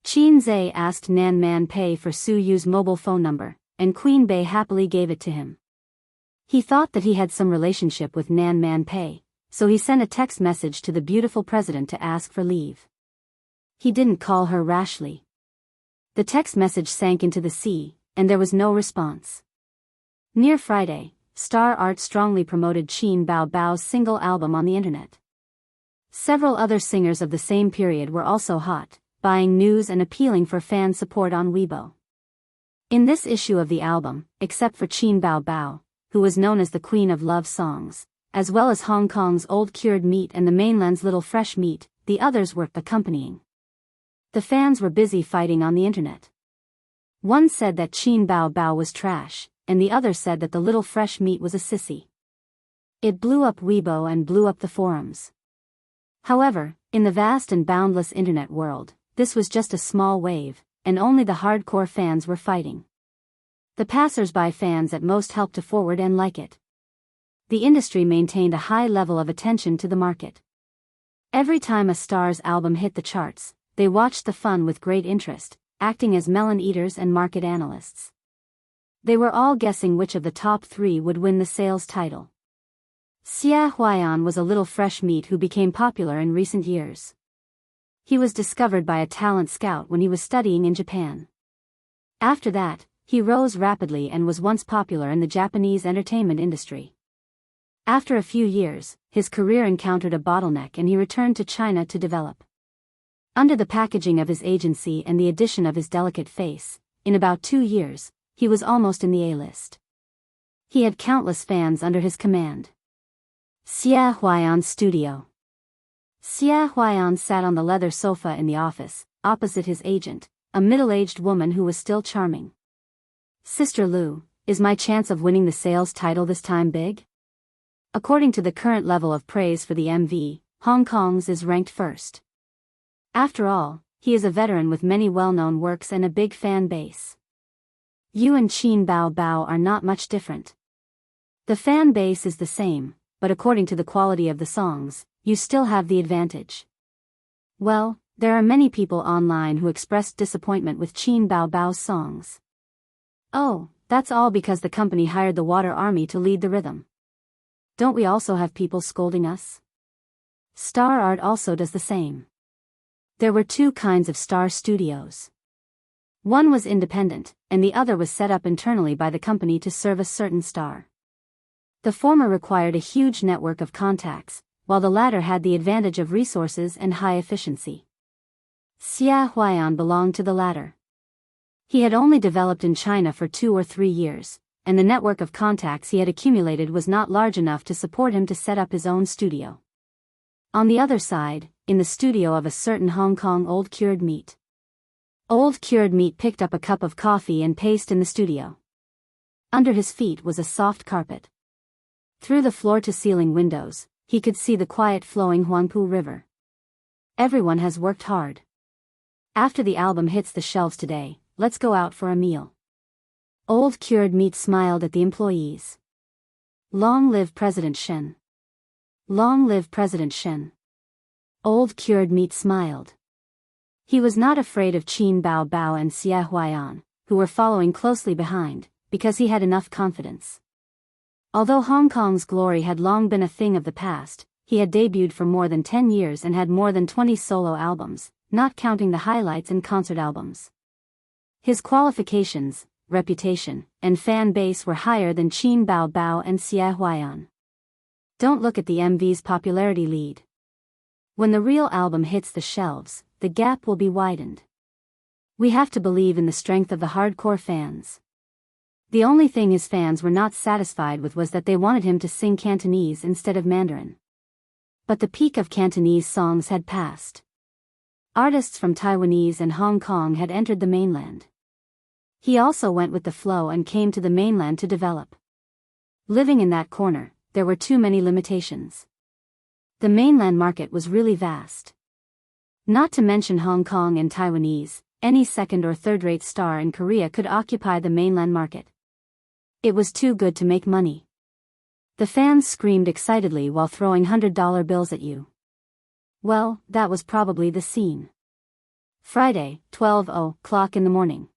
Qin Zhe asked Nan Man Pei for Su Yu's mobile phone number, and Queen Bei happily gave it to him. He thought that he had some relationship with Nan Man Pei, so he sent a text message to the beautiful president to ask for leave. He didn't call her rashly. The text message sank into the sea, and there was no response. Near Friday, Star Art strongly promoted Qin Bao Bao's single album on the internet. Several other singers of the same period were also hot, buying news and appealing for fan support on Weibo. In this issue of the album, except for Qin Bao Bao, who was known as the Queen of Love Songs, as well as Hong Kong's Old Cured Meat and the mainland's Little Fresh Meat, the others were accompanying. The fans were busy fighting on the internet. One said that Qin Bao Bao was trash, and the other said that the Little Fresh Meat was a sissy. It blew up Weibo and blew up the forums. However, in the vast and boundless internet world, this was just a small wave, and only the hardcore fans were fighting. The passers-by fans at most helped to forward and like it. The industry maintained a high level of attention to the market. Every time a star's album hit the charts, they watched the fun with great interest, acting as melon eaters and market analysts. They were all guessing which of the top three would win the sales title. Xia Huaiyan was a little fresh meat who became popular in recent years. He was discovered by a talent scout when he was studying in Japan. After that, he rose rapidly and was once popular in the Japanese entertainment industry. After a few years, his career encountered a bottleneck and he returned to China to develop. Under the packaging of his agency and the addition of his delicate face, in about 2 years, he was almost in the A-list. He had countless fans under his command. Xia Huaiyan's studio. Xia Huaiyan sat on the leather sofa in the office, opposite his agent, a middle-aged woman who was still charming. Sister Lu, is my chance of winning the sales title this time big? According to the current level of praise for the MV, Hong Kong's is ranked first. After all, he is a veteran with many well-known works and a big fan base. You and Qin Bao Bao are not much different. The fan base is the same, but according to the quality of the songs, you still have the advantage. Well, there are many people online who expressed disappointment with Qin Bao Bao's songs. Oh, that's all because the company hired the Water Army to lead the rhythm. Don't we also have people scolding us? Star Art also does the same. There were two kinds of star studios. One was independent, and the other was set up internally by the company to serve a certain star. The former required a huge network of contacts, while the latter had the advantage of resources and high efficiency. Xia Huaiyan belonged to the latter. He had only developed in China for 2 or 3 years, and the network of contacts he had accumulated was not large enough to support him to set up his own studio. On the other side, in the studio of a certain Hong Kong Old Cured Meat. Old Cured Meat picked up a cup of coffee and paced in the studio. Under his feet was a soft carpet. Through the floor-to-ceiling windows, he could see the quiet flowing Huangpu River. Everyone has worked hard. After the album hits the shelves today, let's go out for a meal. Old Cured Meat smiled at the employees. Long live President Shen. Long live President Shen. Old Cured Meat smiled. He was not afraid of Qin Bao Bao and Xia Huaiyan, who were following closely behind, because he had enough confidence. Although Hong Kong's glory had long been a thing of the past, he had debuted for more than 10 years and had more than 20 solo albums, not counting the highlights and concert albums. His qualifications, reputation, and fan base were higher than Qin Bao Bao and Xie Huaiyan. Don't look at the MV's popularity lead. When the real album hits the shelves, the gap will be widened. We have to believe in the strength of the hardcore fans. The only thing his fans were not satisfied with was that they wanted him to sing Cantonese instead of Mandarin. But the peak of Cantonese songs had passed. Artists from Taiwanese and Hong Kong had entered the mainland. He also went with the flow and came to the mainland to develop. Living in that corner, there were too many limitations. The mainland market was really vast. Not to mention Hong Kong and Taiwanese, any second or third-rate star in Korea could occupy the mainland market. It was too good to make money. The fans screamed excitedly while throwing $100 bills at you. Well, that was probably the scene. Friday, 12:00 in the morning.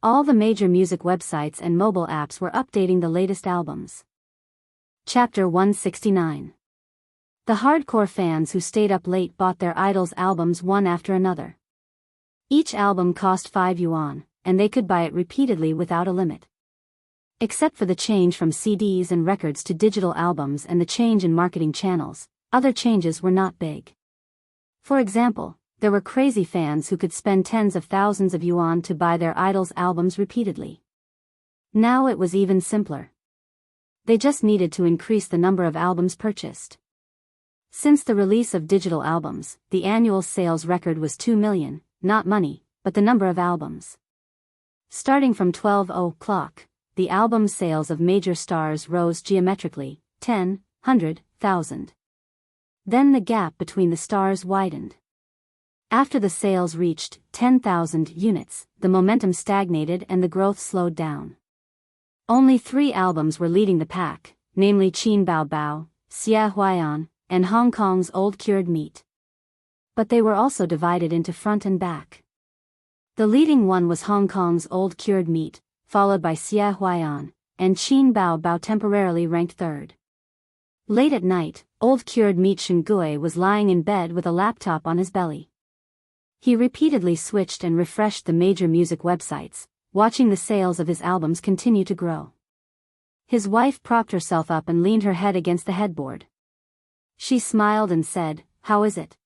All the major music websites and mobile apps were updating the latest albums. Chapter 169. The hardcore fans who stayed up late bought their idols' albums one after another. Each album cost 5 yuan, and they could buy it repeatedly without a limit. Except for the change from CDs and records to digital albums and the change in marketing channels, other changes were not big. For example, there were crazy fans who could spend tens of thousands of yuan to buy their idols' albums repeatedly. Now it was even simpler. They just needed to increase the number of albums purchased. Since the release of digital albums, the annual sales record was 2 million, not money, but the number of albums. Starting from 12:00, the album sales of major stars rose geometrically, 10, 100, 1,000. Then the gap between the stars widened. After the sales reached 10,000 units, the momentum stagnated and the growth slowed down. Only 3 albums were leading the pack, namely Qin Bao Bao, Xie Huaiyan, and Hong Kong's Old Cured Meat. But they were also divided into front and back. The leading one was Hong Kong's Old Cured Meat, followed by Xie Huaiyan, and Qin Bao Bao temporarily ranked third. Late at night, Old Cured Meat Shengui was lying in bed with a laptop on his belly. He repeatedly switched and refreshed the major music websites, watching the sales of his albums continue to grow. His wife propped herself up and leaned her head against the headboard. She smiled and said, "How is it?"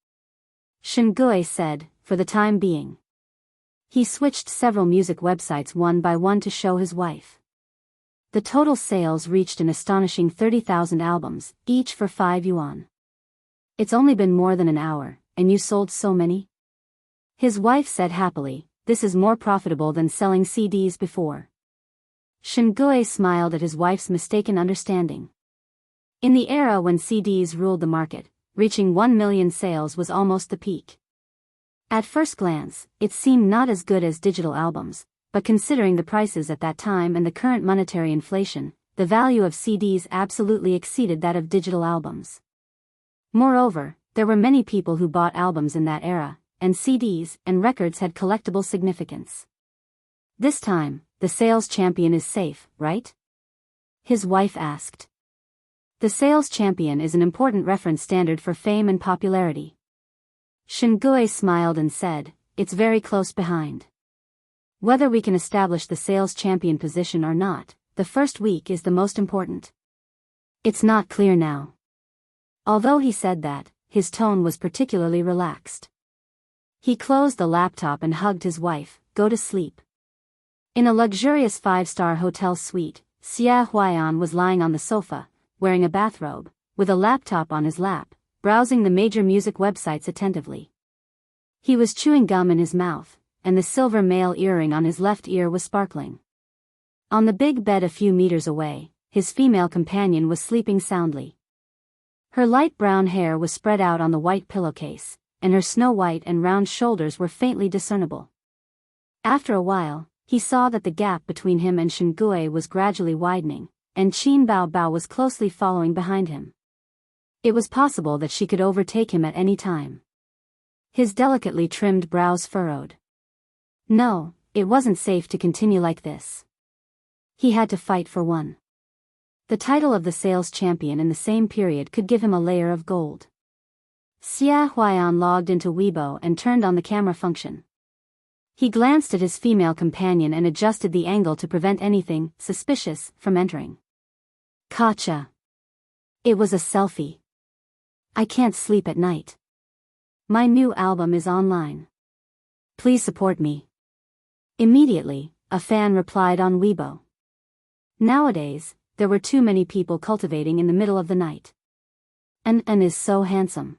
Shengui said, "For the time being." He switched several music websites one by one to show his wife. The total sales reached an astonishing 30,000 albums, each for 5 yuan. "It's only been more than an hour, and you sold so many?" His wife said happily, "This is more profitable than selling CDs before." Shengui smiled at his wife's mistaken understanding. In the era when CDs ruled the market, reaching 1 million sales was almost the peak. At first glance, it seemed not as good as digital albums, but considering the prices at that time and the current monetary inflation, the value of CDs absolutely exceeded that of digital albums. Moreover, there were many people who bought albums in that era, and CDs and records had collectible significance. "This time, the sales champion is safe, right?" his wife asked. The sales champion is an important reference standard for fame and popularity. Shengui smiled and said, "It's very close behind. Whether we can establish the sales champion position or not, the first week is the most important. It's not clear now." Although he said that, his tone was particularly relaxed. He closed the laptop and hugged his wife. "Go to sleep." In a luxurious 5-star hotel suite, Xie Huaiyan was lying on the sofa, wearing a bathrobe, with a laptop on his lap, browsing the major music websites attentively. He was chewing gum in his mouth, and the silver male earring on his left ear was sparkling. On the big bed a few meters away, his female companion was sleeping soundly. Her light brown hair was spread out on the white pillowcase, and her snow-white and round shoulders were faintly discernible. After a while, he saw that the gap between him and Shengui was gradually widening, and Qin Bao Bao was closely following behind him. It was possible that she could overtake him at any time. His delicately trimmed brows furrowed. No, it wasn't safe to continue like this. He had to fight for one. The title of the sales champion in the same period could give him a layer of gold. Xia Huaiyan logged into Weibo and turned on the camera function. He glanced at his female companion and adjusted the angle to prevent anything suspicious from entering. Gotcha. It was a selfie. I can't sleep at night. My new album is online. Please support me. Immediately, a fan replied on Weibo. Nowadays, there were too many people cultivating in the middle of the night. And is so handsome.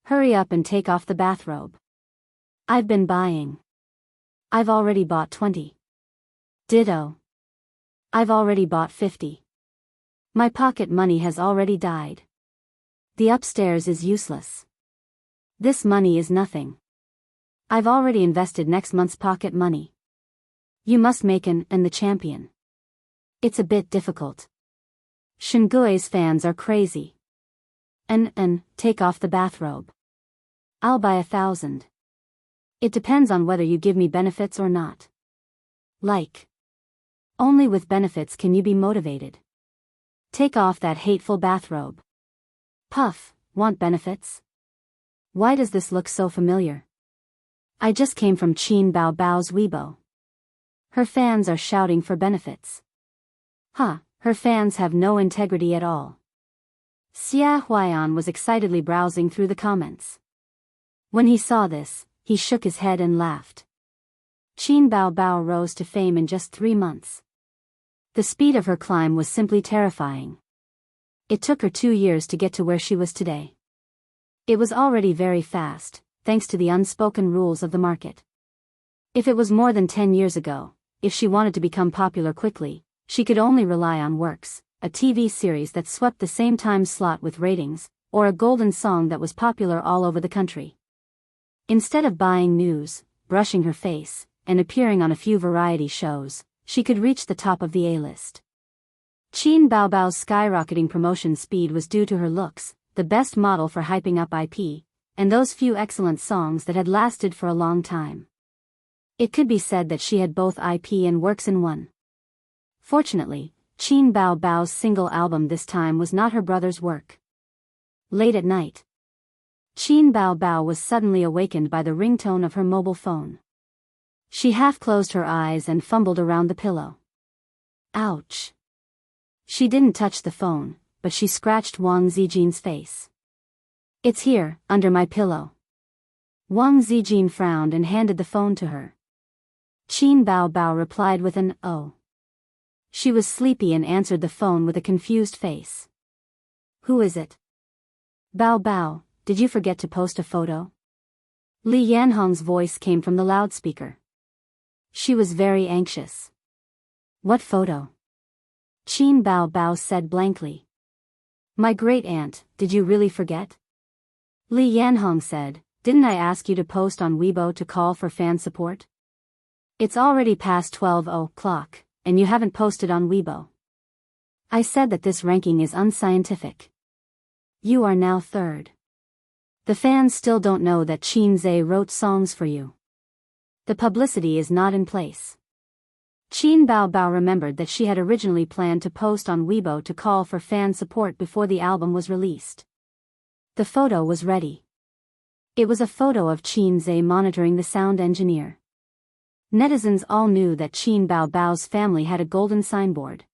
Hurry up and take off the bathrobe. I've been buying. I've already bought 20. Ditto. I've already bought 50. My pocket money has already died. The upstairs is useless. This money is nothing. I've already invested next month's pocket money. You must make an the champion. It's a bit difficult. Shengui's fans are crazy. Take off the bathrobe. I'll buy 1,000. It depends on whether you give me benefits or not. Like. Only with benefits can you be motivated. Take off that hateful bathrobe. Puff, want benefits? Why does this look so familiar? I just came from Qin Bao Bao's Weibo. Her fans are shouting for benefits. Her fans have no integrity at all. Xia Huaiyan was excitedly browsing through the comments. When he saw this, he shook his head and laughed. Qin Bao Bao rose to fame in just 3 months. The speed of her climb was simply terrifying. It took her 2 years to get to where she was today. It was already very fast, thanks to the unspoken rules of the market. If it was more than 10 years ago, if she wanted to become popular quickly, she could only rely on Works, a TV series that swept the same time slot with ratings, or a golden song that was popular all over the country. Instead of buying news, brushing her face, and appearing on a few variety shows, she could reach the top of the A-list. Qin Bao Bao's skyrocketing promotion speed was due to her looks, the best model for hyping up IP, and those few excellent songs that had lasted for a long time. It could be said that she had both IP and Works in one. Fortunately, Qin Bao Bao's single album this time was not her brother's work. Late at night, Qin Bao Bao was suddenly awakened by the ringtone of her mobile phone. She half closed her eyes and fumbled around the pillow. Ouch! She didn't touch the phone, but she scratched Wang Zijin's face. It's here, under my pillow. Wang Zijin frowned and handed the phone to her. Qin Bao Bao replied with an "oh." She was sleepy and answered the phone with a confused face. Who is it? Bao Bao, did you forget to post a photo? Li Yanhong's voice came from the loudspeaker. She was very anxious. What photo? Qin Bao Bao said blankly. My great-aunt, did you really forget? Li Yanhong said, didn't I ask you to post on Weibo to call for fan support? It's already past 12 o'clock, and you haven't posted on Weibo. I said that this ranking is unscientific. You are now 3rd. The fans still don't know that Qin Zhe wrote songs for you. The publicity is not in place. Qin Bao Bao remembered that she had originally planned to post on Weibo to call for fan support before the album was released. The photo was ready. It was a photo of Qin Zhe monitoring the sound engineer. Netizens all knew that Qin Bao Bao's family had a golden signboard.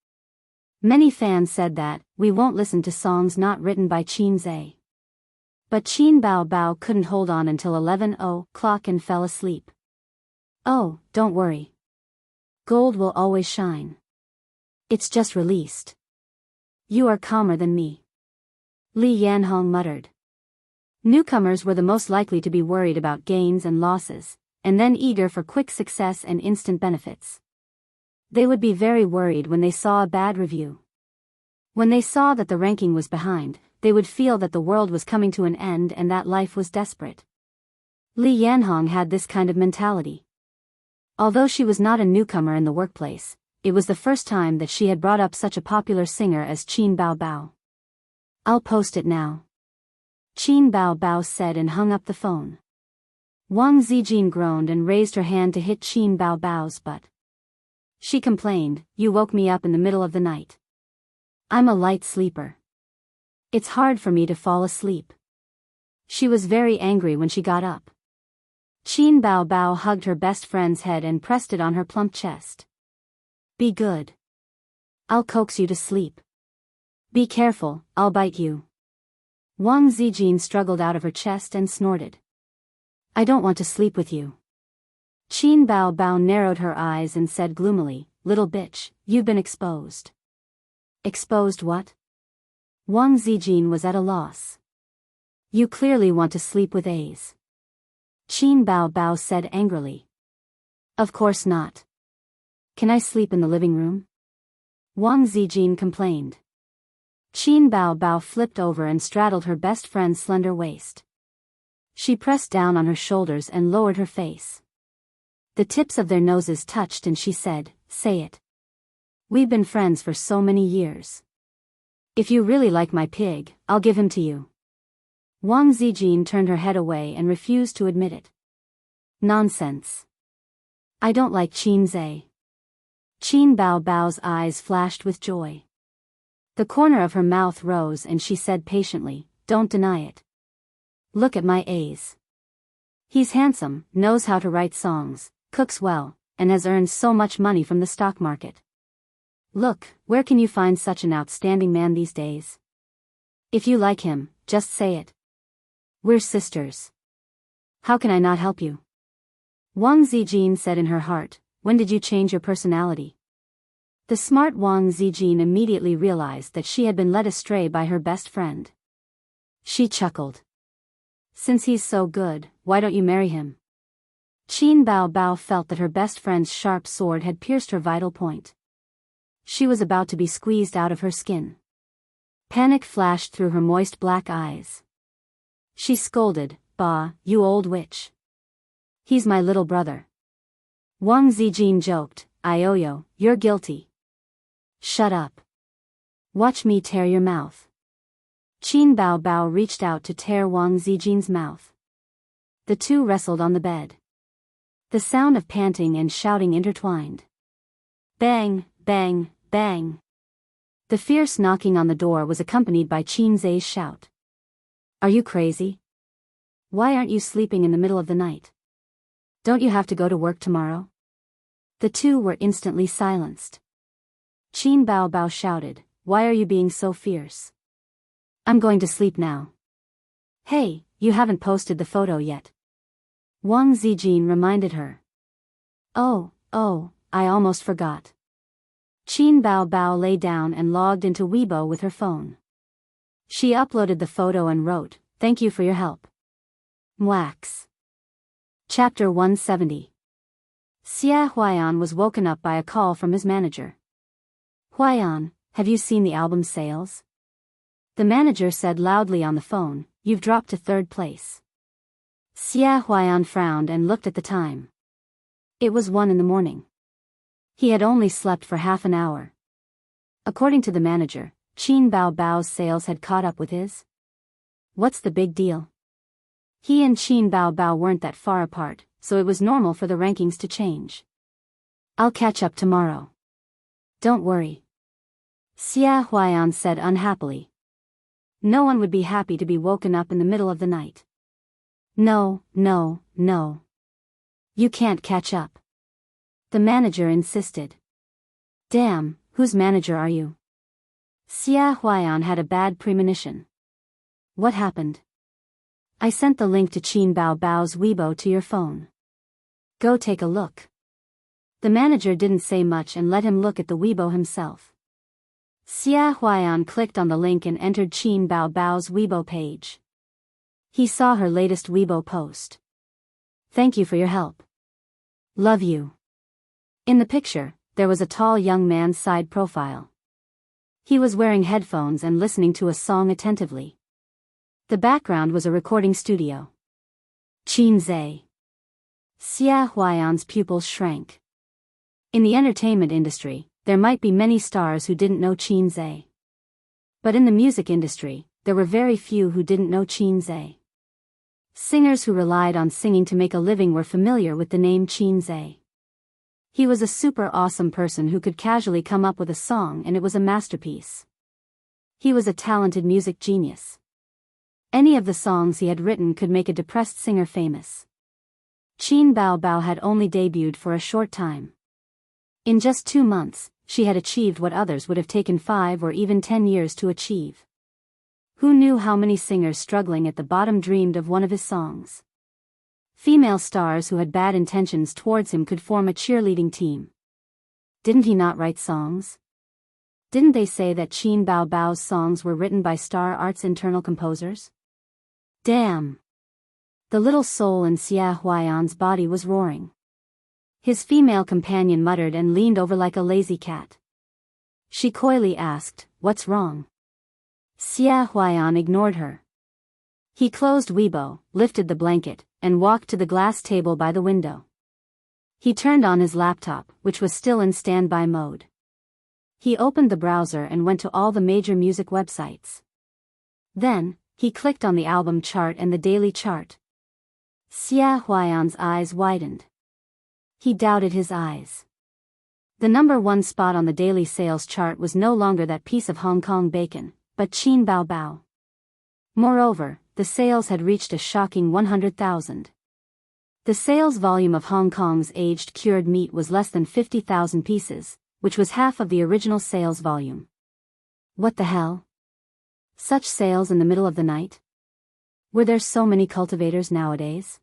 Many fans said that, we won't listen to songs not written by Qin Zhe. But Qin Bao Bao couldn't hold on until 11 o'clock and fell asleep. Oh, don't worry. Gold will always shine. It's just released. You are calmer than me. Li Yanhong muttered. Newcomers were the most likely to be worried about gains and losses, and then eager for quick success and instant benefits. They would be very worried when they saw a bad review. When they saw that the ranking was behind, they would feel that the world was coming to an end and that life was desperate. Li Yanhong had this kind of mentality. Although she was not a newcomer in the workplace, it was the first time that she had brought up such a popular singer as Qin Bao Bao. I'll post it now. Qin Bao Bao said and hung up the phone. Wang Zijin groaned and raised her hand to hit Qin Bao Bao's butt. She complained, you woke me up in the middle of the night. I'm a light sleeper. It's hard for me to fall asleep. She was very angry when she got up. Qin Bao Bao hugged her best friend's head and pressed it on her plump chest. Be good. I'll coax you to sleep. Be careful, I'll bite you. Wang Zijin struggled out of her chest and snorted. I don't want to sleep with you. Qin Bao Bao narrowed her eyes and said gloomily, little bitch, you've been exposed. Exposed what? Wang Zijin was at a loss. You clearly want to sleep with A's. Qin Bao Bao said angrily. Of course not. Can I sleep in the living room? Wang Zijin complained. Qin Bao Bao flipped over and straddled her best friend's slender waist. She pressed down on her shoulders and lowered her face. The tips of their noses touched and she said, say it. We've been friends for so many years. If you really like my pig, I'll give him to you. Wang Zijin turned her head away and refused to admit it. Nonsense. I don't like Qin Zhe. Qin Bao Bao's eyes flashed with joy. The corner of her mouth rose and she said patiently, don't deny it. Look at my A's. He's handsome, knows how to write songs, cooks well, and has earned so much money from the stock market. Look, where can you find such an outstanding man these days? If you like him, just say it. We're sisters. How can I not help you? Wang Zijin said in her heart, when did you change your personality? The smart Wang Zijin immediately realized that she had been led astray by her best friend. She chuckled. Since he's so good, why don't you marry him? Qin Bao Bao felt that her best friend's sharp sword had pierced her vital point. She was about to be squeezed out of her skin. Panic flashed through her moist black eyes. She scolded, Bah, you old witch. He's my little brother. Wang Zijin joked, Ioyo, you're guilty. Shut up. Watch me tear your mouth. Qin Bao Bao reached out to tear Wang Zijin's mouth. The two wrestled on the bed. The sound of panting and shouting intertwined. Bang, bang, bang. The fierce knocking on the door was accompanied by Qin Zhe's shout. Are you crazy? Why aren't you sleeping in the middle of the night? Don't you have to go to work tomorrow? The two were instantly silenced. Qin Bao Bao shouted, why are you being so fierce? I'm going to sleep now. Hey, you haven't posted the photo yet. Wang Zijin reminded her. Oh, I almost forgot. Qin Bao Bao lay down and logged into Weibo with her phone. She uploaded the photo and wrote, thank you for your help. Mwax. Chapter 170. Xia Huaiyan was woken up by a call from his manager. Huaiyan, have you seen the album sales? The manager said loudly on the phone, you've dropped to third place. Xia Huaiyan frowned and looked at the time. It was 1 a.m. He had only slept for half an hour. According to the manager, Qin Bao Bao's sales had caught up with his. What's the big deal? He and Qin Bao Bao weren't that far apart, so it was normal for the rankings to change. I'll catch up tomorrow. Don't worry. Xia Huaiyan said unhappily. No one would be happy to be woken up in the middle of the night. No. You can't catch up. The manager insisted. Damn, whose manager are you? Xia Huaiyan had a bad premonition. What happened? I sent the link to Qin Bao Bao's Weibo to your phone. Go take a look. The manager didn't say much and let him look at the Weibo himself. Xia Huaiyan clicked on the link and entered Qin Bao Bao's Weibo page. He saw her latest Weibo post. Thank you for your help. Love you. In the picture, there was a tall young man's side profile. He was wearing headphones and listening to a song attentively. The background was a recording studio. Qin Zhe. Xia Huaiyan's pupils shrank. In the entertainment industry, there might be many stars who didn't know Qin Zhe. But in the music industry, there were very few who didn't know Qin Zhe. Singers who relied on singing to make a living were familiar with the name Qin Zhe. He was a super awesome person who could casually come up with a song and it was a masterpiece. He was a talented music genius. Any of the songs he had written could make a depressed singer famous. Qin Bao Bao had only debuted for a short time. In just 2 months, she had achieved what others would have taken 5 or even 10 years to achieve. Who knew how many singers struggling at the bottom dreamed of one of his songs? Female stars who had bad intentions towards him could form a cheerleading team. Didn't he not write songs? Didn't they say that Qin Bao Bao's songs were written by Star Art's internal composers? Damn! The little soul in Xia Huayan's body was roaring. His female companion muttered and leaned over like a lazy cat. She coyly asked, "What's wrong?" Xia Huayan ignored her. He closed Weibo, lifted the blanket, and walked to the glass table by the window. He turned on his laptop, which was still in standby mode. He opened the browser and went to all the major music websites. Then, he clicked on the album chart and the daily chart. Xia Huayan's eyes widened. He doubted his eyes. The number 1 spot on the daily sales chart was no longer that piece of Hong Kong bacon, but Qin Bao Bao. Moreover, the sales had reached a shocking 100,000. The sales volume of Hong Kong's aged cured meat was less than 50,000 pieces, which was half of the original sales volume. What the hell? Such sales in the middle of the night? Were there so many cultivators nowadays?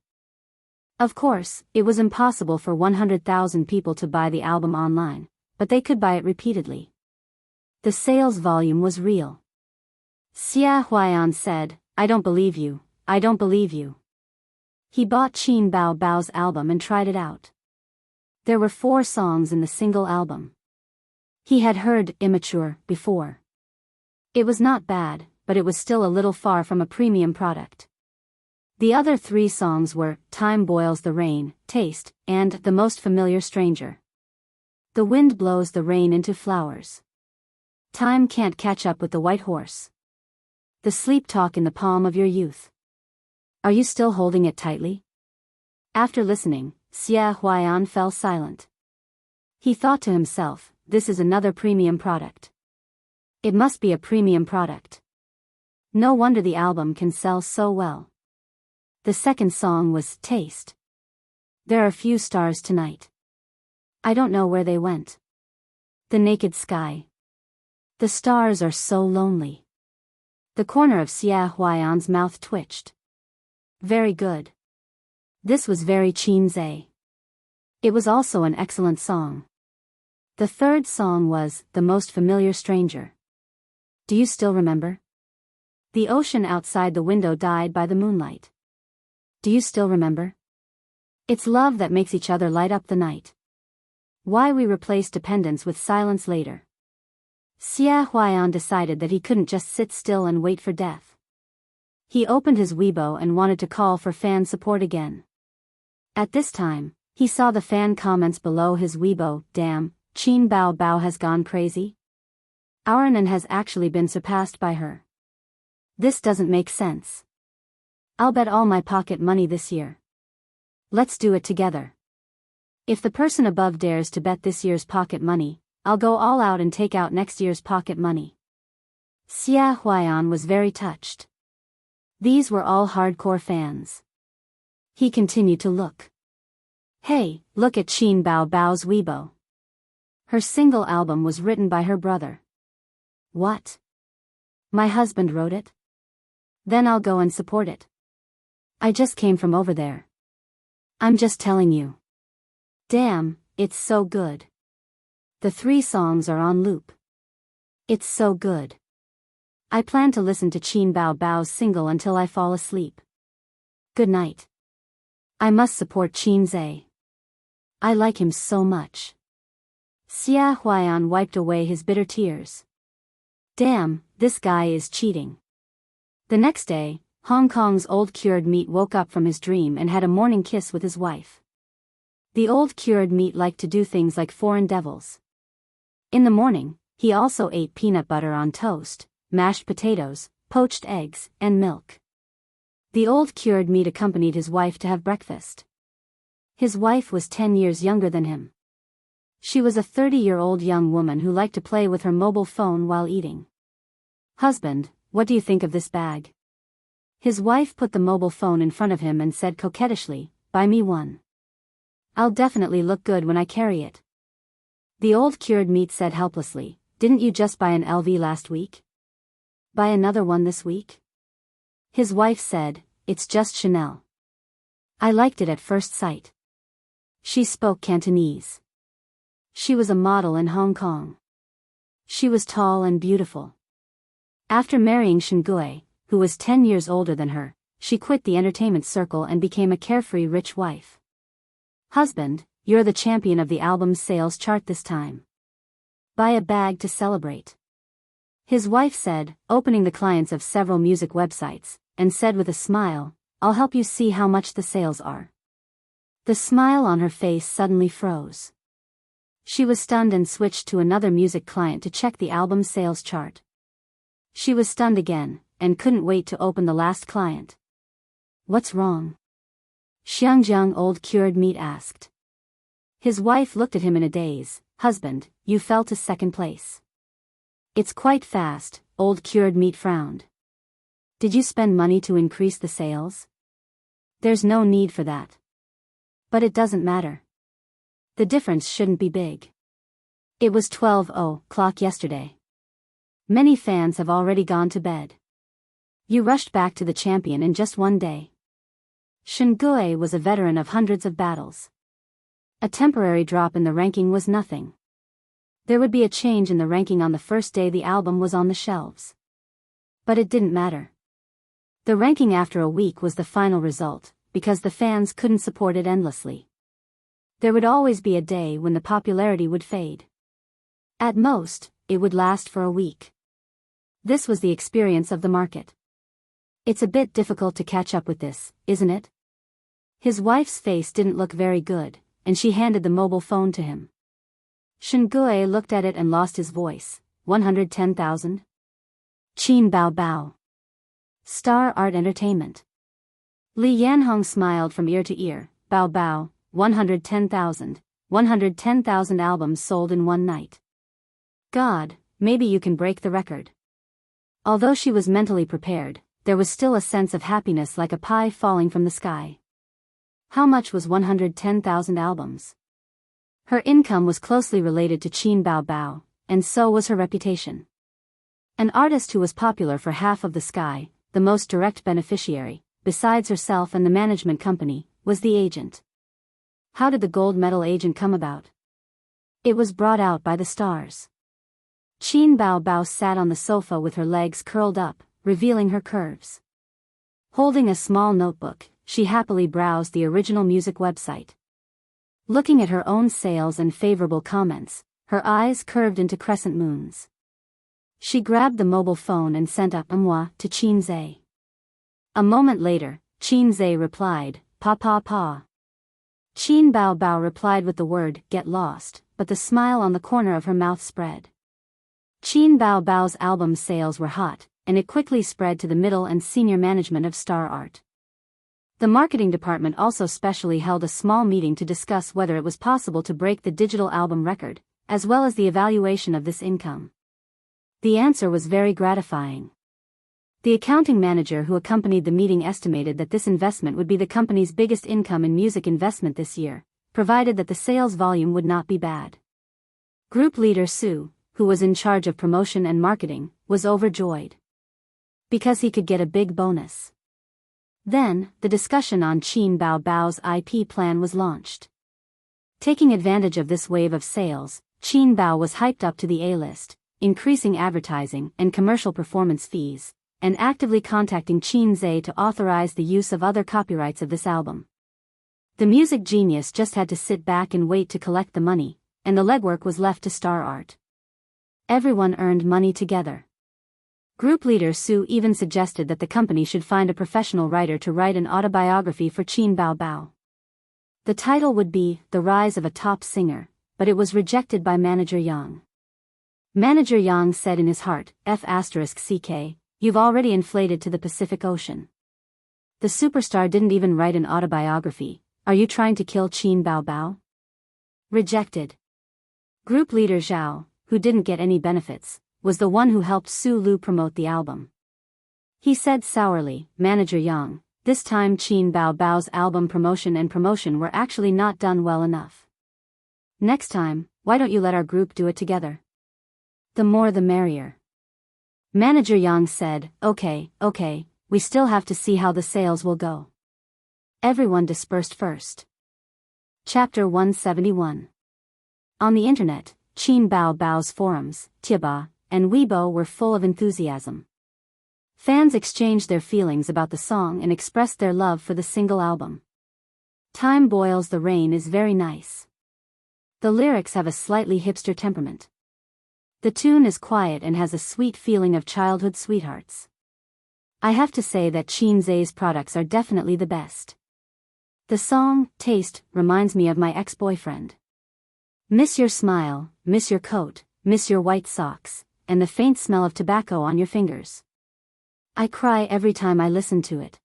Of course, it was impossible for 100,000 people to buy the album online, but they could buy it repeatedly. The sales volume was real. Xia Huayan said, "I don't believe you, I don't believe you." He bought Qin Bao Bao's album and tried it out. There were 4 songs in the single album. He had heard Immature before. It was not bad, but it was still a little far from a premium product. The other 3 songs were Time Boils the Rain, Taste, and The Most Familiar Stranger. The wind blows the rain into flowers. Time can't catch up with the white horse. The sleep talk in the palm of your youth. Are you still holding it tightly? After listening, Xia Huayan fell silent. He thought to himself, this is another premium product. It must be a premium product. No wonder the album can sell so well. The second song was Taste. There are few stars tonight. I don't know where they went. The naked sky. The stars are so lonely. The corner of Xia Huayan's mouth twitched. Very good. This was very Qin Zhe. It was also an excellent song. The third song was The Most Familiar Stranger. Do you still remember? The ocean outside the window died by the moonlight. Do you still remember? It's love that makes each other light up the night. Why we replace dependence with silence later. Xia Huayan decided that he couldn't just sit still and wait for death. He opened his Weibo and wanted to call for fan support again. At this time, he saw the fan comments below his Weibo, "Damn, Qin Bao Bao has gone crazy. Auranan has actually been surpassed by her. This doesn't make sense. I'll bet all my pocket money this year. Let's do it together. If the person above dares to bet this year's pocket money, I'll go all out and take out next year's pocket money." Xia Huayan was very touched. These were all hardcore fans. He continued to look. Hey, look at Qin Bao Bao's Weibo. Her single album was written by her brother. What? My husband wrote it? Then I'll go and support it. I just came from over there. I'm just telling you. Damn, it's so good. The 3 songs are on loop. It's so good. I plan to listen to Qin Bao Bao's single until I fall asleep. Good night. I must support Qin Zhe. I like him so much. Xia Huayan wiped away his bitter tears. Damn, this guy is cheating. The next day, Hong Kong's old cured meat woke up from his dream and had a morning kiss with his wife. The old cured meat liked to do things like foreign devils. In the morning, he also ate peanut butter on toast, mashed potatoes, poached eggs, and milk. The old cured meat accompanied his wife to have breakfast. His wife was 10 years younger than him. She was a 30-year-old young woman who liked to play with her mobile phone while eating. "Husband, what do you think of this bag?" His wife put the mobile phone in front of him and said coquettishly, "Buy me one. I'll definitely look good when I carry it." The old cured meat said helplessly, "Didn't you just buy an LV last week? Buy another one this week?" His wife said, "It's just Chanel. I liked it at first sight." She spoke Cantonese. She was a model in Hong Kong. She was tall and beautiful. After marrying Shingue, who was 10 years older than her, she quit the entertainment circle and became a carefree rich wife. "Husband, you're the champion of the album's sales chart this time. Buy a bag to celebrate." His wife said, opening the clients of several music websites, and said with a smile, "I'll help you see how much the sales are." The smile on her face suddenly froze. She was stunned and switched to another music client to check the album's sales chart. She was stunned again, and couldn't wait to open the last client. "What's wrong?" Xiangjiang old cured meat asked. His wife looked at him in a daze. "Husband, you fell to second place." "It's quite fast," old cured meat frowned. "Did you spend money to increase the sales?" "There's no need for that." "But it doesn't matter. The difference shouldn't be big. It was 12:00 yesterday. Many fans have already gone to bed. You rushed back to the champion in just one day." Shingue was a veteran of hundreds of battles. A temporary drop in the ranking was nothing. There would be a change in the ranking on the first day the album was on the shelves. But it didn't matter. The ranking after a week was the final result, because the fans couldn't support it endlessly. There would always be a day when the popularity would fade. At most, it would last for a week. This was the experience of the market. "It's a bit difficult to catch up with this, isn't it?" His wife's face didn't look very good, and she handed the mobile phone to him. Shingue looked at it and lost his voice. 110,000? Qin Bao Bao. Star Art Entertainment. Li Yanhong smiled from ear to ear. "Bao Bao, 110,000. 110,000 albums sold in one night. God, maybe you can break the record." Although she was mentally prepared, there was still a sense of happiness like a pie falling from the sky. How much was 110,000 albums? Her income was closely related to Qin Bao Bao, and so was her reputation. An artist who was popular for half of the sky, the most direct beneficiary, besides herself and the management company, was the agent. How did the gold medal agent come about? It was brought out by the stars. Qin Bao Bao sat on the sofa with her legs curled up, revealing her curves. Holding a small notebook, she happily browsed the original music website. Looking at her own sales and favorable comments, her eyes curved into crescent moons. She grabbed the mobile phone and sent up "moi" to Qin Zhe. A moment later, Qin Zhe replied, "Pa pa pa." Qin Bao Bao replied with the word, "Get lost," but the smile on the corner of her mouth spread. Qin Bao Bao's album sales were hot, and it quickly spread to the middle and senior management of Star Art. The marketing department also specially held a small meeting to discuss whether it was possible to break the digital album record, as well as the evaluation of this income. The answer was very gratifying. The accounting manager who accompanied the meeting estimated that this investment would be the company's biggest income in music investment this year, provided that the sales volume would not be bad. Group leader Su, who was in charge of promotion and marketing, was overjoyed. Because he could get a big bonus. Then, the discussion on Qin Bao Bao's IP plan was launched. Taking advantage of this wave of sales, Qin Bao was hyped up to the A-list, increasing advertising and commercial performance fees, and actively contacting Qin Zhe to authorize the use of other copyrights of this album. The music genius just had to sit back and wait to collect the money, and the legwork was left to Star Art. Everyone earned money together. Group leader Su even suggested that the company should find a professional writer to write an autobiography for Qin Bao Bao. The title would be The Rise of a Top Singer, but it was rejected by Manager Yang. Manager Yang said in his heart, F***CK, you've already inflated to the Pacific Ocean. The superstar didn't even write an autobiography. Are you trying to kill Qin Bao Bao? Rejected. Group leader Zhao, who didn't get any benefits, was the one who helped Su Lu promote the album. He said sourly, "Manager Yang, this time Qin Bao Bao's album promotion were actually not done well enough. Next time, why don't you let our group do it together? The more the merrier." Manager Yang said, Okay, we still have to see how the sales will go." Everyone dispersed first. Chapter 171. On the internet, Qin Bao Bao's forums, Tieba, and Weibo were full of enthusiasm. Fans exchanged their feelings about the song and expressed their love for the single album. Time Boils the Rain is very nice. The lyrics have a slightly hipster temperament. The tune is quiet and has a sweet feeling of childhood sweethearts. I have to say that Qin Zai's products are definitely the best. The song, Taste, reminds me of my ex-boyfriend. Miss your smile, miss your coat, miss your white socks, and the faint smell of tobacco on your fingers. I cry every time I listen to it.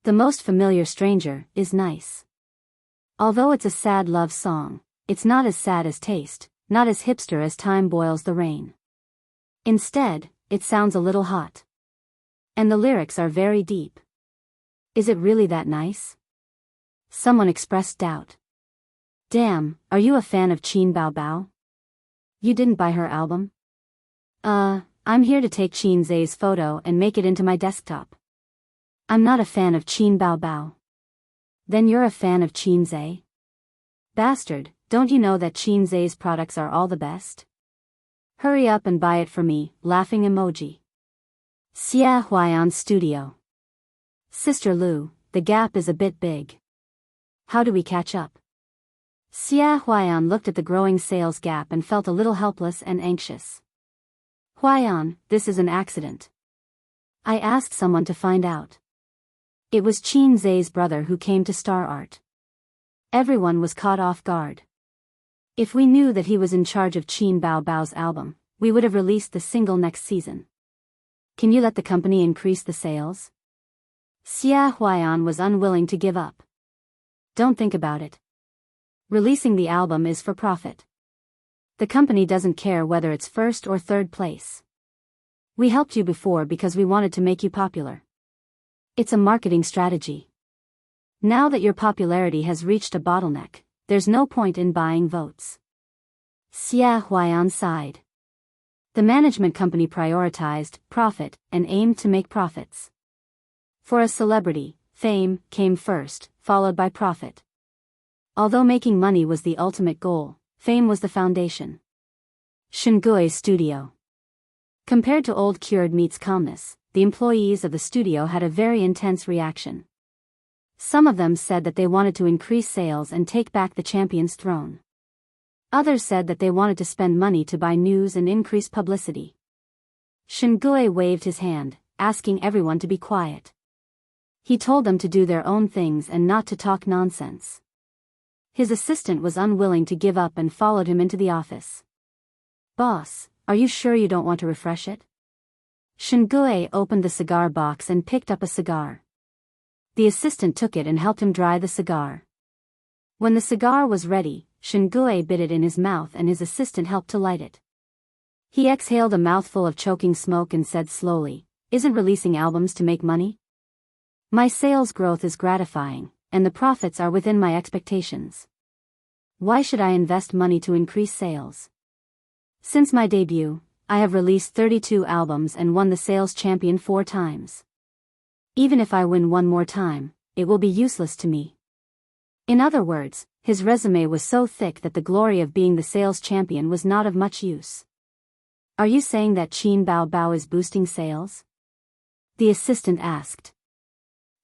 The Most Familiar Stranger is nice. Although it's a sad love song, it's not as sad as Taste, not as hipster as Time Boils the Rain. Instead, it sounds a little hot. And the lyrics are very deep. Is it really that nice? Someone expressed doubt. Damn, are you a fan of Qin Bao Bao? You didn't buy her album? I'm here to take Qin Zai's photo and make it into my desktop. I'm not a fan of Qin Bao Bao. Then you're a fan of Qin Zai? Bastard, don't you know that Qin Zai's products are all the best? Hurry up and buy it for me, laughing emoji. Xia Huayan Studio. Sister Lu, the gap is a bit big. How do we catch up? Xia Huayan looked at the growing sales gap and felt a little helpless and anxious. Huayan, this is an accident. I asked someone to find out. It was Qin Zai's brother who came to Star Art. Everyone was caught off guard. If we knew that he was in charge of Qin Bao Bao's album, we would have released the single next season. Can you let the company increase the sales? Xia Huayan was unwilling to give up. Don't think about it. Releasing the album is for profit. The company doesn't care whether it's first or third place. We helped you before because we wanted to make you popular. It's a marketing strategy. Now that your popularity has reached a bottleneck, there's no point in buying votes. Xia Huayan sighed. The management company prioritized profit and aimed to make profits. For a celebrity, fame came first, followed by profit. Although making money was the ultimate goal, fame was the foundation. Shengui Studio. Compared to Old Cured Meat's calmness, the employees of the studio had a very intense reaction. Some of them said that they wanted to increase sales and take back the champion's throne. Others said that they wanted to spend money to buy news and increase publicity. Shengui waved his hand, asking everyone to be quiet. He told them to do their own things and not to talk nonsense. His assistant was unwilling to give up and followed him into the office. Boss, are you sure you don't want to refresh it? Shengui opened the cigar box and picked up a cigar. The assistant took it and helped him dry the cigar. When the cigar was ready, Shengui bit it in his mouth and his assistant helped to light it. He exhaled a mouthful of choking smoke and said slowly, "Isn't releasing albums to make money? My sales growth is gratifying, and the profits are within my expectations. Why should I invest money to increase sales? Since my debut, I have released 32 albums and won the sales champion 4 times. Even if I win one more time, it will be useless to me." In other words, his resume was so thick that the glory of being the sales champion was not of much use. Are you saying that Qin Bao Bao is boosting sales? The assistant asked.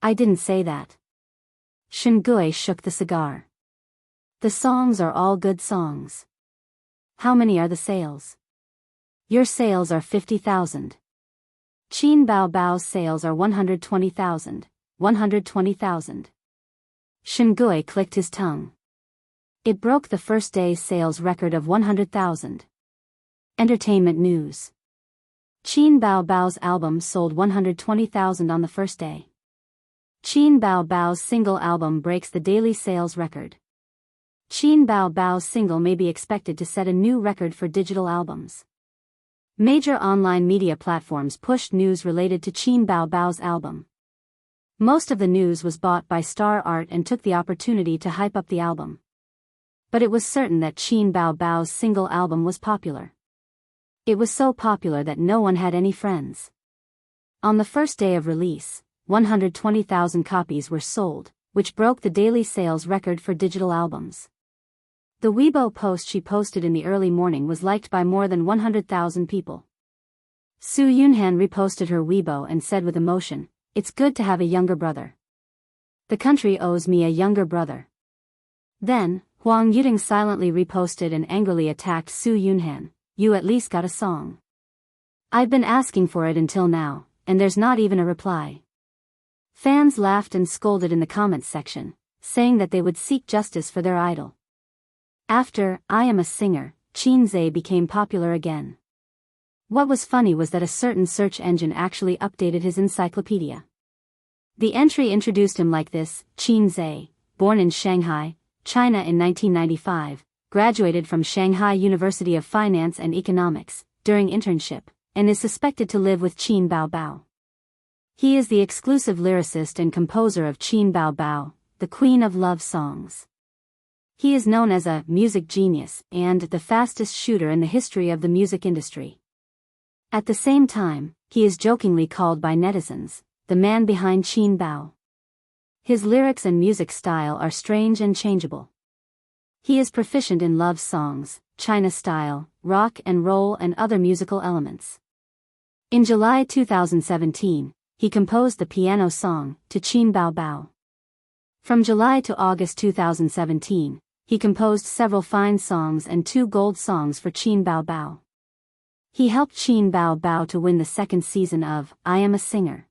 I didn't say that. Shengui shook the cigar. The songs are all good songs. How many are the sales? Your sales are 50,000. Qin Bao Bao's sales are 120,000. 120,000. Shengui clicked his tongue. It broke the first day's sales record of 100,000. Entertainment news. Qin Bao Bao's album sold 120,000 on the first day. Qin Bao Bao's single album breaks the daily sales record. Qin Bao Bao's single may be expected to set a new record for digital albums. Major online media platforms pushed news related to Qin Bao Bao's album. Most of the news was bought by Star Art and took the opportunity to hype up the album. But it was certain that Qin Bao Bao's single album was popular. It was so popular that no one had any friends. On the first day of release, 120,000 copies were sold, which broke the daily sales record for digital albums. The Weibo post she posted in the early morning was liked by more than 100,000 people. Su Yunhan reposted her Weibo and said with emotion, "It's good to have a younger brother. The country owes me a younger brother." Then, Huang Yuting silently reposted and angrily attacked Su Yunhan, "You at least got a song. I've been asking for it until now, and there's not even a reply." Fans laughed and scolded in the comments section, saying that they would seek justice for their idol. After I Am a Singer, Qin Zhe became popular again. What was funny was that a certain search engine actually updated his encyclopedia. The entry introduced him like this: Qin Zhe, born in Shanghai, China in 1995, graduated from Shanghai University of Finance and Economics during internship, and is suspected to live with Qin Bao Bao. He is the exclusive lyricist and composer of Qin Bao Bao, the Queen of Love songs. He is known as a music genius and the fastest shooter in the history of the music industry. At the same time, he is jokingly called by netizens, the man behind Qin Bao. His lyrics and music style are strange and changeable. He is proficient in love songs, China style, rock and roll and other musical elements. In July 2017, he composed the piano song, To Qin Bao Bao. From July to August 2017, he composed several fine songs and 2 gold songs for Qin Bao Bao. He helped Qin Bao Bao to win the second season of I Am a Singer.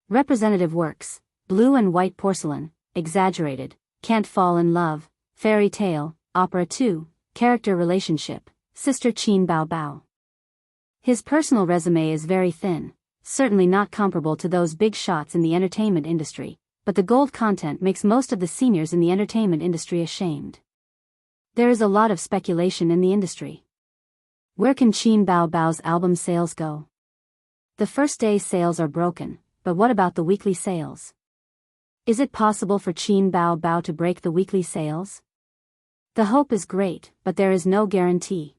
Representative works: Blue and White Porcelain, Exaggerated, Can't Fall in Love, Fairy Tale, Opera 2, Character Relationship, Sister Qin Bao Bao. His personal resume is very thin, certainly not comparable to those big shots in the entertainment industry, but the gold content makes most of the seniors in the entertainment industry ashamed. There is a lot of speculation in the industry. Where can Qin Bao Bao's album sales go? The first day sales are broken, but what about the weekly sales? Is it possible for Qin Bao Bao to break the weekly sales? The hope is great, but there is no guarantee.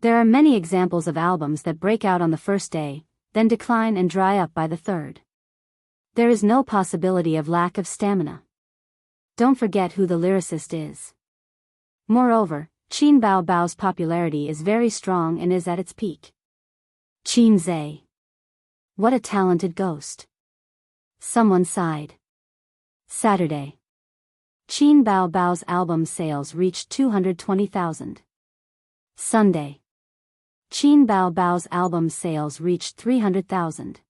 There are many examples of albums that break out on the first day, then decline and dry up by the third. There is no possibility of lack of stamina. Don't forget who the lyricist is. Moreover, Qin Bao Bao's popularity is very strong and is at its peak. Qin Zhe. What a talented ghost. Someone sighed. Saturday. Qin Bao Bao's album sales reached 220,000. Sunday. Qin Bao Bao's album sales reached 300,000.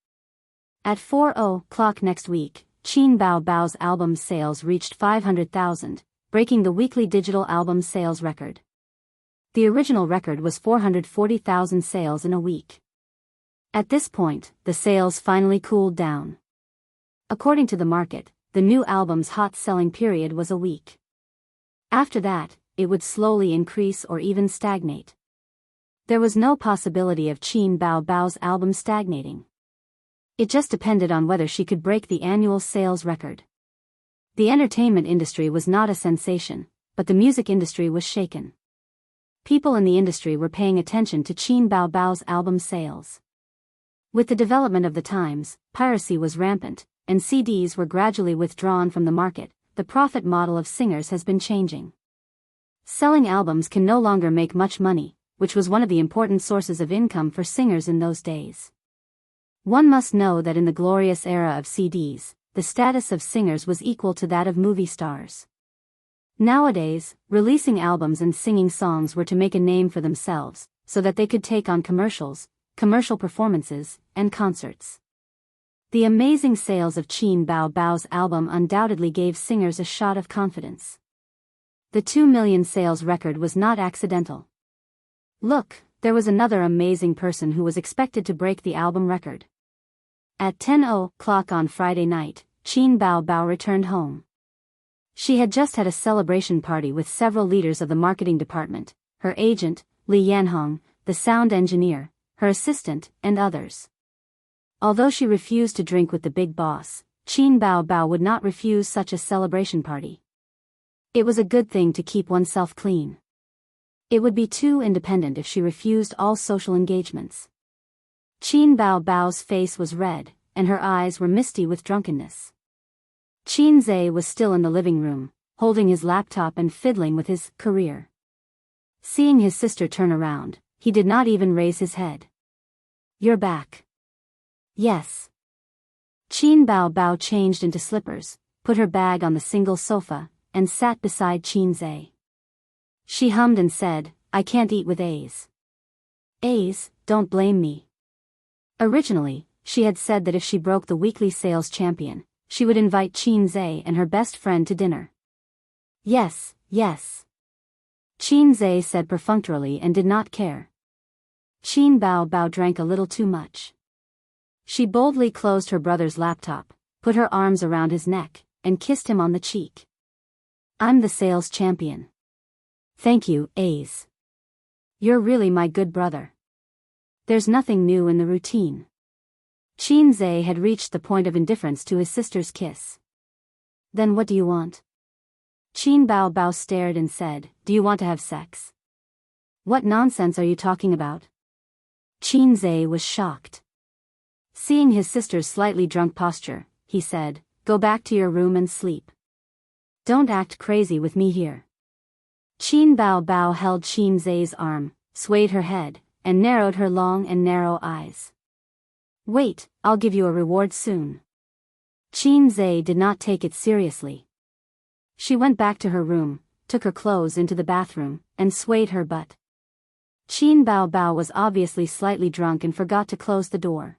At 4:00 next week, Qin Bao Bao's album sales reached 500,000, breaking the weekly digital album sales record. The original record was 440,000 sales in a week. At this point, the sales finally cooled down. According to the market, the new album's hot selling period was a week. After that, it would slowly increase or even stagnate. There was no possibility of Qin Bao Bao's album stagnating. It just depended on whether she could break the annual sales record. The entertainment industry was not a sensation, but the music industry was shaken. People in the industry were paying attention to Qin Bao Bao's album sales. With the development of the times, piracy was rampant, and CDs were gradually withdrawn from the market. The profit model of singers has been changing. Selling albums can no longer make much money, which was one of the important sources of income for singers in those days. One must know that in the glorious era of CDs, the status of singers was equal to that of movie stars. Nowadays, releasing albums and singing songs were to make a name for themselves, so that they could take on commercials, commercial performances, and concerts. The amazing sales of Qin Bao Bao's album undoubtedly gave singers a shot of confidence. The 2 million sales record was not accidental. Look, there was another amazing person who was expected to break the album record. At 10:00 on Friday night, Qin Bao Bao returned home. She had just had a celebration party with several leaders of the marketing department, her agent, Li Yanhong, the sound engineer, her assistant, and others. Although she refused to drink with the big boss, Qin Bao Bao would not refuse such a celebration party. It was a good thing to keep oneself clean. It would be too independent if she refused all social engagements. Qin Bao Bao's face was red, and her eyes were misty with drunkenness. Qin Zhe was still in the living room, holding his laptop and fiddling with his career. Seeing his sister turn around, he did not even raise his head. "You're back." "Yes." Qin Bao Bao changed into slippers, put her bag on the single sofa, and sat beside Qin Zhe. She hummed and said, "I can't eat with A's." "A's, don't blame me." Originally, she had said that if she broke the weekly sales champion, she would invite Qin Zhe and her best friend to dinner. "Yes, yes." Qin Zhe said perfunctorily and did not care. Qin Bao Bao drank a little too much. She boldly closed her brother's laptop, put her arms around his neck, and kissed him on the cheek. "I'm the sales champion." "Thank you, Ace. You're really my good brother." There's nothing new in the routine. Qin Zhe had reached the point of indifference to his sister's kiss. "Then what do you want?" Qin Bao Bao stared and said, "Do you want to have sex?" "What nonsense are you talking about?" Qin Zhe was shocked. Seeing his sister's slightly drunk posture, he said, "Go back to your room and sleep. Don't act crazy with me here." Qin Bao Bao held Qin Zhe's arm, swayed her head, and narrowed her long and narrow eyes. "Wait, I'll give you a reward soon." Qin Zhe did not take it seriously. She went back to her room, took her clothes into the bathroom, and swayed her butt. Qin Bao Bao was obviously slightly drunk and forgot to close the door.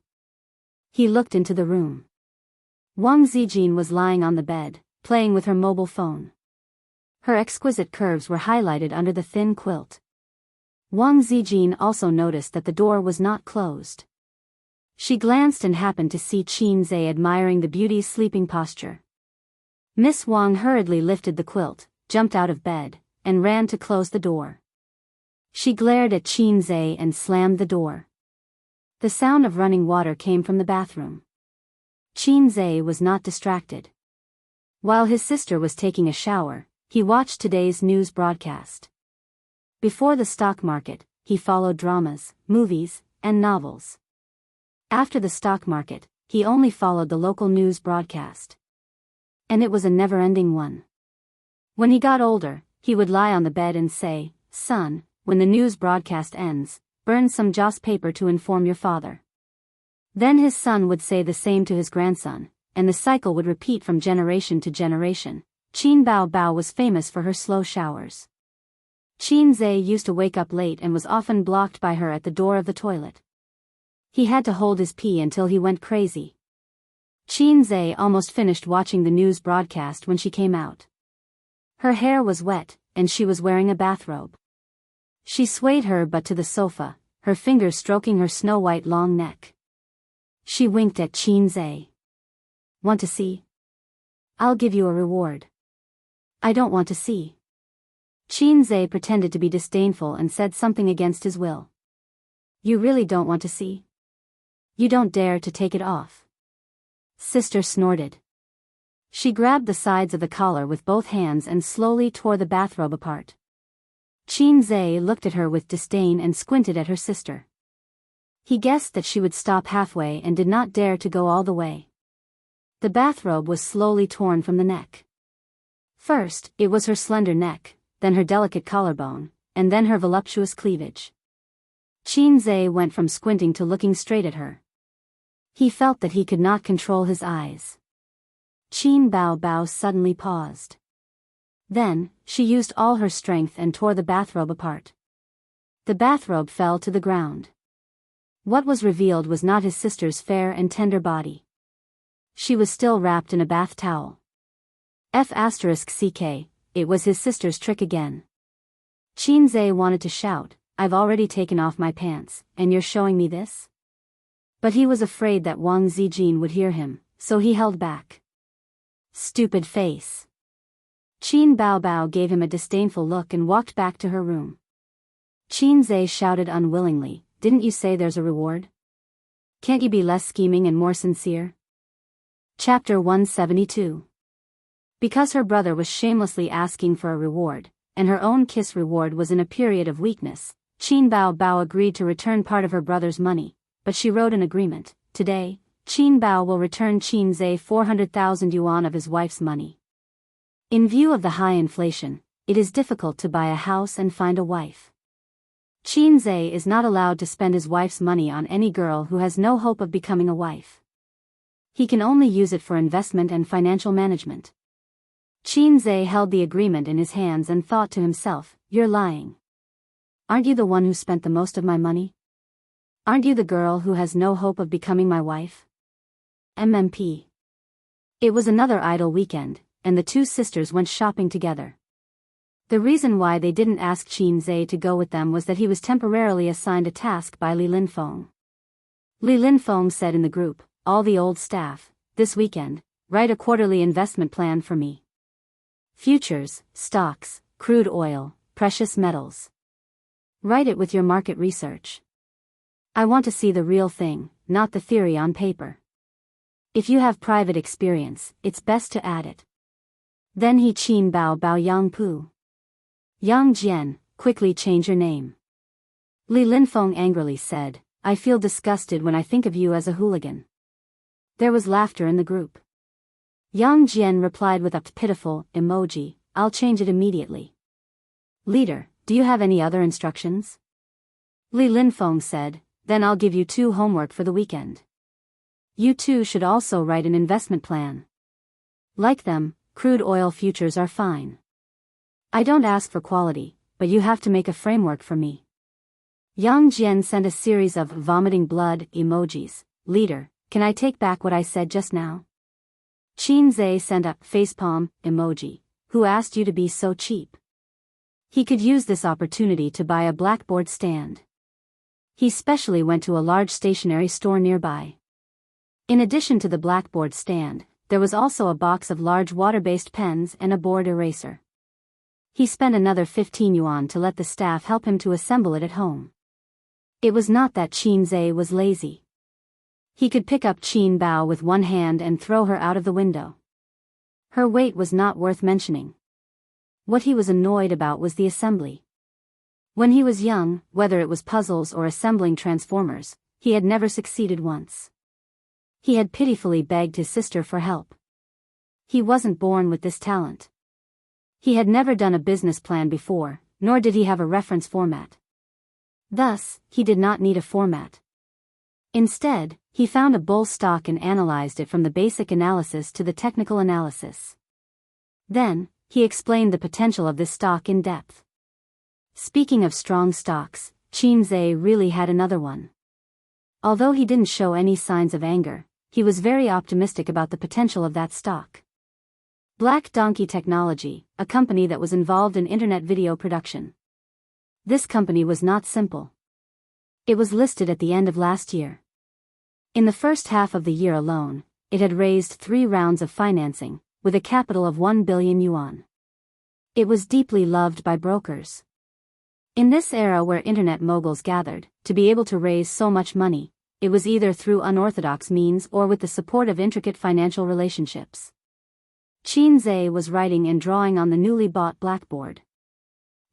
He looked into the room. Wang Zijin was lying on the bed, playing with her mobile phone. Her exquisite curves were highlighted under the thin quilt. Wang Zijin also noticed that the door was not closed. She glanced and happened to see Qin Zhe admiring the beauty's sleeping posture. Miss Wang hurriedly lifted the quilt, jumped out of bed, and ran to close the door. She glared at Qin Zhe and slammed the door. The sound of running water came from the bathroom. Qin Zhe was not distracted. While his sister was taking a shower, he watched today's news broadcast. Before the stock market, he followed dramas, movies, and novels. After the stock market, he only followed the local news broadcast. And it was a never-ending one. When he got older, he would lie on the bed and say, "Son, when the news broadcast ends, burn some joss paper to inform your father." Then his son would say the same to his grandson, and the cycle would repeat from generation to generation. Qin Bao Bao was famous for her slow showers. Qin Zhe used to wake up late and was often blocked by her at the door of the toilet. He had to hold his pee until he went crazy. Qin Zhe almost finished watching the news broadcast when she came out. Her hair was wet, and she was wearing a bathrobe. She swayed her butt to the sofa, her fingers stroking her snow-white long neck. She winked at Qin Zhe. "Want to see? I'll give you a reward." "I don't want to see." Qin Zhe pretended to be disdainful and said something against his will. "You really don't want to see? You don't dare to take it off?" Sister snorted. She grabbed the sides of the collar with both hands and slowly tore the bathrobe apart. Qin Zhe looked at her with disdain and squinted at her sister. He guessed that she would stop halfway and did not dare to go all the way. The bathrobe was slowly torn from the neck. First, it was her slender neck, then her delicate collarbone, and then her voluptuous cleavage. Qin Zhe went from squinting to looking straight at her. He felt that he could not control his eyes. Qin Bao Bao suddenly paused. Then, she used all her strength and tore the bathrobe apart. The bathrobe fell to the ground. What was revealed was not his sister's fair and tender body. She was still wrapped in a bath towel. *CK, it was his sister's trick again. Qin Zhe wanted to shout, "I've already taken off my pants, and you're showing me this?" But he was afraid that Wang Zijin would hear him, so he held back. "Stupid face. Qin Bao gave him a disdainful look and walked back to her room. Qin Zhe shouted unwillingly, "Didn't you say there's a reward? Can't you be less scheming and more sincere?" Chapter 172. Because her brother was shamelessly asking for a reward, and her own kiss reward was in a period of weakness, Qin Bao agreed to return part of her brother's money, but she wrote an agreement. Today, Qin Bao will return Qin Zhe 400,000 yuan of his wife's money. In view of the high inflation, it is difficult to buy a house and find a wife. Qin Zhe is not allowed to spend his wife's money on any girl who has no hope of becoming a wife. He can only use it for investment and financial management. Qin Zhe held the agreement in his hands and thought to himself, "You're lying. Aren't you the one who spent the most of my money? Aren't you the girl who has no hope of becoming my wife?" MMP. It was another idle weekend, and the two sisters went shopping together. The reason why they didn't ask Qin Zhe to go with them was that he was temporarily assigned a task by Li Linfeng. Li Linfeng said in the group, "All the old staff, this weekend, write a quarterly investment plan for me. Futures, stocks, crude oil, precious metals. Write it with your market research. I want to see the real thing, not the theory on paper. If you have private experience, it's best to add it." Then he Qin Bao Yang Pu. "Yang Jian, quickly change your name." Li Linfeng angrily said, "I feel disgusted when I think of you as a hooligan." There was laughter in the group. Yang Jian replied with a pitiful emoji, "I'll change it immediately." "Leader, do you have any other instructions?" Li Linfeng said, "Then I'll give you 2 homework for the weekend. You 2 should also write an investment plan. Like them, crude oil futures are fine. I don't ask for quality, but you have to make a framework for me." Yang Jian sent a series of vomiting blood emojis. "Leader, can I take back what I said just now?" Qin Zhe sent a facepalm emoji. "Who asked you to be so cheap?" He could use this opportunity to buy a blackboard stand. He specially went to a large stationery store nearby. In addition to the blackboard stand, there was also a box of large water-based pens and a board eraser. He spent another 15 yuan to let the staff help him to assemble it at home. It was not that Qin Zhe was lazy. He could pick up Qin Bao with one hand and throw her out of the window. Her weight was not worth mentioning. What he was annoyed about was the assembly. When he was young, whether it was puzzles or assembling transformers, he had never succeeded once. He had pitifully begged his sister for help. He wasn't born with this talent. He had never done a business plan before, nor did he have a reference format. Thus, he did not need a format. Instead, he found a bull stock and analyzed it from the basic analysis to the technical analysis. Then, he explained the potential of this stock in depth. Speaking of strong stocks, Qin Zhe really had another one. Although he didn't show any signs of anger, he was very optimistic about the potential of that stock. Black Donkey Technology, a company that was involved in internet video production. This company was not simple. It was listed at the end of last year. In the first half of the year alone, it had raised 3 rounds of financing, with a capital of 1 billion yuan. It was deeply loved by brokers. In this era where internet moguls gathered, to be able to raise so much money, it was either through unorthodox means or with the support of intricate financial relationships. Qin Zhe was writing and drawing on the newly bought blackboard.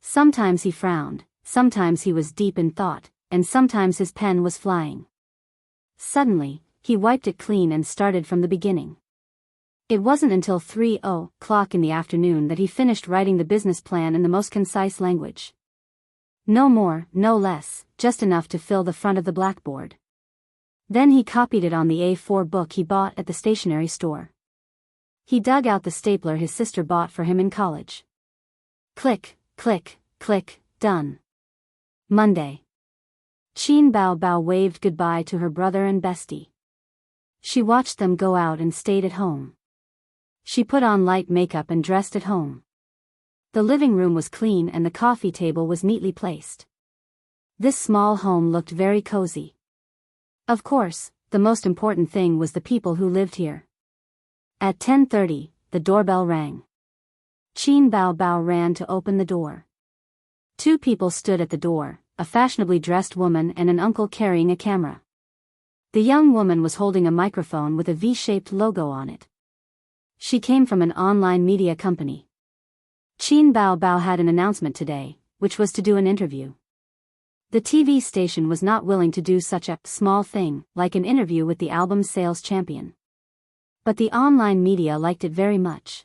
Sometimes he frowned, sometimes he was deep in thought, and sometimes his pen was flying. Suddenly, he wiped it clean and started from the beginning. It wasn't until 3:00 in the afternoon that he finished writing the business plan in the most concise language. No more, no less, just enough to fill the front of the blackboard. Then he copied it on the A4 book he bought at the stationery store. He dug out the stapler his sister bought for him in college. Click, click, click, done. Monday. Qin Bao waved goodbye to her brother and bestie. She watched them go out and stayed at home. She put on light makeup and dressed at home. The living room was clean and the coffee table was neatly placed. This small home looked very cozy. Of course, the most important thing was the people who lived here. At 10:30, the doorbell rang. Qin Bao Bao ran to open the door. Two people stood at the door, a fashionably dressed woman and an uncle carrying a camera. The young woman was holding a microphone with a V-shaped logo on it. She came from an online media company. Qin Bao Bao had an announcement today, which was to do an interview. The TV station was not willing to do such a small thing, like an interview with the album sales champion. But the online media liked it very much.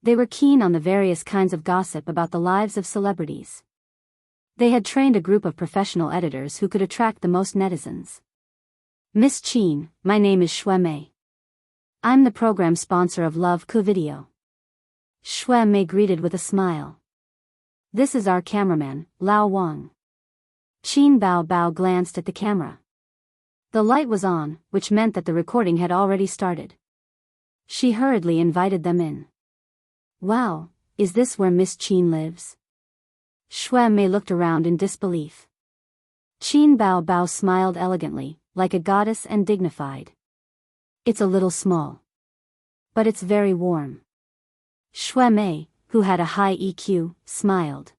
They were keen on the various kinds of gossip about the lives of celebrities. They had trained a group of professional editors who could attract the most netizens. Miss Qin, my name is Shui Mei. I'm the program sponsor of Love Ku Video. Shui Mei greeted with a smile. This is our cameraman, Lao Wang. Qin Bao Bao glanced at the camera. The light was on, which meant that the recording had already started. She hurriedly invited them in. Wow, is this where Miss Qin lives? Shui Mei looked around in disbelief. Qin Bao Bao smiled elegantly, like a goddess and dignified. It's a little small. But it's very warm. Shui Mei, who had a high EQ, smiled.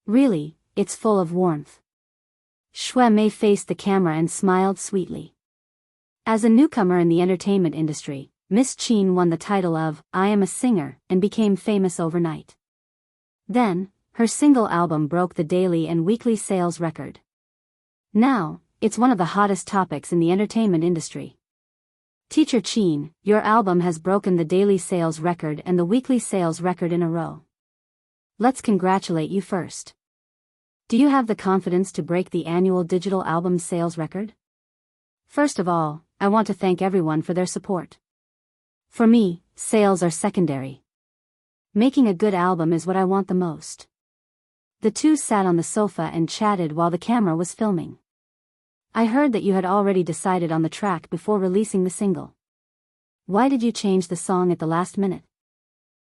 Really, it's full of warmth. Shui Mei faced the camera and smiled sweetly. As a newcomer in the entertainment industry, Miss Qin won the title of I Am a Singer and became famous overnight. Then, her single album broke the daily and weekly sales record. Now, it's one of the hottest topics in the entertainment industry. Teacher Qin, your album has broken the daily sales record and the weekly sales record in a row. Let's congratulate you first. Do you have the confidence to break the annual digital album sales record? First of all, I want to thank everyone for their support. For me, sales are secondary. Making a good album is what I want the most. The two sat on the sofa and chatted while the camera was filming. I heard that you had already decided on the track before releasing the single. Why did you change the song at the last minute?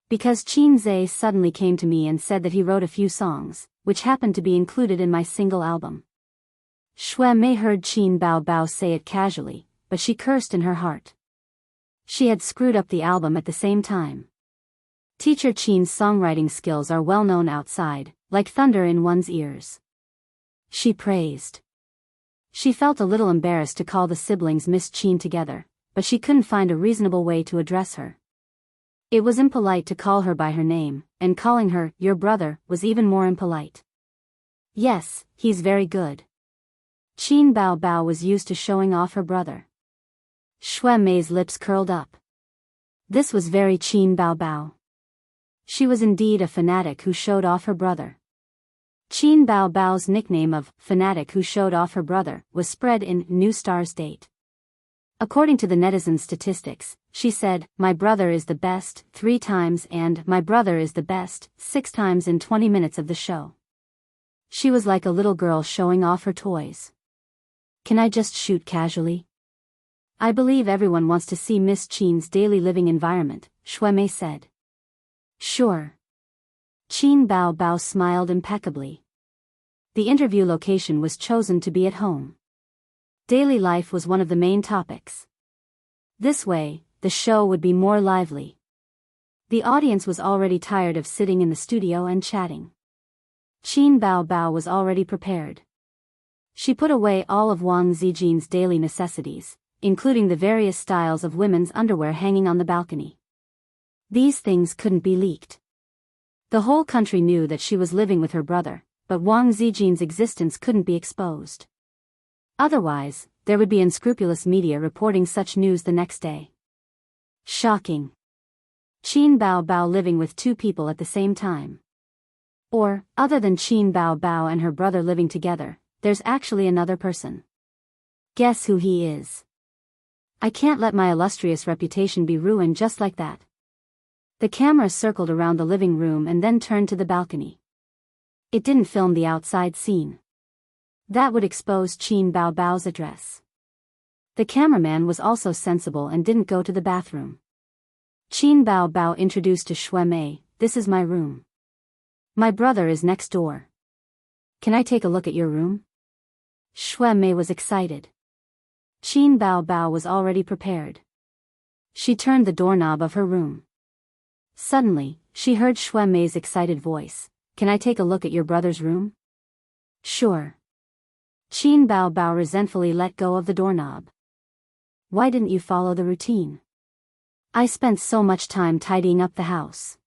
Because Qin Zhe suddenly came to me and said that he wrote a few songs, which happened to be included in my single album. Shui Mei heard Qin Bao Bao say it casually, but she cursed in her heart. She had screwed up the album at the same time. Teacher Qin's songwriting skills are well known outside, like thunder in one's ears. She praised. She felt a little embarrassed to call the siblings Miss Qin together, but she couldn't find a reasonable way to address her. It was impolite to call her by her name, and calling her your brother was even more impolite. Yes, he's very good. Qin Bao Bao was used to showing off her brother. Shui Mei's lips curled up. This was very Qin Bao Bao. She was indeed a fanatic who showed off her brother. Qin Bao Bao's nickname of fanatic who showed off her brother was spread in New Star's date. According to the netizen statistics, she said, my brother is the best 3 times and my brother is the best 6 times in 20 minutes of the show. She was like a little girl showing off her toys. Can I just shoot casually? I believe everyone wants to see Miss Qin's daily living environment, Shui Mei said. Sure. Qin Bao Bao smiled impeccably. The interview location was chosen to be at home. Daily life was one of the main topics. This way, the show would be more lively. The audience was already tired of sitting in the studio and chatting. Qin Bao Bao was already prepared. She put away all of Wang Zijin's daily necessities, including the various styles of women's underwear hanging on the balcony. These things couldn't be leaked. The whole country knew that she was living with her brother, but Wang Zijin's existence couldn't be exposed. Otherwise, there would be unscrupulous media reporting such news the next day. Shocking. Qin Bao Bao living with 2 people at the same time. Or, other than Qin Bao Bao and her brother living together, there's actually another person. Guess who he is? I can't let my illustrious reputation be ruined just like that. The camera circled around the living room and then turned to the balcony. It didn't film the outside scene. That would expose Qin Bao Bao's address. The cameraman was also sensible and didn't go to the bathroom. Qin Bao Bao introduced to Shui Mei, this is my room. My brother is next door. Can I take a look at your room? Shui Mei was excited. Qin Bao Bao was already prepared. She turned the doorknob of her room. Suddenly, she heard Shui Mei's excited voice. Can I take a look at your brother's room? Sure. Qin Bao Bao resentfully let go of the doorknob. Why didn't you follow the routine? I spent so much time tidying up the house.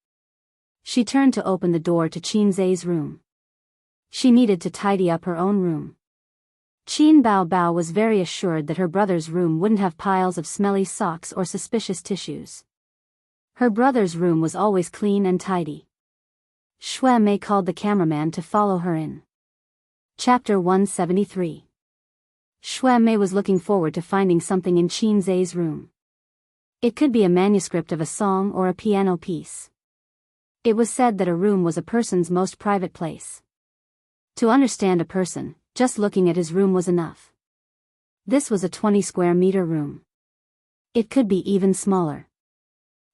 She turned to open the door to Qin Zai's room. She needed to tidy up her own room. Qin Bao Bao was very assured that her brother's room wouldn't have piles of smelly socks or suspicious tissues. Her brother's room was always clean and tidy. Shui Mei called the cameraman to follow her in. Chapter 173. Shui Mei was looking forward to finding something in Qin Zai's room. It could be a manuscript of a song or a piano piece. It was said that a room was a person's most private place. To understand a person, just looking at his room was enough. This was a 20 square meter room. It could be even smaller.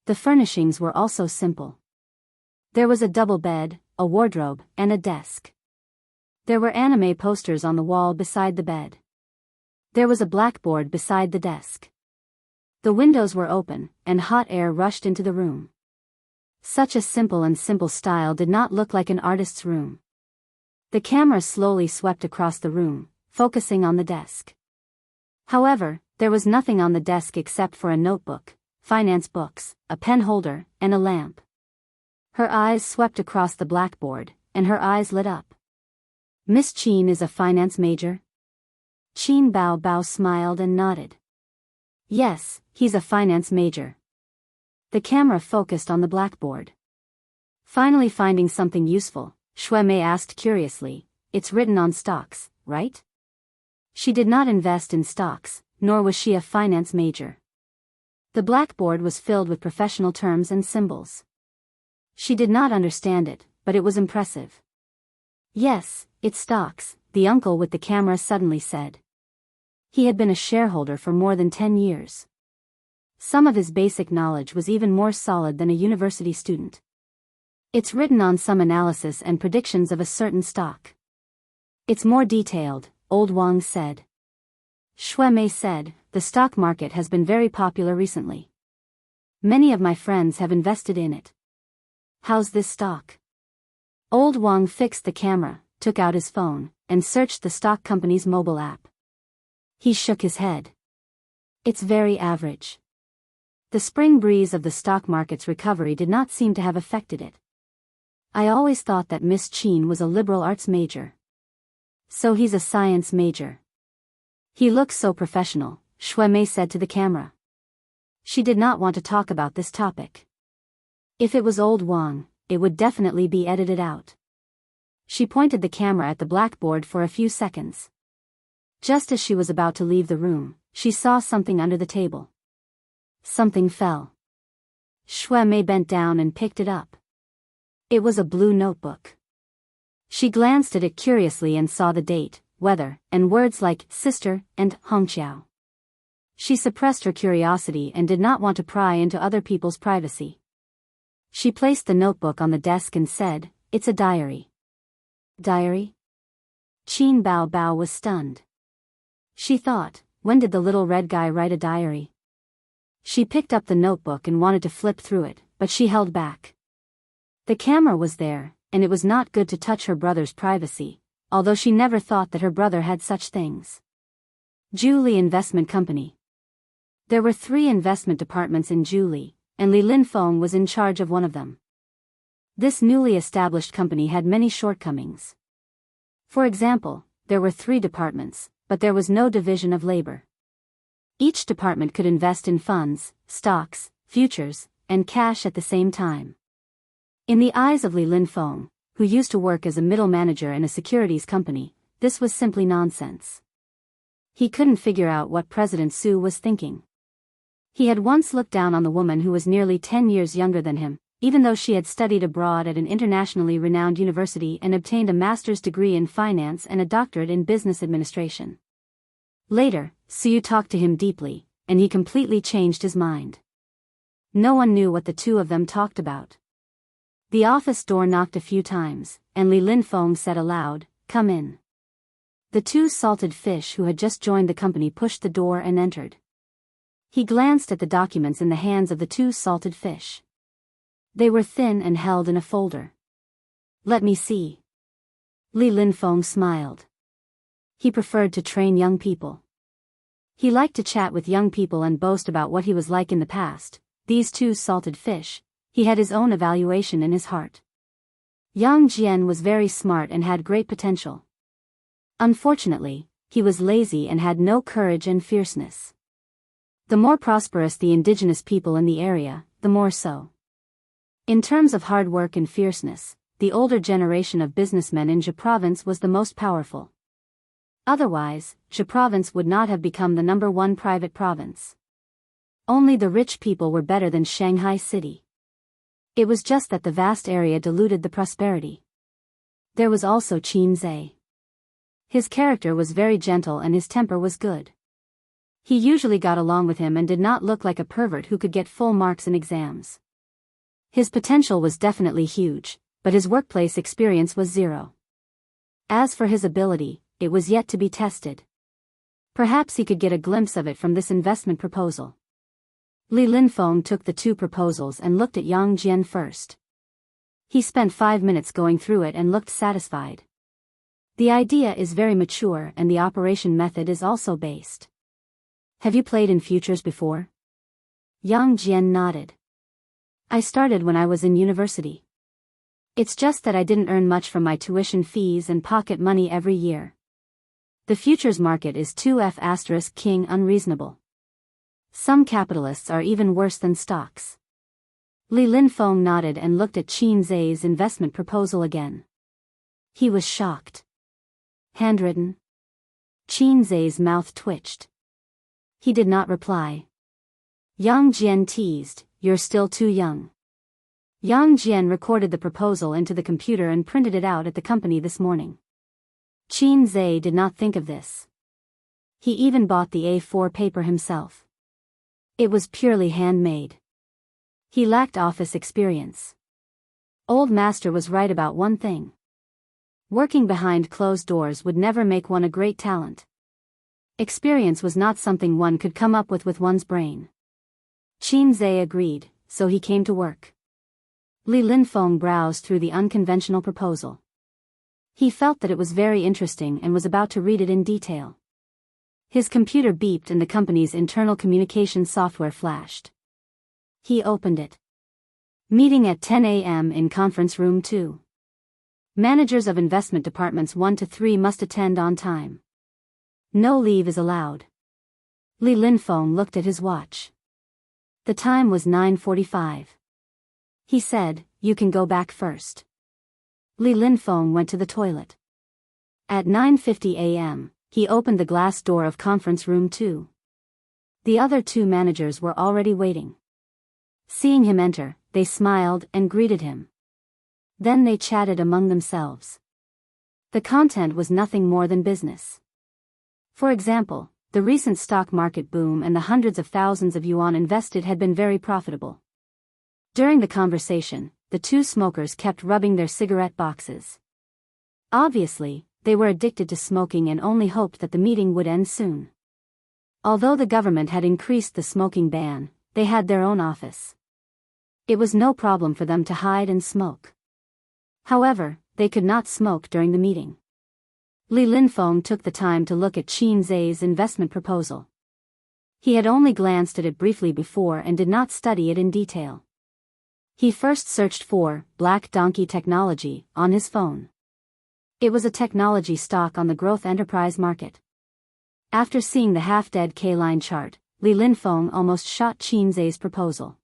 The furnishings were also simple. There was a double bed, a wardrobe, and a desk. There were anime posters on the wall beside the bed. There was a blackboard beside the desk. The windows were open, and hot air rushed into the room. Such a simple style did not look like an artist's room. The camera slowly swept across the room, focusing on the desk. However, there was nothing on the desk except for a notebook, finance books, a pen holder, and a lamp. Her eyes swept across the blackboard, and her eyes lit up. Miss Qin is a finance major? Qin Bao Bao smiled and nodded. Yes, he's a finance major. The camera focused on the blackboard. Finally finding something useful, Shui Mei asked curiously, it's written on stocks, right? She did not invest in stocks, nor was she a finance major. The blackboard was filled with professional terms and symbols. She did not understand it, but it was impressive. Yes, it's stocks, the uncle with the camera suddenly said. He had been a shareholder for more than 10 years. Some of his basic knowledge was even more solid than a university student. It's written on some analysis and predictions of a certain stock. It's more detailed, Old Wang said. Shui Mei said, the stock market has been very popular recently. Many of my friends have invested in it. How's this stock? Old Wang fixed the camera, took out his phone, and searched the stock company's mobile app. He shook his head. It's very average. The spring breeze of the stock market's recovery did not seem to have affected it. I always thought that Miss Qin was a liberal arts major. So he's a science major. He looks so professional, Shui Mei said to the camera. She did not want to talk about this topic. If it was Old Wang, it would definitely be edited out. She pointed the camera at the blackboard for a few seconds. Just as she was about to leave the room, she saw something under the table. Something fell. Shui Mei bent down and picked it up. It was a blue notebook. She glanced at it curiously and saw the date, weather, and words like sister and Hongqiao. She suppressed her curiosity and did not want to pry into other people's privacy. She placed the notebook on the desk and said, it's a diary. Diary? Qin Bao Bao was stunned. She thought, when did the little red guy write a diary? She picked up the notebook and wanted to flip through it, but she held back. The camera was there, and it was not good to touch her brother's privacy, although she never thought that her brother had such things. Julie Investment Company. There were 3 investment departments in Julie, and Li Linfeng was in charge of one of them. This newly established company had many shortcomings. For example, there were 3 departments, but there was no division of labor. Each department could invest in funds, stocks, futures, and cash at the same time. In the eyes of Li Linfeng, who used to work as a middle manager in a securities company, this was simply nonsense. He couldn't figure out what President Su was thinking. He had once looked down on the woman who was nearly 10 years younger than him, even though she had studied abroad at an internationally renowned university and obtained a master's degree in finance and a doctorate in business administration. Later, Su talked to him deeply, and he completely changed his mind. No one knew what the two of them talked about. The office door knocked a few times, and Li Linfeng said aloud, "Come in." The 2 salted fish who had just joined the company pushed the door and entered. He glanced at the documents in the hands of the 2 salted fish. They were thin and held in a folder. Let me see. Li Linfeng smiled. He preferred to train young people. He liked to chat with young people and boast about what he was like in the past. These two salted fish. He had his own evaluation in his heart. Yang Jian was very smart and had great potential. Unfortunately, he was lazy and had no courage and fierceness. The more prosperous the indigenous people in the area, the more so. In terms of hard work and fierceness, the older generation of businessmen in Zhe province was the most powerful. Otherwise, Zhe province would not have become the #1 private province. Only the rich people were better than Shanghai City. It was just that the vast area diluted the prosperity. There was also Qin Zhe. His character was very gentle and his temper was good. He usually got along with him and did not look like a pervert who could get full marks in exams. His potential was definitely huge, but his workplace experience was 0. As for his ability, it was yet to be tested. Perhaps he could get a glimpse of it from this investment proposal. Li Linfeng took the 2 proposals and looked at Yang Jian first. He spent 5 minutes going through it and looked satisfied. The idea is very mature and the operation method is also based. Have you played in futures before? Yang Jian nodded. I started when I was in university. It's just that I didn't earn much from my tuition fees and pocket money every year. The futures market is 2F** king unreasonable. Some capitalists are even worse than stocks. Li Linfeng nodded and looked at Qin Zhe's investment proposal again. He was shocked. Handwritten? Qin Zhe's mouth twitched. He did not reply. Yang Jian teased, "You're still too young." Yang Jian recorded the proposal into the computer and printed it out at the company this morning. Qin Zhe did not think of this. He even bought the A4 paper himself. It was purely handmade. He lacked office experience. Old Master was right about one thing. Working behind closed doors would never make one a great talent. Experience was not something one could come up with one's brain. Qin Zhe agreed, so he came to work. Li Linfeng browsed through the unconventional proposal. He felt that it was very interesting and was about to read it in detail. His computer beeped and the company's internal communication software flashed. He opened it. Meeting at 10 a.m. in conference room 2. Managers of investment departments 1 to 3 must attend on time. No leave is allowed. Li Linfeng looked at his watch. The time was 9:45. He said, "You can go back first." Li Linfeng went to the toilet. At 9:50 a.m., he opened the glass door of conference room 2. The other 2 managers were already waiting. Seeing him enter, they smiled and greeted him. Then they chatted among themselves. The content was nothing more than business. For example, the recent stock market boom and the hundreds of thousands of yuan invested had been very profitable. During the conversation, the 2 smokers kept rubbing their cigarette boxes. Obviously, they were addicted to smoking and only hoped that the meeting would end soon. Although the government had increased the smoking ban, they had their own office. It was no problem for them to hide and smoke. However, they could not smoke during the meeting. Li Linfeng took the time to look at Qin Zhe's investment proposal. He had only glanced at it briefly before and did not study it in detail. He first searched for Black Donkey Technology on his phone. It was a technology stock on the growth enterprise market. After seeing the half-dead K-line chart, Li Linfeng almost shot Qin Zhe's proposal.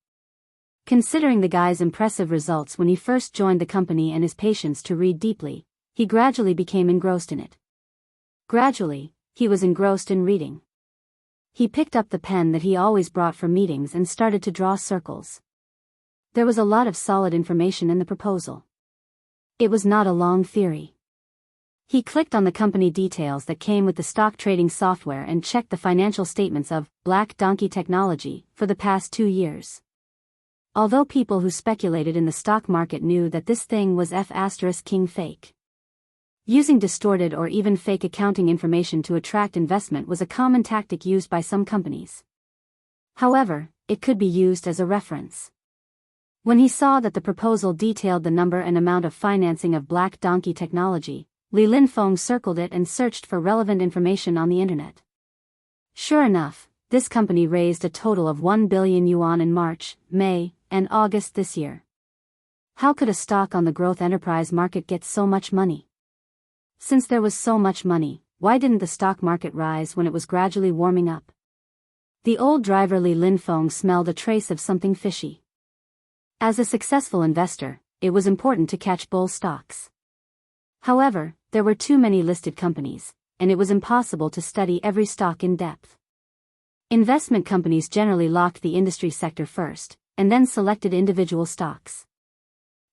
Considering the guy's impressive results when he first joined the company and his patience to read deeply, he gradually became engrossed in it. Gradually, he was engrossed in reading. He picked up the pen that he always brought for meetings and started to draw circles. There was a lot of solid information in the proposal. It was not a long theory. He clicked on the company details that came with the stock trading software and checked the financial statements of Black Donkey Technology for the past 2 years. Although people who speculated in the stock market knew that this thing was F*** fake. Using distorted or even fake accounting information to attract investment was a common tactic used by some companies. However, it could be used as a reference. When he saw that the proposal detailed the number and amount of financing of Black Donkey Technology, Li Linfeng circled it and searched for relevant information on the internet. Sure enough, this company raised a total of 1 billion yuan in March, May, and August this year. How could a stock on the growth enterprise market get so much money? Since there was so much money, why didn't the stock market rise when it was gradually warming up? The old driver Li Linfeng smelled a trace of something fishy. As a successful investor, it was important to catch bull stocks. However, there were too many listed companies, and it was impossible to study every stock in depth. Investment companies generally locked the industry sector first, and then selected individual stocks.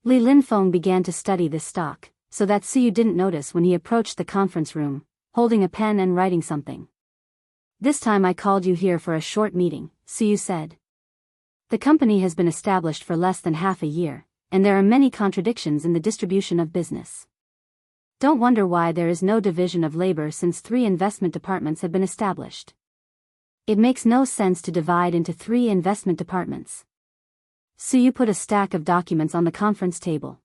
Li Linfeng began to study this stock, so that Suyu didn't notice when he approached the conference room, holding a pen and writing something. This time I called you here for a short meeting, Suyu said. The company has been established for less than half a year, and there are many contradictions in the distribution of business. Don't wonder why there is no division of labor since 3 investment departments have been established. It makes no sense to divide into 3 investment departments. Suyu put a stack of documents on the conference table.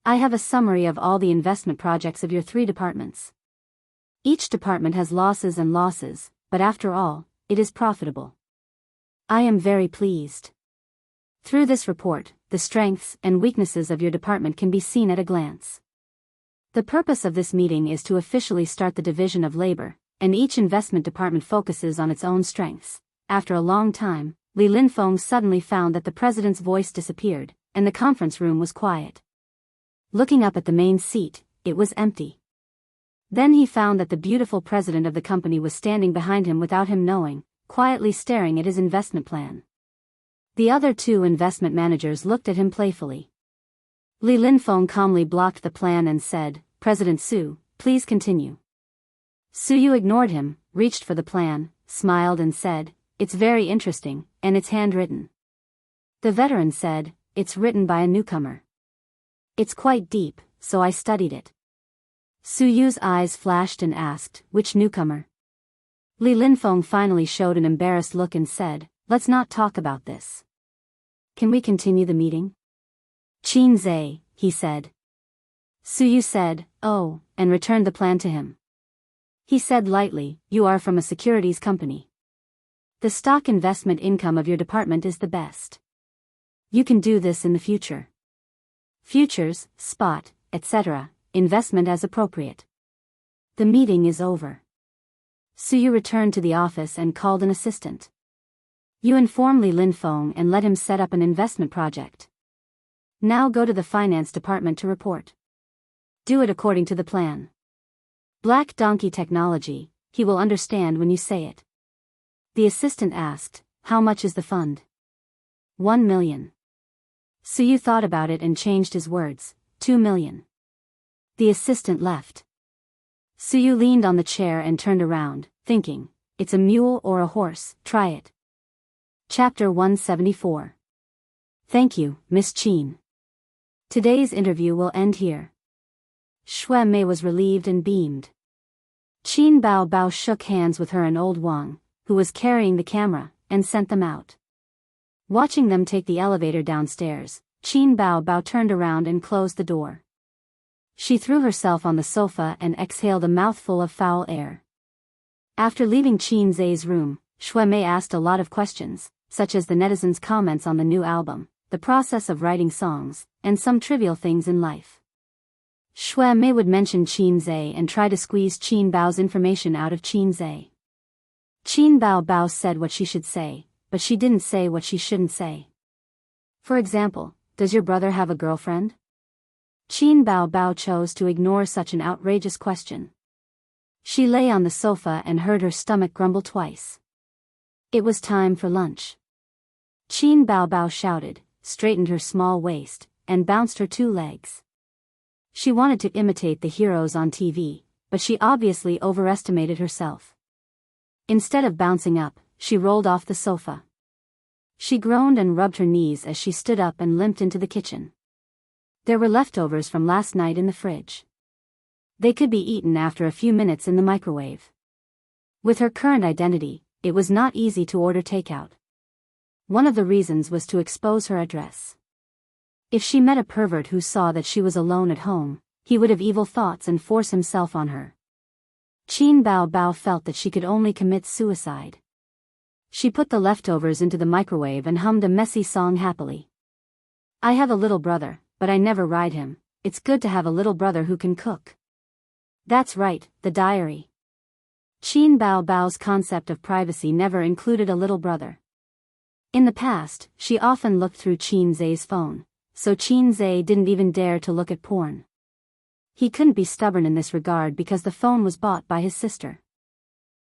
I have a summary of all the investment projects of your 3 departments. Each department has losses and losses, but after all, it is profitable. I am very pleased. Through this report, the strengths and weaknesses of your department can be seen at a glance. The purpose of this meeting is to officially start the division of labor, and each investment department focuses on its own strengths. After a long time, Li Linfeng suddenly found that the president's voice disappeared, and the conference room was quiet. Looking up at the main seat, it was empty. Then he found that the beautiful president of the company was standing behind him without him knowing, quietly staring at his investment plan. The other 2 investment managers looked at him playfully. Li Linfeng calmly blocked the plan and said, President Su, please continue. Suyu ignored him, reached for the plan, smiled and said, it's very interesting, and it's handwritten. The veteran said, it's written by a newcomer. It's quite deep, so I studied it. Suyu's eyes flashed and asked, which newcomer? Li Linfeng finally showed an embarrassed look and said, let's not talk about this. Can we continue the meeting? Qin Zhe, he said. Suyu said, oh, and returned the plan to him. He said lightly, you are from a securities company. The stock investment income of your department is the best. You can do this in the future. Futures, spot, etc., investment as appropriate. The meeting is over. Suyu returned to the office and called an assistant. You inform Li Linfeng and let him set up an investment project. Now go to the finance department to report. Do it according to the plan. Black Donkey Technology, he will understand when you say it. The assistant asked, how much is the fund? 1 million. Suyu thought about it and changed his words, 2 million. The assistant left. Suyu leaned on the chair and turned around, thinking, it's a mule or a horse, try it. Chapter 174. Thank you, Miss Qin. Today's interview will end here. Xue Mei was relieved and beamed. Qin Bao Bao shook hands with her and old Wang, who was carrying the camera, and sent them out. Watching them take the elevator downstairs, Qin Bao Bao turned around and closed the door. She threw herself on the sofa and exhaled a mouthful of foul air. After leaving Qin Zhe's room, Xue Mei asked a lot of questions, such as the netizens' comments on the new album, the process of writing songs, and some trivial things in life. Xue Mei would mention Qin Zhe and try to squeeze Qin Bao's information out of Qin Zhe. Qin Bao Bao said what she should say, but she didn't say what she shouldn't say. For example, does your brother have a girlfriend? Qin Bao Bao chose to ignore such an outrageous question. She lay on the sofa and heard her stomach grumble twice. It was time for lunch. Qin Bao Bao shouted, straightened her small waist, and bounced her 2 legs. She wanted to imitate the heroes on TV, but she obviously overestimated herself. Instead of bouncing up, she rolled off the sofa. She groaned and rubbed her knees as she stood up and limped into the kitchen. There were leftovers from last night in the fridge. They could be eaten after a few minutes in the microwave. With her current identity, it was not easy to order takeout. One of the reasons was to expose her address. If she met a pervert who saw that she was alone at home, he would have evil thoughts and force himself on her. Qin Bao Bao felt that she could only commit suicide. She put the leftovers into the microwave and hummed a messy song happily. I have a little brother, but I never ride him. It's good to have a little brother who can cook. That's right, the diary. Qin Bao Bao's concept of privacy never included a little brother. In the past, she often looked through Qin Zhe's phone, so Qin Zhe didn't even dare to look at porn. He couldn't be stubborn in this regard because the phone was bought by his sister.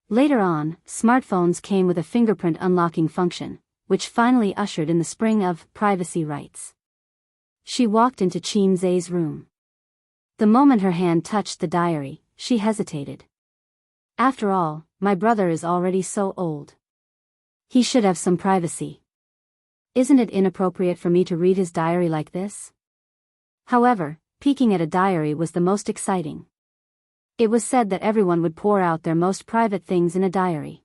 Later on, smartphones came with a fingerprint unlocking function, which finally ushered in the spring of privacy rights. She walked into Qin Zhe's room. The moment her hand touched the diary, she hesitated. After all, my brother is already so old. He should have some privacy. Isn't it inappropriate for me to read his diary like this? However, peeking at a diary was the most exciting. It was said that everyone would pour out their most private things in a diary.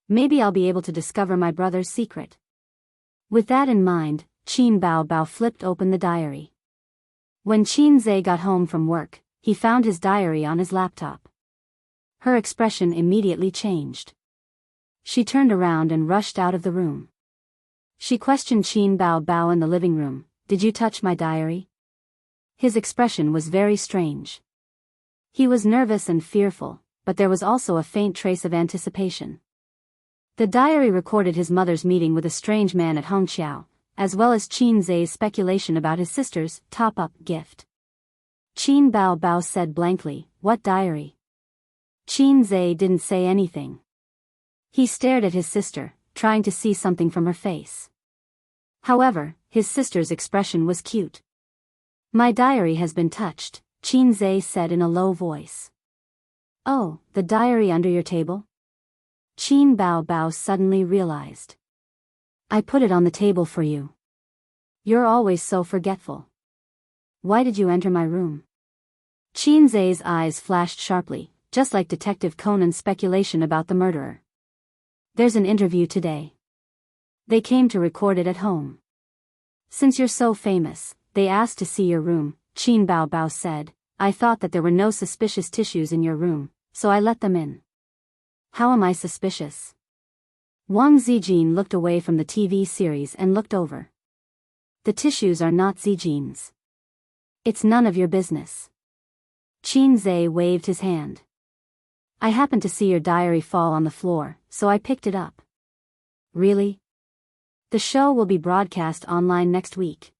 Maybe I'll be able to discover my brother's secret. With that in mind, Qin Bao Bao flipped open the diary. When Qin Zhe got home from work, he found his diary on his laptop. Her expression immediately changed. She turned around and rushed out of the room. She questioned Qin Bao Bao in the living room, "Did you touch my diary?" His expression was very strange. He was nervous and fearful, but there was also a faint trace of anticipation. The diary recorded his mother's meeting with a strange man at Hongqiao, as well as Qin Zhe's speculation about his sister's top-up gift. Qin Bao Bao said blankly, "What diary?" Qin Zhe didn't say anything. He stared at his sister, trying to see something from her face. However, his sister's expression was cute. "My diary has been touched," Qin Zhe said in a low voice. "Oh, the diary under your table?" Qin Bao Bao suddenly realized. "I put it on the table for you. You're always so forgetful. Why did you enter my room?" Qin Zhe's eyes flashed sharply, just like Detective Conan's speculation about the murderer. "There's an interview today. They came to record it at home. Since you're so famous, they asked to see your room," Qin Bao Bao said. "I thought that there were no suspicious tissues in your room, so I let them in." "How am I suspicious?" Wang Zijin looked away from the TV series and looked over. "The tissues are not Zijin's. It's none of your business." Qin Zhe waved his hand. "I happened to see your diary fall on the floor, so I picked it up." "Really? The show will be broadcast online next week.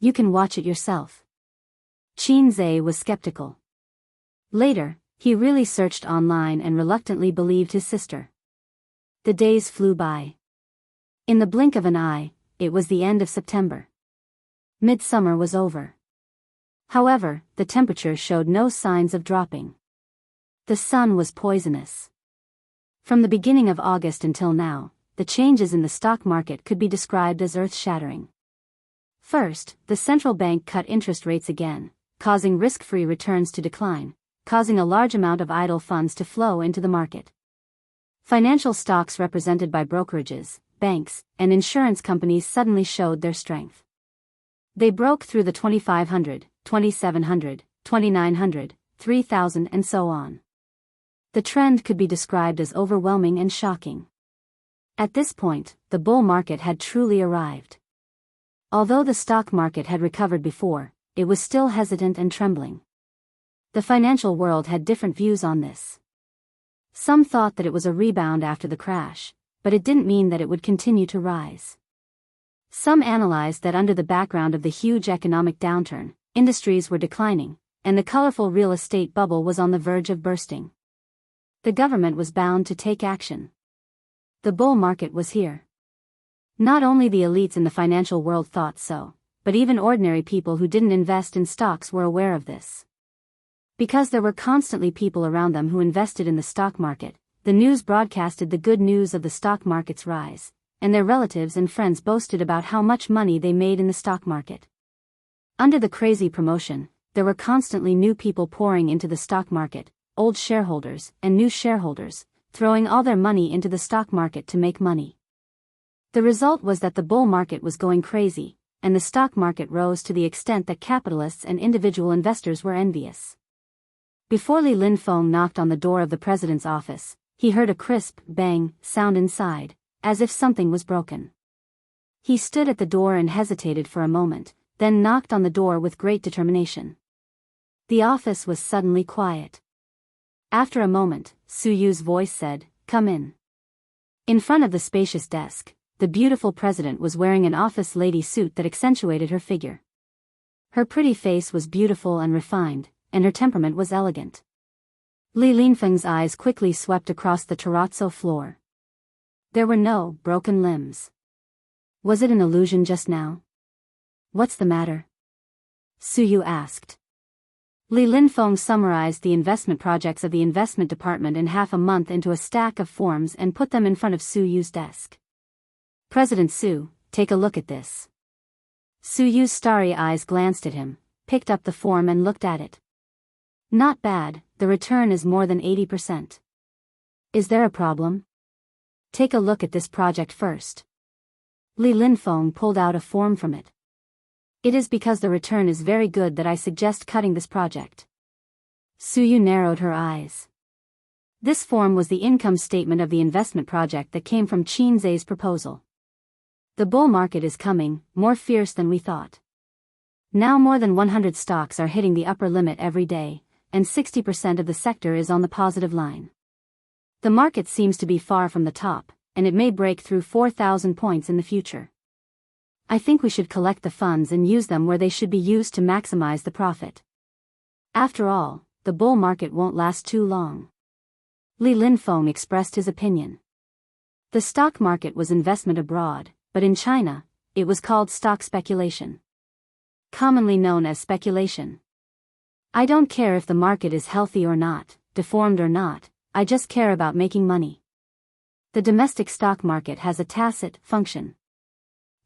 You can watch it yourself." Qin Zhe was skeptical. Later, he really searched online and reluctantly believed his sister. The days flew by. In the blink of an eye, it was the end of September. Midsummer was over. However, the temperature showed no signs of dropping. The sun was poisonous. From the beginning of August until now, the changes in the stock market could be described as earth-shattering. First, the central bank cut interest rates again, causing risk-free returns to decline, causing a large amount of idle funds to flow into the market. Financial stocks represented by brokerages, banks, and insurance companies suddenly showed their strength. They broke through the 2,500, 2,700, 2,900, 3,000 and so on. The trend could be described as overwhelming and shocking. At this point, the bull market had truly arrived. Although the stock market had recovered before, it was still hesitant and trembling. The financial world had different views on this. Some thought that it was a rebound after the crash, but it didn't mean that it would continue to rise. Some analyzed that under the background of the huge economic downturn, industries were declining, and the colorful real estate bubble was on the verge of bursting. The government was bound to take action. The bull market was here. Not only the elites in the financial world thought so, but even ordinary people who didn't invest in stocks were aware of this. Because there were constantly people around them who invested in the stock market, the news broadcasted the good news of the stock market's rise, and their relatives and friends boasted about how much money they made in the stock market. Under the crazy promotion, there were constantly new people pouring into the stock market, old shareholders and new shareholders, throwing all their money into the stock market to make money. The result was that the bull market was going crazy, and the stock market rose to the extent that capitalists and individual investors were envious. Before Li Linfeng knocked on the door of the president's office, he heard a crisp bang sound inside, as if something was broken. He stood at the door and hesitated for a moment, then knocked on the door with great determination. The office was suddenly quiet. After a moment, Su Yu's voice said, "Come in." In front of the spacious desk, the beautiful president was wearing an office lady suit that accentuated her figure. Her pretty face was beautiful and refined, and her temperament was elegant. Li Linfeng's eyes quickly swept across the terrazzo floor. There were no broken limbs. Was it an illusion just now? "What's the matter?" Su Yu asked. Li Linfeng summarized the investment projects of the investment department in half a month into a stack of forms and put them in front of Su Yu's desk. "President Su, take a look at this." Su Yu's starry eyes glanced at him, picked up the form and looked at it. "Not bad, the return is more than 80%. Is there a problem?" "Take a look at this project first." Li Linfeng pulled out a form from it. "It is because the return is very good that I suggest cutting this project." Su Yu narrowed her eyes. This form was the income statement of the investment project that came from Qin Zhe's proposal. "The bull market is coming, more fierce than we thought. Now more than 100 stocks are hitting the upper limit every day, and 60% of the sector is on the positive line. The market seems to be far from the top, and it may break through 4,000 points in the future. I think we should collect the funds and use them where they should be used to maximize the profit. After all, the bull market won't last too long." Li Linfeng expressed his opinion. The stock market was investment abroad, but in China, it was called stock speculation. Commonly known as speculation. "I don't care if the market is healthy or not, deformed or not, I just care about making money. The domestic stock market has a tacit function.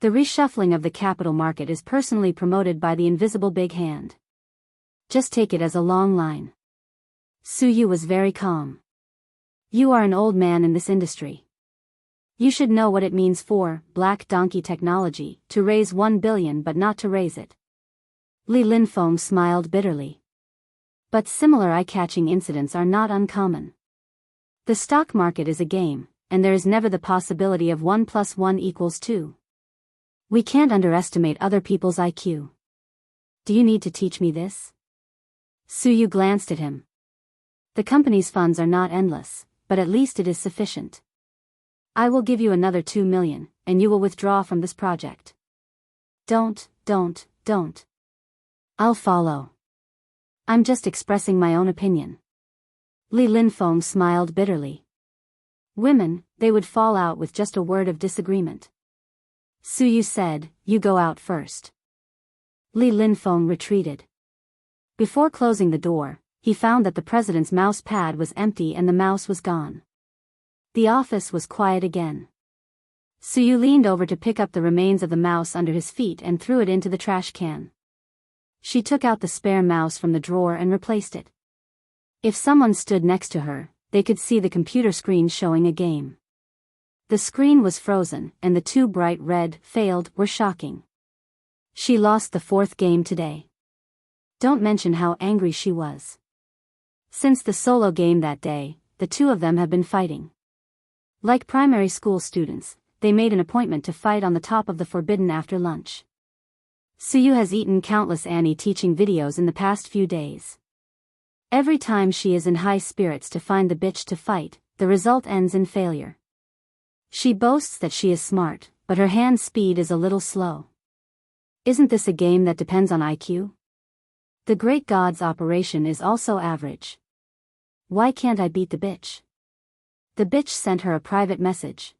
The reshuffling of the capital market is personally promoted by the invisible big hand. Just take it as a long line." Su Yu was very calm. "You are an old man in this industry. You should know what it means for black donkey technology to raise 1 billion but not to raise it." Li Linfeng smiled bitterly. "But similar eye-catching incidents are not uncommon. The stock market is a game, and there is never the possibility of 1 + 1 = 2. We can't underestimate other people's IQ. Do you need to teach me this?" Su Yu glanced at him. "The company's funds are not endless, but at least it is sufficient. I will give you another 2 million, and you will withdraw from this project." Don't. "I'll follow. I'm just expressing my own opinion." Li Linfeng smiled bitterly. Women, they would fall out with just a word of disagreement. Su Yu said, "You go out first." Li Linfeng retreated. Before closing the door, he found that the president's mouse pad was empty and the mouse was gone. The office was quiet again. Su Yu leaned over to pick up the remains of the mouse under his feet and threw it into the trash can. She took out the spare mouse from the drawer and replaced it. If someone stood next to her, they could see the computer screen showing a game. The screen was frozen, and the 2 bright red failed were shocking. She lost the 4th game today. Don't mention how angry she was. Since the solo game that day, the 2 of them have been fighting. Like primary school students, they made an appointment to fight on the top of the forbidden after lunch. Su Yu has eaten countless Annie teaching videos in the past few days. Every time she is in high spirits to find the bitch to fight, the result ends in failure. She boasts that she is smart, but her hand speed is a little slow. Isn't this a game that depends on IQ? The great god's operation is also average. Why can't I beat the bitch? The bitch sent her a private message.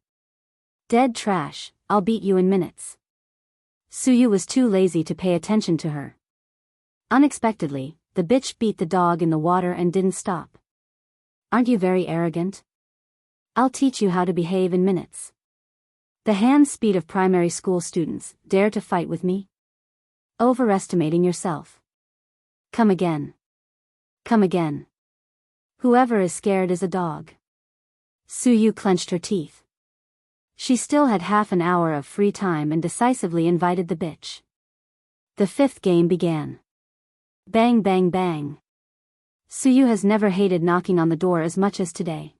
"Dead trash, I'll beat you in minutes." Su Yu was too lazy to pay attention to her. Unexpectedly, the bitch beat the dog in the water and didn't stop. "Aren't you very arrogant? I'll teach you how to behave in minutes." The hand speed of primary school students, dare to fight with me? Overestimating yourself. Come again. Come again. Whoever is scared is a dog. Su Yu clenched her teeth. She still had half an hour of free time and decisively invited the bitch. The fifth game began. Bang bang bang. Suyu has never hated knocking on the door as much as today.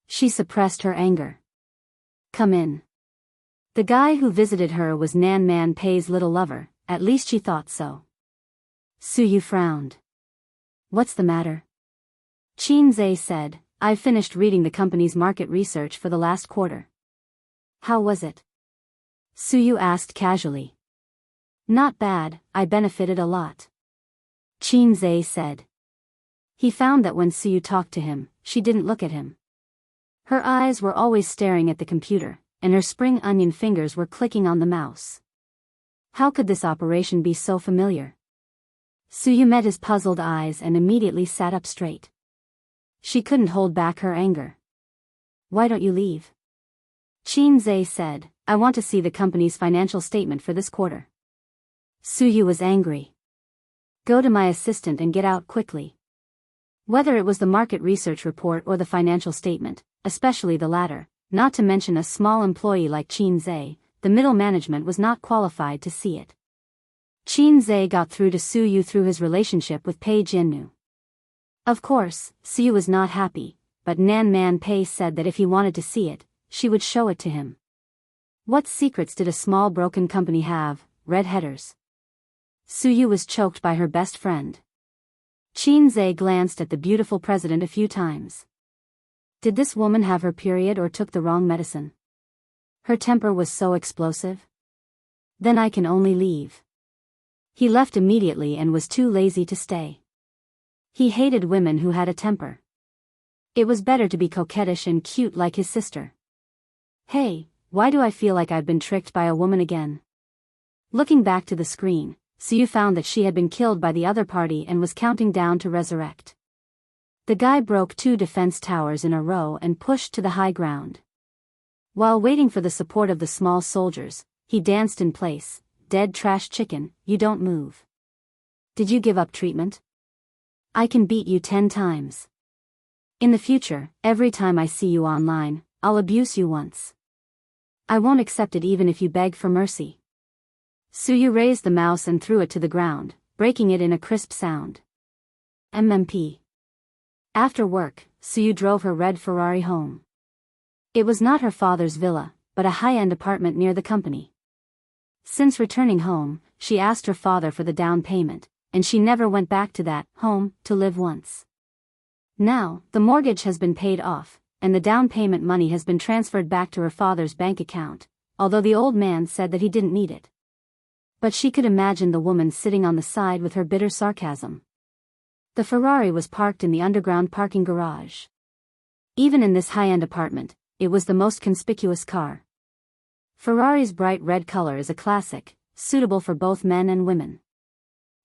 She suppressed her anger. Come in. The guy who visited her was Nan Man Pei's little lover, at least she thought so. Suyu frowned. What's the matter? Qin Zhe said, I've finished reading the company's market research for the last quarter. How was it? Suyu asked casually. Not bad, I benefited a lot. Qin Zhe said. He found that when Suyu talked to him, she didn't look at him. Her eyes were always staring at the computer, and her spring onion fingers were clicking on the mouse. How could this operation be so familiar? Suyu met his puzzled eyes and immediately sat up straight. She couldn't hold back her anger. Why don't you leave? Qin Zhe said, I want to see the company's financial statement for this quarter. Suyu was angry. Go to my assistant and get out quickly. Whether it was the market research report or the financial statement, especially the latter, not to mention a small employee like Qin Zhe, the middle management was not qualified to see it. Qin Zhe got through to Suyu through his relationship with Pei Jinnu. Of course, Suyu was not happy, but Nan Man Pei said that if he wanted to see it, she would show it to him. What secrets did a small broken company have, red headers? Suyu was choked by her best friend. Qin Zhe glanced at the beautiful president a few times. Did this woman have her period or took the wrong medicine? Her temper was so explosive. Then I can only leave. He left immediately and was too lazy to stay. He hated women who had a temper. It was better to be coquettish and cute like his sister. Hey, why do I feel like I've been tricked by a woman again? Looking back to the screen, Suyu found that she had been killed by the other party and was counting down to resurrect. The guy broke 2 defense towers in a row and pushed to the high ground. While waiting for the support of the small soldiers, he danced in place. Dead trash chicken, you don't move. Did you give up treatment? I can beat you 10 times. In the future, every time I see you online, I'll abuse you once. I won't accept it even if you beg for mercy. Suyu raised the mouse and threw it to the ground, breaking it in a crisp sound. MMP. After work, Suyu drove her red Ferrari home. It was not her father's villa, but a high-end apartment near the company. Since returning home, she asked her father for the down payment, and she never went back to that home to live once. Now, the mortgage has been paid off, and the down payment money has been transferred back to her father's bank account, although the old man said that he didn't need it. But she could imagine the woman sitting on the side with her bitter sarcasm. The Ferrari was parked in the underground parking garage. Even in this high-end apartment, it was the most conspicuous car. Ferrari's bright red color is a classic, suitable for both men and women.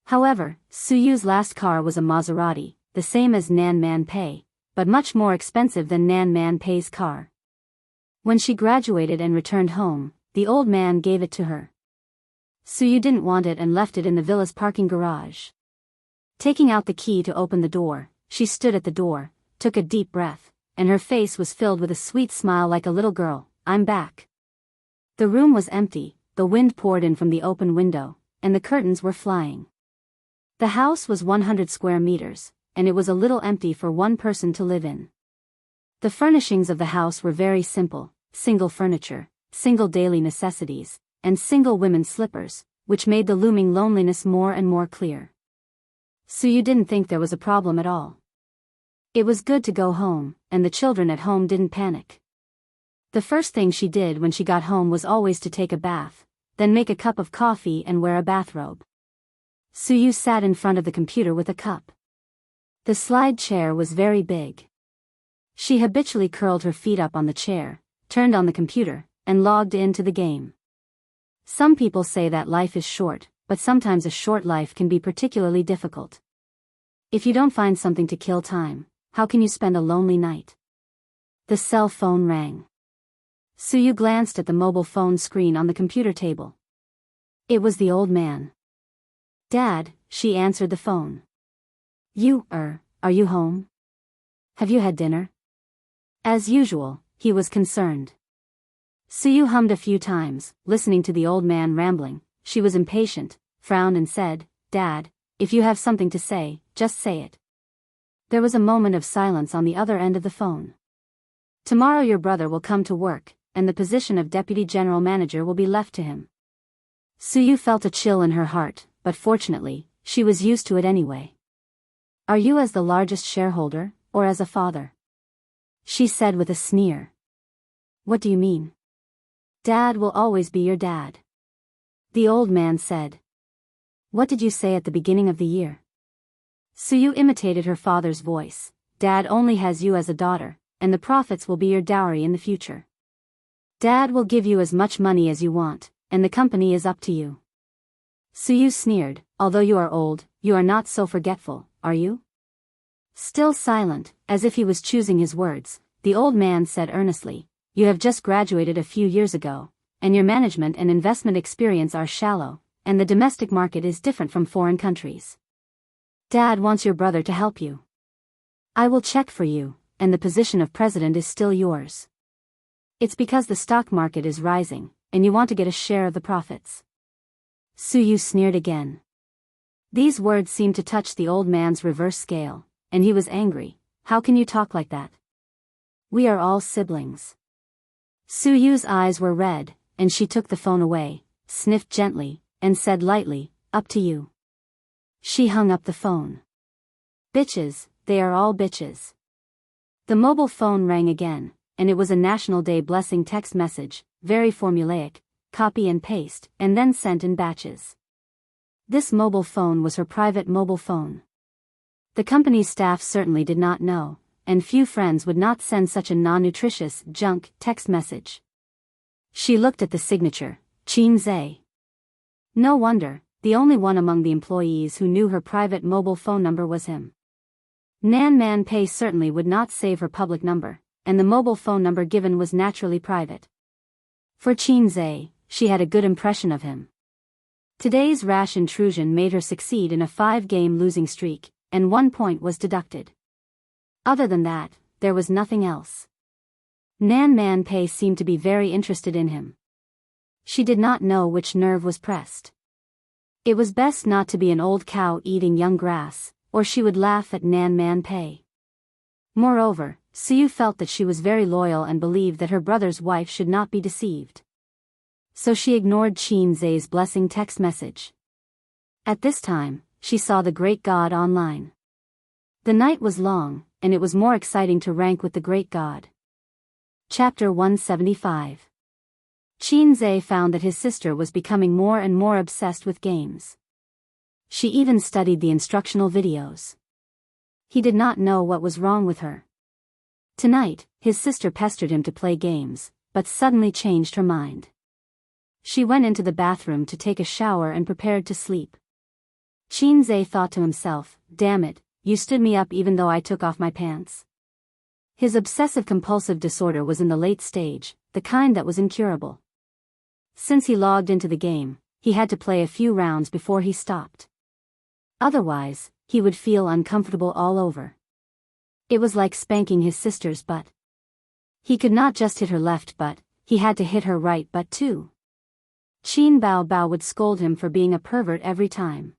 However, Suyu's last car was a Maserati, the same as Nan Man Pei, but much more expensive than Nan Man Pei's car. When she graduated and returned home, the old man gave it to her. Suyu didn't want it and left it in the villa's parking garage. Taking out the key to open the door, she stood at the door, took a deep breath, and her face was filled with a sweet smile like a little girl. I'm back. The room was empty, the wind poured in from the open window, and the curtains were flying. The house was 100 square meters, and it was a little empty for one person to live in. The furnishings of the house were very simple, single furniture, single daily necessities, and single women's slippers, which made the looming loneliness more and more clear. Suyu didn't think there was a problem at all. It was good to go home, and the children at home didn't panic. The first thing she did when she got home was always to take a bath, then make a cup of coffee and wear a bathrobe. Suyu sat in front of the computer with a cup. The slide chair was very big. She habitually curled her feet up on the chair, turned on the computer, and logged into the game. Some people say that life is short, but sometimes a short life can be particularly difficult. If you don't find something to kill time, how can you spend a lonely night? The cell phone rang. Suyu glanced at the mobile phone screen on the computer table. It was the old man. Dad, she answered the phone. Are you home? Have you had dinner? As usual, he was concerned. Suyu hummed a few times, listening to the old man rambling. She was impatient, frowned and said, "Dad, if you have something to say, just say it." There was a moment of silence on the other end of the phone. "Tomorrow your brother will come to work, and the position of deputy general manager will be left to him." Suyu felt a chill in her heart, but fortunately, she was used to it anyway. "Are you as the largest shareholder, or as a father?" she said with a sneer. "What do you mean?" "Dad will always be your dad," the old man said. "What did you say at the beginning of the year?" Suyu imitated her father's voice. "Dad only has you as a daughter, and the profits will be your dowry in the future. Dad will give you as much money as you want, and the company is up to you." Suyu sneered. "Although you are old, you are not so forgetful, are you?" Still silent, as if he was choosing his words, the old man said earnestly, "You have just graduated a few years ago, and your management and investment experience are shallow, and the domestic market is different from foreign countries. Dad wants your brother to help you. I will check for you, and the position of president is still yours. It's because the stock market is rising, and you want to get a share of the profits." Suyu sneered again. These words seemed to touch the old man's reverse scale, and he was angry. "How can you talk like that? We are all siblings." Suyu's eyes were red, and she took the phone away, sniffed gently, and said lightly, "Up to you." She hung up the phone. "Bitches, they are all bitches." The mobile phone rang again, and it was a National Day blessing text message, very formulaic, copy and paste, and then sent in batches. This mobile phone was her private mobile phone. The company's staff certainly did not know, and few friends would not send such a non-nutritious, junk, text message. She looked at the signature, Qin Zhe. No wonder, the only one among the employees who knew her private mobile phone number was him. Nan Man Pei certainly would not save her public number, and the mobile phone number given was naturally private. For Qin Zhe, she had a good impression of him. Today's rash intrusion made her succeed in a 5-game losing streak, and 1 point was deducted. Other than that, there was nothing else. Nan Man Pei seemed to be very interested in him. She did not know which nerve was pressed. It was best not to be an old cow eating young grass, or she would laugh at Nan Man Pei. Moreover, Suyu felt that she was very loyal and believed that her brother's wife should not be deceived. So she ignored Qin Zhe's blessing text message. At this time, she saw the Great God online. The night was long, and it was more exciting to rank with the Great God. Chapter 175. Qin Zhe found that his sister was becoming more and more obsessed with games. She even studied the instructional videos. He did not know what was wrong with her. Tonight, his sister pestered him to play games, but suddenly changed her mind. She went into the bathroom to take a shower and prepared to sleep. Qin Zhe thought to himself, "Damn it, you stood me up even though I took off my pants." His obsessive-compulsive disorder was in the late stage, the kind that was incurable. Since he logged into the game, he had to play a few rounds before he stopped. Otherwise, he would feel uncomfortable all over. It was like spanking his sister's butt. He could not just hit her left butt, he had to hit her right butt too. Qin Bao Bao would scold him for being a pervert every time.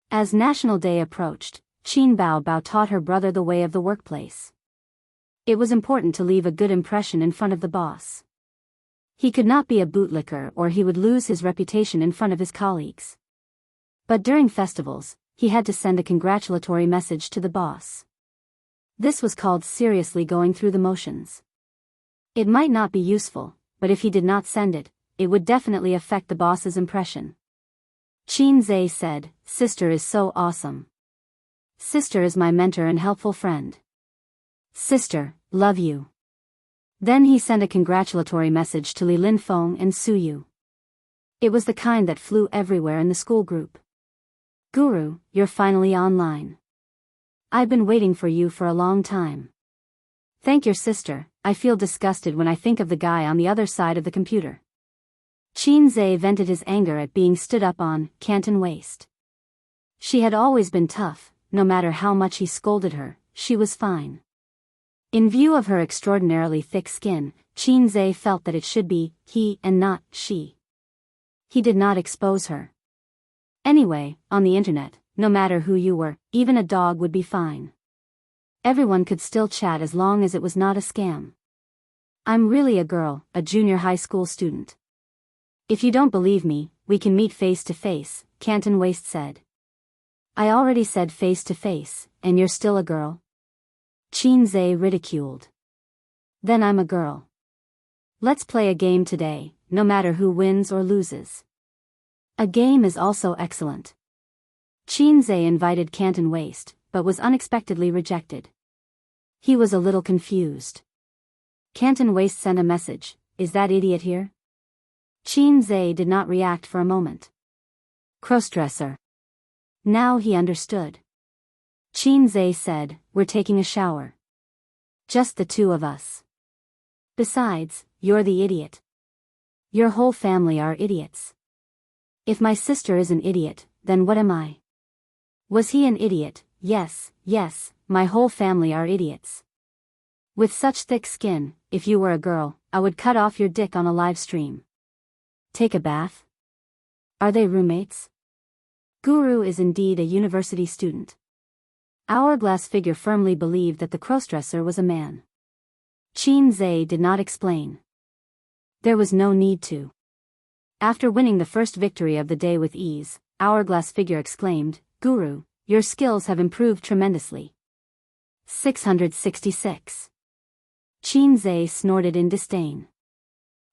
As National Day approached, Qin Bao Bao taught her brother the way of the workplace. It was important to leave a good impression in front of the boss. He could not be a bootlicker or he would lose his reputation in front of his colleagues. But during festivals, he had to send a congratulatory message to the boss. This was called seriously going through the motions. It might not be useful, but if he did not send it, it would definitely affect the boss's impression. Qin Zhe said, "Sister is so awesome. Sister is my mentor and helpful friend. Sister, love you." Then he sent a congratulatory message to Li Linfeng and Suyu. It was the kind that flew everywhere in the school group. "Guru, you're finally online. I've been waiting for you for a long time. Thank your sister, I feel disgusted when I think of the guy on the other side of the computer." Qin Zhe vented his anger at being stood up on, Canton Waste. She had always been tough, no matter how much he scolded her, she was fine. In view of her extraordinarily thick skin, Qin Zhe felt that it should be he and not she. He did not expose her. Anyway, on the internet, no matter who you were, even a dog would be fine. Everyone could still chat as long as it was not a scam. I'm really a girl, a junior high school student. If you don't believe me, we can meet face to face, Canton Waste said. I already said face to face, and you're still a girl? Qin Zhe ridiculed. Then I'm a girl. Let's play a game today, no matter who wins or loses. A game is also excellent. Qin Zhe invited Canton Waste, but was unexpectedly rejected. He was a little confused. Canton Waste sent a message, is that idiot here? Qin Zhe did not react for a moment. Crossdresser. Now he understood. Qin Zhe said, we're taking a shower. Just the two of us. Besides, you're the idiot. Your whole family are idiots. If my sister is an idiot, then what am I? Was he an idiot? Yes, my whole family are idiots. With such thick skin, if you were a girl, I would cut off your dick on a live stream. Take a bath? Are they roommates? Guru is indeed a university student. Hourglass figure firmly believed that the crossdresser was a man. Qin Zhe did not explain. There was no need to. After winning the first victory of the day with ease, Hourglass figure exclaimed, Guru, your skills have improved tremendously. 666. Qin Zhe snorted in disdain.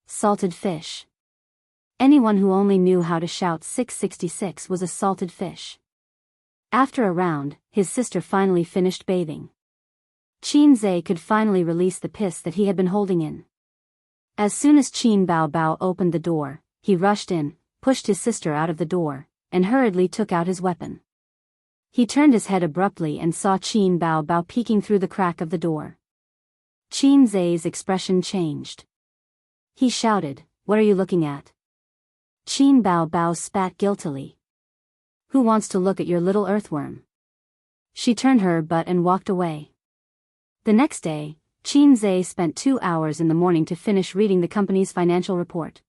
Salted fish. Anyone who only knew how to shout 666 was a salted fish. After a round, his sister finally finished bathing. Qin Zhe could finally release the piss that he had been holding in. As soon as Qin Bao Bao opened the door, he rushed in, pushed his sister out of the door, and hurriedly took out his weapon. He turned his head abruptly and saw Qin Bao Bao peeking through the crack of the door. Qin Zhe's expression changed. He shouted, what are you looking at? Qin Bao Bao spat guiltily. Who wants to look at your little earthworm? She turned her butt and walked away. The next day, Qin Zhe spent 2 hours in the morning to finish reading the company's financial report.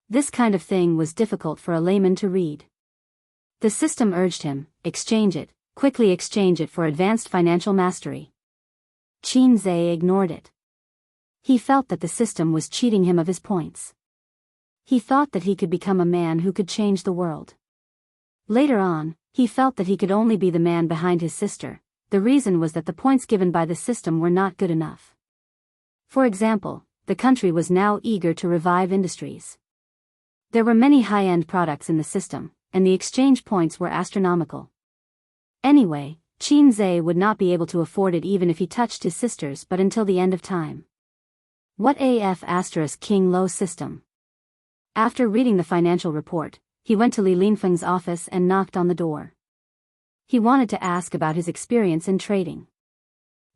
This kind of thing was difficult for a layman to read. The system urged him, quickly exchange it for advanced financial mastery. Qin Zhe ignored it. He felt that the system was cheating him of his points. He thought that he could become a man who could change the world. Later on, he felt that he could only be the man behind his sister. The reason was that the points given by the system were not good enough. For example, the country was now eager to revive industries. There were many high-end products in the system, and the exchange points were astronomical. Anyway, Qin Zhe would not be able to afford it even if he touched his sisters but until the end of time. What AF * King Lo system? After reading the financial report, he went to Li Linfeng's office and knocked on the door. He wanted to ask about his experience in trading.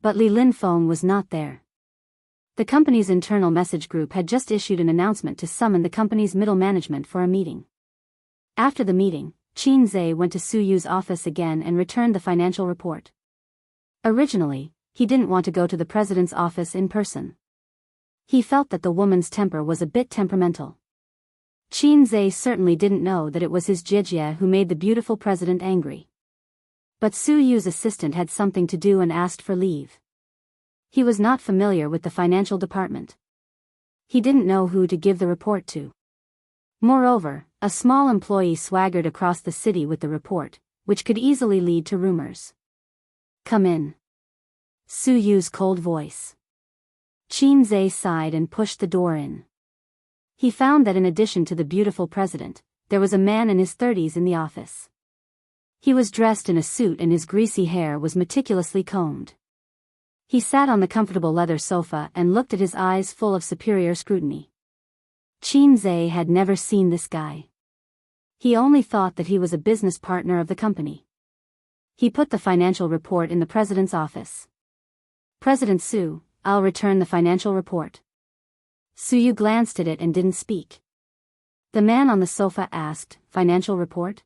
But Li Linfeng was not there. The company's internal message group had just issued an announcement to summon the company's middle management for a meeting. After the meeting, Qin Zhe went to Su Yu's office again and returned the financial report. Originally, he didn't want to go to the president's office in person. He felt that the woman's temper was a bit temperamental. Qin Zhe certainly didn't know that it was his Jijie who made the beautiful president angry. But Su Yu's assistant had something to do and asked for leave. He was not familiar with the financial department. He didn't know who to give the report to. Moreover, a small employee swaggered across the city with the report, which could easily lead to rumors. Come in. Su Yu's cold voice. Qin Zhe sighed and pushed the door in. He found that in addition to the beautiful president, there was a man in his 30s in the office. He was dressed in a suit and his greasy hair was meticulously combed. He sat on the comfortable leather sofa and looked at his eyes full of superior scrutiny. Qin Zhe had never seen this guy. He only thought that he was a business partner of the company. He put the financial report in the president's office. President Su, I'll return the financial report. Su Yu glanced at it and didn't speak. The man on the sofa asked, financial report?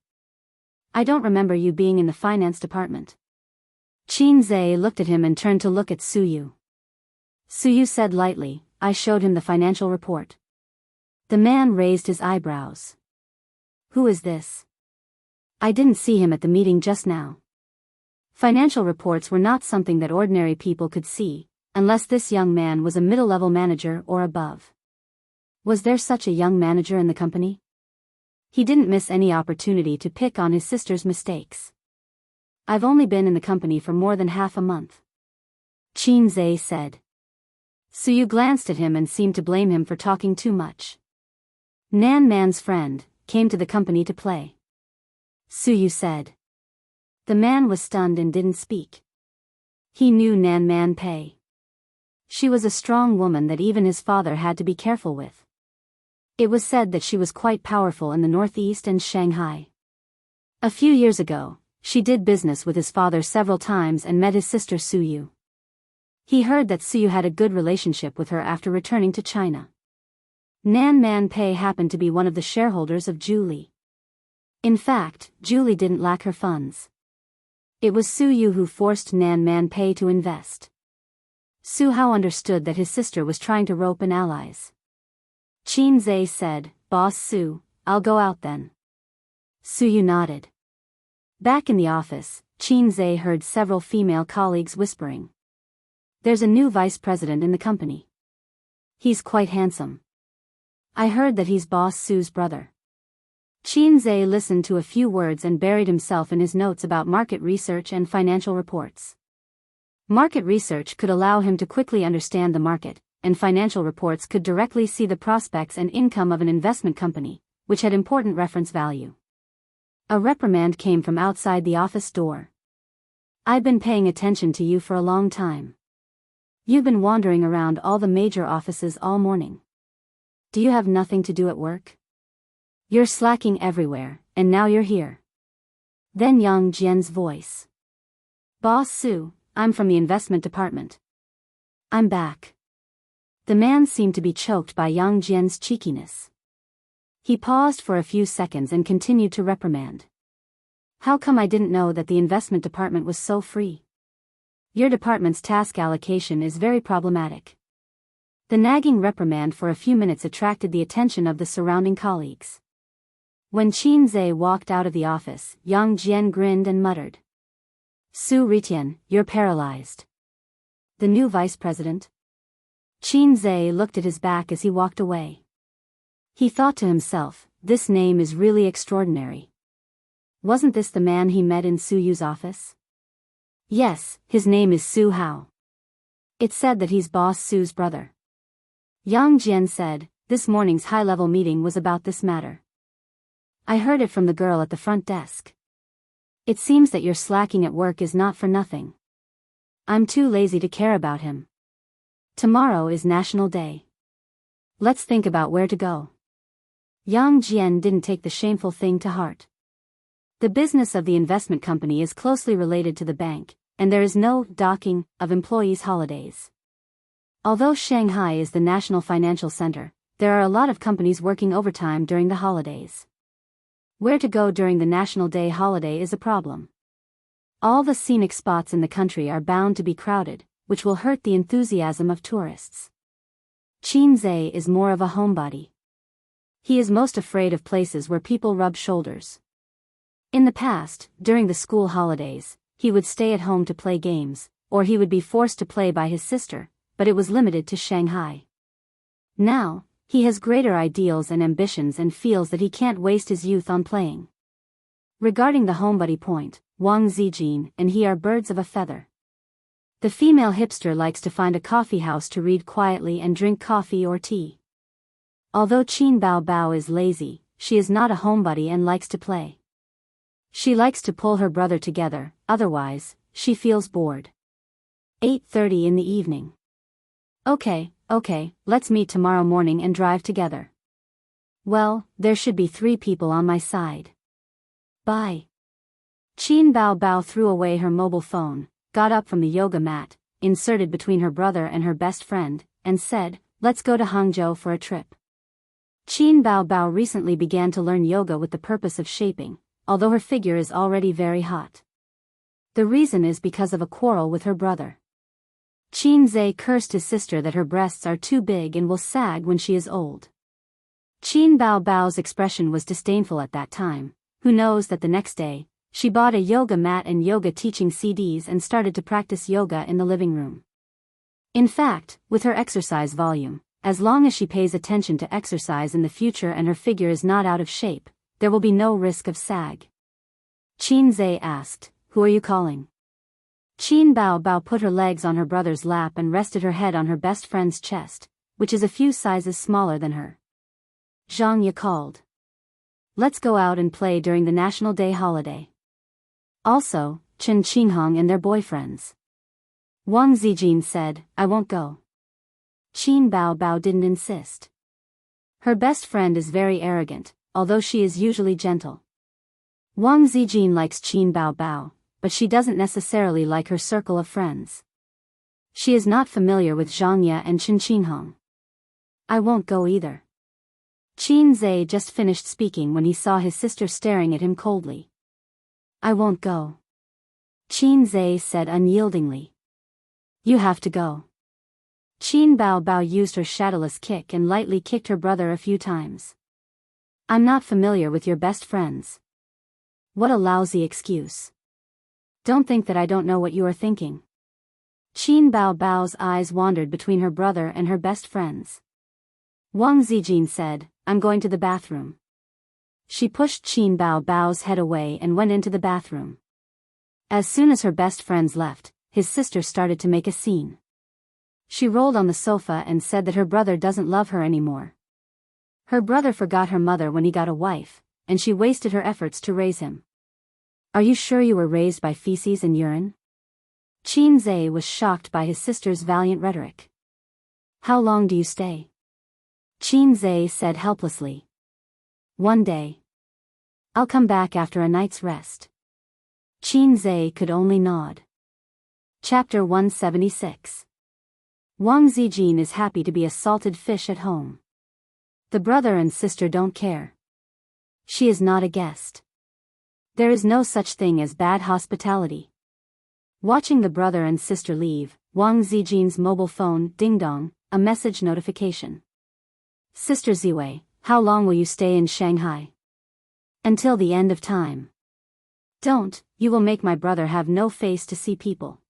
I don't remember you being in the finance department. Qin Zhe looked at him and turned to look at Su Yu. Suyu said lightly. I showed him the financial report. The man raised his eyebrows. Who is this? I didn't see him at the meeting just now. Financial reports were not something that ordinary people could see, unless this young man was a middle-level manager or above. Was there such a young manager in the company? He didn't miss any opportunity to pick on his sister's mistakes. I've only been in the company for more than half a month. Qin said. Suyu glanced at him and seemed to blame him for talking too much. Nan Man's friend came to the company to play. Suyu said. The man was stunned and didn't speak. He knew Nan Man Pei. She was a strong woman that even his father had to be careful with. It was said that she was quite powerful in the Northeast and Shanghai. A few years ago, she did business with his father several times and met his sister Suyu. He heard that Suyu had a good relationship with her after returning to China. Nan Man Pei happened to be one of the shareholders of Julie. In fact, Julie didn't lack her funds. It was Suyu who forced Nan Man Pei to invest. Su Hao understood that his sister was trying to rope in allies. Qin said, Boss Su, I'll go out then. Suyu nodded. Back in the office, Qin heard several female colleagues whispering. There's a new vice president in the company. He's quite handsome. I heard that he's Boss Su's brother. Qin listened to a few words and buried himself in his notes about market research and financial reports. Market research could allow him to quickly understand the market, and financial reports could directly see the prospects and income of an investment company, which had important reference value. A reprimand came from outside the office door. I've been paying attention to you for a long time. You've been wandering around all the major offices all morning. Do you have nothing to do at work? You're slacking everywhere, and now you're here. Then Yang Jian's voice. Boss Su, I'm from the investment department. I'm back. The man seemed to be choked by Yang Jian's cheekiness. He paused for a few seconds and continued to reprimand. How come I didn't know that the investment department was so free? Your department's task allocation is very problematic. The nagging reprimand for a few minutes attracted the attention of the surrounding colleagues. When Qin walked out of the office, Yang Jian grinned and muttered. Su Ritian, you're paralyzed. The new vice president? Qin looked at his back as he walked away. He thought to himself, this name is really extraordinary. Wasn't this the man he met in Suyu's office? Yes, his name is Su Hao. It's said that he's Boss Su's brother. Yang Jian said, this morning's high-level meeting was about this matter. I heard it from the girl at the front desk. It seems that your slacking at work is not for nothing. I'm too lazy to care about him. Tomorrow is National Day. Let's think about where to go. Yang Jian didn't take the shameful thing to heart. The business of the investment company is closely related to the bank, and there is no docking of employees' holidays. Although Shanghai is the national financial center, there are a lot of companies working overtime during the holidays. Where to go during the National Day holiday is a problem. All the scenic spots in the country are bound to be crowded, which will hurt the enthusiasm of tourists. Qin is more of a homebody. He is most afraid of places where people rub shoulders. In the past, during the school holidays, he would stay at home to play games, or he would be forced to play by his sister, but it was limited to Shanghai. Now, he has greater ideals and ambitions and feels that he can't waste his youth on playing. Regarding the homebody point, Wang Zijin and he are birds of a feather. The female hipster likes to find a coffee house to read quietly and drink coffee or tea. Although Qin Bao is lazy, she is not a homebody and likes to play. She likes to pull her brother together, otherwise, she feels bored. 8:30 in the evening. Okay, let's meet tomorrow morning and drive together. Well, there should be 3 people on my side. Bye. Qin Bao threw away her mobile phone, got up from the yoga mat, inserted between her brother and her best friend, and said, let's go to Hangzhou for a trip. Qin Bao recently began to learn yoga with the purpose of shaping, although her figure is already very hot. The reason is because of a quarrel with her brother. Qin Zhe cursed his sister that her breasts are too big and will sag when she is old. Qin Bao Bao's expression was disdainful at that time. Who knows that the next day, she bought a yoga mat and yoga teaching CDs and started to practice yoga in the living room. In fact, with her exercise volume, as long as she pays attention to exercise in the future and her figure is not out of shape, there will be no risk of sag. Qin Zhe asked, "Who are you calling?" Qin Bao Bao put her legs on her brother's lap and rested her head on her best friend's chest, which is a few sizes smaller than her. Zhang Ye called. "Let's go out and play during the National Day holiday. Also, Chen Qinghong and their boyfriends." Wang Zijin said, "I won't go." Qin Bao Bao didn't insist. Her best friend is very arrogant, although she is usually gentle. Wang Zijin likes Qin Bao Bao, but she doesn't necessarily like her circle of friends. She is not familiar with Zhang Ye and Chen Qinghong. "I won't go either." Qin Zhe just finished speaking when he saw his sister staring at him coldly. "I won't go," Qin Zhe said unyieldingly. "You have to go." Qin Bao Bao used her shadowless kick and lightly kicked her brother a few times. "I'm not familiar with your best friends." What a lousy excuse. Don't think that I don't know what you are thinking. Qin Bao Bao's eyes wandered between her brother and her best friends. Wang Zijin said, "I'm going to the bathroom." She pushed Qin Bao Bao's head away and went into the bathroom. As soon as her best friends left, his sister started to make a scene. She rolled on the sofa and said that her brother doesn't love her anymore. Her brother forgot her mother when he got a wife, and she wasted her efforts to raise him. "Are you sure you were raised by feces and urine?" Qin Zhe was shocked by his sister's valiant rhetoric. "How long do you stay?" Qin Zhe said helplessly. "One day. I'll come back after a night's rest." Qin Zhe could only nod. Chapter 176. Wang Zijin is happy to be a salted fish at home. The brother and sister don't care. She is not a guest. There is no such thing as bad hospitality. Watching the brother and sister leave, Wang Zijin's mobile phone ding-dong, a message notification. "Sister Ziwei, how long will you stay in Shanghai?" "Until the end of time." "Don't, you will make my brother have no face to see people."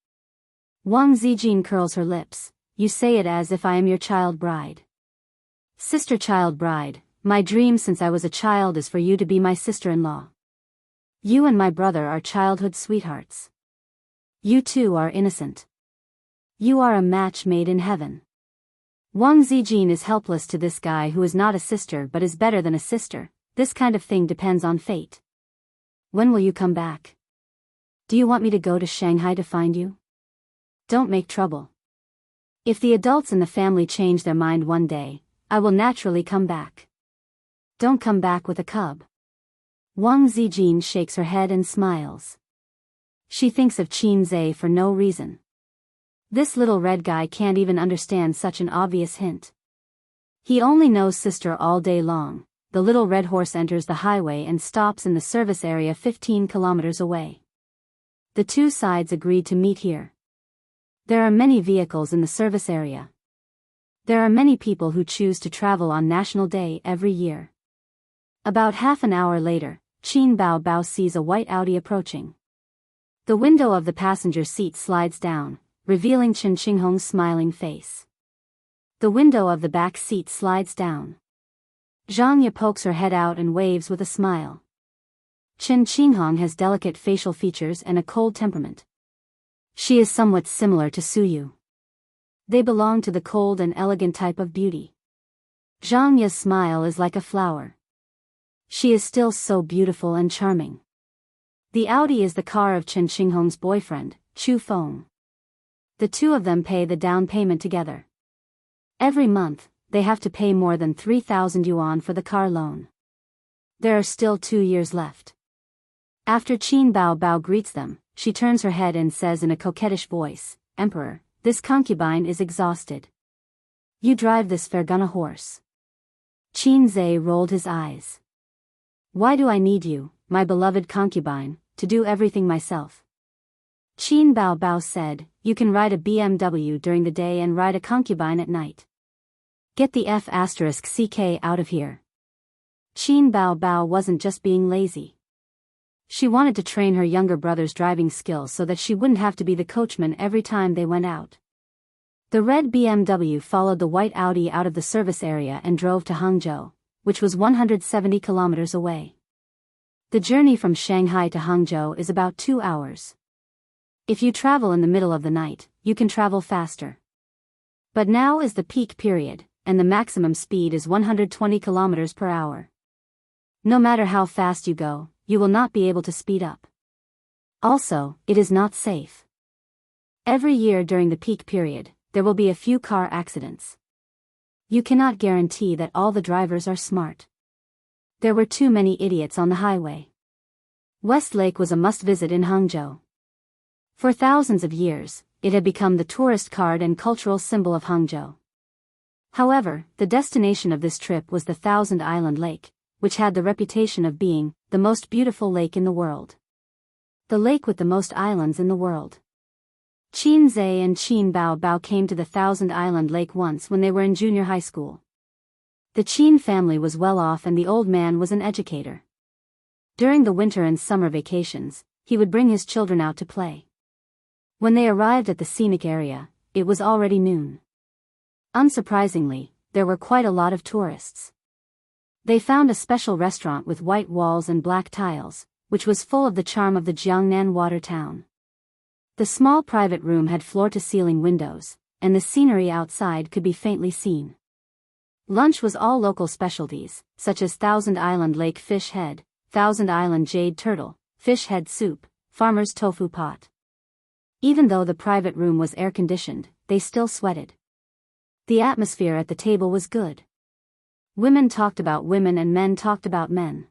Wang Zijin curls her lips. "You say it as if I am your child bride." "Sister child bride, my dream since I was a child is for you to be my sister-in-law. You and my brother are childhood sweethearts. You two are innocent. You are a match made in heaven." Wang Zijin is helpless to this guy who is not a sister but is better than a sister. This kind of thing depends on fate. "When will you come back? Do you want me to go to Shanghai to find you?" "Don't make trouble. If the adults in the family change their mind one day, I will naturally come back. Don't come back with a cub." Wang Zijin shakes her head and smiles. She thinks of Qin Zhe for no reason. This little red guy can't even understand such an obvious hint. He only knows sister all day long. The little red horse enters the highway and stops in the service area 15 kilometers away. The two sides agreed to meet here. There are many vehicles in the service area. There are many people who choose to travel on National Day every year. About half an hour later, Qin Bao Bao sees a white Audi approaching. The window of the passenger seat slides down, revealing Chen Qinghong's smiling face. The window of the back seat slides down. Zhang Ye pokes her head out and waves with a smile. Chen Qinghong has delicate facial features and a cold temperament. She is somewhat similar to Suyu. They belong to the cold and elegant type of beauty. Zhang Ye's smile is like a flower. She is still so beautiful and charming. The Audi is the car of Chen Qinghong's boyfriend, Chu Feng. The two of them pay the down payment together. Every month, they have to pay more than 3,000 yuan for the car loan. There are still 2 years left. After Qin Bao Bao greets them, she turns her head and says in a coquettish voice, "Emperor, this concubine is exhausted. You drive this Fergana horse." Qin Zhe rolled his eyes. "Why do I need you, my beloved concubine, to do everything myself?" Qin Bao Bao said, you can ride a BMW during the day and ride a concubine at night. Get the F***ck out of here. Qin Bao Bao wasn't just being lazy. She wanted to train her younger brother's driving skills so that she wouldn't have to be the coachman every time they went out. The red BMW followed the white Audi out of the service area and drove to Hangzhou, which was 170 kilometers away. The journey from Shanghai to Hangzhou is about 2 hours. If you travel in the middle of the night, you can travel faster. But now is the peak period, and the maximum speed is 120 kilometers per hour. No matter how fast you go, you will not be able to speed up. Also, it is not safe. Every year during the peak period, there will be a few car accidents. You cannot guarantee that all the drivers are smart. There were too many idiots on the highway. West Lake was a must-visit in Hangzhou. For thousands of years, it had become the tourist card and cultural symbol of Hangzhou. However, the destination of this trip was the Thousand Island Lake, which had the reputation of being the most beautiful lake in the world. The lake with the most islands in the world. Qin Zhe and Qin Bao Bao came to the Thousand Island Lake once when they were in junior high school. The Qin family was well off and the old man was an educator. During the winter and summer vacations, he would bring his children out to play. When they arrived at the scenic area, it was already noon. Unsurprisingly, there were quite a lot of tourists. They found a special restaurant with white walls and black tiles, which was full of the charm of the Jiangnan water town. The small private room had floor-to-ceiling windows, and the scenery outside could be faintly seen. Lunch was all local specialties, such as Thousand Island Lake fish head, Thousand Island jade turtle, fish head soup, farmer's tofu pot. Even though the private room was air-conditioned, they still sweated. The atmosphere at the table was good. Women talked about women and men talked about men.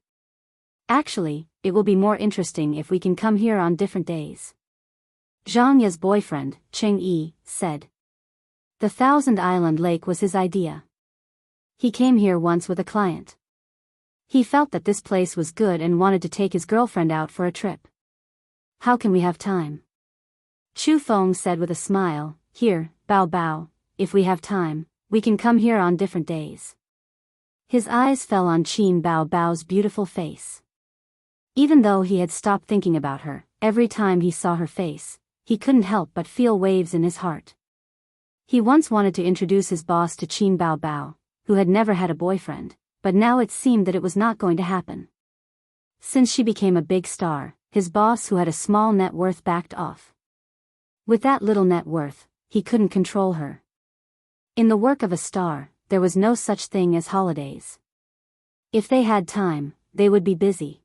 Actually, it will be more interesting if we can come here on different days. Zhang Ye's boyfriend, Cheng Yi, said. The Thousand Island Lake was his idea. He came here once with a client. He felt that this place was good and wanted to take his girlfriend out for a trip. How can we have time? Chu Feng said with a smile, here, Bao Bao, if we have time, we can come here on different days. His eyes fell on Qin Bao Bao's beautiful face. Even though he had stopped thinking about her, every time he saw her face, he couldn't help but feel waves in his heart. He once wanted to introduce his boss to Qin Bao Bao, who had never had a boyfriend, but now it seemed that it was not going to happen. Since she became a big star, his boss who had a small net worth backed off. With that little net worth, he couldn't control her. In the work of a star, there was no such thing as holidays. If they had time, they would be busy.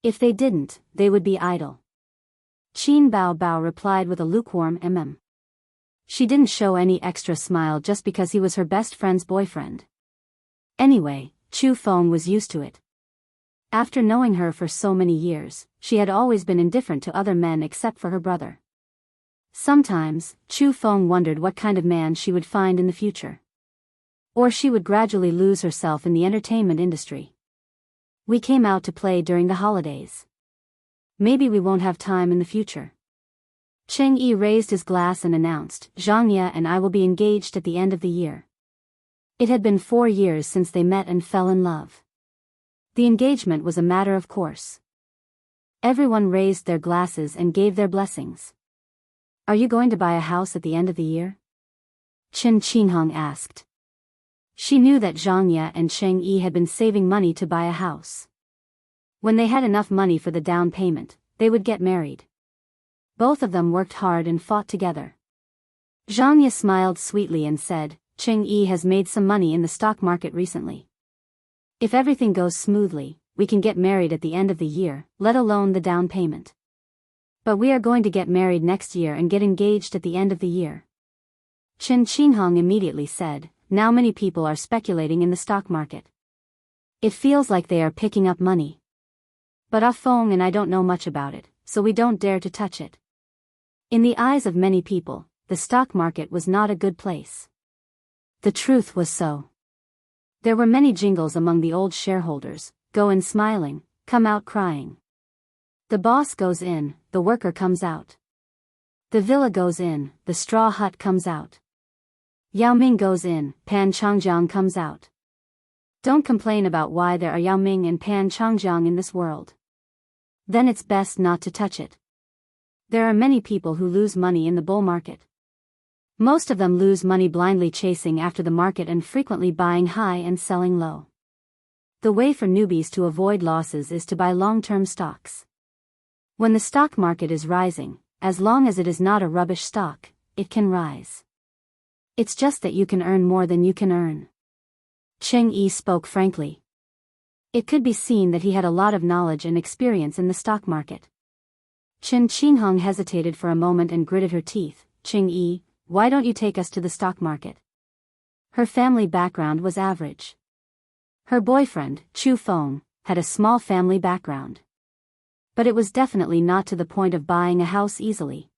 If they didn't, they would be idle. Qin Bao Bao replied with a lukewarm She didn't show any extra smile just because he was her best friend's boyfriend. Anyway, Chu Feng was used to it. After knowing her for so many years, she had always been indifferent to other men except for her brother. Sometimes, Chu Feng wondered what kind of man she would find in the future. Or she would gradually lose herself in the entertainment industry. We came out to play during the holidays. Maybe we won't have time in the future. Cheng Yi raised his glass and announced, Zhang Ye and I will be engaged at the end of the year. It had been 4 years since they met and fell in love. The engagement was a matter of course. Everyone raised their glasses and gave their blessings. Are you going to buy a house at the end of the year? Chen Qinghong asked. She knew that Zhang Ye and Cheng Yi had been saving money to buy a house. When they had enough money for the down payment, they would get married. Both of them worked hard and fought together. Zhang Ye smiled sweetly and said, Cheng Yi has made some money in the stock market recently. If everything goes smoothly, we can get married at the end of the year, let alone the down payment. But we are going to get married next year and get engaged at the end of the year. Chen Qinghong immediately said, now many people are speculating in the stock market. It feels like they are picking up money. But Ah Feng and I don't know much about it, so we don't dare to touch it. In the eyes of many people, the stock market was not a good place. The truth was so. There were many jingles among the old shareholders, go in smiling, come out crying. The boss goes in, the worker comes out. The villa goes in, the straw hut comes out. Yao Ming goes in, Pan Changjiang comes out. Don't complain about why there are Yao Ming and Pan Changjiang in this world. Then it's best not to touch it. There are many people who lose money in the bull market. Most of them lose money blindly chasing after the market and frequently buying high and selling low. The way for newbies to avoid losses is to buy long-term stocks. When the stock market is rising, as long as it is not a rubbish stock, it can rise. It's just that you can earn more than you can earn. Cheng Yi spoke frankly. It could be seen that he had a lot of knowledge and experience in the stock market. Chen Qinghong hesitated for a moment and gritted her teeth. Cheng Yi, why don't you take us to the stock market? Her family background was average. Her boyfriend, Chu Feng, had a small family background. But it was definitely not to the point of buying a house easily.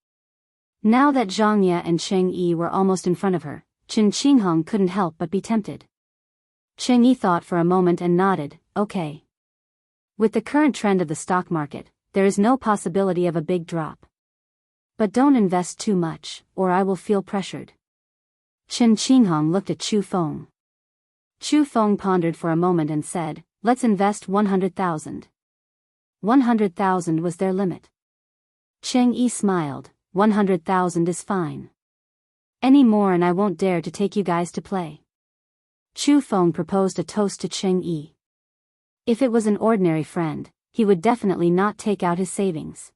Now that Zhang Ye and Cheng Yi were almost in front of her, Chen Qinghong couldn't help but be tempted. Cheng Yi thought for a moment and nodded, okay. With the current trend of the stock market, there is no possibility of a big drop. But don't invest too much, or I will feel pressured. Chen Qinghong looked at Chu Feng. Chu Feng pondered for a moment and said, let's invest 100,000. 100,000 was their limit. Cheng Yi smiled, 100,000 is fine. Any more and I won't dare to take you guys to play. Chu Feng proposed a toast to Cheng Yi. If it was an ordinary friend, he would definitely not take out his savings.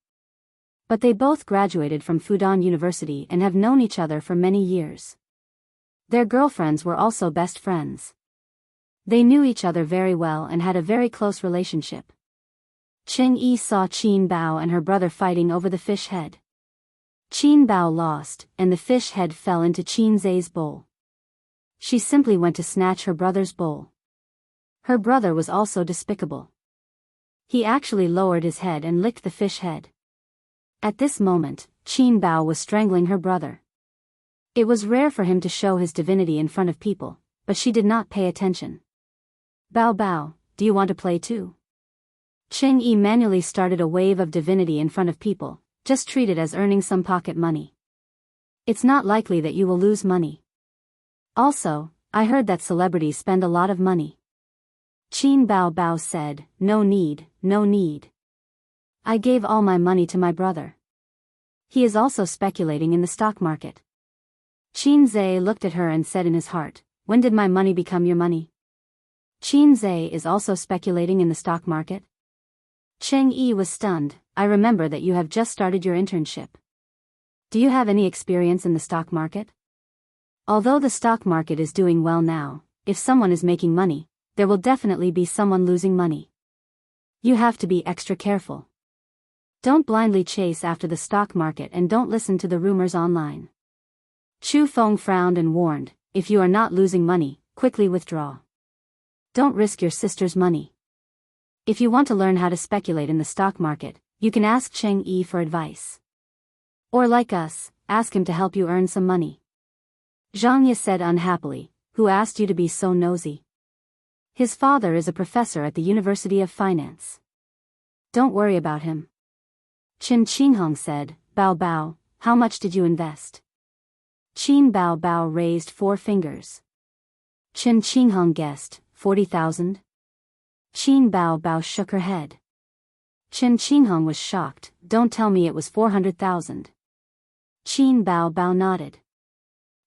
But they both graduated from Fudan University and have known each other for many years. Their girlfriends were also best friends. They knew each other very well and had a very close relationship. Cheng Yi saw Qin Bao and her brother fighting over the fish head. Qin Bao lost, and the fish head fell into Qin Zai's bowl. She simply went to snatch her brother's bowl. Her brother was also despicable. He actually lowered his head and licked the fish head. At this moment, Qin Bao was strangling her brother. It was rare for him to show his divinity in front of people, but she did not pay attention. Bao Bao, do you want to play too? Cheng Yi manually started a wave of divinity in front of people. Just treat it as earning some pocket money. It's not likely that you will lose money. Also, I heard that celebrities spend a lot of money. Qin Bao Bao said, no need, no need. I gave all my money to my brother. He is also speculating in the stock market. Qin Zai looked at her and said in his heart, when did my money become your money? Qin Zai is also speculating in the stock market? Cheng Yi was stunned. I remember that you have just started your internship. Do you have any experience in the stock market? Although the stock market is doing well now, if someone is making money, there will definitely be someone losing money. You have to be extra careful. Don't blindly chase after the stock market and don't listen to the rumors online. Chu Feng frowned and warned, if you are not losing money, quickly withdraw. Don't risk your sister's money. If you want to learn how to speculate in the stock market, you can ask Cheng Yi for advice. Or like us, ask him to help you earn some money. Zhang Ye said unhappily, who asked you to be so nosy? His father is a professor at the University of Finance. Don't worry about him. Chen Qinghong said, Bao Bao, how much did you invest? Qin Bao Bao raised 4 fingers. Chen Qinghong guessed, 40,000? Qin Bao Bao shook her head. Chen Qinghong was shocked, don't tell me it was 400,000. Qin Bao Bao nodded.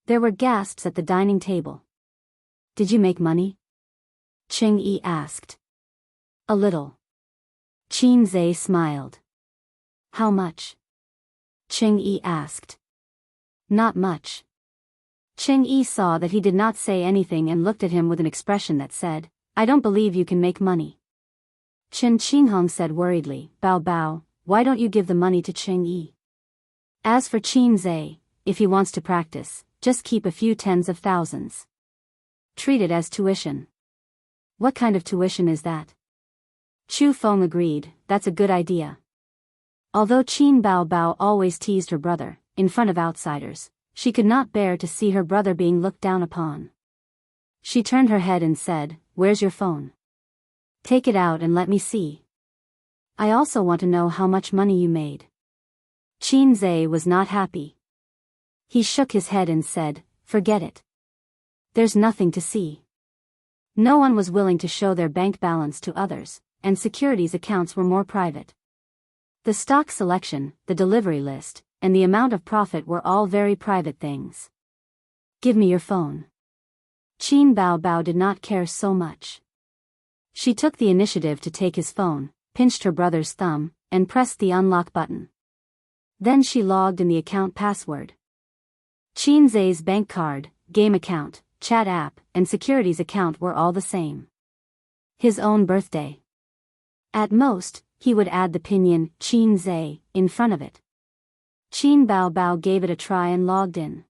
There were gasps at the dining table. Did you make money? Cheng Yi asked. A little. Qin Zai smiled. How much? Cheng Yi asked. Not much. Cheng Yi saw that he did not say anything and looked at him with an expression that said, I don't believe you can make money. Chen Qinghong said worriedly, Bao Bao, why don't you give the money to Cheng Yi? As for Qin Zai, if he wants to practice, just keep a few tens of thousands. Treat it as tuition. What kind of tuition is that? Chu Feng agreed, that's a good idea. Although Qin Bao Bao always teased her brother, in front of outsiders, she could not bear to see her brother being looked down upon. She turned her head and said, where's your phone? Take it out and let me see. I also want to know how much money you made. Qin Zhe was not happy. He shook his head and said, "Forget it. There's nothing to see." No one was willing to show their bank balance to others, and securities accounts were more private. The stock selection, the delivery list, and the amount of profit were all very private things. "Give me your phone." Qin Bao did not care so much. She took the initiative to take his phone, pinched her brother's thumb, and pressed the unlock button. Then she logged in the account password. Qin Zhe's bank card, game account, chat app, and securities account were all the same. His own birthday. At most, he would add the pinyin Qin Zhe in front of it. Qin Bao gave it a try and logged in.